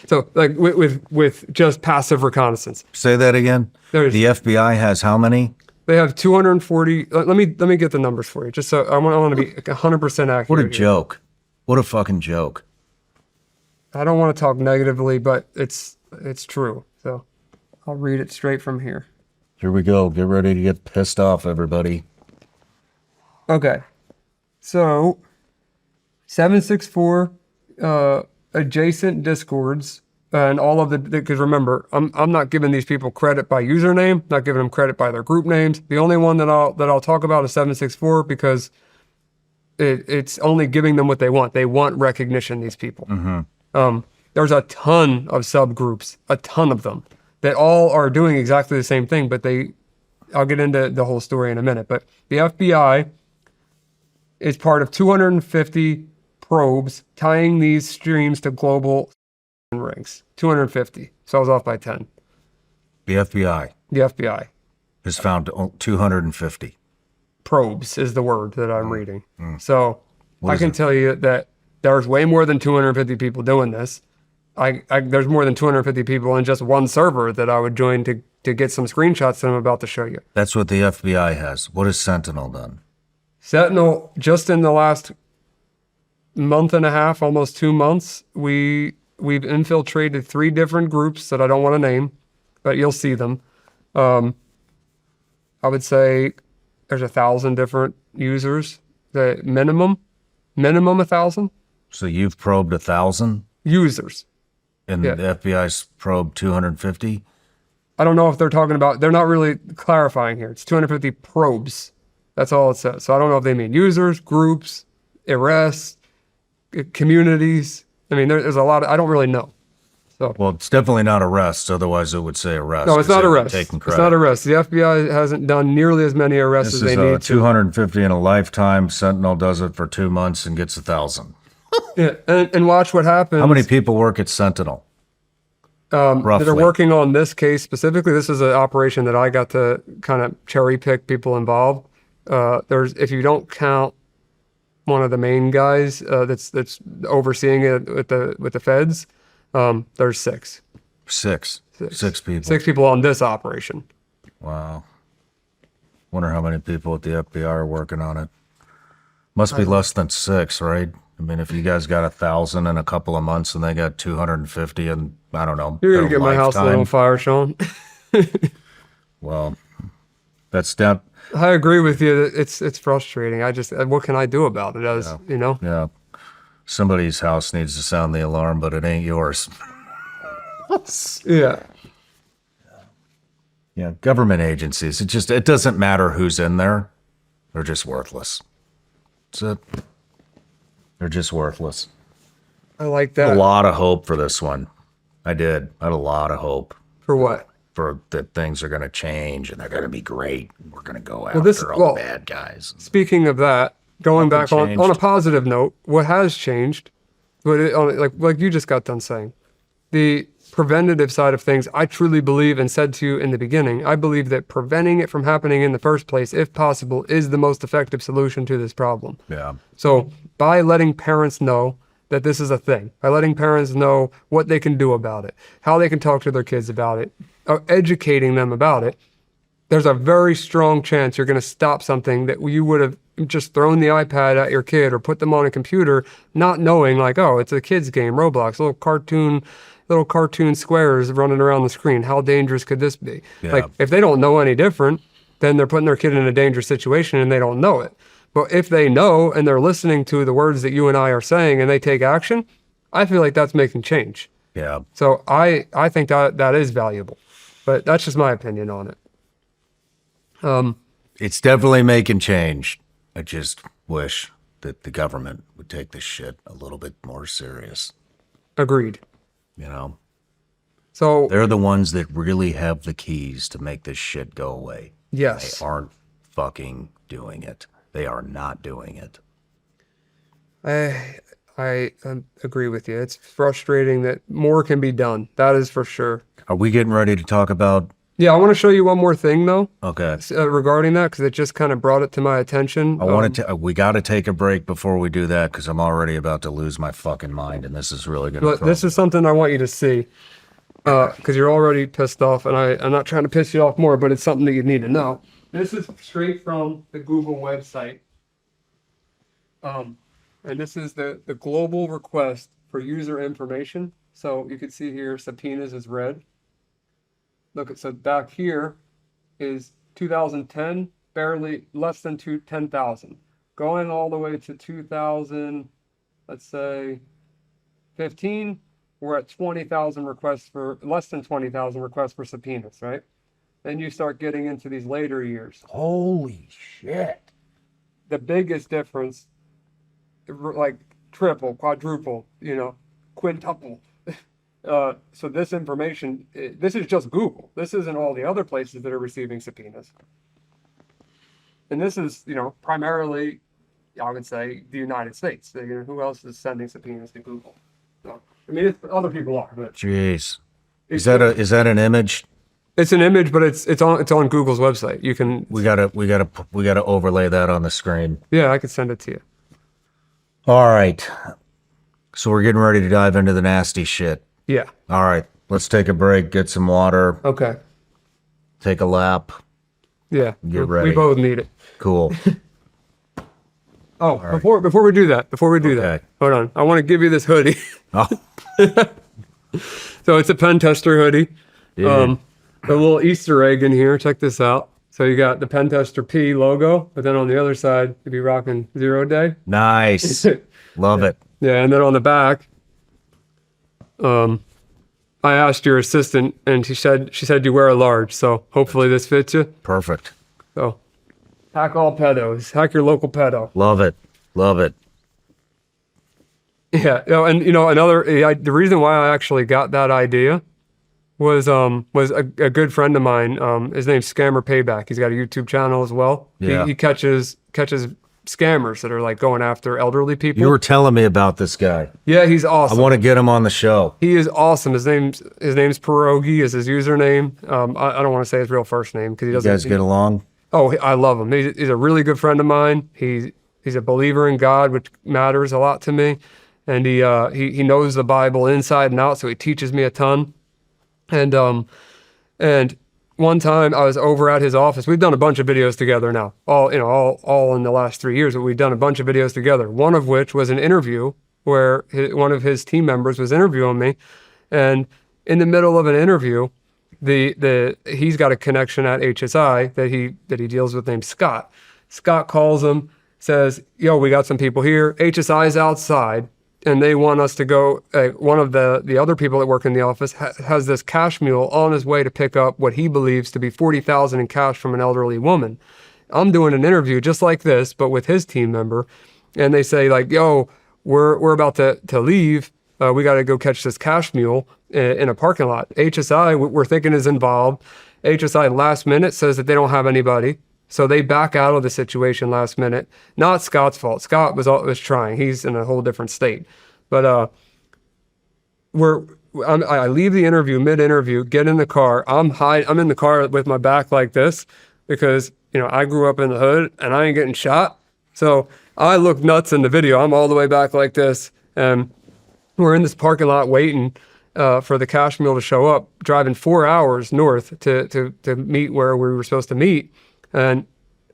so like with just passive reconnaissance. Say that again. There's- The FBI has how many? They have 240. Let me get the numbers for you, just so I want to be 100% accurate. What a here. joke. What a fucking joke. I don't want to talk negatively, but it's true. So I'll read it straight from here. Here we go. Get ready to get pissed off, everybody. Okay. So 764 adjacent discords and all of the, because remember, I'm not giving these people credit by username, not giving them credit by their group names. The only one that I'll talk about is 764 because it's only giving them what they want. They want recognition, these people. There's a ton of subgroups, a ton of them, that all are doing exactly the same thing, but I'll get into the whole story in a minute. But the FBI is part of 250 probes tying these streams to global rings. 250. So I was off by 10. The FBI The FBI. has found 250. Probes is the word that I'm reading. So I can it? tell you that there's way more than 250 people doing this. There's more than 250 people in just one server that I would join to get some screenshots that I'm about to show you. That's what the FBI has. What has Sentinel done? Sentinel, just in the last month and a half, almost 2 months, we've infiltrated 3 different groups that I don't want to name, but you'll see them. I would say there's 1,000 different users. The minimum 1,000 So you've probed 1,000 users. and Yeah. the FBI's probed 250? I don't know if they're talking about, they're not really clarifying here. It's 250 probes. That's all it says. So I don't know if they mean users, groups, arrests, communities. I mean, there's a lot of, I don't really know. So Well, it's definitely not arrests. Otherwise, it would say arrest. no, it's 'cause not they would be arrests. taking It's credit. not arrests. The FBI hasn't done nearly as many arrests This as is they need to. 250 in a lifetime. Sentinel does it for 2 months and gets 1,000. Yeah, and watch what happens. How many people work at Sentinel? that roughly? are working on this case specifically? This is an operation that I got to kind of cherry pick people involved. There's, if you don't count one of the main guys that's overseeing it with the feds, there's 6. Six people. 6 people on this operation. Wow. Wonder how many people at the FBI are working on it. Must be less than 6, right? I mean, if you guys got 1,000 in a couple of months and they got 250 and I don't know. You're gonna their get my house lit lifetime, on fire, Shawn. Well, that's down. I agree with you. It's frustrating. What can I do about it? Yeah. Somebody's house needs to sound the alarm, but it ain't yours. Yeah. Yeah. Government agencies. It doesn't matter who's in there. They're just worthless. That's it. They're just worthless. I like A that. lot of hope for this one. I did. I had a lot of hope For what? for that things are going to change and they're going to be great. We're going to go after this- all well- the bad guys. Speaking of that, going back on a changed. positive note, what has changed, like you just got done saying, the preventative side of things, I truly believe and said to you in the beginning, I believe that preventing it from happening in the first place, if possible, is the most effective solution to this problem. Yeah. So by letting parents know that this is a thing, by letting parents know what they can do about it, how they can talk to their kids about it, educating them about it, there's a very strong chance you're going to stop something that you would have just thrown the iPad at your kid or put them on a computer, not knowing like, oh, it's a kid's game, Roblox, little cartoon squares running around the screen. How dangerous could this be? Yeah. Like if they don't know any different, then they're putting their kid in a dangerous situation and they don't know it. But if they know and they're listening to the words that you and I are saying and they take action, I feel like that's making change. Yeah. So I think that is valuable, but that's just my opinion on it. It's definitely making change. I just wish that the government would take this shit a little bit more serious, Agreed. you know? So They're the ones that really have the keys to make this shit go away. yes, They aren't fucking doing it. They are not doing it. I agree with you. It's frustrating that more can be done. That is for sure. Are we getting ready to talk about? Yeah, I want to show you one more thing though. Okay. Regarding that, because it just kind of brought it to my attention. I wanted to. We got to take a break before we do that because I'm already about to lose my fucking mind, and this is really going But this is something I want you to see, because you're already pissed off, and I'm not trying to piss you off more, but it's something that you need to know. This is straight from the Google website, and this is the global request for user information. So you can see here, subpoenas is red. Look, so back here is 2010, barely less than 10,000. Going all the way to 2000, let's say 15, we're at 20,000 requests for, less than 20,000 requests for subpoenas, right? Then you start getting into these later years. Holy shit! The biggest difference, like triple, quadruple, quintuple. So this information, this is just Google. This isn't all the other places that are receiving subpoenas. And this is, primarily, I would say, the United States. So, who else is sending subpoenas to Google? So, I mean, other people are, but Jeez, is that an image? it's an image, but it's on Google's website. You can, We gotta overlay that on the screen. yeah, I could send it to you. All right. So we're getting ready to dive into the nasty shit. Yeah. All right. Let's take a break, get some water, Okay. take a lap. Yeah. Get ready. We both need it. Cool. Oh, before we do that, Okay. hold on. I want to give you this hoodie. Oh, So it's a Pentester hoodie. Yeah. A little Easter egg in here. Check this out. So you got the Pentester P logo, but then on the other side, you'd be rocking 0 day. nice. Love it. Yeah, and then on the back, I asked your assistant, and she said you wear a large. So hopefully this fits you. Perfect. So hack all pedos. Hack your local pedo. Love it. Love it. Yeah, the reason why I actually got that idea was a good friend of mine. His name's Scammer Payback. He's got a YouTube channel as well. Yeah. He catches scammers that are like going after elderly people. You were telling me about this guy. Yeah, he's I awesome. want to get him on the show. He is awesome. His name's Pierogi is his username. I don't want to say his real first name because he You doesn't. guys get along? Oh, I love him. He's a really good friend of mine. He's a believer in God, which matters a lot to me. And he knows the Bible inside and out, so he teaches me a ton. And one time I was over at his office. We've done a bunch of videos together now, all in the last 3 years. But we've done a bunch of videos together. One of which was an interview where one of his team members was interviewing me, and in the middle of an interview, he's got a connection at HSI that he deals with named Scott. Scott calls him, says, "Yo, we got some people here. HSI is outside." And they want us to go. One of the other people that work in the office has this cash mule on his way to pick up what he believes to be $40,000 in cash from an elderly woman. I'm doing an interview just like this, but with his team member, and they say like, "Yo, we're about to leave. We got to go catch this cash mule in a parking lot." HSI, we're thinking, is involved. HSI last minute says that they don't have anybody. So they back out of the situation last minute. Not Scott's fault. Scott was trying. He's in a whole different state. But I leave the interview mid-interview, get in the car. I'm in the car with my back like this because I grew up in the hood and I ain't getting shot. So I look nuts in the video. I'm all the way back like this, and we're in this parking lot waiting for the cash mule to show up. Driving 4 hours north to meet where we were supposed to meet. And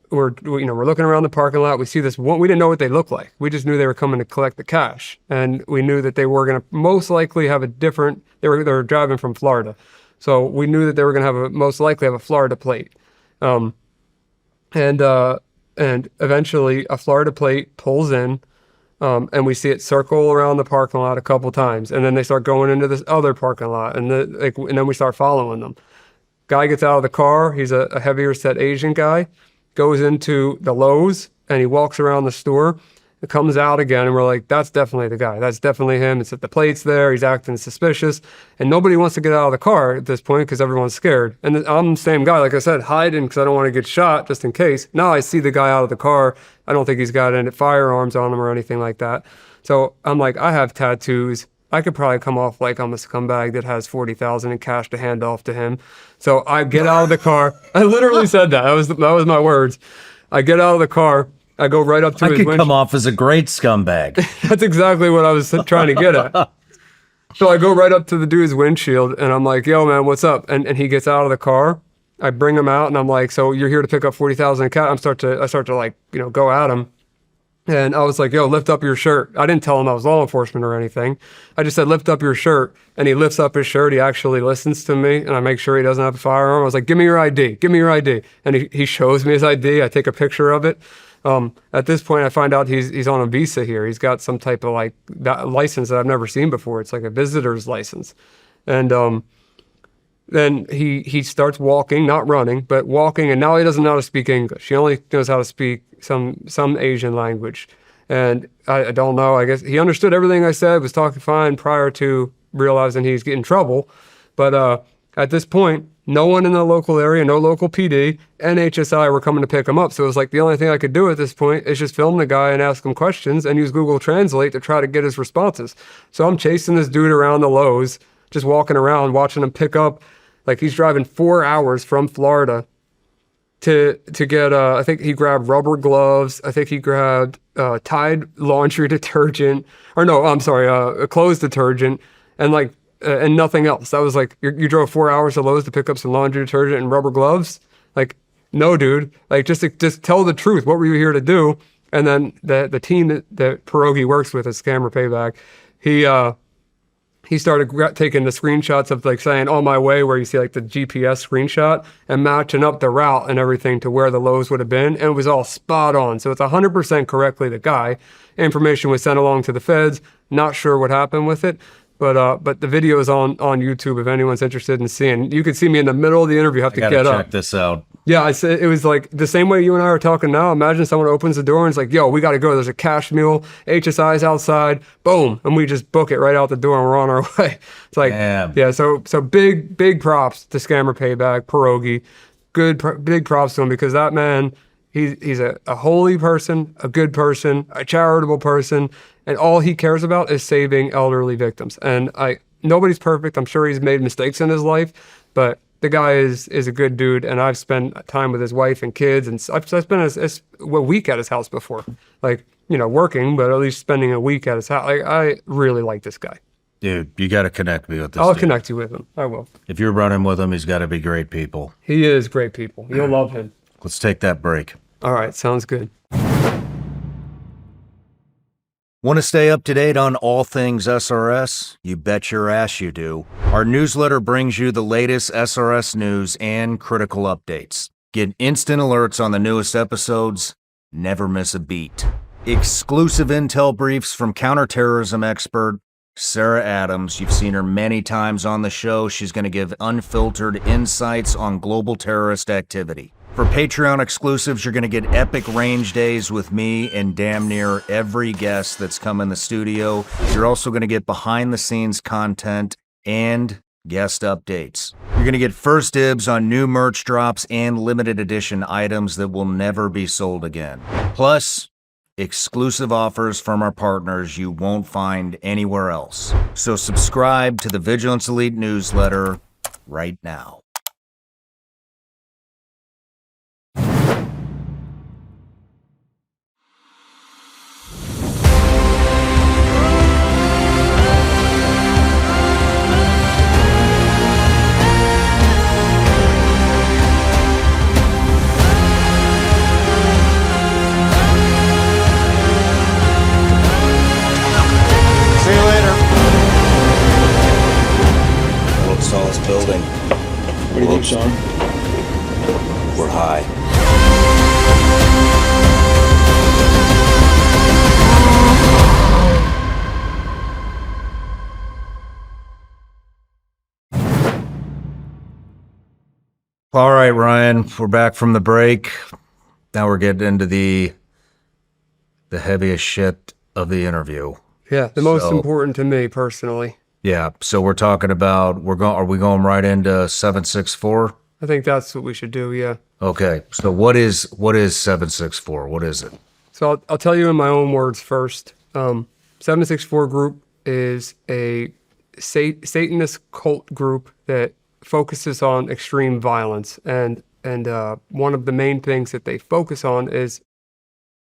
we're looking around the parking lot. We see this one. We didn't know what they looked like. We just knew they were coming to collect the cash, and we knew that they were going to most likely have a different. They were driving from Florida, so we knew that they were going to most likely have a Florida plate. And eventually a Florida plate pulls in, and we see it circle around the parking lot a couple times, and then they start going into this other parking lot, and then we start following them. Guy gets out of the car. He's a heavier set Asian guy, goes into the Lowe's, and he walks around the store, It comes out again, and we're like, that's definitely the guy. That's definitely him. It's at the plates there. He's acting suspicious. And nobody wants to get out of the car at this point because everyone's scared. And I'm the same guy, like I said, hiding because I don't want to get shot just in case. Now I see the guy out of the car. I don't think he's got any firearms on him or anything like that. So I'm like, I have tattoos. I could probably come off like I'm a scumbag that has 40,000 in cash to hand off to him. So I get out of the car. I literally said that. That was my words. I get out of the car. I go right up to his could windshield. come off as a great scumbag. That's exactly what I was trying to get at. So I go right up to the dude's windshield and I'm like, yo, man, what's up? And he gets out of the car. I bring him out and I'm like, so you're here to pick up 40,000 in cash? I start to like, go at him. And I was like, yo, lift up your shirt. I didn't tell him I was law enforcement or anything. I just said, lift up your shirt. And he lifts up his shirt. He actually listens to me. And I make sure he doesn't have a firearm. I was like, give me your ID. Give me your ID. And he shows me his ID. I take a picture of it. At this point, I find out he's on a visa here. He's got some type of like that license that I've never seen before. It's like a visitor's license. And then he starts walking, not running, but walking. And now he doesn't know how to speak English. He only knows how to speak some Asian language. And I don't know. I guess he understood everything I said, was talking fine prior to realizing he's getting in trouble. But at this point, no one in the local area, no local PD, and HSI were coming to pick him up. So it was like the only thing I could do at this point is just film the guy and ask him questions and use Google Translate to try to get his responses. So I'm chasing this dude around the Lowe's, just walking around, watching him pick up. Like he's driving 4 hours from Florida to get, I think he grabbed rubber gloves. I think he grabbed Tide laundry detergent, or no, I'm sorry, clothes detergent, and like, and nothing else. I was like, you drove 4 hours to Lowe's to pick up some laundry detergent and rubber gloves? Like, no, dude. Like, just tell the truth. What were you here to do? And then the team that Pierogi works with at Scammer Payback, he started taking the screenshots of like saying on my way, where you see like the GPS screenshot, and matching up the route and everything to where the Lowe's would have been. And it was all spot on. So it's 100% correctly the guy. Information was sent along to the feds. Not sure what happened with it. But the video is on YouTube if anyone's interested in seeing. You can see me in the middle of the interview. Have to get up. Check this out. Yeah, I said it was like the same way you and I are talking now. Imagine someone opens the door and it's like, "Yo, we got to go. There's a cash mule. HSI's outside. Boom!" And we just book it right out the door and we're on our way. It's like, yeah. So big props to Scammer Payback, Pierogi. Big props to him, because that man, he's a holy person, a good person, a charitable person. And all he cares about is saving elderly victims. And nobody's perfect. I'm sure he's made mistakes in his life, but the guy is a good dude. And I've spent time with his wife and kids, and I've spent a week at his house before, like, working, but at least spending a week at his house. Like, I really like this guy. Dude, you got to connect me with this I'll dude. connect you with him. I will. If you're running with him, he's got to be great people. He is great people. You'll love him. Let's take that break. All right. Sounds good. Want to stay up to date on all things SRS? You bet your ass you do. Our newsletter brings you the latest SRS news and critical updates. Get instant alerts on the newest episodes. Never miss a beat. Exclusive intel briefs from counterterrorism expert Sarah Adams. You've seen her many times on the show. She's going to give unfiltered insights on global terrorist activity. For Patreon exclusives, you're going to get epic range days with me and damn near every guest that's come in the studio. You're also going to get behind-the-scenes content and guest updates. You're going to get first dibs on new merch drops and limited edition items that will never be sold again. Plus, exclusive offers from our partners you won't find anywhere else. So subscribe to the Vigilance Elite newsletter right now. Tallest building. What do you think, Shawn? We're high. All right, Ryan, we're back from the break. Now we're getting into the the heaviest shit of the interview. Yeah, the most So- important to me personally. Yeah. So we're talking about are we going right into 764? I think that's what we should do. Yeah. Okay. So what is 764? What is it? So I'll tell you in my own words first. 764 group is a Satanist cult group that focuses on extreme violence, and one of the main things that they focus on is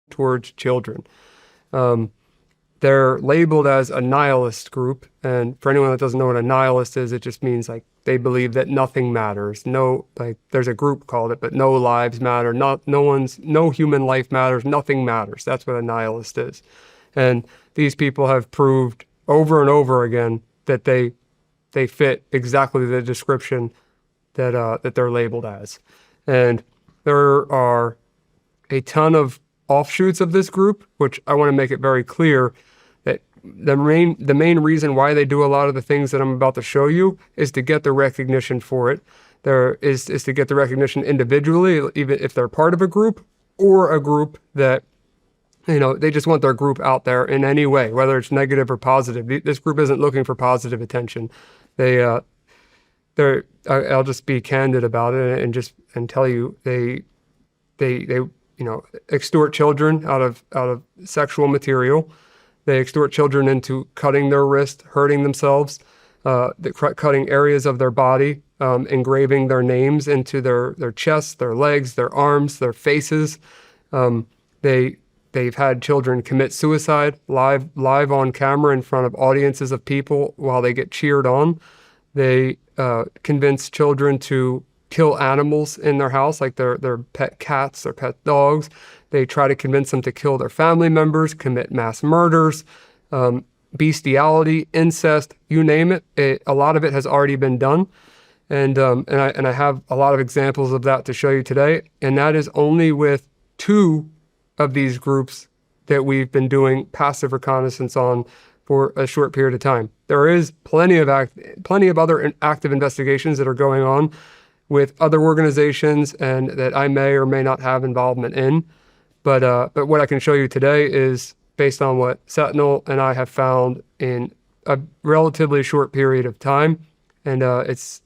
towards children. They're labeled as a nihilist group, and for anyone that doesn't know what a nihilist is, it just means like they believe that nothing matters. No, like there's a group called it, but no lives matter. No human life matters. Nothing matters. That's what a nihilist is. And these people have proved over and over again that they fit exactly the description that they're labeled as. And there are a ton of offshoots of this group, which I want to make it very clear that the main reason why they do a lot of the things that I'm about to show you is to get the recognition for it. There is to get the recognition individually, even if they're part of a group or a group that, you know, they just want their group out there in any way, whether it's negative or positive. This group isn't looking for positive attention. I'll just be candid about it and tell you they extort children out of sexual material. They extort children into cutting their wrist, hurting themselves, cutting areas of their body, engraving their names into their chests, their legs, their arms, their faces. They've had children commit suicide live on camera in front of audiences of people while they get cheered on. They convince children to kill animals in their house, like their pet cats or pet dogs. They try to convince them to kill their family members, commit mass murders, bestiality, incest, you name it. A lot of it has already been done. And I have a lot of examples of that to show you today. And that is only with 2 of these groups that we've been doing passive reconnaissance on for a short period of time. There is plenty of other active investigations that are going on with other organizations and that I may or may not have involvement in. But what I can show you today is based on what Sentinel and I have found in a relatively short period of time, and it's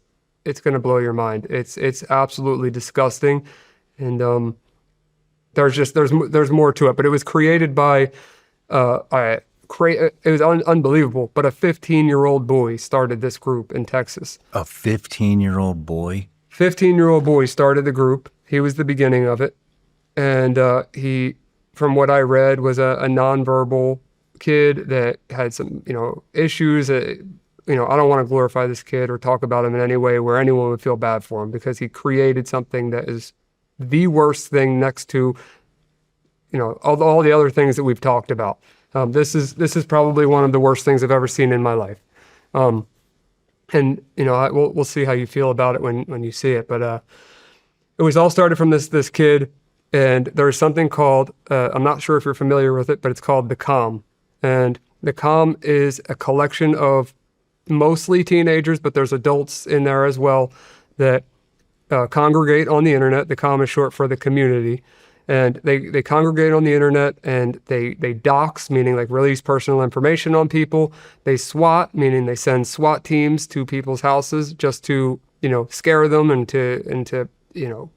going to blow your mind. It's absolutely disgusting, and there's more to it. But it was created by it was unbelievable. But a 15-year-old boy started this group in Texas. A 15-year-old boy? 15-year-old boy started the group. He was the beginning of it. And he, from what I read, was a nonverbal kid that had some, issues. I don't want to glorify this kid or talk about him in any way where anyone would feel bad for him, because he created something that is the worst thing next to, all the other things that we've talked about. This is probably one of the worst things I've ever seen in my life. And we'll see how you feel about it when you see it. But it was all started from this kid, and there's something called I'm not sure if you're familiar with it, but it's called the COM. And the COM is a collection of mostly teenagers, but there's adults in there as well that congregate on the internet. The COM is short for the community. And they congregate on the internet, and they dox, meaning like release personal information on people. They SWAT, meaning they send SWAT teams to people's houses just to, scare them and to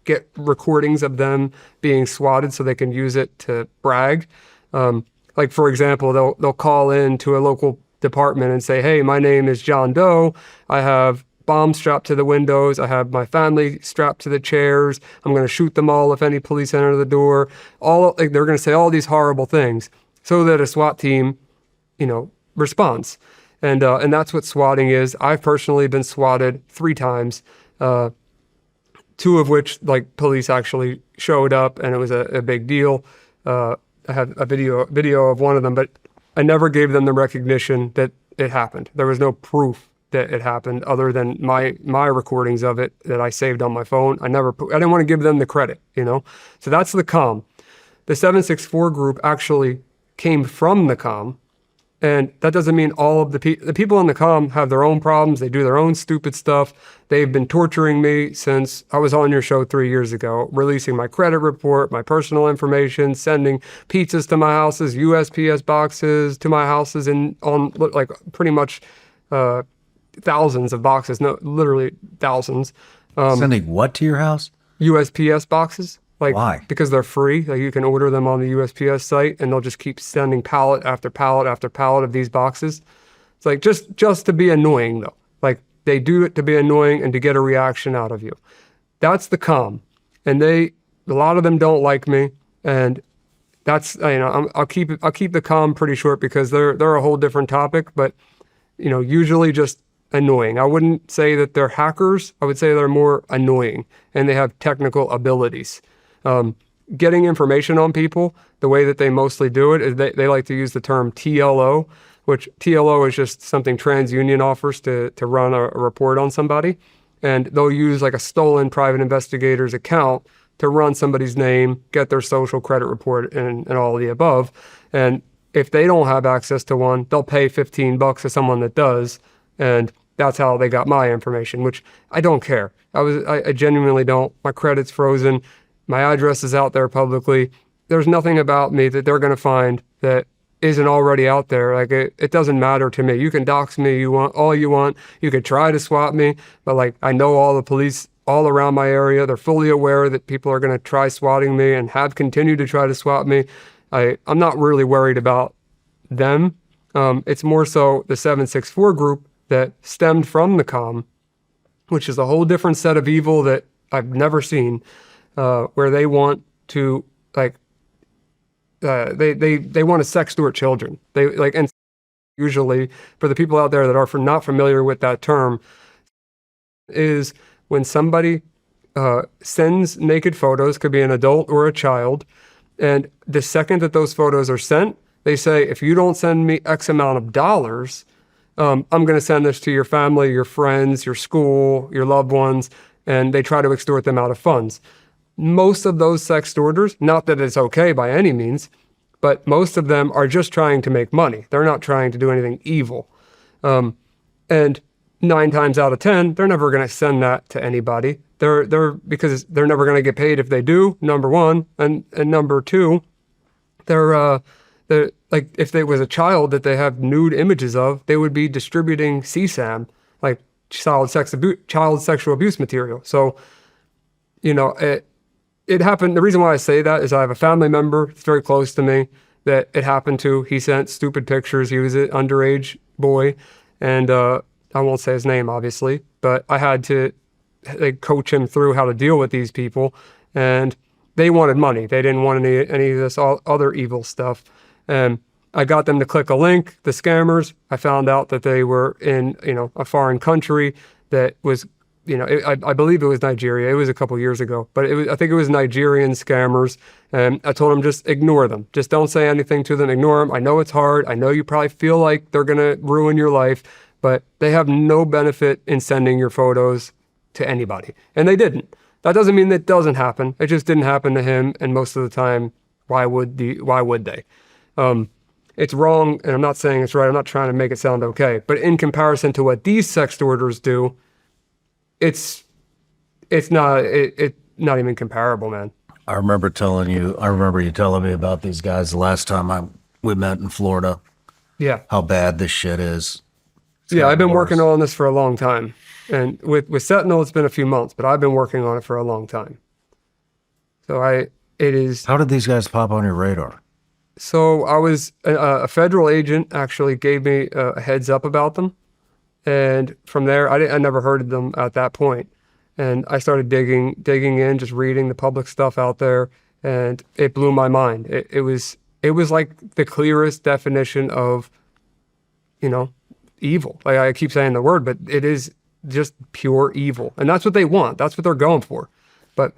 get recordings of them being swatted so they can use it to brag. Like, for example, they'll call in to a local department and say, hey, my name is John Doe. I have bombs strapped to the windows. I have my family strapped to the chairs. I'm going to shoot them all if any police enter the door. They're going to say all these horrible things so that a SWAT team, responds. And that's what swatting is. I've personally been swatted 3 times, 2 of which police actually showed up, and it was a big deal. I had a video of one of them, but I never gave them the recognition that it happened. There was no proof that it happened other than my recordings of it that I saved on my phone. I didn't want to give them the credit, So that's the COM. The 764 group actually came from the COM, And that doesn't mean all of the people in the comm have their own problems. They do their own stupid stuff. They've been torturing me since I was on your show 3 years ago, releasing my credit report, my personal information, sending pizzas to my houses, USPS boxes to my houses, and on like pretty much thousands of boxes. No, literally thousands. Sending what to your house? USPS boxes. Like, why? Because they're free. Like, you can order them on the USPS site, and they'll just keep sending pallet after pallet after pallet of these boxes. It's like just to be annoying, though. Like, they do it to be annoying and to get a reaction out of you. That's the comm, and a lot of them don't like me, and that's I'll keep the comm pretty short because they're a whole different topic, but usually just annoying. I wouldn't say that they're hackers. I would say they're more annoying, and they have technical abilities. Getting information on people, the way that they mostly do it is they like to use the term TLO, which TLO is just something TransUnion offers to run a report on somebody. And they'll use like a stolen private investigator's account to run somebody's name, get their social credit report, and all of the above. And if they don't have access to one, they'll pay $15 to someone that does. And that's how they got my information, which I don't care. I genuinely don't. My credit's frozen. My address is out there publicly. There's nothing about me that they're going to find that isn't already out there. Like, it doesn't matter to me. You can dox me all you want. You could try to swat me, but like, I know all the police all around my area. They're fully aware that people are going to try swatting me and have continued to try to swat me. I'm not really worried about them. It's more so the 764 group that stemmed from the comm, which is a whole different set of evil that I've never seen. Where they want to they want to sextort children. And usually for the people out there that are not familiar with that term, is when somebody sends naked photos, could be an adult or a child, and the second that those photos are sent, they say, if you don't send me X amount of dollars, I'm going to send this to your family, your friends, your school, your loved ones, and they try to extort them out of funds. Most of those sextorters, not that it's okay by any means, but most of them are just trying to make money. They're not trying to do anything evil. And 9 times out of 10, they're never going to send that to anybody. Because they're never going to get paid if they do, number one. And number two, they're like, if there was a child that they have nude images of, they would be distributing CSAM, like child sexual abuse material. So, it happened. The reason why I say that is I have a family member that's very close to me that it happened to. He sent stupid pictures. He was an underage boy, and I won't say his name, obviously, but I had to coach him through how to deal with these people, and they wanted money. They didn't want any of this other evil stuff. And I got them to click a link, the scammers. I found out that they were in, a foreign country that was, I believe it was Nigeria. It was a couple years ago, but I think it was Nigerian scammers. And I told them, just ignore them. Just don't say anything to them. Ignore them. I know it's hard. I know you probably feel like they're going to ruin your life, but they have no benefit in sending your photos to anybody. And they didn't. That doesn't mean that it doesn't happen. It just didn't happen to him. And most of the time, why would they? It's wrong, and I'm not saying it's right. I'm not trying to make it sound okay. But in comparison to what these sextorters do, it's not even comparable, man. I remember you telling me about these guys the last time we met in Florida. Yeah. How bad this shit is. Yeah, I've been working on this for a long time. And with Sentinel, it's been a few months, but I've been working on it for a long time. So it is... How did these guys pop on your radar? So I was a federal agent actually gave me a heads up about them, and from there I never heard of them at that point, and I started digging in, just reading the public stuff out there, and it blew my mind. It was like the clearest definition of, evil. Like, I keep saying the word, but it is just pure evil, and that's what they want. That's what they're going for. But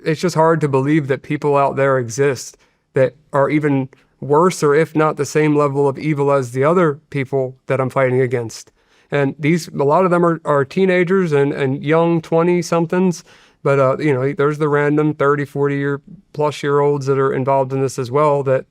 it's just hard to believe that people out there exist that are even worse, or if not the same level of evil as the other people that I'm fighting against. And a lot of them are teenagers and young 20-somethings, but there's the random 30, 40-year-plus-year-olds that are involved in this as well, that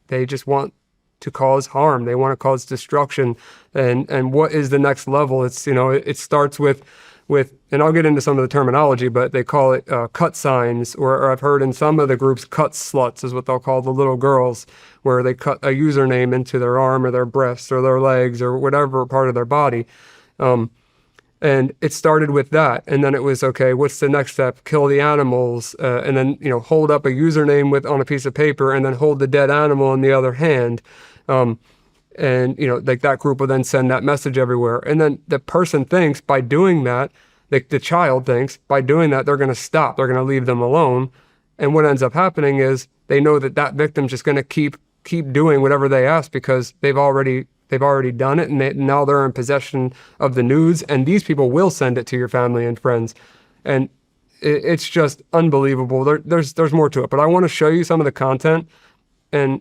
they just want to cause harm. They want to cause destruction. And what is the next level? It's, it starts with, and I'll get into some of the terminology, but they call it cut signs, or I've heard in some of the groups, cut sluts is what they'll call the little girls, where they cut a username into their arm or their breast or their legs or whatever part of their body. And it started with that. And then it was, okay, what's the next step? Kill the animals. And then, hold up a username on a piece of paper and then hold the dead animal in the other hand. And, like that group will then send that message everywhere. And then the person thinks by doing that, the child thinks by doing that, they're going to stop. They're going to leave them alone. And what ends up happening is they know that victim's just going to keep doing whatever they ask because they've already done it. And now they're in possession of the news. And these people will send it to your family and friends. And it's just unbelievable. There's more to it. But I want to show you some of the content and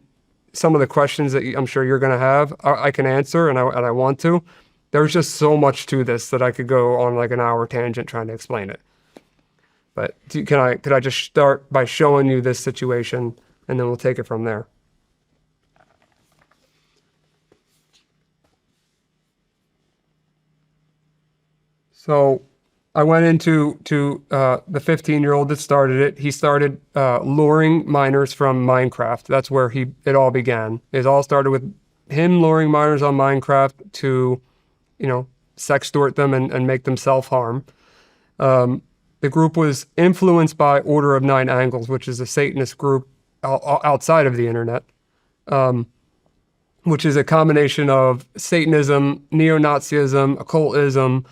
some of the questions that I'm sure you're going to have, I can answer, and I want to. There's just so much to this that I could go on like an hour tangent trying to explain it. But could I just start by showing you this situation, and then we'll take it from there. So I went into the 15-year-old that started it. He started luring minors from Minecraft. That's where it all began. It all started with him luring minors on Minecraft to, sextort them and make them self-harm. The group was influenced by Order of Nine Angles, which is a Satanist group outside of the internet, which is a combination of Satanism, neo-Nazism, occultism,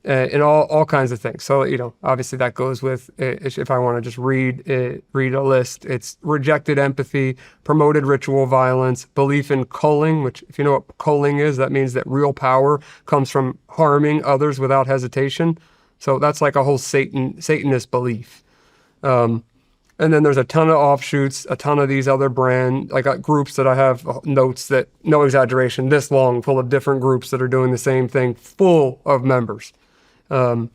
and all kinds of things. So, obviously that goes with, if I want to just read a list, it's rejected empathy, promoted ritual violence, belief in culling, which if you know what culling is, that means that real power comes from harming others without hesitation. So that's like a whole Satanist belief. And then there's a ton of offshoots, a ton of these other groups that I have notes that, no exaggeration, this long, full of different groups that are doing the same thing, full of members. How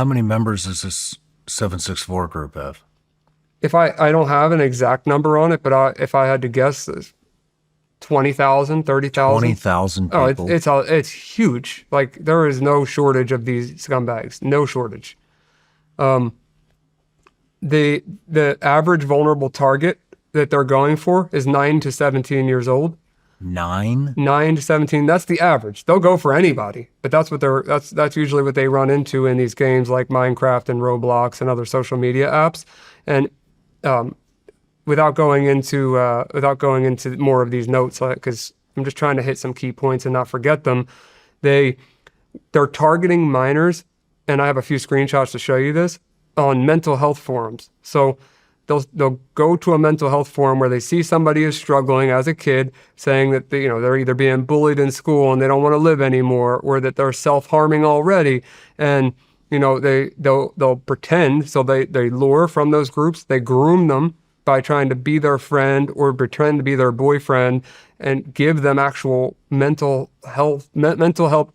many members does this 764 group have? If I don't have an exact number on it, but if I had to guess, 20,000, 30,000. 20,000 people? Oh, it's huge. Like, there is no shortage of these scumbags. No shortage. The average vulnerable target that they're going for is 9 to 17 years old. 9 to 17. That's the average. They'll go for anybody, but that's usually what they run into in these games like Minecraft and Roblox and other social media apps. And without going into more of these notes, because I'm just trying to hit some key points and not forget them, they're targeting minors, and I have a few screenshots to show you this, on mental health forums. So they'll go to a mental health forum where they see somebody is struggling as a kid, saying that they're either being bullied in school and they don't want to live anymore, or that they're self-harming already, and they'll pretend. So they lure from those groups, they groom them by trying to be their friend or pretend to be their boyfriend, and give them actual mental health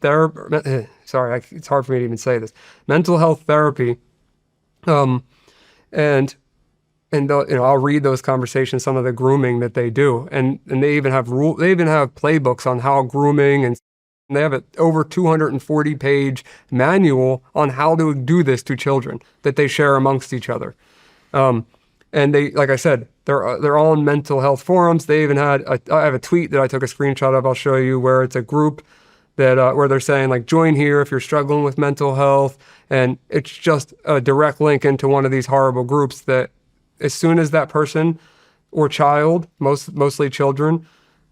therapy. Sorry, it's hard for me to even say this. Mental health therapy. And I'll read those conversations, some of the grooming that they do, and they even have playbooks on how grooming, and they have an over 240-page manual on how to do this to children that they share amongst each other. And they, like I said, they're all in mental health forums. They even I have a tweet that I took a screenshot of. I'll show you, where it's a group that where they're saying, like, join here if you're struggling with mental health, and it's just a direct link into one of these horrible groups that, as soon as that person or child, mostly children,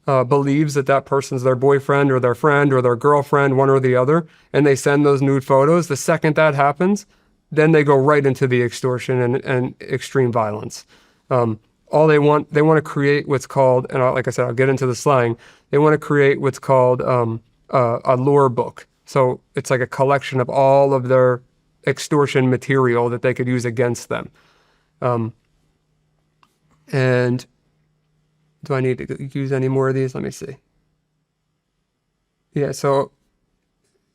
believes that person's their boyfriend or their friend or their girlfriend, one or the other, and they send those nude photos, the second that happens, then they go right into the extortion and extreme violence. All they want to create what's called, and like I said, I'll get into the slang, they want to create what's called a lore book. So it's like a collection of all of their extortion material that they could use against them. And do I need to use any more of these? Let me see. Yeah, so,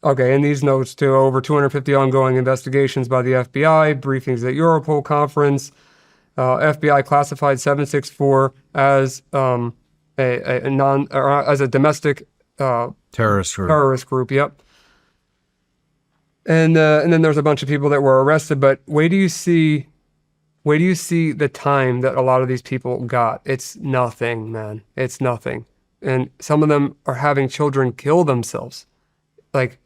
okay, in these notes too, over 250 ongoing investigations by the FBI, briefings at Europol conference, FBI classified 764 as a non or as a domestic Terrorist group. terrorist group. Yep. And then there's a bunch of people that were arrested. But where do you see the time that a lot of these people got? It's nothing, man. It's nothing. And some of them are having children kill themselves. Like,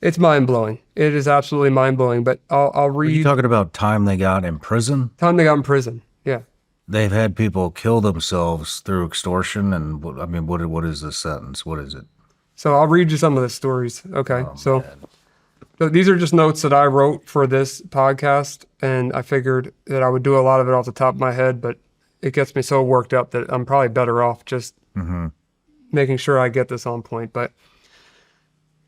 it's mind-blowing. It is absolutely mind-blowing. But I'll Are read you talking about time they got in prison? time they got in prison. Yeah. They've had people kill themselves through extortion, and what is the sentence? What is it? So I'll read you some of the stories. Okay. So these are just notes that I wrote for this podcast, and I figured that I would do a lot of it off the top of my head, but it gets me so worked up that I'm probably better off just making sure I get this on point. But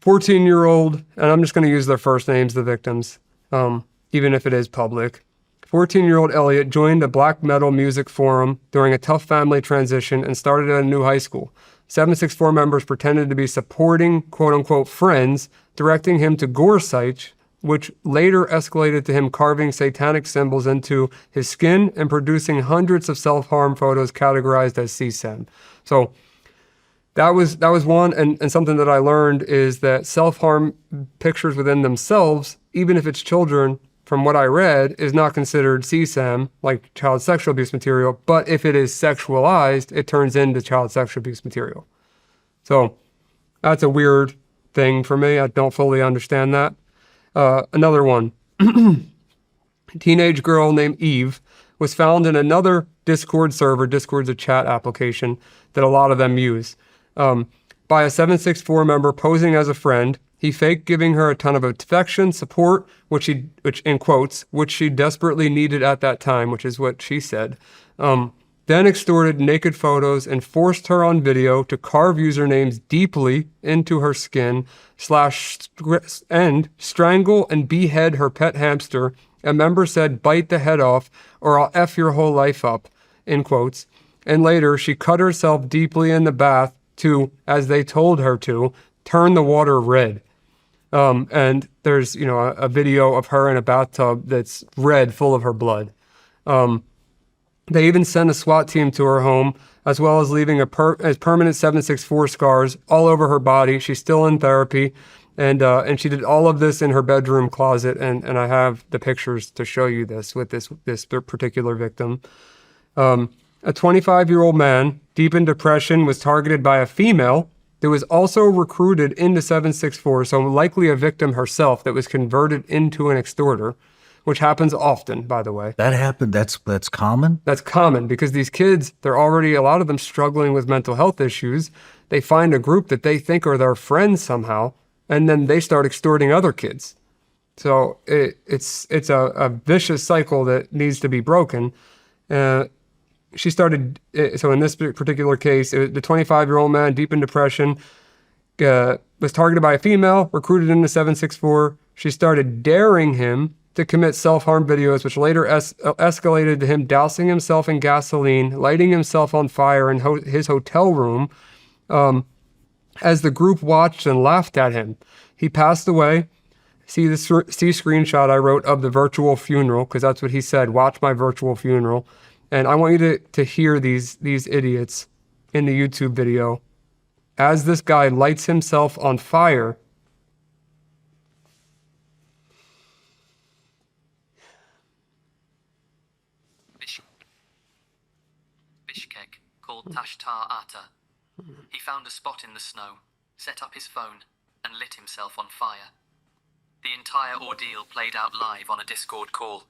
14-year-old, and I'm just going to use their first names, the victims, even if it is public. 14-year-old Elliot joined a black metal music forum during a tough family transition and started at a new high school. 764 members pretended to be supporting quote-unquote friends, directing him to gore sites, which later escalated to him carving satanic symbols into his skin and producing hundreds of self-harm photos categorized as CSAM. So that was one, and something that I learned is that self-harm pictures within themselves, even if it's children, from what I read, is not considered CSAM, like child sexual abuse material, but if it is sexualized, it turns into child sexual abuse material. So that's a weird thing for me. I don't fully understand that. Another one, teenage girl named Eve was found in another Discord server. Discord's a chat application that a lot of them use, by a 764 member posing as a friend. He faked giving her a ton of affection, support, which in quotes, which she desperately needed at that time, which is what she said. Then extorted naked photos and forced her on video to carve usernames deeply into her skin, and strangle and behead her pet hamster. A member said, "Bite the head off or I'll F your whole life up," in quotes. And later she cut herself deeply in the bath to, as they told her to, turn the water red. And there's, a video of her in a bathtub that's red, full of her blood. They even sent a SWAT team to her home, as well as leaving permanent 764 scars all over her body. She's still in therapy, and she did all of this in her bedroom closet. And I have the pictures to show you this with this particular victim. A 25-year-old man, deep in depression, was targeted by a female that was also recruited into 764, so likely a victim herself that was converted into an extorter, which happens often, by the way. That happened. That's common. That's common because these kids, they're already, a lot of them struggling with mental health issues. They find a group that they think are their friends somehow, and then they start extorting other kids. So it's a vicious cycle that needs to be broken. She started, so in this particular case, the 25-year-old man, deep in depression, was targeted by a female, recruited into 764. She started daring him to commit self-harm videos, which later escalated to him dousing himself in gasoline, lighting himself on fire in his hotel room. As the group watched and laughed at him, he passed away. See screenshot I wrote of the virtual funeral, because that's what he said, "Watch my virtual funeral." And I want you to hear these idiots in the YouTube video as this guy lights himself on fire. Bishkek, called Tashtar Ata. He found a spot in the snow, set up his phone, and lit himself on fire. The entire ordeal played out live on a Discord call.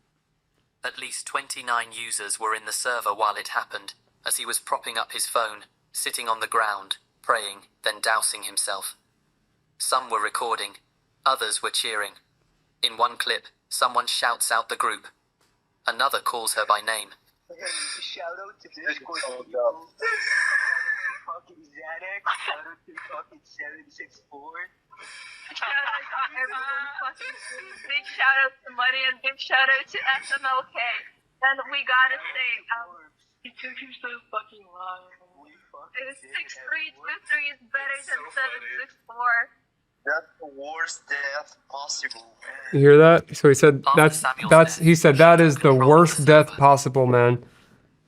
At least 29 users were in the server while it happened, as he was propping up his phone, sitting on the ground, praying, then dousing himself. Some were recording, others were cheering. In one clip, someone shouts out the group. Another calls her by name. Shout out to Discord people. Fucking Xanax. Shout out to fucking 764. Shout out to everyone fucking big shout out to Money and big shout out to SMLK. And we gotta say, it took him so fucking long. 6323 is better than 764. That's the worst death possible. You hear that? So he said he said that is the worst death possible, man.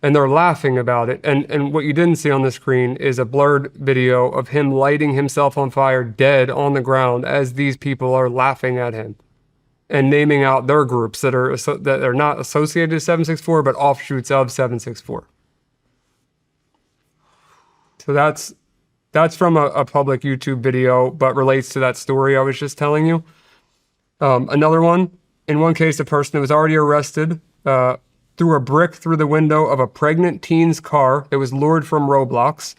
and they're laughing about it. And what you didn't see on the screen is a blurred video of him lighting himself on fire dead on the ground as these people are laughing at him and naming out their groups that are not associated to 764, but offshoots of 764. So that's from a public YouTube video, but relates to that story I was just telling you. Another one, in one case, a person who was already arrested threw a brick through the window of a pregnant teen's car that was lured from Roblox.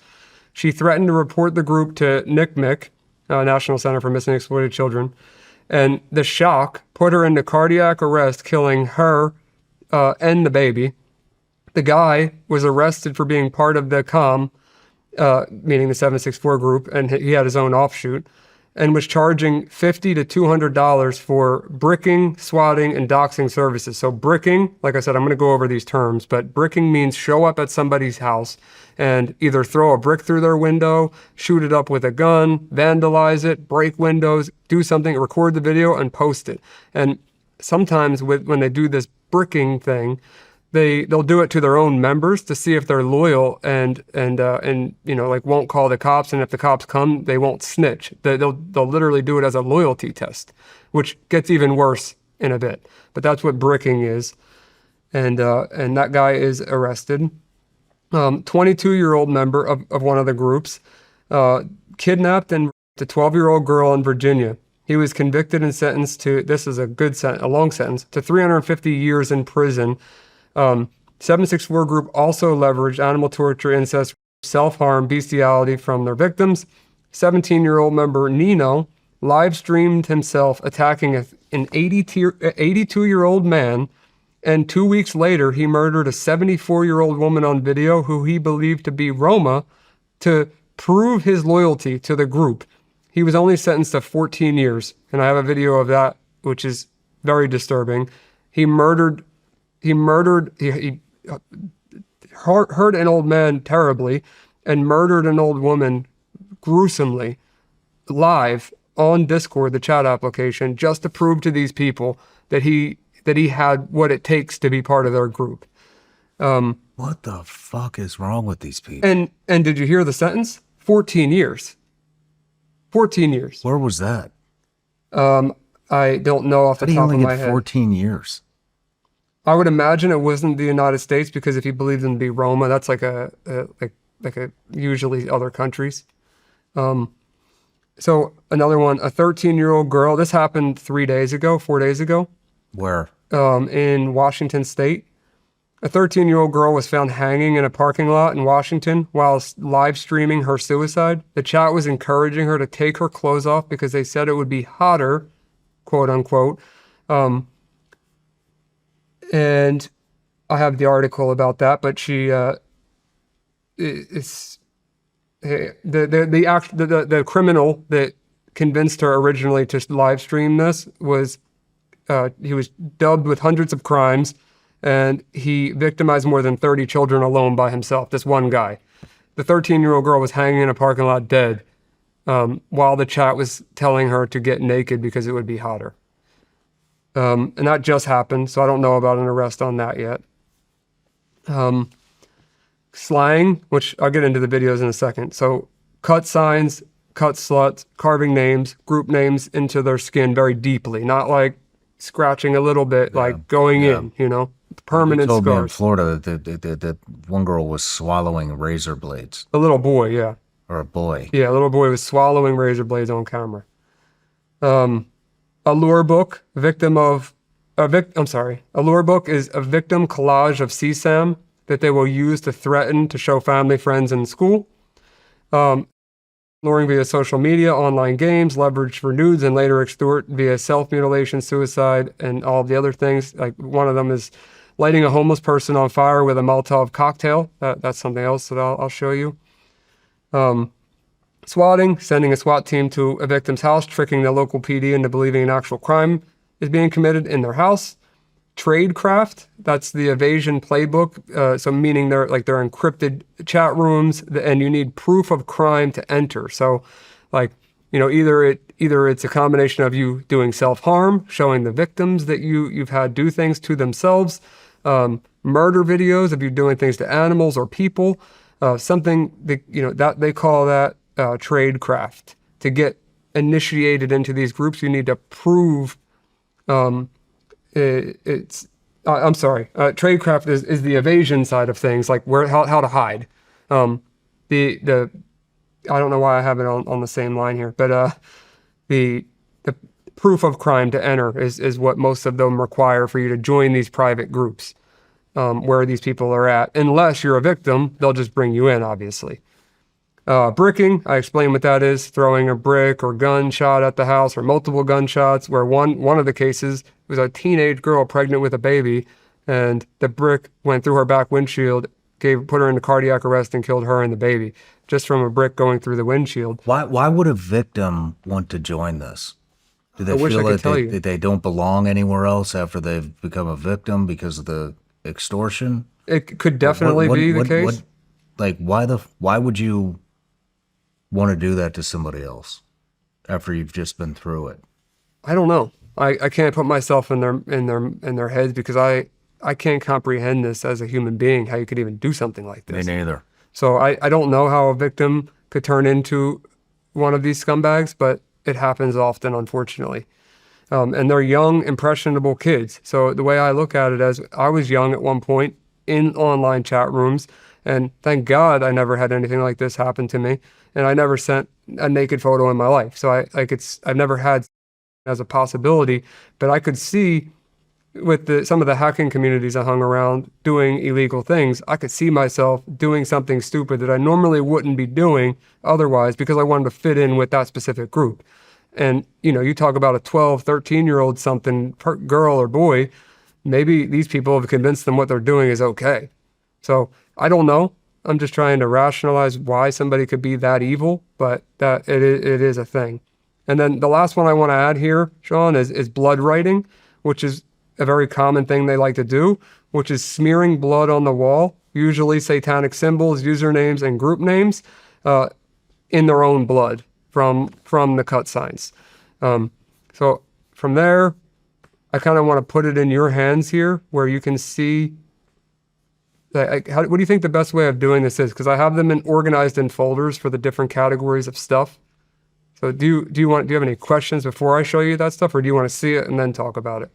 She threatened to report the group to NCMEC, National Center for Missing and Exploited Children, and the shock put her into cardiac arrest, killing her and the baby. The guy was arrested for being part of the COM, meaning the 764 group, and he had his own offshoot, and was charging $50 to $200 for bricking, swatting, and doxing services. So bricking, like I said, I'm going to go over these terms, but bricking means show up at somebody's house and either throw a brick through their window, shoot it up with a gun, vandalize it, break windows, do something, record the video, and post it. And sometimes when they do this bricking thing, they'll do it to their own members to see if they're loyal and like won't call the cops, and if the cops come, they won't snitch. They'll literally do it as a loyalty test, which gets even worse in a bit. But that's what bricking is, and that guy is arrested. 22-year-old member of one of the groups kidnapped and raped a 12-year-old girl in Virginia. He was convicted and sentenced to, this is a long sentence, to 350 years in prison. 764 group also leveraged animal torture, incest, self-harm, bestiality from their victims. 17-year-old member Nino live streamed himself attacking an 82-year-old man, and 2 weeks later he murdered a 74-year-old woman on video who he believed to be Roma to prove his loyalty to the group. He was only sentenced to 14 years, and I have a video of that, which is very disturbing. He hurt an old man terribly and murdered an old woman gruesomely live on Discord, the chat application, just to prove to these people that he had what it takes to be part of their group. What the fuck is wrong with these people? And did you hear the sentence? 14 years. 14 years. Where was that? I don't know off the top of my head. 14 years. I would imagine it wasn't the United States, because if he believed them to be Roma, that's like a usually other countries. So another one, a 13-year-old girl. This happened 4 days ago. Where? In Washington State. A 13-year-old girl was found hanging in a parking lot in Washington while live streaming her suicide. The chat was encouraging her to take her clothes off because they said it would be hotter, quote unquote. And I have the article about that, but she, the criminal that convinced her originally to live stream this was, he was dubbed with hundreds of crimes, and he victimized more than 30 children alone by himself, this one guy. The 13-year-old girl was hanging in a parking lot dead, while the chat was telling her to get naked because it would be hotter. And that just happened, so I don't know about an arrest on that yet. Slang, which I'll get into the videos in a second. So cut signs, cut sluts, carving names, group names into their skin very deeply, not like scratching a little bit, like going in, permanent You told me in scars. Florida that one girl was swallowing razor blades. A little boy, yeah. Or a boy. Yeah, a little boy was swallowing razor blades on camera. Allure book, a Allure book is a victim collage of CSAM that they will use to threaten to show family, friends in school. Luring via social media, online games, leverage for nudes, and later extort via self-mutilation, suicide, and all the other things. Like one of them is lighting a homeless person on fire with a Molotov cocktail. That's something else that I'll show you. Swatting, sending a SWAT team to a victim's house, tricking the local PD into believing an actual crime is being committed in their house. Tradecraft, that's the evasion playbook. So meaning they're encrypted chat rooms, and you need proof of crime to enter. So either it's a combination of you doing self-harm, showing the victims that you've had do things to themselves, Murder videos of you doing things to animals or people, something that, that they call that tradecraft. To get initiated into these groups, you need to prove tradecraft is the evasion side of things, like how to hide. The I don't know why I have it on the same line here, but the proof of crime to enter is what most of them require for you to join these private groups, where these people are at. Unless you're a victim, they'll just bring you in, obviously. Bricking, I explained what that is, throwing a brick or gunshot at the house, or multiple gunshots, where one of the cases was a teenage girl pregnant with a baby, and the brick went through her back windshield, put her into cardiac arrest and killed her and the baby, just from a brick going through the windshield. Why would a victim want to join this? Do they I wish I feel could tell you. that they don't belong anywhere else after they've become a victim because of the extortion? It could definitely be the case. Why would you want to do that to somebody else after you've just been through it? I don't know. I can't put myself in their heads, because I can't comprehend this as a human being, how you could even do something like this. Me neither. So I don't know how a victim could turn into one of these scumbags, but it happens often, unfortunately. And they're young, impressionable kids. So the way I look at it, as I was young at one point in online chat rooms, and thank God I never had anything like this happen to me, and I never sent a naked photo in my life. So I've never had as a possibility, but I could see with some of the hacking communities I hung around doing illegal things, I could see myself doing something stupid that I normally wouldn't be doing otherwise, because I wanted to fit in with that specific group. And, you talk about a 12, 13-year-old girl or boy, maybe these people have convinced them what they're doing is okay. So I don't know. I'm just trying to rationalize why somebody could be that evil, but that it is a thing. And then the last one I want to add here, Shawn, is blood writing, which is a very common thing they like to do, which is smearing blood on the wall, usually satanic symbols, usernames, and group names, in their own blood from the cut signs. So from there, I kind of want to put it in your hands here, where you can see what do you think the best way of doing this is? Because I have them organized in folders for the different categories of stuff. So do you have any questions before I show you that stuff, or do you want to see it and then talk about it?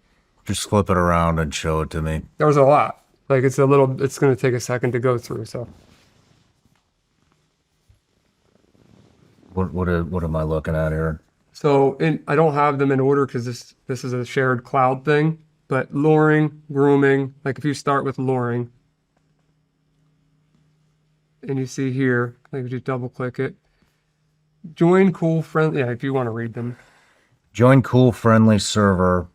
Just flip it around and show it to me. There's a lot. It's going to take a second to go through. So What am I looking at here? So I don't have them in order, because this is a shared cloud thing, but luring, grooming, like if you start with luring, and you see here, like if you double click it, join cool friendly, if you want to read them. Join cool friendly server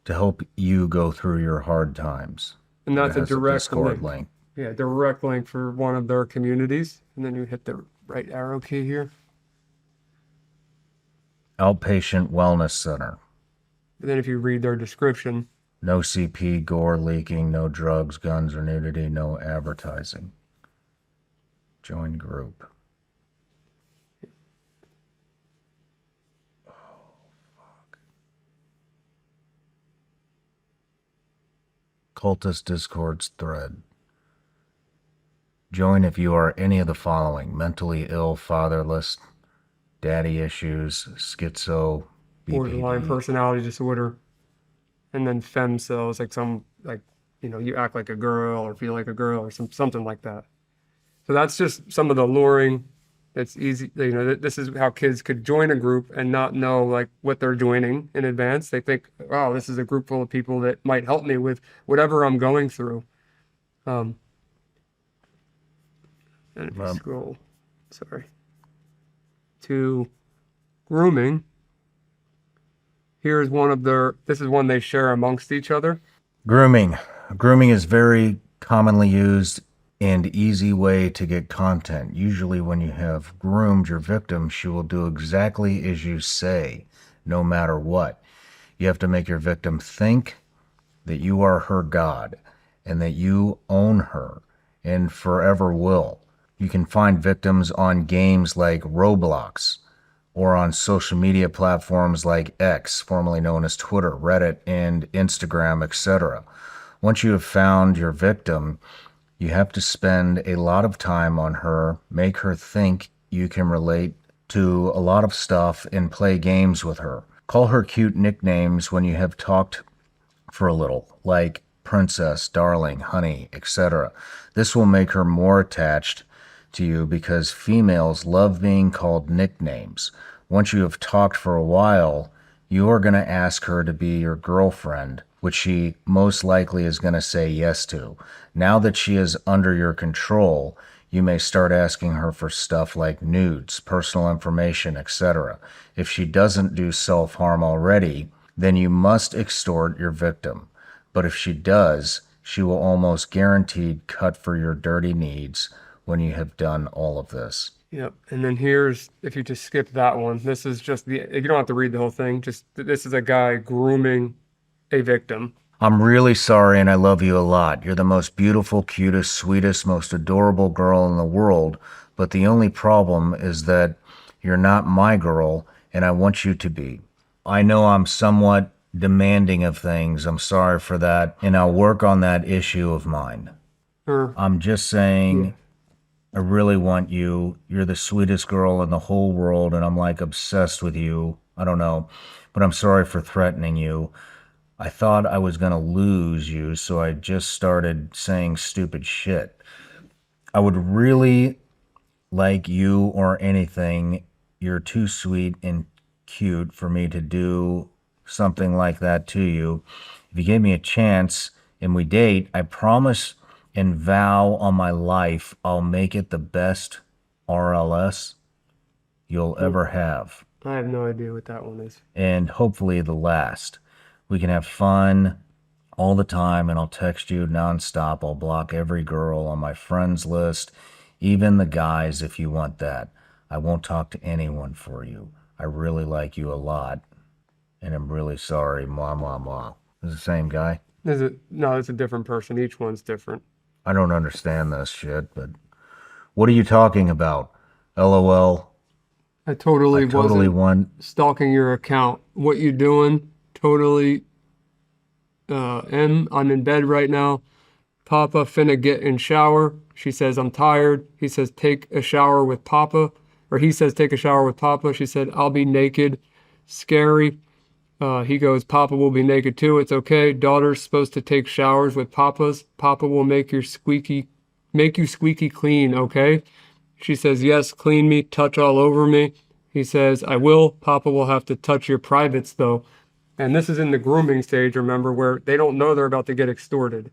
to help you go through your hard times. And that's It a has direct Discord link. link. Yeah, direct link for one of their communities. And then you hit the right arrow key here. Outpatient Wellness Center. And then if you read their description, No CP, gore leaking, no drugs, guns, or nudity, no advertising. Join group. Cultist Discord's thread. Join if you are any of the following: mentally ill, fatherless, daddy issues, schizo, borderline BPD. personality disorder, and then femcells, you act like a girl or feel like a girl or something like that. So that's just some of the luring. It's easy, this is how kids could join a group and not know like what they're joining in advance. They think, wow, this is a group full of people that might help me with whatever I'm going through. And if you scroll, to grooming, here's this is one they share amongst each other. Grooming. Grooming is very commonly used and easy way to get content. Usually when you have groomed your victim, she will do exactly as you say, no matter what. You have to make your victim think that you are her god and that you own her and forever will. You can find victims on games like Roblox or on social media platforms like X, formerly known as Twitter, Reddit, and Instagram, etc. Once you have found your victim, you have to spend a lot of time on her, make her think you can relate to a lot of stuff and play games with her. Call her cute nicknames when you have talked for a little, like princess, darling, honey, etc. This will make her more attached to you because females love being called nicknames. Once you have talked for a while, you are going to ask her to be your girlfriend, which she most likely is going to say yes to. Now that she is under your control, you may start asking her for stuff like nudes, personal information, etc. If she doesn't do self-harm already, then you must extort your victim. But if she does, she will almost guaranteed cut for your dirty needs when you have done all of this. Yep. And then here's, if you just skip that one, this is just you don't have to read the whole thing. Just, this is a guy grooming a victim. I'm really sorry and I love you a lot. You're the most beautiful, cutest, sweetest, most adorable girl in the world. But the only problem is that you're not my girl and I want you to be. I know I'm somewhat demanding of things. I'm sorry for that. And I'll work on that issue of mine. I'm just saying, I really want you. You're the sweetest girl in the whole world, and I'm like obsessed with you. I don't know, but I'm sorry for threatening you. I thought I was going to lose you, so I just started saying stupid shit. I would really like you or anything. You're too sweet and cute for me to do something like that to you. If you gave me a chance and we date, I promise and vow on my life I'll make it the best RLS you'll ever have. I have no idea what that one is. And hopefully the last. We can have fun all the time, and I'll text you nonstop. I'll block every girl on my friends list, even the guys if you want that. I won't talk to anyone for you. I really like you a lot, and I'm really sorry. Mwah, mwah, mwah. Is it the same guy? No, it's a different person. Each one's different. I don't understand this shit, but what are you talking about? LOL. I totally wasn't stalking your account. What you doing? Totally. I'm in bed right now. Papa finna get in shower. She says, I'm tired. He says, take a shower with Papa. Or he says, take a shower with Papa. She said, I'll be naked. Scary. He goes, Papa will be naked too. It's okay. Daughter's supposed to take showers with Papa's. Papa will make you squeaky clean, okay? She says, yes, clean me, touch all over me. He says, I will. Papa will have to touch your privates though. And this is in the grooming stage, remember, where they don't know they're about to get extorted.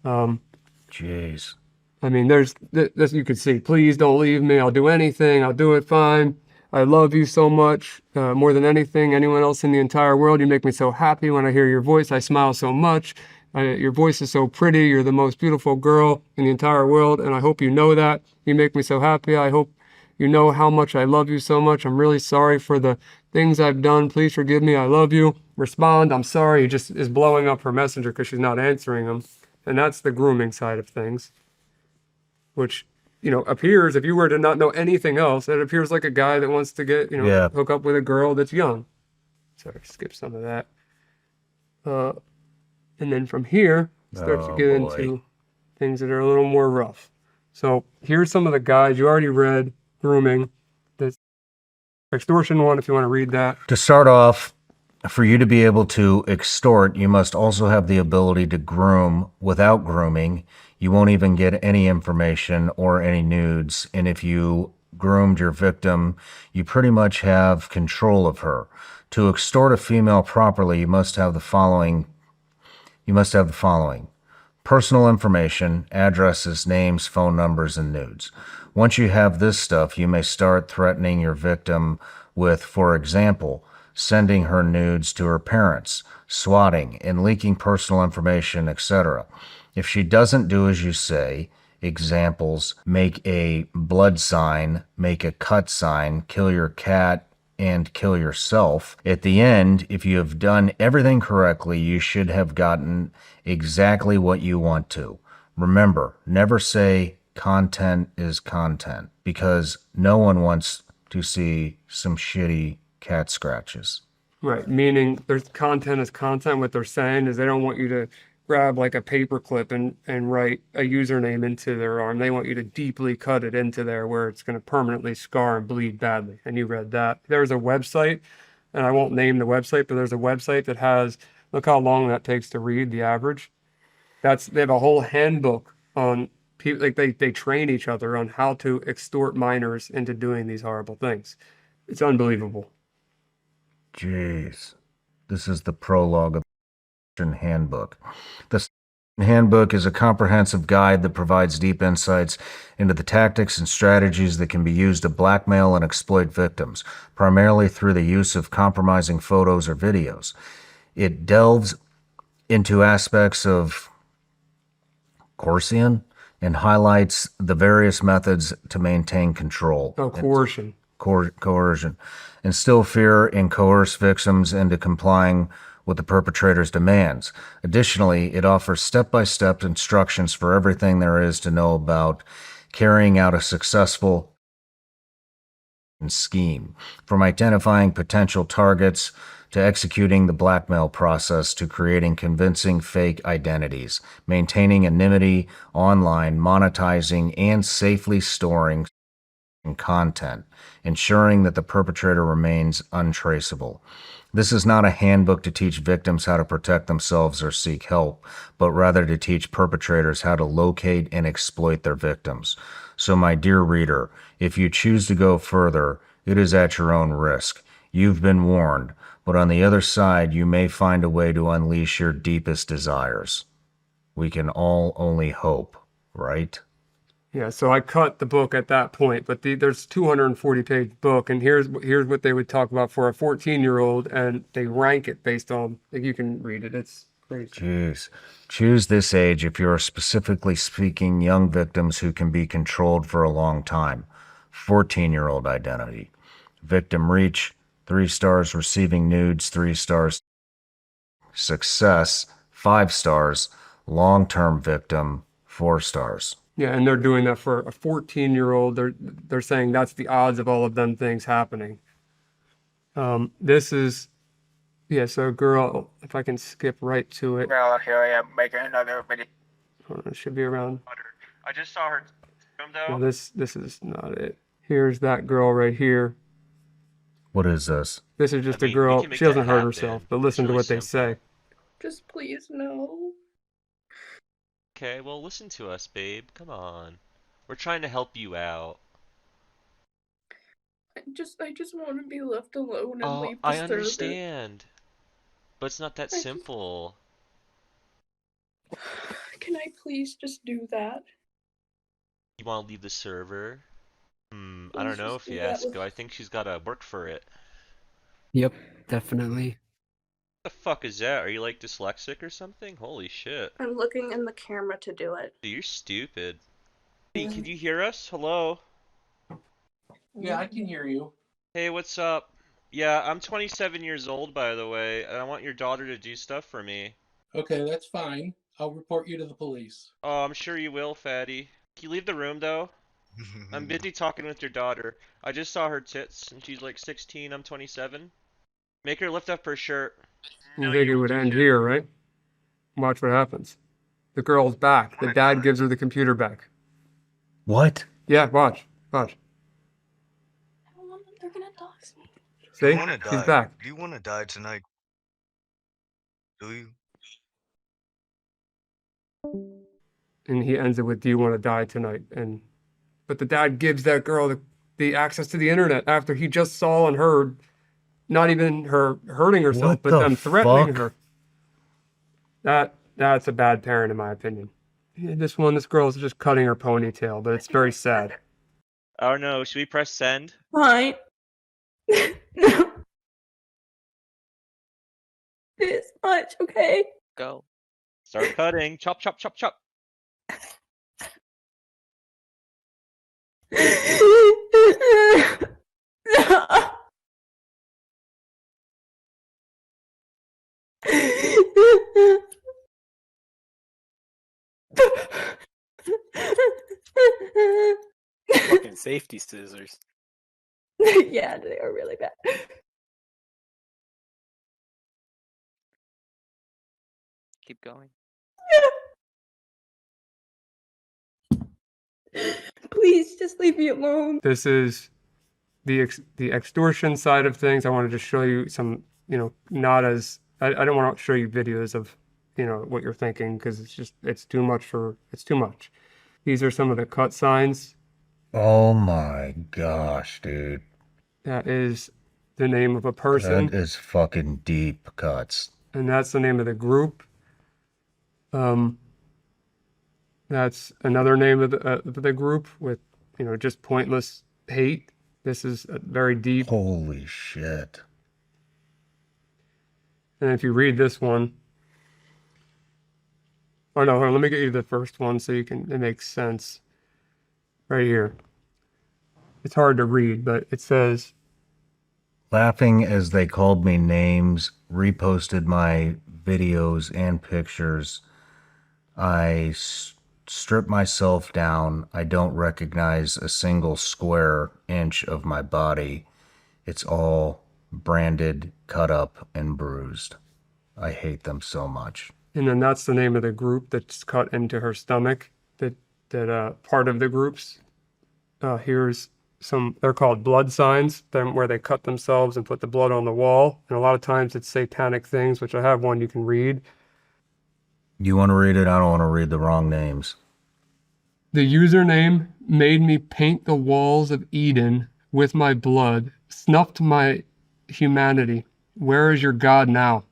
Jeez. I mean, there's this you could see, please don't leave me. I'll do anything. I'll do it fine. I love you so much, more than anything, anyone else in the entire world. You make me so happy when I hear your voice. I smile so much. Your voice is so pretty. You're the most beautiful girl in the entire world, and I hope you know that. You make me so happy. I hope you know how much I love you so much. I'm really sorry for the things I've done. Please forgive me. I love you. Respond. I'm sorry. He just is blowing up her messenger because she's not answering him. And that's the grooming side of things, which, you know, appears, if you were to not know anything else, it appears like a guy that wants to get, you know, hook up with a girl that's young. Sorry, skip some of that. And then from here, it starts to get into things that are a little more rough. So here's some of the guys you already read. Grooming, the extortion one, if you want to read that. To start off, for you to be able to extort, you must also have the ability to groom. Without grooming, you won't even get any information or any nudes. And if you groomed your victim, you pretty much have control of her. To extort a female properly, you must have the following. Personal information, addresses, names, phone numbers, and nudes. Once you have this stuff, you may start threatening your victim with, for example, sending her nudes to her parents, swatting, and leaking personal information, etc. If she doesn't do as you say, examples, make a blood sign, make a cut sign, kill your cat, and kill yourself. At the end, if you have done everything correctly, you should have gotten exactly what you want to. Remember, never say content is content, because no one wants to see some shitty cat scratches. Right, meaning there's content is content. What they're saying is they don't want you to grab like a paper clip and write a username into their arm. They want you to deeply cut it into there where it's going to permanently scar and bleed badly. And you read that. There's a website, and I won't name the website, but there's a website that has, look how long that takes to read, the average. They have a whole handbook on people, like they train each other on how to extort minors into doing these horrible things. It's unbelievable. Jeez. This is the prologue of the Handbook. The Handbook is a comprehensive guide that provides deep insights into the tactics and strategies that can be used to blackmail and exploit victims, primarily through the use of compromising photos or videos. It delves into aspects of coercion and highlights the various methods to maintain control. Oh, coercion. Coercion. Instill fear and coerce victims into complying with the perpetrator's demands. Additionally, it offers step-by-step instructions for everything there is to know about carrying out a successful scheme, from identifying potential targets to executing the blackmail process to creating convincing fake identities, maintaining anonymity online, monetizing, and safely storing content, ensuring that the perpetrator remains untraceable. This is not a handbook to teach victims how to protect themselves or seek help, but rather to teach perpetrators how to locate and exploit their victims. So, my dear reader, if you choose to go further, it is at your own risk. You've been warned, but on the other side, you may find a way to unleash your deepest desires. We can all only hope, right? Yeah, so I cut the book at that point, but there's 240-page book, and here's what they would talk about for a 14-year-old, and they rank it based on, like, you can read it. It's crazy. Jeez. Choose this age if you are specifically seeking young victims who can be controlled for a long time. 14-year-old identity. Victim reach, 3 stars. Receiving nudes, 3 stars. Success, 5 stars. Long-term victim, 4 stars. Yeah, and they're doing that for a 14-year-old. They're saying that's the odds of all of them things happening. This is, yeah, so girl, if I can skip right to it. Girl, here I am making another video. It should be around. I just saw her room though. No, this is not it. Here's that girl right here. What is this? This is just I a mean, we girl. can make She doesn't that hurt happen. herself, but It's listen to really what they simple. say. Just please no. Okay, well, listen to us, babe. Come on. We're trying to help you out. I just want to be left alone and Oh, leave the I server. understand. But it's not that simple. Can I please just do that? You want to leave the server? I don't Please know, just do that Fiasco. with- I think she's got to work for it. Yep, definitely. What the fuck is that? Are you like dyslexic or something? Holy shit. I'm looking in the camera to do it. Dude, you're stupid. Hey, can you hear us? Hello? Yeah, I can hear you. Hey, what's up? Yeah, I'm 27 years old, by the way, and I want your daughter to do stuff for me. Okay, that's fine. I'll report you to the police. Oh, I'm sure you will, fatty. Can you leave the room, though? I'm busy talking with your daughter. I just saw her tits, and she's like 16, I'm 27. Make her lift up her shirt. You think it would end here, right? Watch what happens. The girl's back. The dad gives her the computer back. What? Yeah, watch. Watch. I don't want them. They're gonna dox me. See? You wanna He's die. back. Do you want to die tonight? Do you? And he ends it with, "Do you want to die tonight?" But the dad gives that girl the access to the internet after he just saw and heard, not even her hurting herself, What but the them threatening fuck? her. That's a bad parent, in my opinion. Yeah, this girl is just cutting her ponytail, but it's very sad. I don't know, should we press send? Fine. No. This much, okay? Go. Start cutting. Chop, chop, chop, chop. Fucking safety scissors. Yeah, they are really bad. Keep going. Please just leave me alone. This is the extortion side of things. I wanted to show you some, not as I don't want to show you videos of, what you're thinking because it's too much. These are some of the cut signs. Oh my gosh, dude. That is the name of a person. That is fucking deep cuts. And that's the name of the group. That's another name of the group with, just pointless hate. This is very deep. Holy shit. And if you read this one, oh no, let me get you the first one so it makes sense. Right here. It's hard to read, but it says, Laughing as they called me names, reposted my videos and pictures. I strip myself down. I don't recognize a single square inch of my body. It's all branded, cut up, and bruised. I hate them so much. and then that's the name of the group that's cut into her stomach. That part of the groups. Here's they're called blood signs, where they cut themselves and put the blood on the wall. And a lot of times it's satanic things, which I have one you can read. You want to read it? I don't want to read the wrong names. The username made me paint the walls of Eden with my blood, snuffed my humanity. Where is your God now?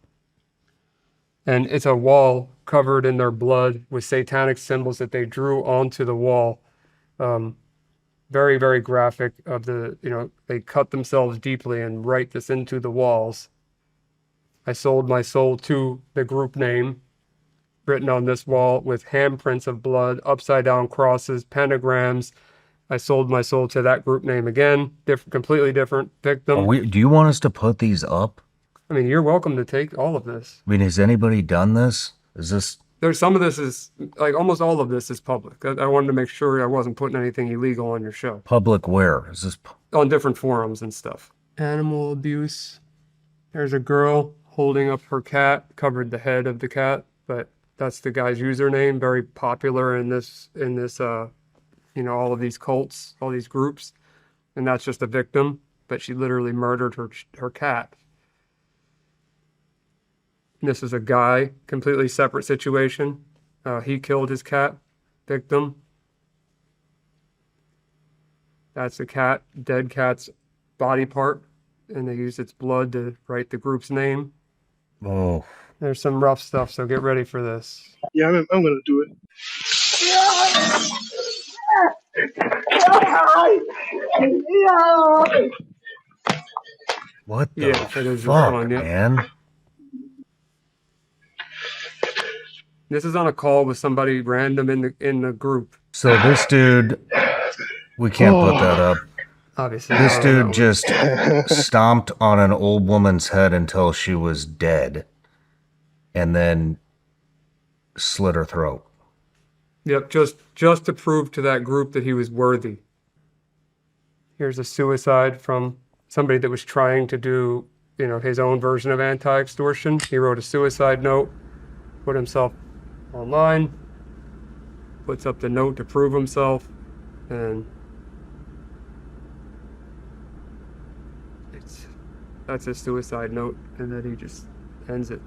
And it's a wall covered in their blood with satanic symbols that they drew onto the wall. Very, very graphic of they cut themselves deeply and write this into the walls. I sold my soul to the group name written on this wall with handprints of blood, upside down crosses, pentagrams. I sold my soul to that group name again, completely different victim. Do you want us to put these up? I mean, you're welcome to take all of this. I mean, has anybody done this? There's some of this is, like almost all of this is public. I wanted to make sure I wasn't putting anything illegal on your show. Public where? Is this? On different forums and stuff. Animal abuse. There's a girl holding up her cat, covered the head of the cat, but that's the guy's username, very popular in this, all of these cults, all these groups. And that's just a victim, but she literally murdered her cat. And this is a guy, completely separate situation. He killed his cat, victim. That's a cat, dead cat's body part, and they used its blood to write the group's name. Oh. There's some rough stuff, so get ready for this. Yeah, I'm gonna do it. What the fuck, man? This is on a call with somebody random in the group. So this dude, we can't put that up. Obviously. This dude just stomped on an old woman's head until she was dead, and then slit her throat. Yep, just to prove to that group that he was worthy. Here's a suicide from somebody that was trying to do, his own version of anti-extortion. He wrote a suicide note, put himself online, puts up the note to prove himself, and that's his suicide note, and then he just ends it.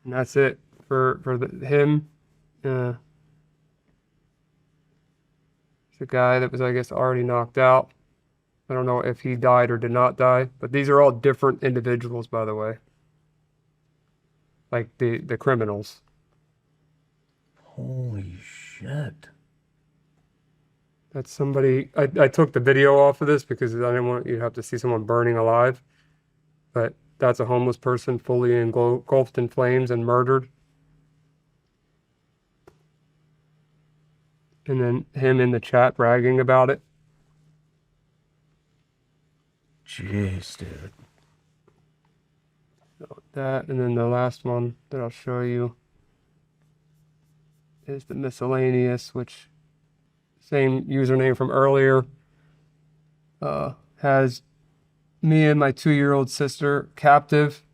And that's it for him. It's a guy that was, I guess, already knocked out. I don't know if he died or did not die, but these are all different individuals, by the way. Like the criminals. Holy shit. That's somebody, I took the video off of this because I didn't want you to have to see someone burning alive. But that's a homeless person fully engulfed in flames and murdered. And then him in the chat bragging about it. Jeez, dude. So that, and then the last one that I'll show you is the miscellaneous, which same username from earlier, has me and my 2-year-old sister captive.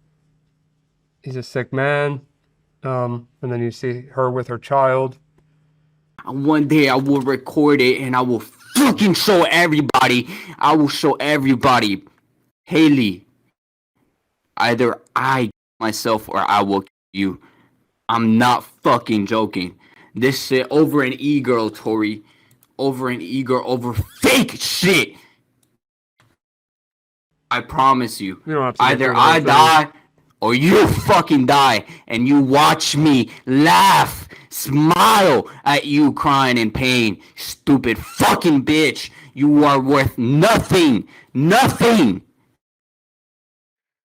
He's a sick man. And then you see her with her child. One day I will record it and I will fucking show everybody. I will show everybody. Haley, either I myself or I will kill you. I'm not fucking joking. This shit over an e-girl, Tori. Over an e-girl, over fake shit. I promise you. You don't have to go Either through the whole I thing. die or you fucking die and you watch me laugh, smile at you crying in pain. Stupid fucking bitch. You are worth nothing. Nothing.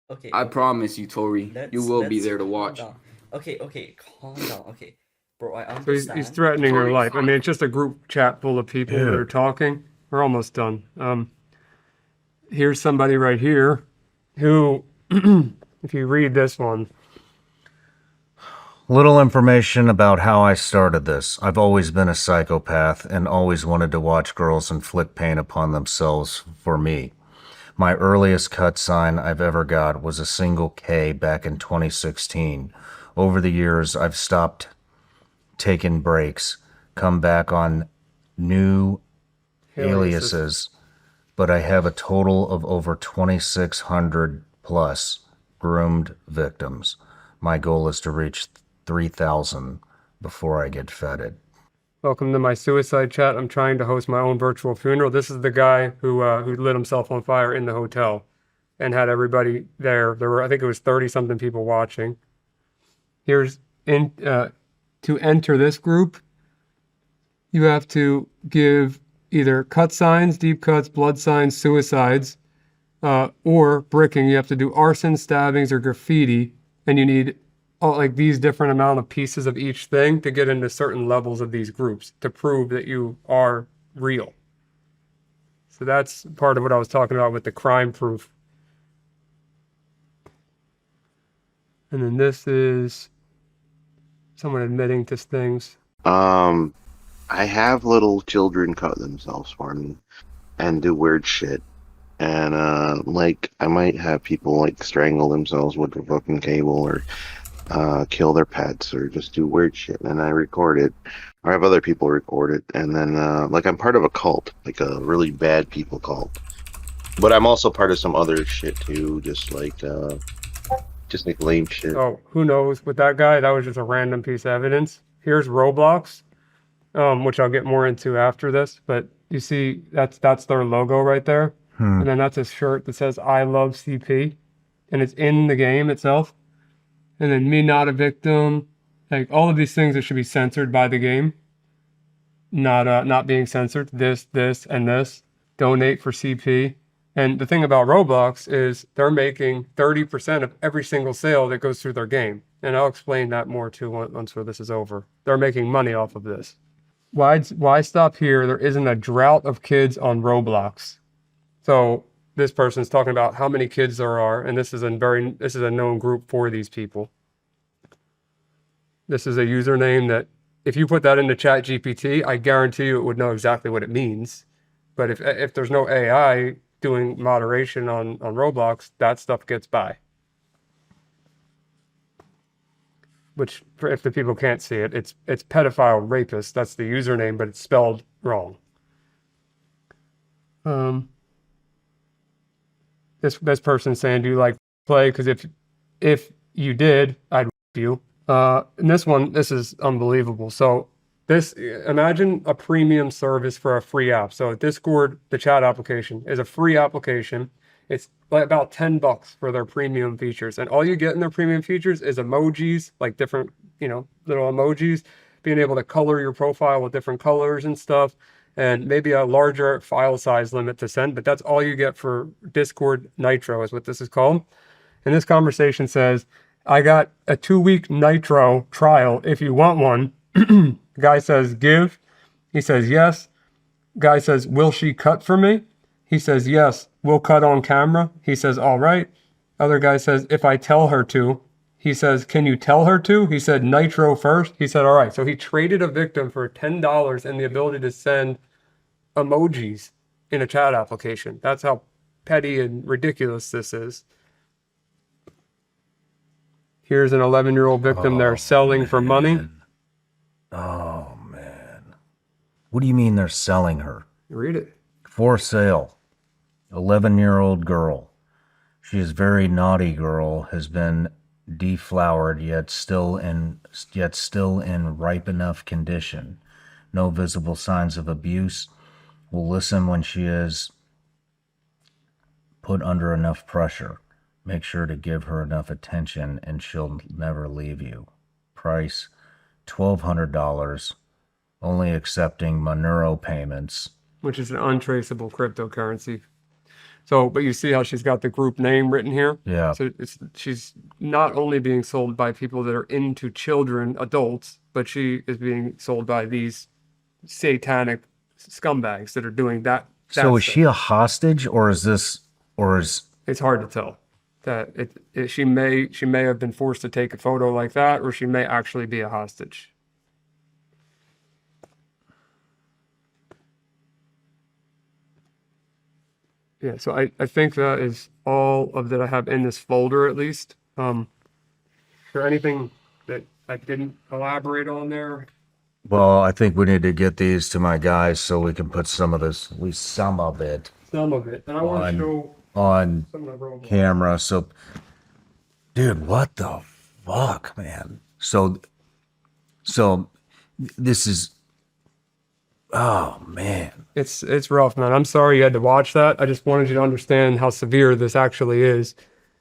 Okay. I promise you, Tori. You will be there to calm watch. down. Okay, calm down. Okay, bro, I So understand. he's threatening her life. I mean, it's just a group chat full of people that are Dude. talking. We're almost done. Here's somebody right here who, if you read this one, Little information about how I started this. I've always been a psychopath and always wanted to watch girls inflict pain upon themselves for me. My earliest cut sign I've ever got was a single K back in 2016. Over the years, I've stopped taking breaks, come back on new aliases, but I have a total of over 2,600 plus groomed victims. My goal is to reach 3,000 before I get feted. welcome to my suicide chat. I'm trying to host my own virtual funeral. This is the guy who lit himself on fire in the hotel and had everybody there. There were, I think it was 30 something people watching. Here's to enter this group, you have to give either cut signs, deep cuts, blood signs, suicides, or bricking. You have to do arson, stabbings, or graffiti, and you need like these different amount of pieces of each thing to get into certain levels of these groups to prove that you are real. So that's part of what I was talking about with the crime proof. And then this is someone admitting to things. I have little children cut themselves for me and do weird shit. And like I might have people like strangle themselves with a fucking cable or kill their pets or just do weird shit, and I record it. Or have other people record it, and then like I'm part of a cult, like a really bad people cult. But I'm also part of some other shit too, just like lame shit. Oh, who knows? With that guy, that was just a random piece of evidence. Here's Roblox, which I'll get more into after this. But you see, that's their logo right there. And then that's a shirt that says "I love CP," and it's in the game itself. And then me not a victim, like all of these things that should be censored by the game, not being censored. This, and this. Donate for CP. And the thing about Roblox is they're making 30% of every single sale that goes through their game. And I'll explain that more too once this is over. They're making money off of this. Why stop here? There isn't a drought of kids on Roblox. So this person's talking about how many kids there are, and this is a known group for these people. This is a username that if you put that into ChatGPT, I guarantee you it would know exactly what it means. But if there's no AI doing moderation on Roblox, that stuff gets by. Which, if the people can't see it, it's pedophile rapist. That's the username, but it's spelled wrong. This person's saying, do you like play? Because if you did, I'd you. And this is unbelievable. So imagine a premium service for a free app. So Discord, the chat application, is a free application. It's like about $10 for their premium features. And all you get in their premium features is emojis, like different, little emojis, being able to color your profile with different colors and stuff, and maybe a larger file size limit to send. But that's all you get for Discord Nitro is what this is called. And this conversation says, I got a 2-week Nitro trial if you want one. Guy says, give. He says, yes. Guy says, will she cut for me? He says, yes, we'll cut on camera. He says, all right. Other guy says, if I tell her to. He says, can you tell her to? He said, Nitro first. He said, all right. So he traded a victim for $10 and the ability to send emojis in a chat application. That's how petty and ridiculous this is. Here's an 11-year-old victim they're selling for money. Oh man. What do you mean they're selling her? Read it. For sale. 11-year-old girl. She is very naughty girl, has been deflowered yet still in ripe enough condition. No visible signs of abuse. Will listen when she is put under enough pressure. Make sure to give her enough attention and she'll never leave you. Price $1,200. Only accepting Monero payments. Which is an untraceable cryptocurrency. So, but you see how she's got the group name written here? Yeah. So she's not only being sold by people that are into children, adults, but she is being sold by these satanic scumbags that are doing that. So is she a hostage, or is It's hard to tell. That she may have been forced to take a photo like that, or she may actually be a hostage. Yeah, so I think that is all of that I have in this folder, at least. Is there anything that I didn't elaborate on there? Well, I think we need to get these to my guys so we can put some of this, at least some of it. Some of it. And I want to show on some of the Roblox. camera. So, dude, what the fuck, man? So this is, oh man. It's rough, man. I'm sorry you had to watch that. I just wanted you to understand how severe this actually is.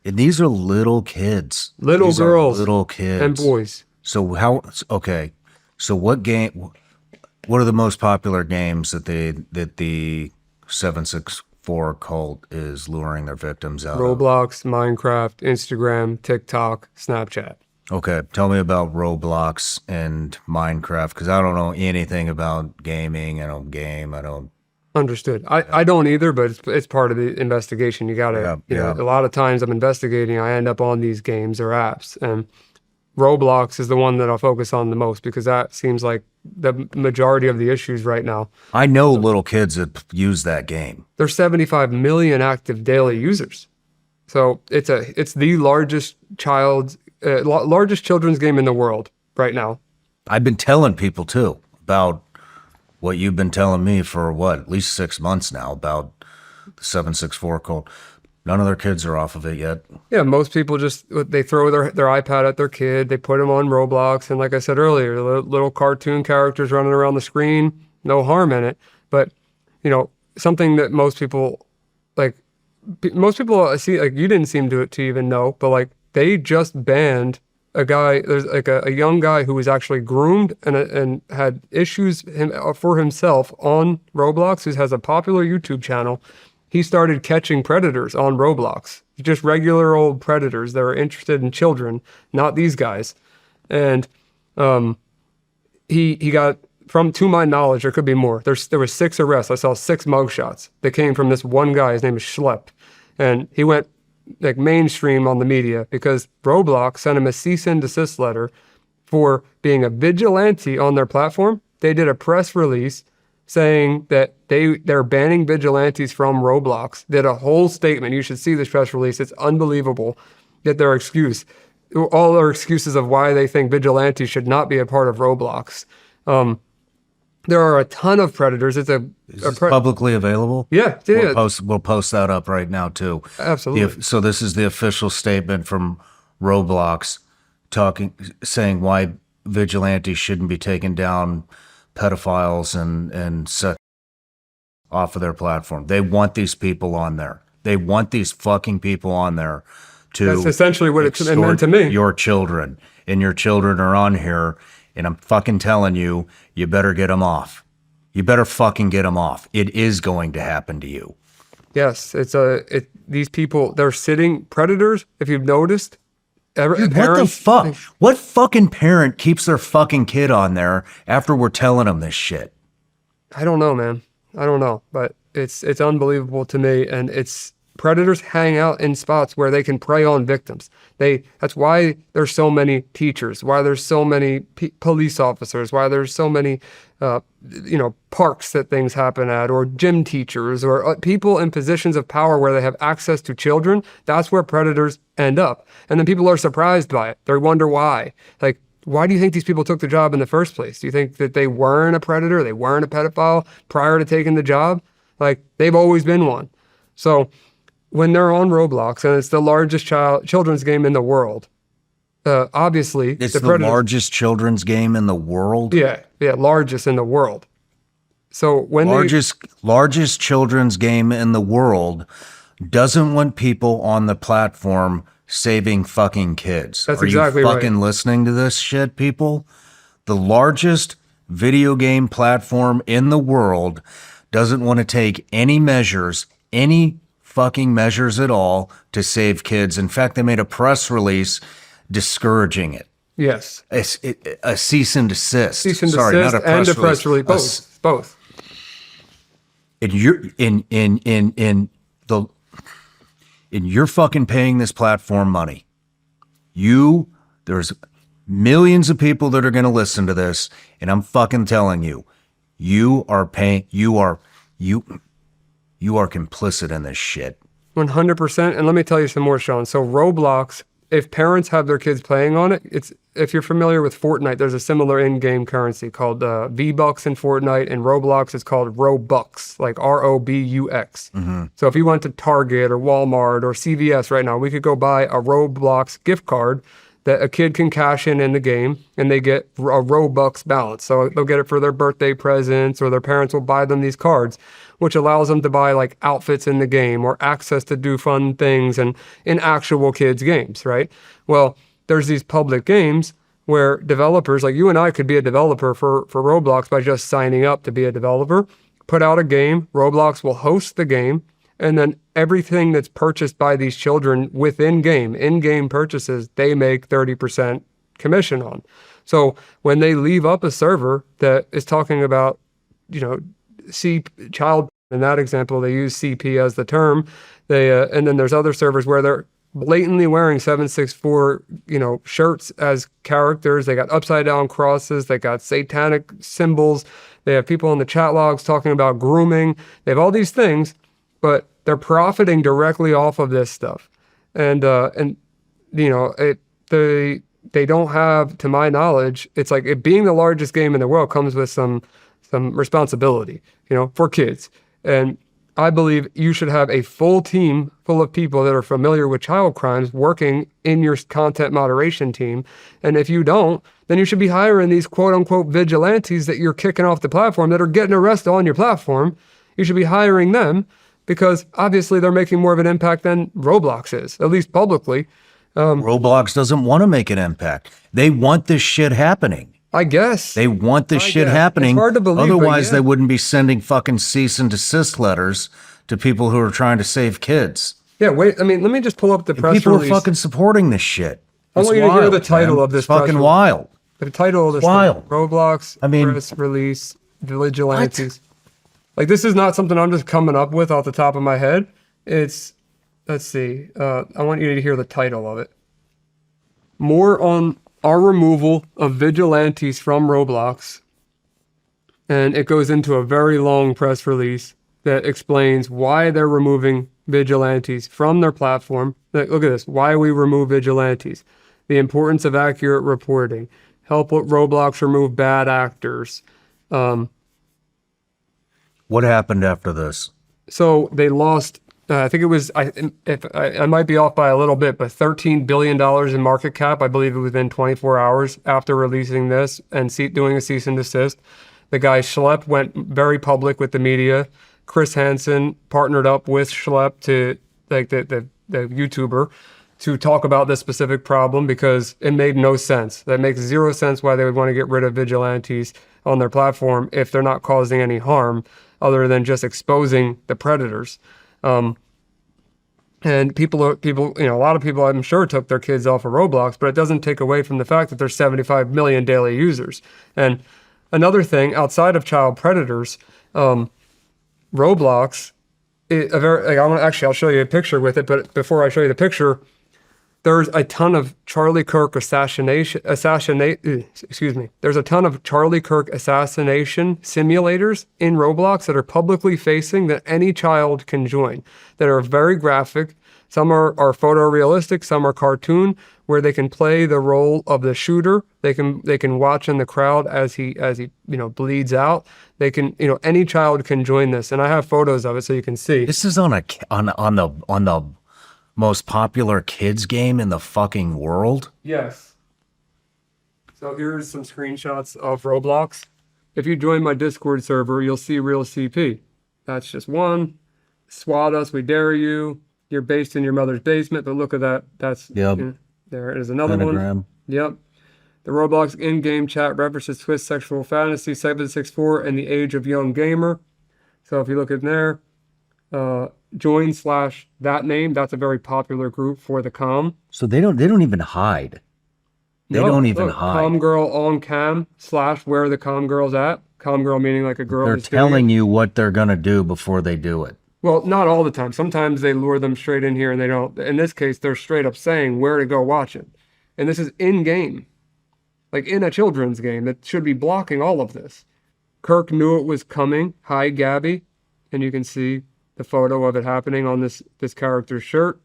And these are little kids. Little These are girls little kids. and boys. So okay. So what are the most popular games that the 764 cult is luring their victims out of? Roblox, Minecraft, Instagram, TikTok, Snapchat. Okay, tell me about Roblox and Minecraft, because I don't know anything about gaming. I don't game. I don't. Understood. I don't either, but it's part of the investigation. You gotta, Yeah. a lot of times I'm investigating, I end up on these games or apps, and Roblox is the one that I'll focus on the most because that seems like the majority of the issues right now. I know little kids that use that game. There's 75 million active daily users. So it's the largest largest children's game in the world right now. I've been telling people too about what you've been telling me for at least 6 months now about the 764 code. None of their kids are off of it yet. Yeah, most people they throw their iPad at their kid, they put them on Roblox, and like I said earlier, little cartoon characters running around the screen, no harm in it. But, something that most people see, like you didn't seem to even know, but like they just banned a guy. There's like a young guy who was actually groomed and had issues for himself on Roblox, who has a popular YouTube channel. He started catching predators on Roblox, just regular old predators that are interested in children, not these guys. And he got, to my knowledge, there could be more. There were 6 arrests. I saw 6 mugshots that came from this one guy. His name is Schlepp. And he went like mainstream on the media because Roblox sent him a cease and desist letter for being a vigilante on their platform. They did a press release saying that they're banning vigilantes from Roblox, did a whole statement. You should see this press release. It's unbelievable that all their excuses of why they think vigilantes should not be a part of Roblox. There are a ton of predators. Is this publicly available? Yeah. We'll post that up right now too. Absolutely. So this is the official statement from Roblox saying why vigilantes shouldn't be taking down pedophiles and set off of their platform. They want these people on there. They want these fucking people on there to. That's essentially what it meant to me. Your children, and your children are on here, and I'm fucking telling you, you better get them off. You better fucking get them off. It is going to happen to you. Yes, these people, they're sitting predators. If you've noticed. Dude, what the fuck? What fucking parent keeps their fucking kid on there after we're telling them this shit? I don't know, man. I don't know, but it's unbelievable to me. And predators hang out in spots where they can prey on victims. That's why there's so many teachers, why there's so many police officers, why there's so many parks that things happen at, or gym teachers, or people in positions of power where they have access to children. That's where predators end up. And then people are surprised by it. They wonder why. Like, why do you think these people took the job in the first place? Do you think that they weren't a predator? They weren't a pedophile prior to taking the job? Like, they've always been one. So when they're on Roblox, and it's the largest children's game in the world, obviously it's the largest children's game in the world. Yeah, largest in the world. So when largest children's game in the world doesn't want people on the platform saving fucking kids. That's Are exactly you right. fucking listening to this shit, people? The largest video game platform in the world doesn't want to take any fucking measures at all to save kids. In fact, they made a press release discouraging it. Yes. A cease and desist. Cease and Sorry, desist not a press and a press release. Both. You're fucking paying this platform money. There's millions of people that are going to listen to this, and I'm fucking telling you, you are complicit in this shit. 100%. And let me tell you some more, Shawn. So Roblox, if parents have their kids playing on it, if you're familiar with Fortnite, there's a similar in-game currency called V-Bucks in Fortnite, and Roblox is called Robux, like R-O-B-U-X. Mm-hmm. So if you went to Target or Walmart or CVS right now, we could go buy a Roblox gift card that a kid can cash in the game, and they get a Robux balance. So they'll get it for their birthday presents, or their parents will buy them these cards, which allows them to buy like outfits in the game or access to do fun things and in actual kids' games, right? Well, there's these public games where developers, like you and I could be a developer for Roblox by just signing up to be a developer, put out a game, Roblox will host the game, and then everything that's purchased by these children within game, in-game purchases, they make 30% commission on. So when they leave up a server that is talking about, child, in that example, they use CP as the term. And then there's other servers where they're blatantly wearing 764, shirts as characters. They got upside down crosses. They got satanic symbols. They have people in the chat logs talking about grooming. They have all these things, but they're profiting directly off of this stuff. And they don't have, to my knowledge, it's like it being the largest game in the world comes with some responsibility, for kids. And I believe you should have a full team full of people that are familiar with child crimes working in your content moderation team. And if you don't, then you should be hiring these quote unquote vigilantes that you're kicking off the platform that are getting arrested on your platform. You should be hiring them because obviously they're making more of an impact than Roblox is, at least publicly. Roblox doesn't want to make an impact. They want this shit happening. I guess. They want this shit happening. It's hard to believe, Otherwise, they wouldn't be sending fucking cease and desist letters to people who are trying to save kids. Yeah, wait. I mean, let me just pull up the press people release. People are fucking supporting this shit. I want you to hear the title of this. It's fucking wild. The title of this. Wild. Roblox press release vigilantes. Like, this is not something I'm just coming up with off the top of my head. It's, let's see. I want you to hear the title of it. More on our removal of vigilantes from Roblox. And it goes into a very long press release that explains why they're removing vigilantes from their platform. Look at this. Why we remove vigilantes. The importance of accurate reporting. Help Roblox remove bad actors. What happened after this? So they lost, I think it was, I might be off by a little bit, but $13 billion in market cap, I believe it was within 24 hours after releasing this and doing a cease and desist. The guy Schlepp went very public with the media. Chris Hansen partnered up with Schlepp to, like the YouTuber, to talk about this specific problem because it made no sense. That makes zero sense why they would want to get rid of vigilantes on their platform if they're not causing any harm other than just exposing the predators. And people, a lot of people, I'm sure, took their kids off of Roblox, but it doesn't take away from the fact that there's 75 million daily users. And another thing, outside of child predators, Roblox, I'll show you a picture with it, but before I show you the picture, There's a ton of Charlie Kirk There's a ton of Charlie Kirk assassination simulators in Roblox that are publicly facing that any child can join, that are very graphic. Some are photorealistic, some are cartoon, where they can play the role of the shooter. They can watch in the crowd as he bleeds out. They can, any child can join this, and I have photos of it so you can see. This is on the most popular kids game in the fucking world. Yes. So here's some screenshots of Roblox. If you join my Discord server, you'll see real CP. That's just one. Swat us, we dare you. You're based in your mother's basement, but look at that. That's there is another one. Yep. The Roblox in-game chat references Twist Sexual Fantasy 764 and the Age of Young Gamer. So if you look in there, join / that name, that's a very popular group for the comm. So they don't even hide. They don't even hide. Comm girl on cam / where the comm girl's at. Comm girl meaning like a girl. They're telling you what they're gonna do before they do it. Well, not all the time. Sometimes they lure them straight in here and they don't. In this case, they're straight up saying where to go watch it. And this is in-game. Like in a children's game that should be blocking all of this. Kirk knew it was coming. Hi, Gabby. And you can see the photo of it happening on this character's shirt.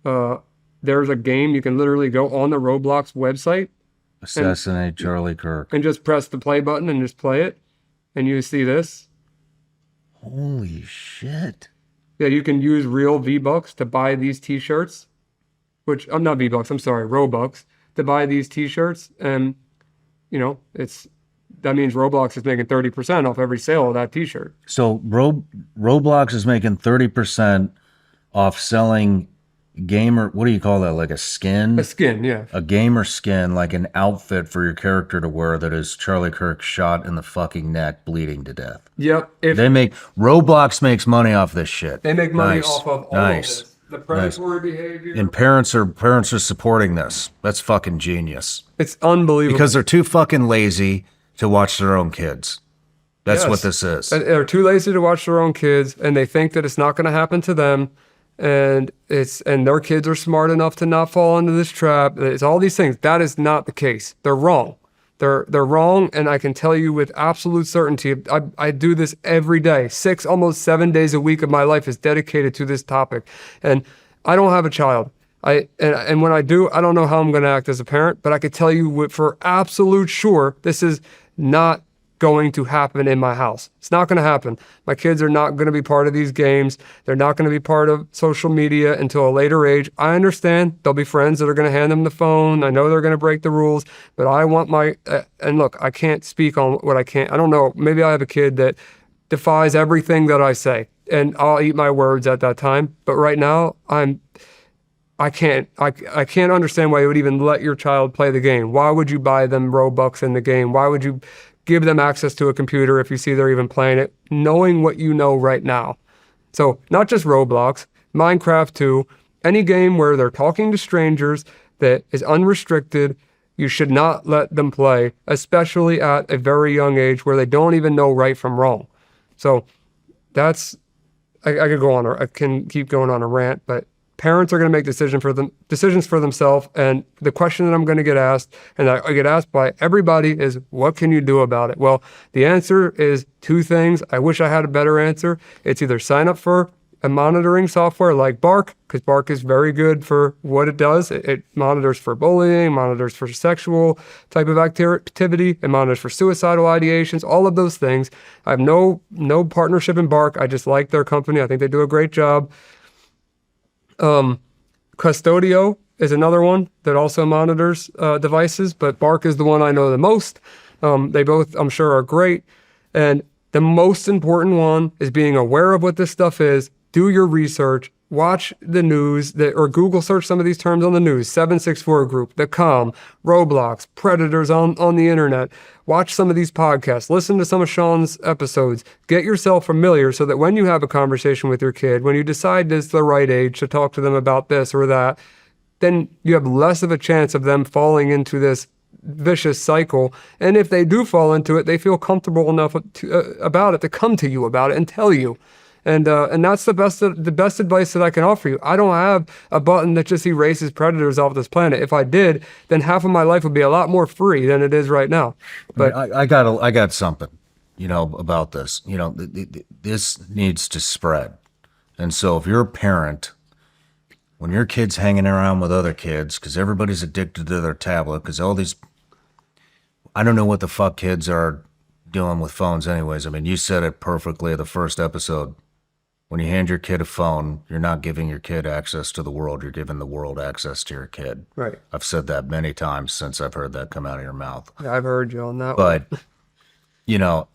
There's a game. You can literally go on the Roblox website. Assassinate Charlie Kirk. And just press the play button and just play it. And you see this. Holy shit. Yeah, you can use real V-Bucks to buy these t-shirts. Which, not V-Bucks, I'm sorry, Robux. To buy these t-shirts. And, that means Roblox is making 30% off every sale of that t-shirt. So Roblox is making 30% off selling gamer, what do you call that? Like a skin? A skin, yeah. A gamer skin, like an outfit for your character to wear that is Charlie Kirk shot in the fucking neck, bleeding to death. Yep. Roblox makes money off this shit. They make money off of all of this. The predatory behavior. And parents are supporting this. That's fucking genius. It's unbelievable. Because they're too fucking lazy to watch their own kids. That's what this is. They're too lazy to watch their own kids, and they think that it's not going to happen to them. And their kids are smart enough to not fall into this trap. It's all these things. That is not the case. They're wrong. They're wrong, and I can tell you with absolute certainty, I do this every day. 6, almost 7 days a week of my life is dedicated to this topic. And I don't have a child. And when I do, I don't know how I'm going to act as a parent, but I could tell you for absolute sure, this is not going to happen in my house. It's not going to happen. My kids are not going to be part of these games. They're not going to be part of social media until a later age. I understand there'll be friends that are going to hand them the phone. I know they're going to break the rules, but I want and look, I can't speak on what I can't. I don't know. Maybe I have a kid that defies everything that I say, and I'll eat my words at that time. But right now, I can't understand why you would even let your child play the game. Why would you buy them Robux in the game? Why would you give them access to a computer if you see they're even playing it, knowing what you know right now? So not just Roblox, Minecraft too, any game where they're talking to strangers that is unrestricted, you should not let them play, especially at a very young age where they don't even know right from wrong. So that's, I can keep going on a rant, but parents are going to make decisions for themselves. And the question that I'm going to get asked, and I get asked by everybody, is what can you do about it? Well, the answer is 2 things. I wish I had a better answer. It's either sign up for a monitoring software like Bark, because Bark is very good for what it does. It monitors for bullying, monitors for sexual type of activity, it monitors for suicidal ideations, all of those things. I have no partnership in Bark. I just like their company. I think they do a great job. Custodio is another one that also monitors devices, but Bark is the one I know the most. They both, I'm sure, are great. And the most important one is being aware of what this stuff is. Do your research. Watch the news, or Google search some of these terms on the news. 764 Group, The Comm, Roblox, Predators on the internet. Watch some of these podcasts. Listen to some of Shawn's episodes. Get yourself familiar so that when you have a conversation with your kid, when you decide it's the right age to talk to them about this or that, then you have less of a chance of them falling into this vicious cycle. And if they do fall into it, they feel comfortable enough about it to come to you about it and tell you. And that's the best advice that I can offer you. I don't have a button that just erases predators off this planet. If I did, then half of my life would be a lot more free than it is right now. But I got something, about this. This needs to spread. And so if you're a parent, when your kid's hanging around with other kids, because everybody's addicted to their tablet, because all these, I don't know what the fuck kids are doing with phones anyways. I mean, you said it perfectly the first episode. When you hand your kid a phone, you're not giving your kid access to the world. You're giving the world access to your kid. Right. I've said that many times since I've heard that come out of your mouth. Yeah, I've heard you on that But, one.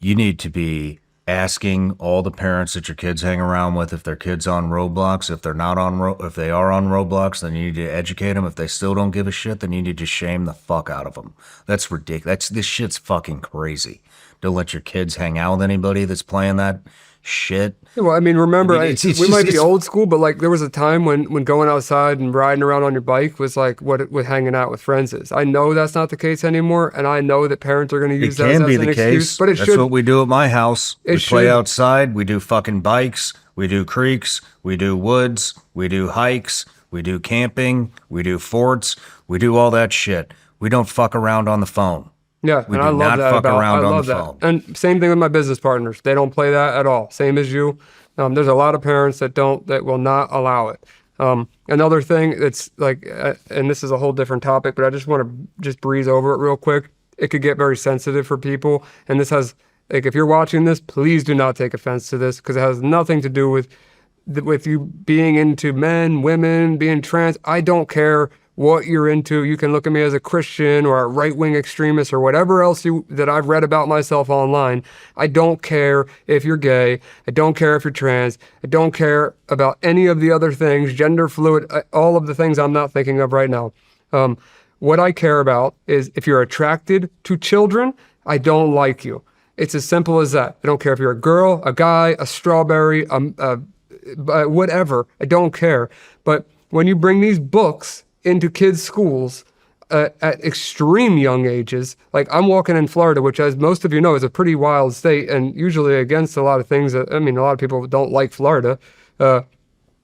you need to be asking all the parents that your kids hang around with if their kids on Roblox. If they're not if they are on Roblox, then you need to educate them. If they still don't give a shit, then you need to shame the fuck out of them. That's ridiculous. This shit's fucking crazy. Don't let your kids hang out with anybody that's playing that shit. Well, I mean, remember, it's we might be just- old school, but like there was a time when going outside and riding around on your bike was like what hanging out with friends is. I know that's not the case anymore, and I know that parents are going to It use that can as be an the excuse. case. But it That's should. what we do at my house. We It play should. outside. We do fucking bikes. We do creeks. We do woods. We do hikes. We do camping. We do forts. We do all that shit. We don't fuck around on the phone. Yeah, We and do I love not that fuck about. around I on love the that. phone. And same thing with my business partners. They don't play that at all. Same as you. There's a lot of parents that will not allow it. Another thing that's like, and this is a whole different topic, but I just want to just breeze over it real quick. It could get very sensitive for people, and this has like if you're watching this, please do not take offense to this because it has nothing to do with you being into men, women, being trans. I don't care what you're into. You can look at me as a Christian or a right-wing extremist or whatever else that I've read about myself online. I don't care if you're gay. I don't care if you're trans. I don't care about any of the other things, gender fluid, all of the things I'm not thinking of right now. What I care about is if you're attracted to children, I don't like you. It's as simple as that. I don't care if you're a girl, a guy, a strawberry, whatever. I don't care. But when you bring these books into kids' schools at extreme young ages, like I'm walking in Florida, which as most of you know is a pretty wild state and usually against a lot of things. A lot of people don't like Florida. I'm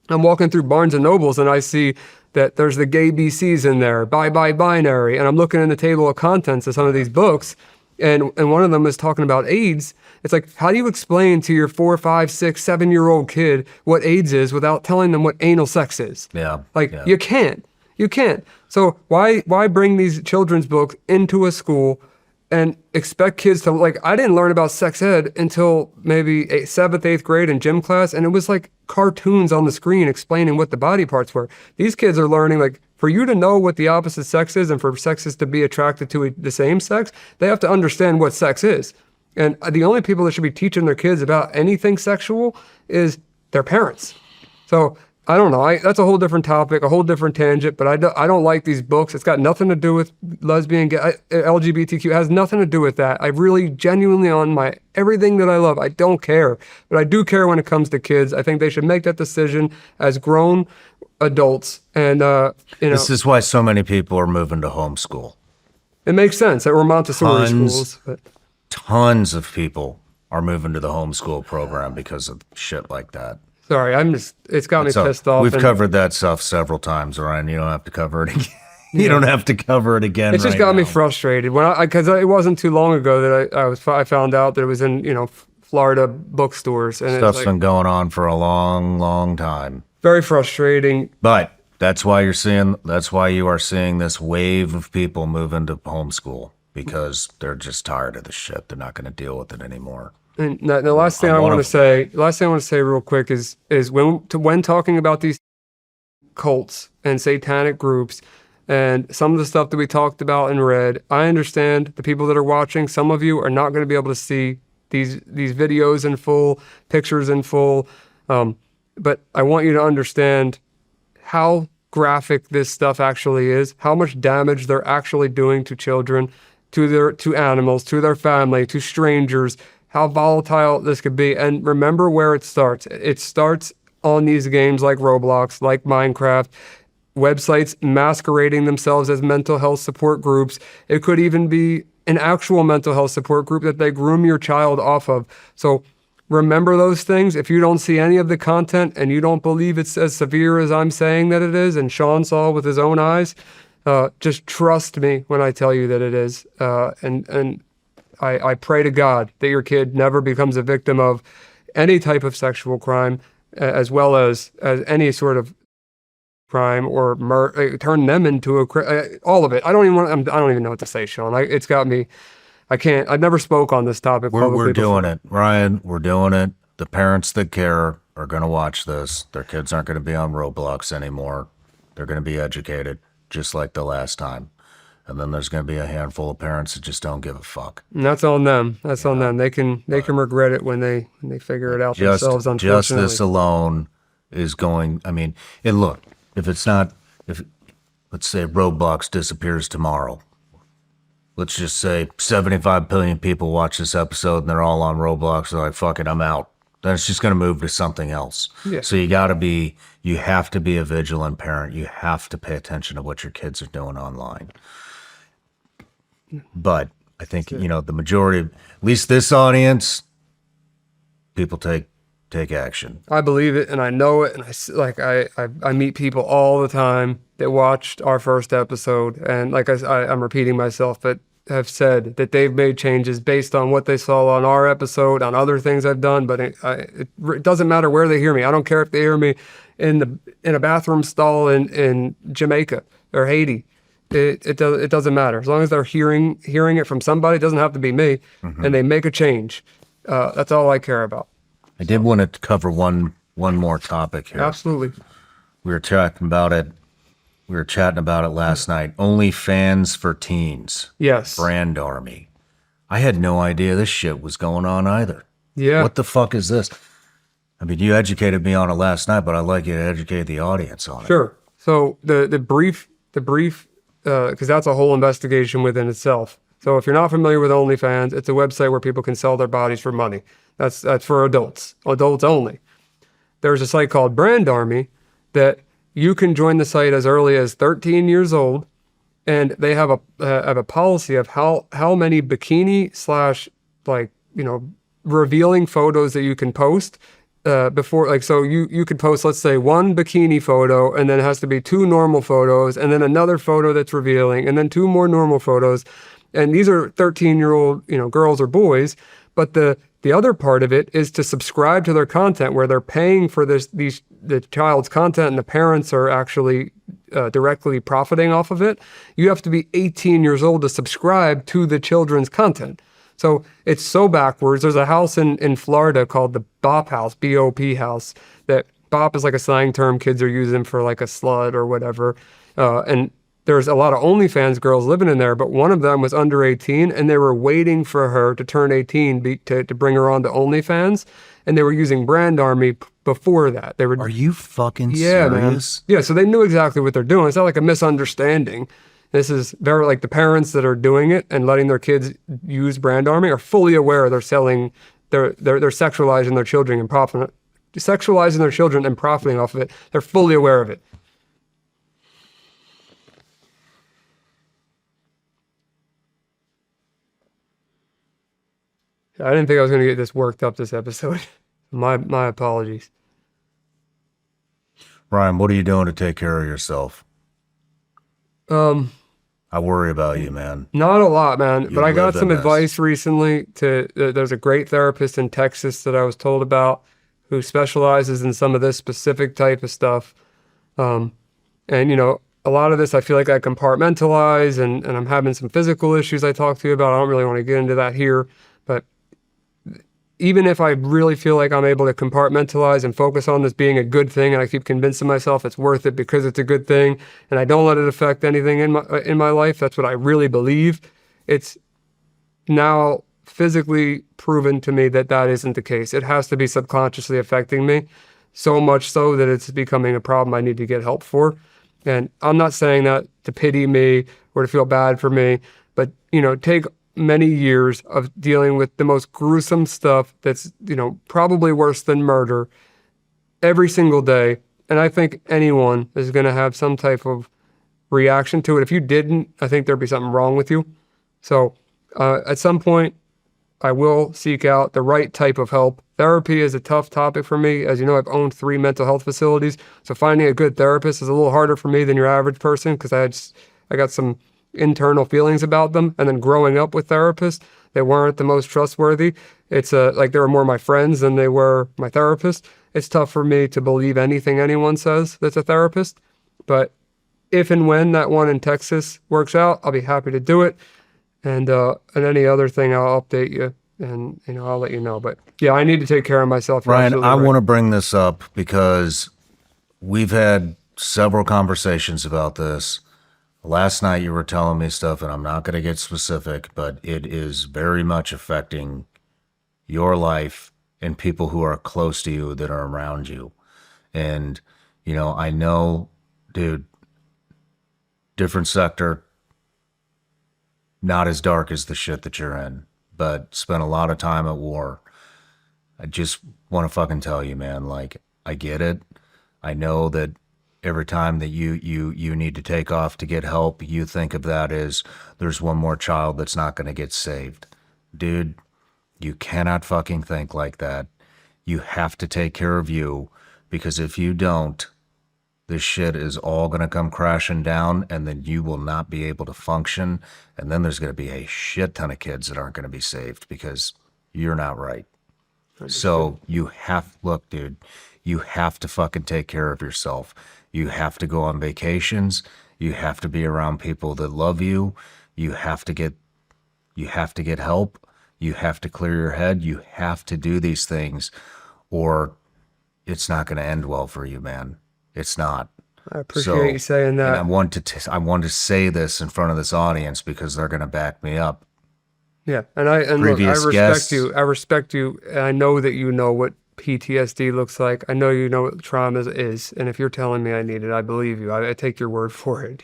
walking through Barnes and Nobles and I see that there's the gay BCs in there, bye binary, and I'm looking in the table of contents of some of these books, and one of them is talking about AIDS. It's like, how do you explain to your 4, 5, 6, 7-year-old kid what AIDS is without telling them what anal sex is? Yeah. You can't. You can't. So why bring these children's books into a school and expect kids to, like, I didn't learn about sex ed until maybe 7th, 8th grade in gym class, and it was like cartoons on the screen explaining what the body parts were. These kids are learning, like, for you to know what the opposite sex is and for sexes to be attracted to the same sex, they have to understand what sex is. And the only people that should be teaching their kids about anything sexual is their parents. So I don't know. That's a whole different topic, a whole different tangent, but I don't like these books. It's got nothing to do with lesbian, gay, LGBTQ. It has nothing to do with that. I really genuinely on everything that I love, I don't care. But I do care when it comes to kids. I think they should make that decision as grown adults. And, This is why so many people are moving to homeschool. it makes sense that we're Montessori schools. But Tons of people are moving to the homeschool program because of shit like that. sorry, it's got me pissed off. We've and covered that stuff several times, Ryan. You don't have to cover it again. You don't have to cover it again. It's just right got me now. frustrated because it wasn't too long ago that I found out that it was in Florida bookstores and Stuff's it's been going on for a long, long time. very frustrating. But that's why you are seeing this wave of people move into homeschool because they're just tired of the shit. They're not going to deal with it anymore. And the last thing I want to say real quick is when talking about these cults and satanic groups and some of the stuff that we talked about and read, I understand the people that are watching. Some of you are not going to be able to see these videos in full, pictures in full, but I want you to understand how graphic this stuff actually is, how much damage they're actually doing to children, to animals, to their family, to strangers, how volatile this could be. And remember where it starts. It starts on these games like Roblox, like Minecraft, websites masquerading themselves as mental health support groups. It could even be an actual mental health support group that they groom your child off of. So remember those things. If you don't see any of the content and you don't believe it's as severe as I'm saying that it is, and Shawn saw with his own eyes, just trust me when I tell you that it is. And I pray to God that your kid never becomes a victim of any type of sexual crime, as well as any sort of crime or turn them into all of it. I don't even know what to say, Shawn. It's got me. I can't. I've never spoke on this topic. We're doing it, Ryan. We're doing it. The parents that care are going to watch this. Their kids aren't going to be on Roblox anymore. They're going to be educated, just like the last time. And then there's going to be a handful of parents that just don't give a fuck. And that's on them. That's on them. They can regret it when they figure it out themselves. Unfortunately, just this alone is going. I mean, and look, if let's say Roblox disappears tomorrow. Let's just say 75 billion people watch this episode and they're all on Roblox. They're like, fuck it, I'm out. Then it's just going to move to something else. Yeah. So you have to be a vigilant parent. You have to pay attention to what your kids are doing online. But I think, the majority, at least this audience, people take action. I believe it and I know it, and I meet people all the time that watched our first episode, and like I'm repeating myself, but have said that they've made changes based on what they saw on our episode, on other things I've done. But it doesn't matter where they hear me. I don't care if they hear me in a bathroom stall in Jamaica or Haiti. It doesn't matter, as long as they're hearing it from somebody. It doesn't have to be me, and they make a change. That's all I care about. I did want to cover one more topic here. Absolutely. We were chatting about it last night. OnlyFans for teens. Yes. Brand Army. I had no idea this shit was going on either. Yeah. What the fuck is this? I mean, you educated me on it last night, but I'd like you to educate the audience on it. Sure. So the brief, because that's a whole investigation within itself. So if you're not familiar with OnlyFans, it's a website where people can sell their bodies for money. That's for adults only. There's a site called Brand Army that you can join the site as early as 13 years old, and they have a policy of how many bikini / revealing photos that you can post before. So you could post, let's say, one bikini photo, and then it has to be 2 normal photos, and then another photo that's revealing, and then 2 more normal photos. And these are 13-year-old girls or boys, but the other part of it is to subscribe to their content, where they're paying for the child's content, and the parents are actually directly profiting off of it. You have to be 18 years old to subscribe to the children's content. So it's so backwards. There's a house in Florida called the BOP house, B-O-P house, that BOP is like a slang term kids are using for like a slut or whatever. And there's a lot of OnlyFans girls living in there, but one of them was under 18, and they were waiting for her to turn 18 to bring her on to OnlyFans, and they were using Brand Army before that. Are you fucking serious? serious? Man. Yeah, so they knew exactly what they're doing. It's not like a misunderstanding. This is very like the parents that are doing it and letting their kids use Brand Army are fully aware they're selling, they're sexualizing their children and profiting off of it. They're fully aware of it. I didn't think I was going to get this worked up this episode. My apologies. Ryan, what are you doing to take care of yourself? I worry about you, man. Not a lot, man. But I got some advice recently. There's a great therapist in Texas that I was told about who specializes in some of this specific type of stuff. And, a lot of this I feel like I compartmentalize, and I'm having some physical issues I talked to you about. I don't really want to get into that here. But even if I really feel like I'm able to compartmentalize and focus on this being a good thing, and I keep convincing myself it's worth it because it's a good thing, and I don't let it affect anything in my life, that's what I really believe. It's now physically proven to me that isn't the case. It has to be subconsciously affecting me, so much so that it's becoming a problem I need to get help for. And I'm not saying that to pity me or to feel bad for me, but, take many years of dealing with the most gruesome stuff that's, probably worse than murder every single day. And I think anyone is going to have some type of reaction to it. If you didn't, I think there'd be something wrong with you. So at some point, I will seek out the right type of help therapy is a tough topic for me. As you know, I've owned 3 mental health facilities, so finding a good therapist is a little harder for me than your average person because I got some internal feelings about them. And then growing up with therapists, they weren't the most trustworthy. It's like they were more my friends than they were my therapist. It's tough for me to believe anything anyone says that's a therapist. But if and when that one in Texas works out, I'll be happy to do it. And any other thing, I'll update you, and I'll let you know. But yeah, I need to take care of myself. Ryan, I want to bring this up because we've had several conversations about this. Last night you were telling me stuff, and I'm not going to get specific, but it is very much affecting your life and people who are close to you that are around you. And, I know, dude, different sector, not as dark as the shit that you're in, but spent a lot of time at war. I just want to fucking tell you, man, like, I get it. I know that every time that you need to take off to get help, you think of that as there's one more child that's not going to get saved. Dude, you cannot fucking think like that. You have to take care of you, because if you don't, this shit is all going to come crashing down, and then you will not be able to function. And then there's going to be a shit ton of kids that aren't going to be saved because you're not right. So look, dude, you have to fucking take care of yourself. You have to go on vacations. You have to be around people that love you. You have to get help. You have to clear your head. You have to do these things, or it's not going to end well for you, man. It's not. I appreciate you saying that. And I want to say this in front of this audience because they're going to back me up. Yeah, and look, I respect you. I respect you, and I know that you know what PTSD looks like. I know you know what trauma is, and if you're telling me I need it, I believe you. I take your word for it.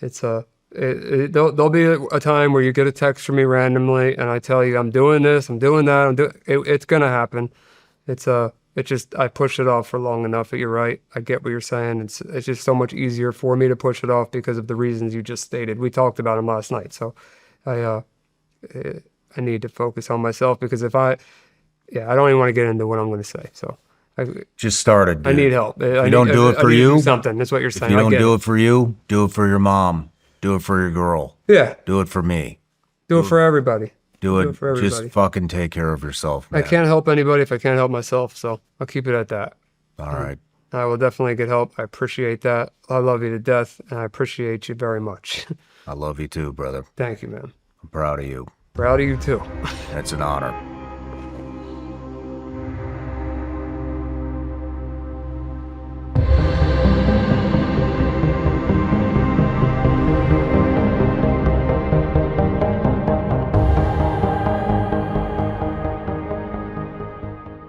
It's there'll be a time where you get a text from me randomly, and I tell you I'm doing this, I'm doing that, it's gonna happen. It just, I pushed it off for long enough. You're right. I get what you're saying. It's just so much easier for me to push it off because of the reasons you just stated. We talked about them last night, so I need to focus on myself because I don't even want to get into what I'm going to say. So I just started. Dude. I need help. If you don't do it for you, something. That's what you're saying. If you don't do it for you, do it for your mom. Do it for your girl. Yeah. Do it for me. Do it for everybody. Do it for everybody. Just fucking take care of yourself, man. I can't help anybody if I can't help myself, so I'll keep it at that. All right. I will definitely get help. I appreciate that. I love you to death, and I appreciate you very much. I love you too, brother. Thank you, man. I'm proud of you. Proud of you too. It's an honor.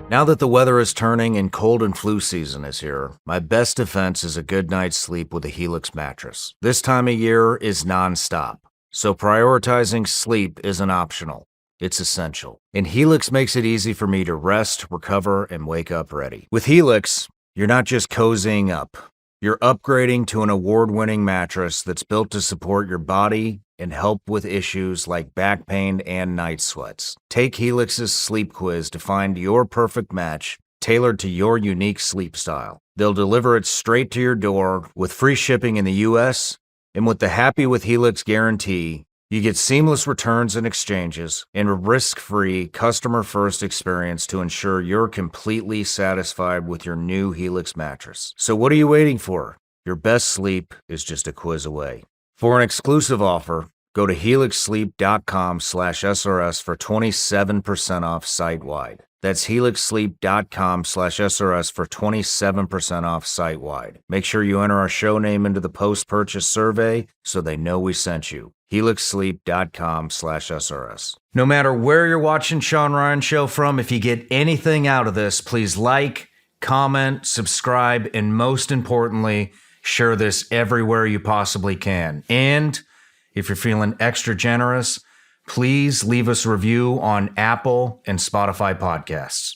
Now that the weather is turning and cold and flu season is here, my best defense is a good night's sleep with a Helix mattress. This time of year is nonstop, so prioritizing sleep isn't optional. It's essential. And Helix makes it easy for me to rest, recover, and wake up ready. With Helix, you're not just cozying up. You're upgrading to an award-winning mattress that's built to support your body and help with issues like back pain and night sweats. Take Helix's sleep quiz to find your perfect match tailored to your unique sleep style. They'll deliver it straight to your door with free shipping in the US, and with the Happy with Helix guarantee, you get seamless returns and exchanges and a risk-free, customer-first experience to ensure you're completely satisfied with your new Helix mattress. So what are you waiting for? Your best sleep is just a quiz away. For an exclusive offer, go to helixsleep.com/SRS for 27% off site-wide. That's helixsleep.com/SRS for 27% off site-wide. Make sure you enter our show name into the post-purchase survey so they know we sent you. helixsleep.com/SRS. No matter where you're watching Shawn Ryan Show from, if you get anything out of this, please like, comment, subscribe, and most importantly, share this everywhere you possibly can. And if you're feeling extra generous, please leave us a review on Apple and Spotify podcasts.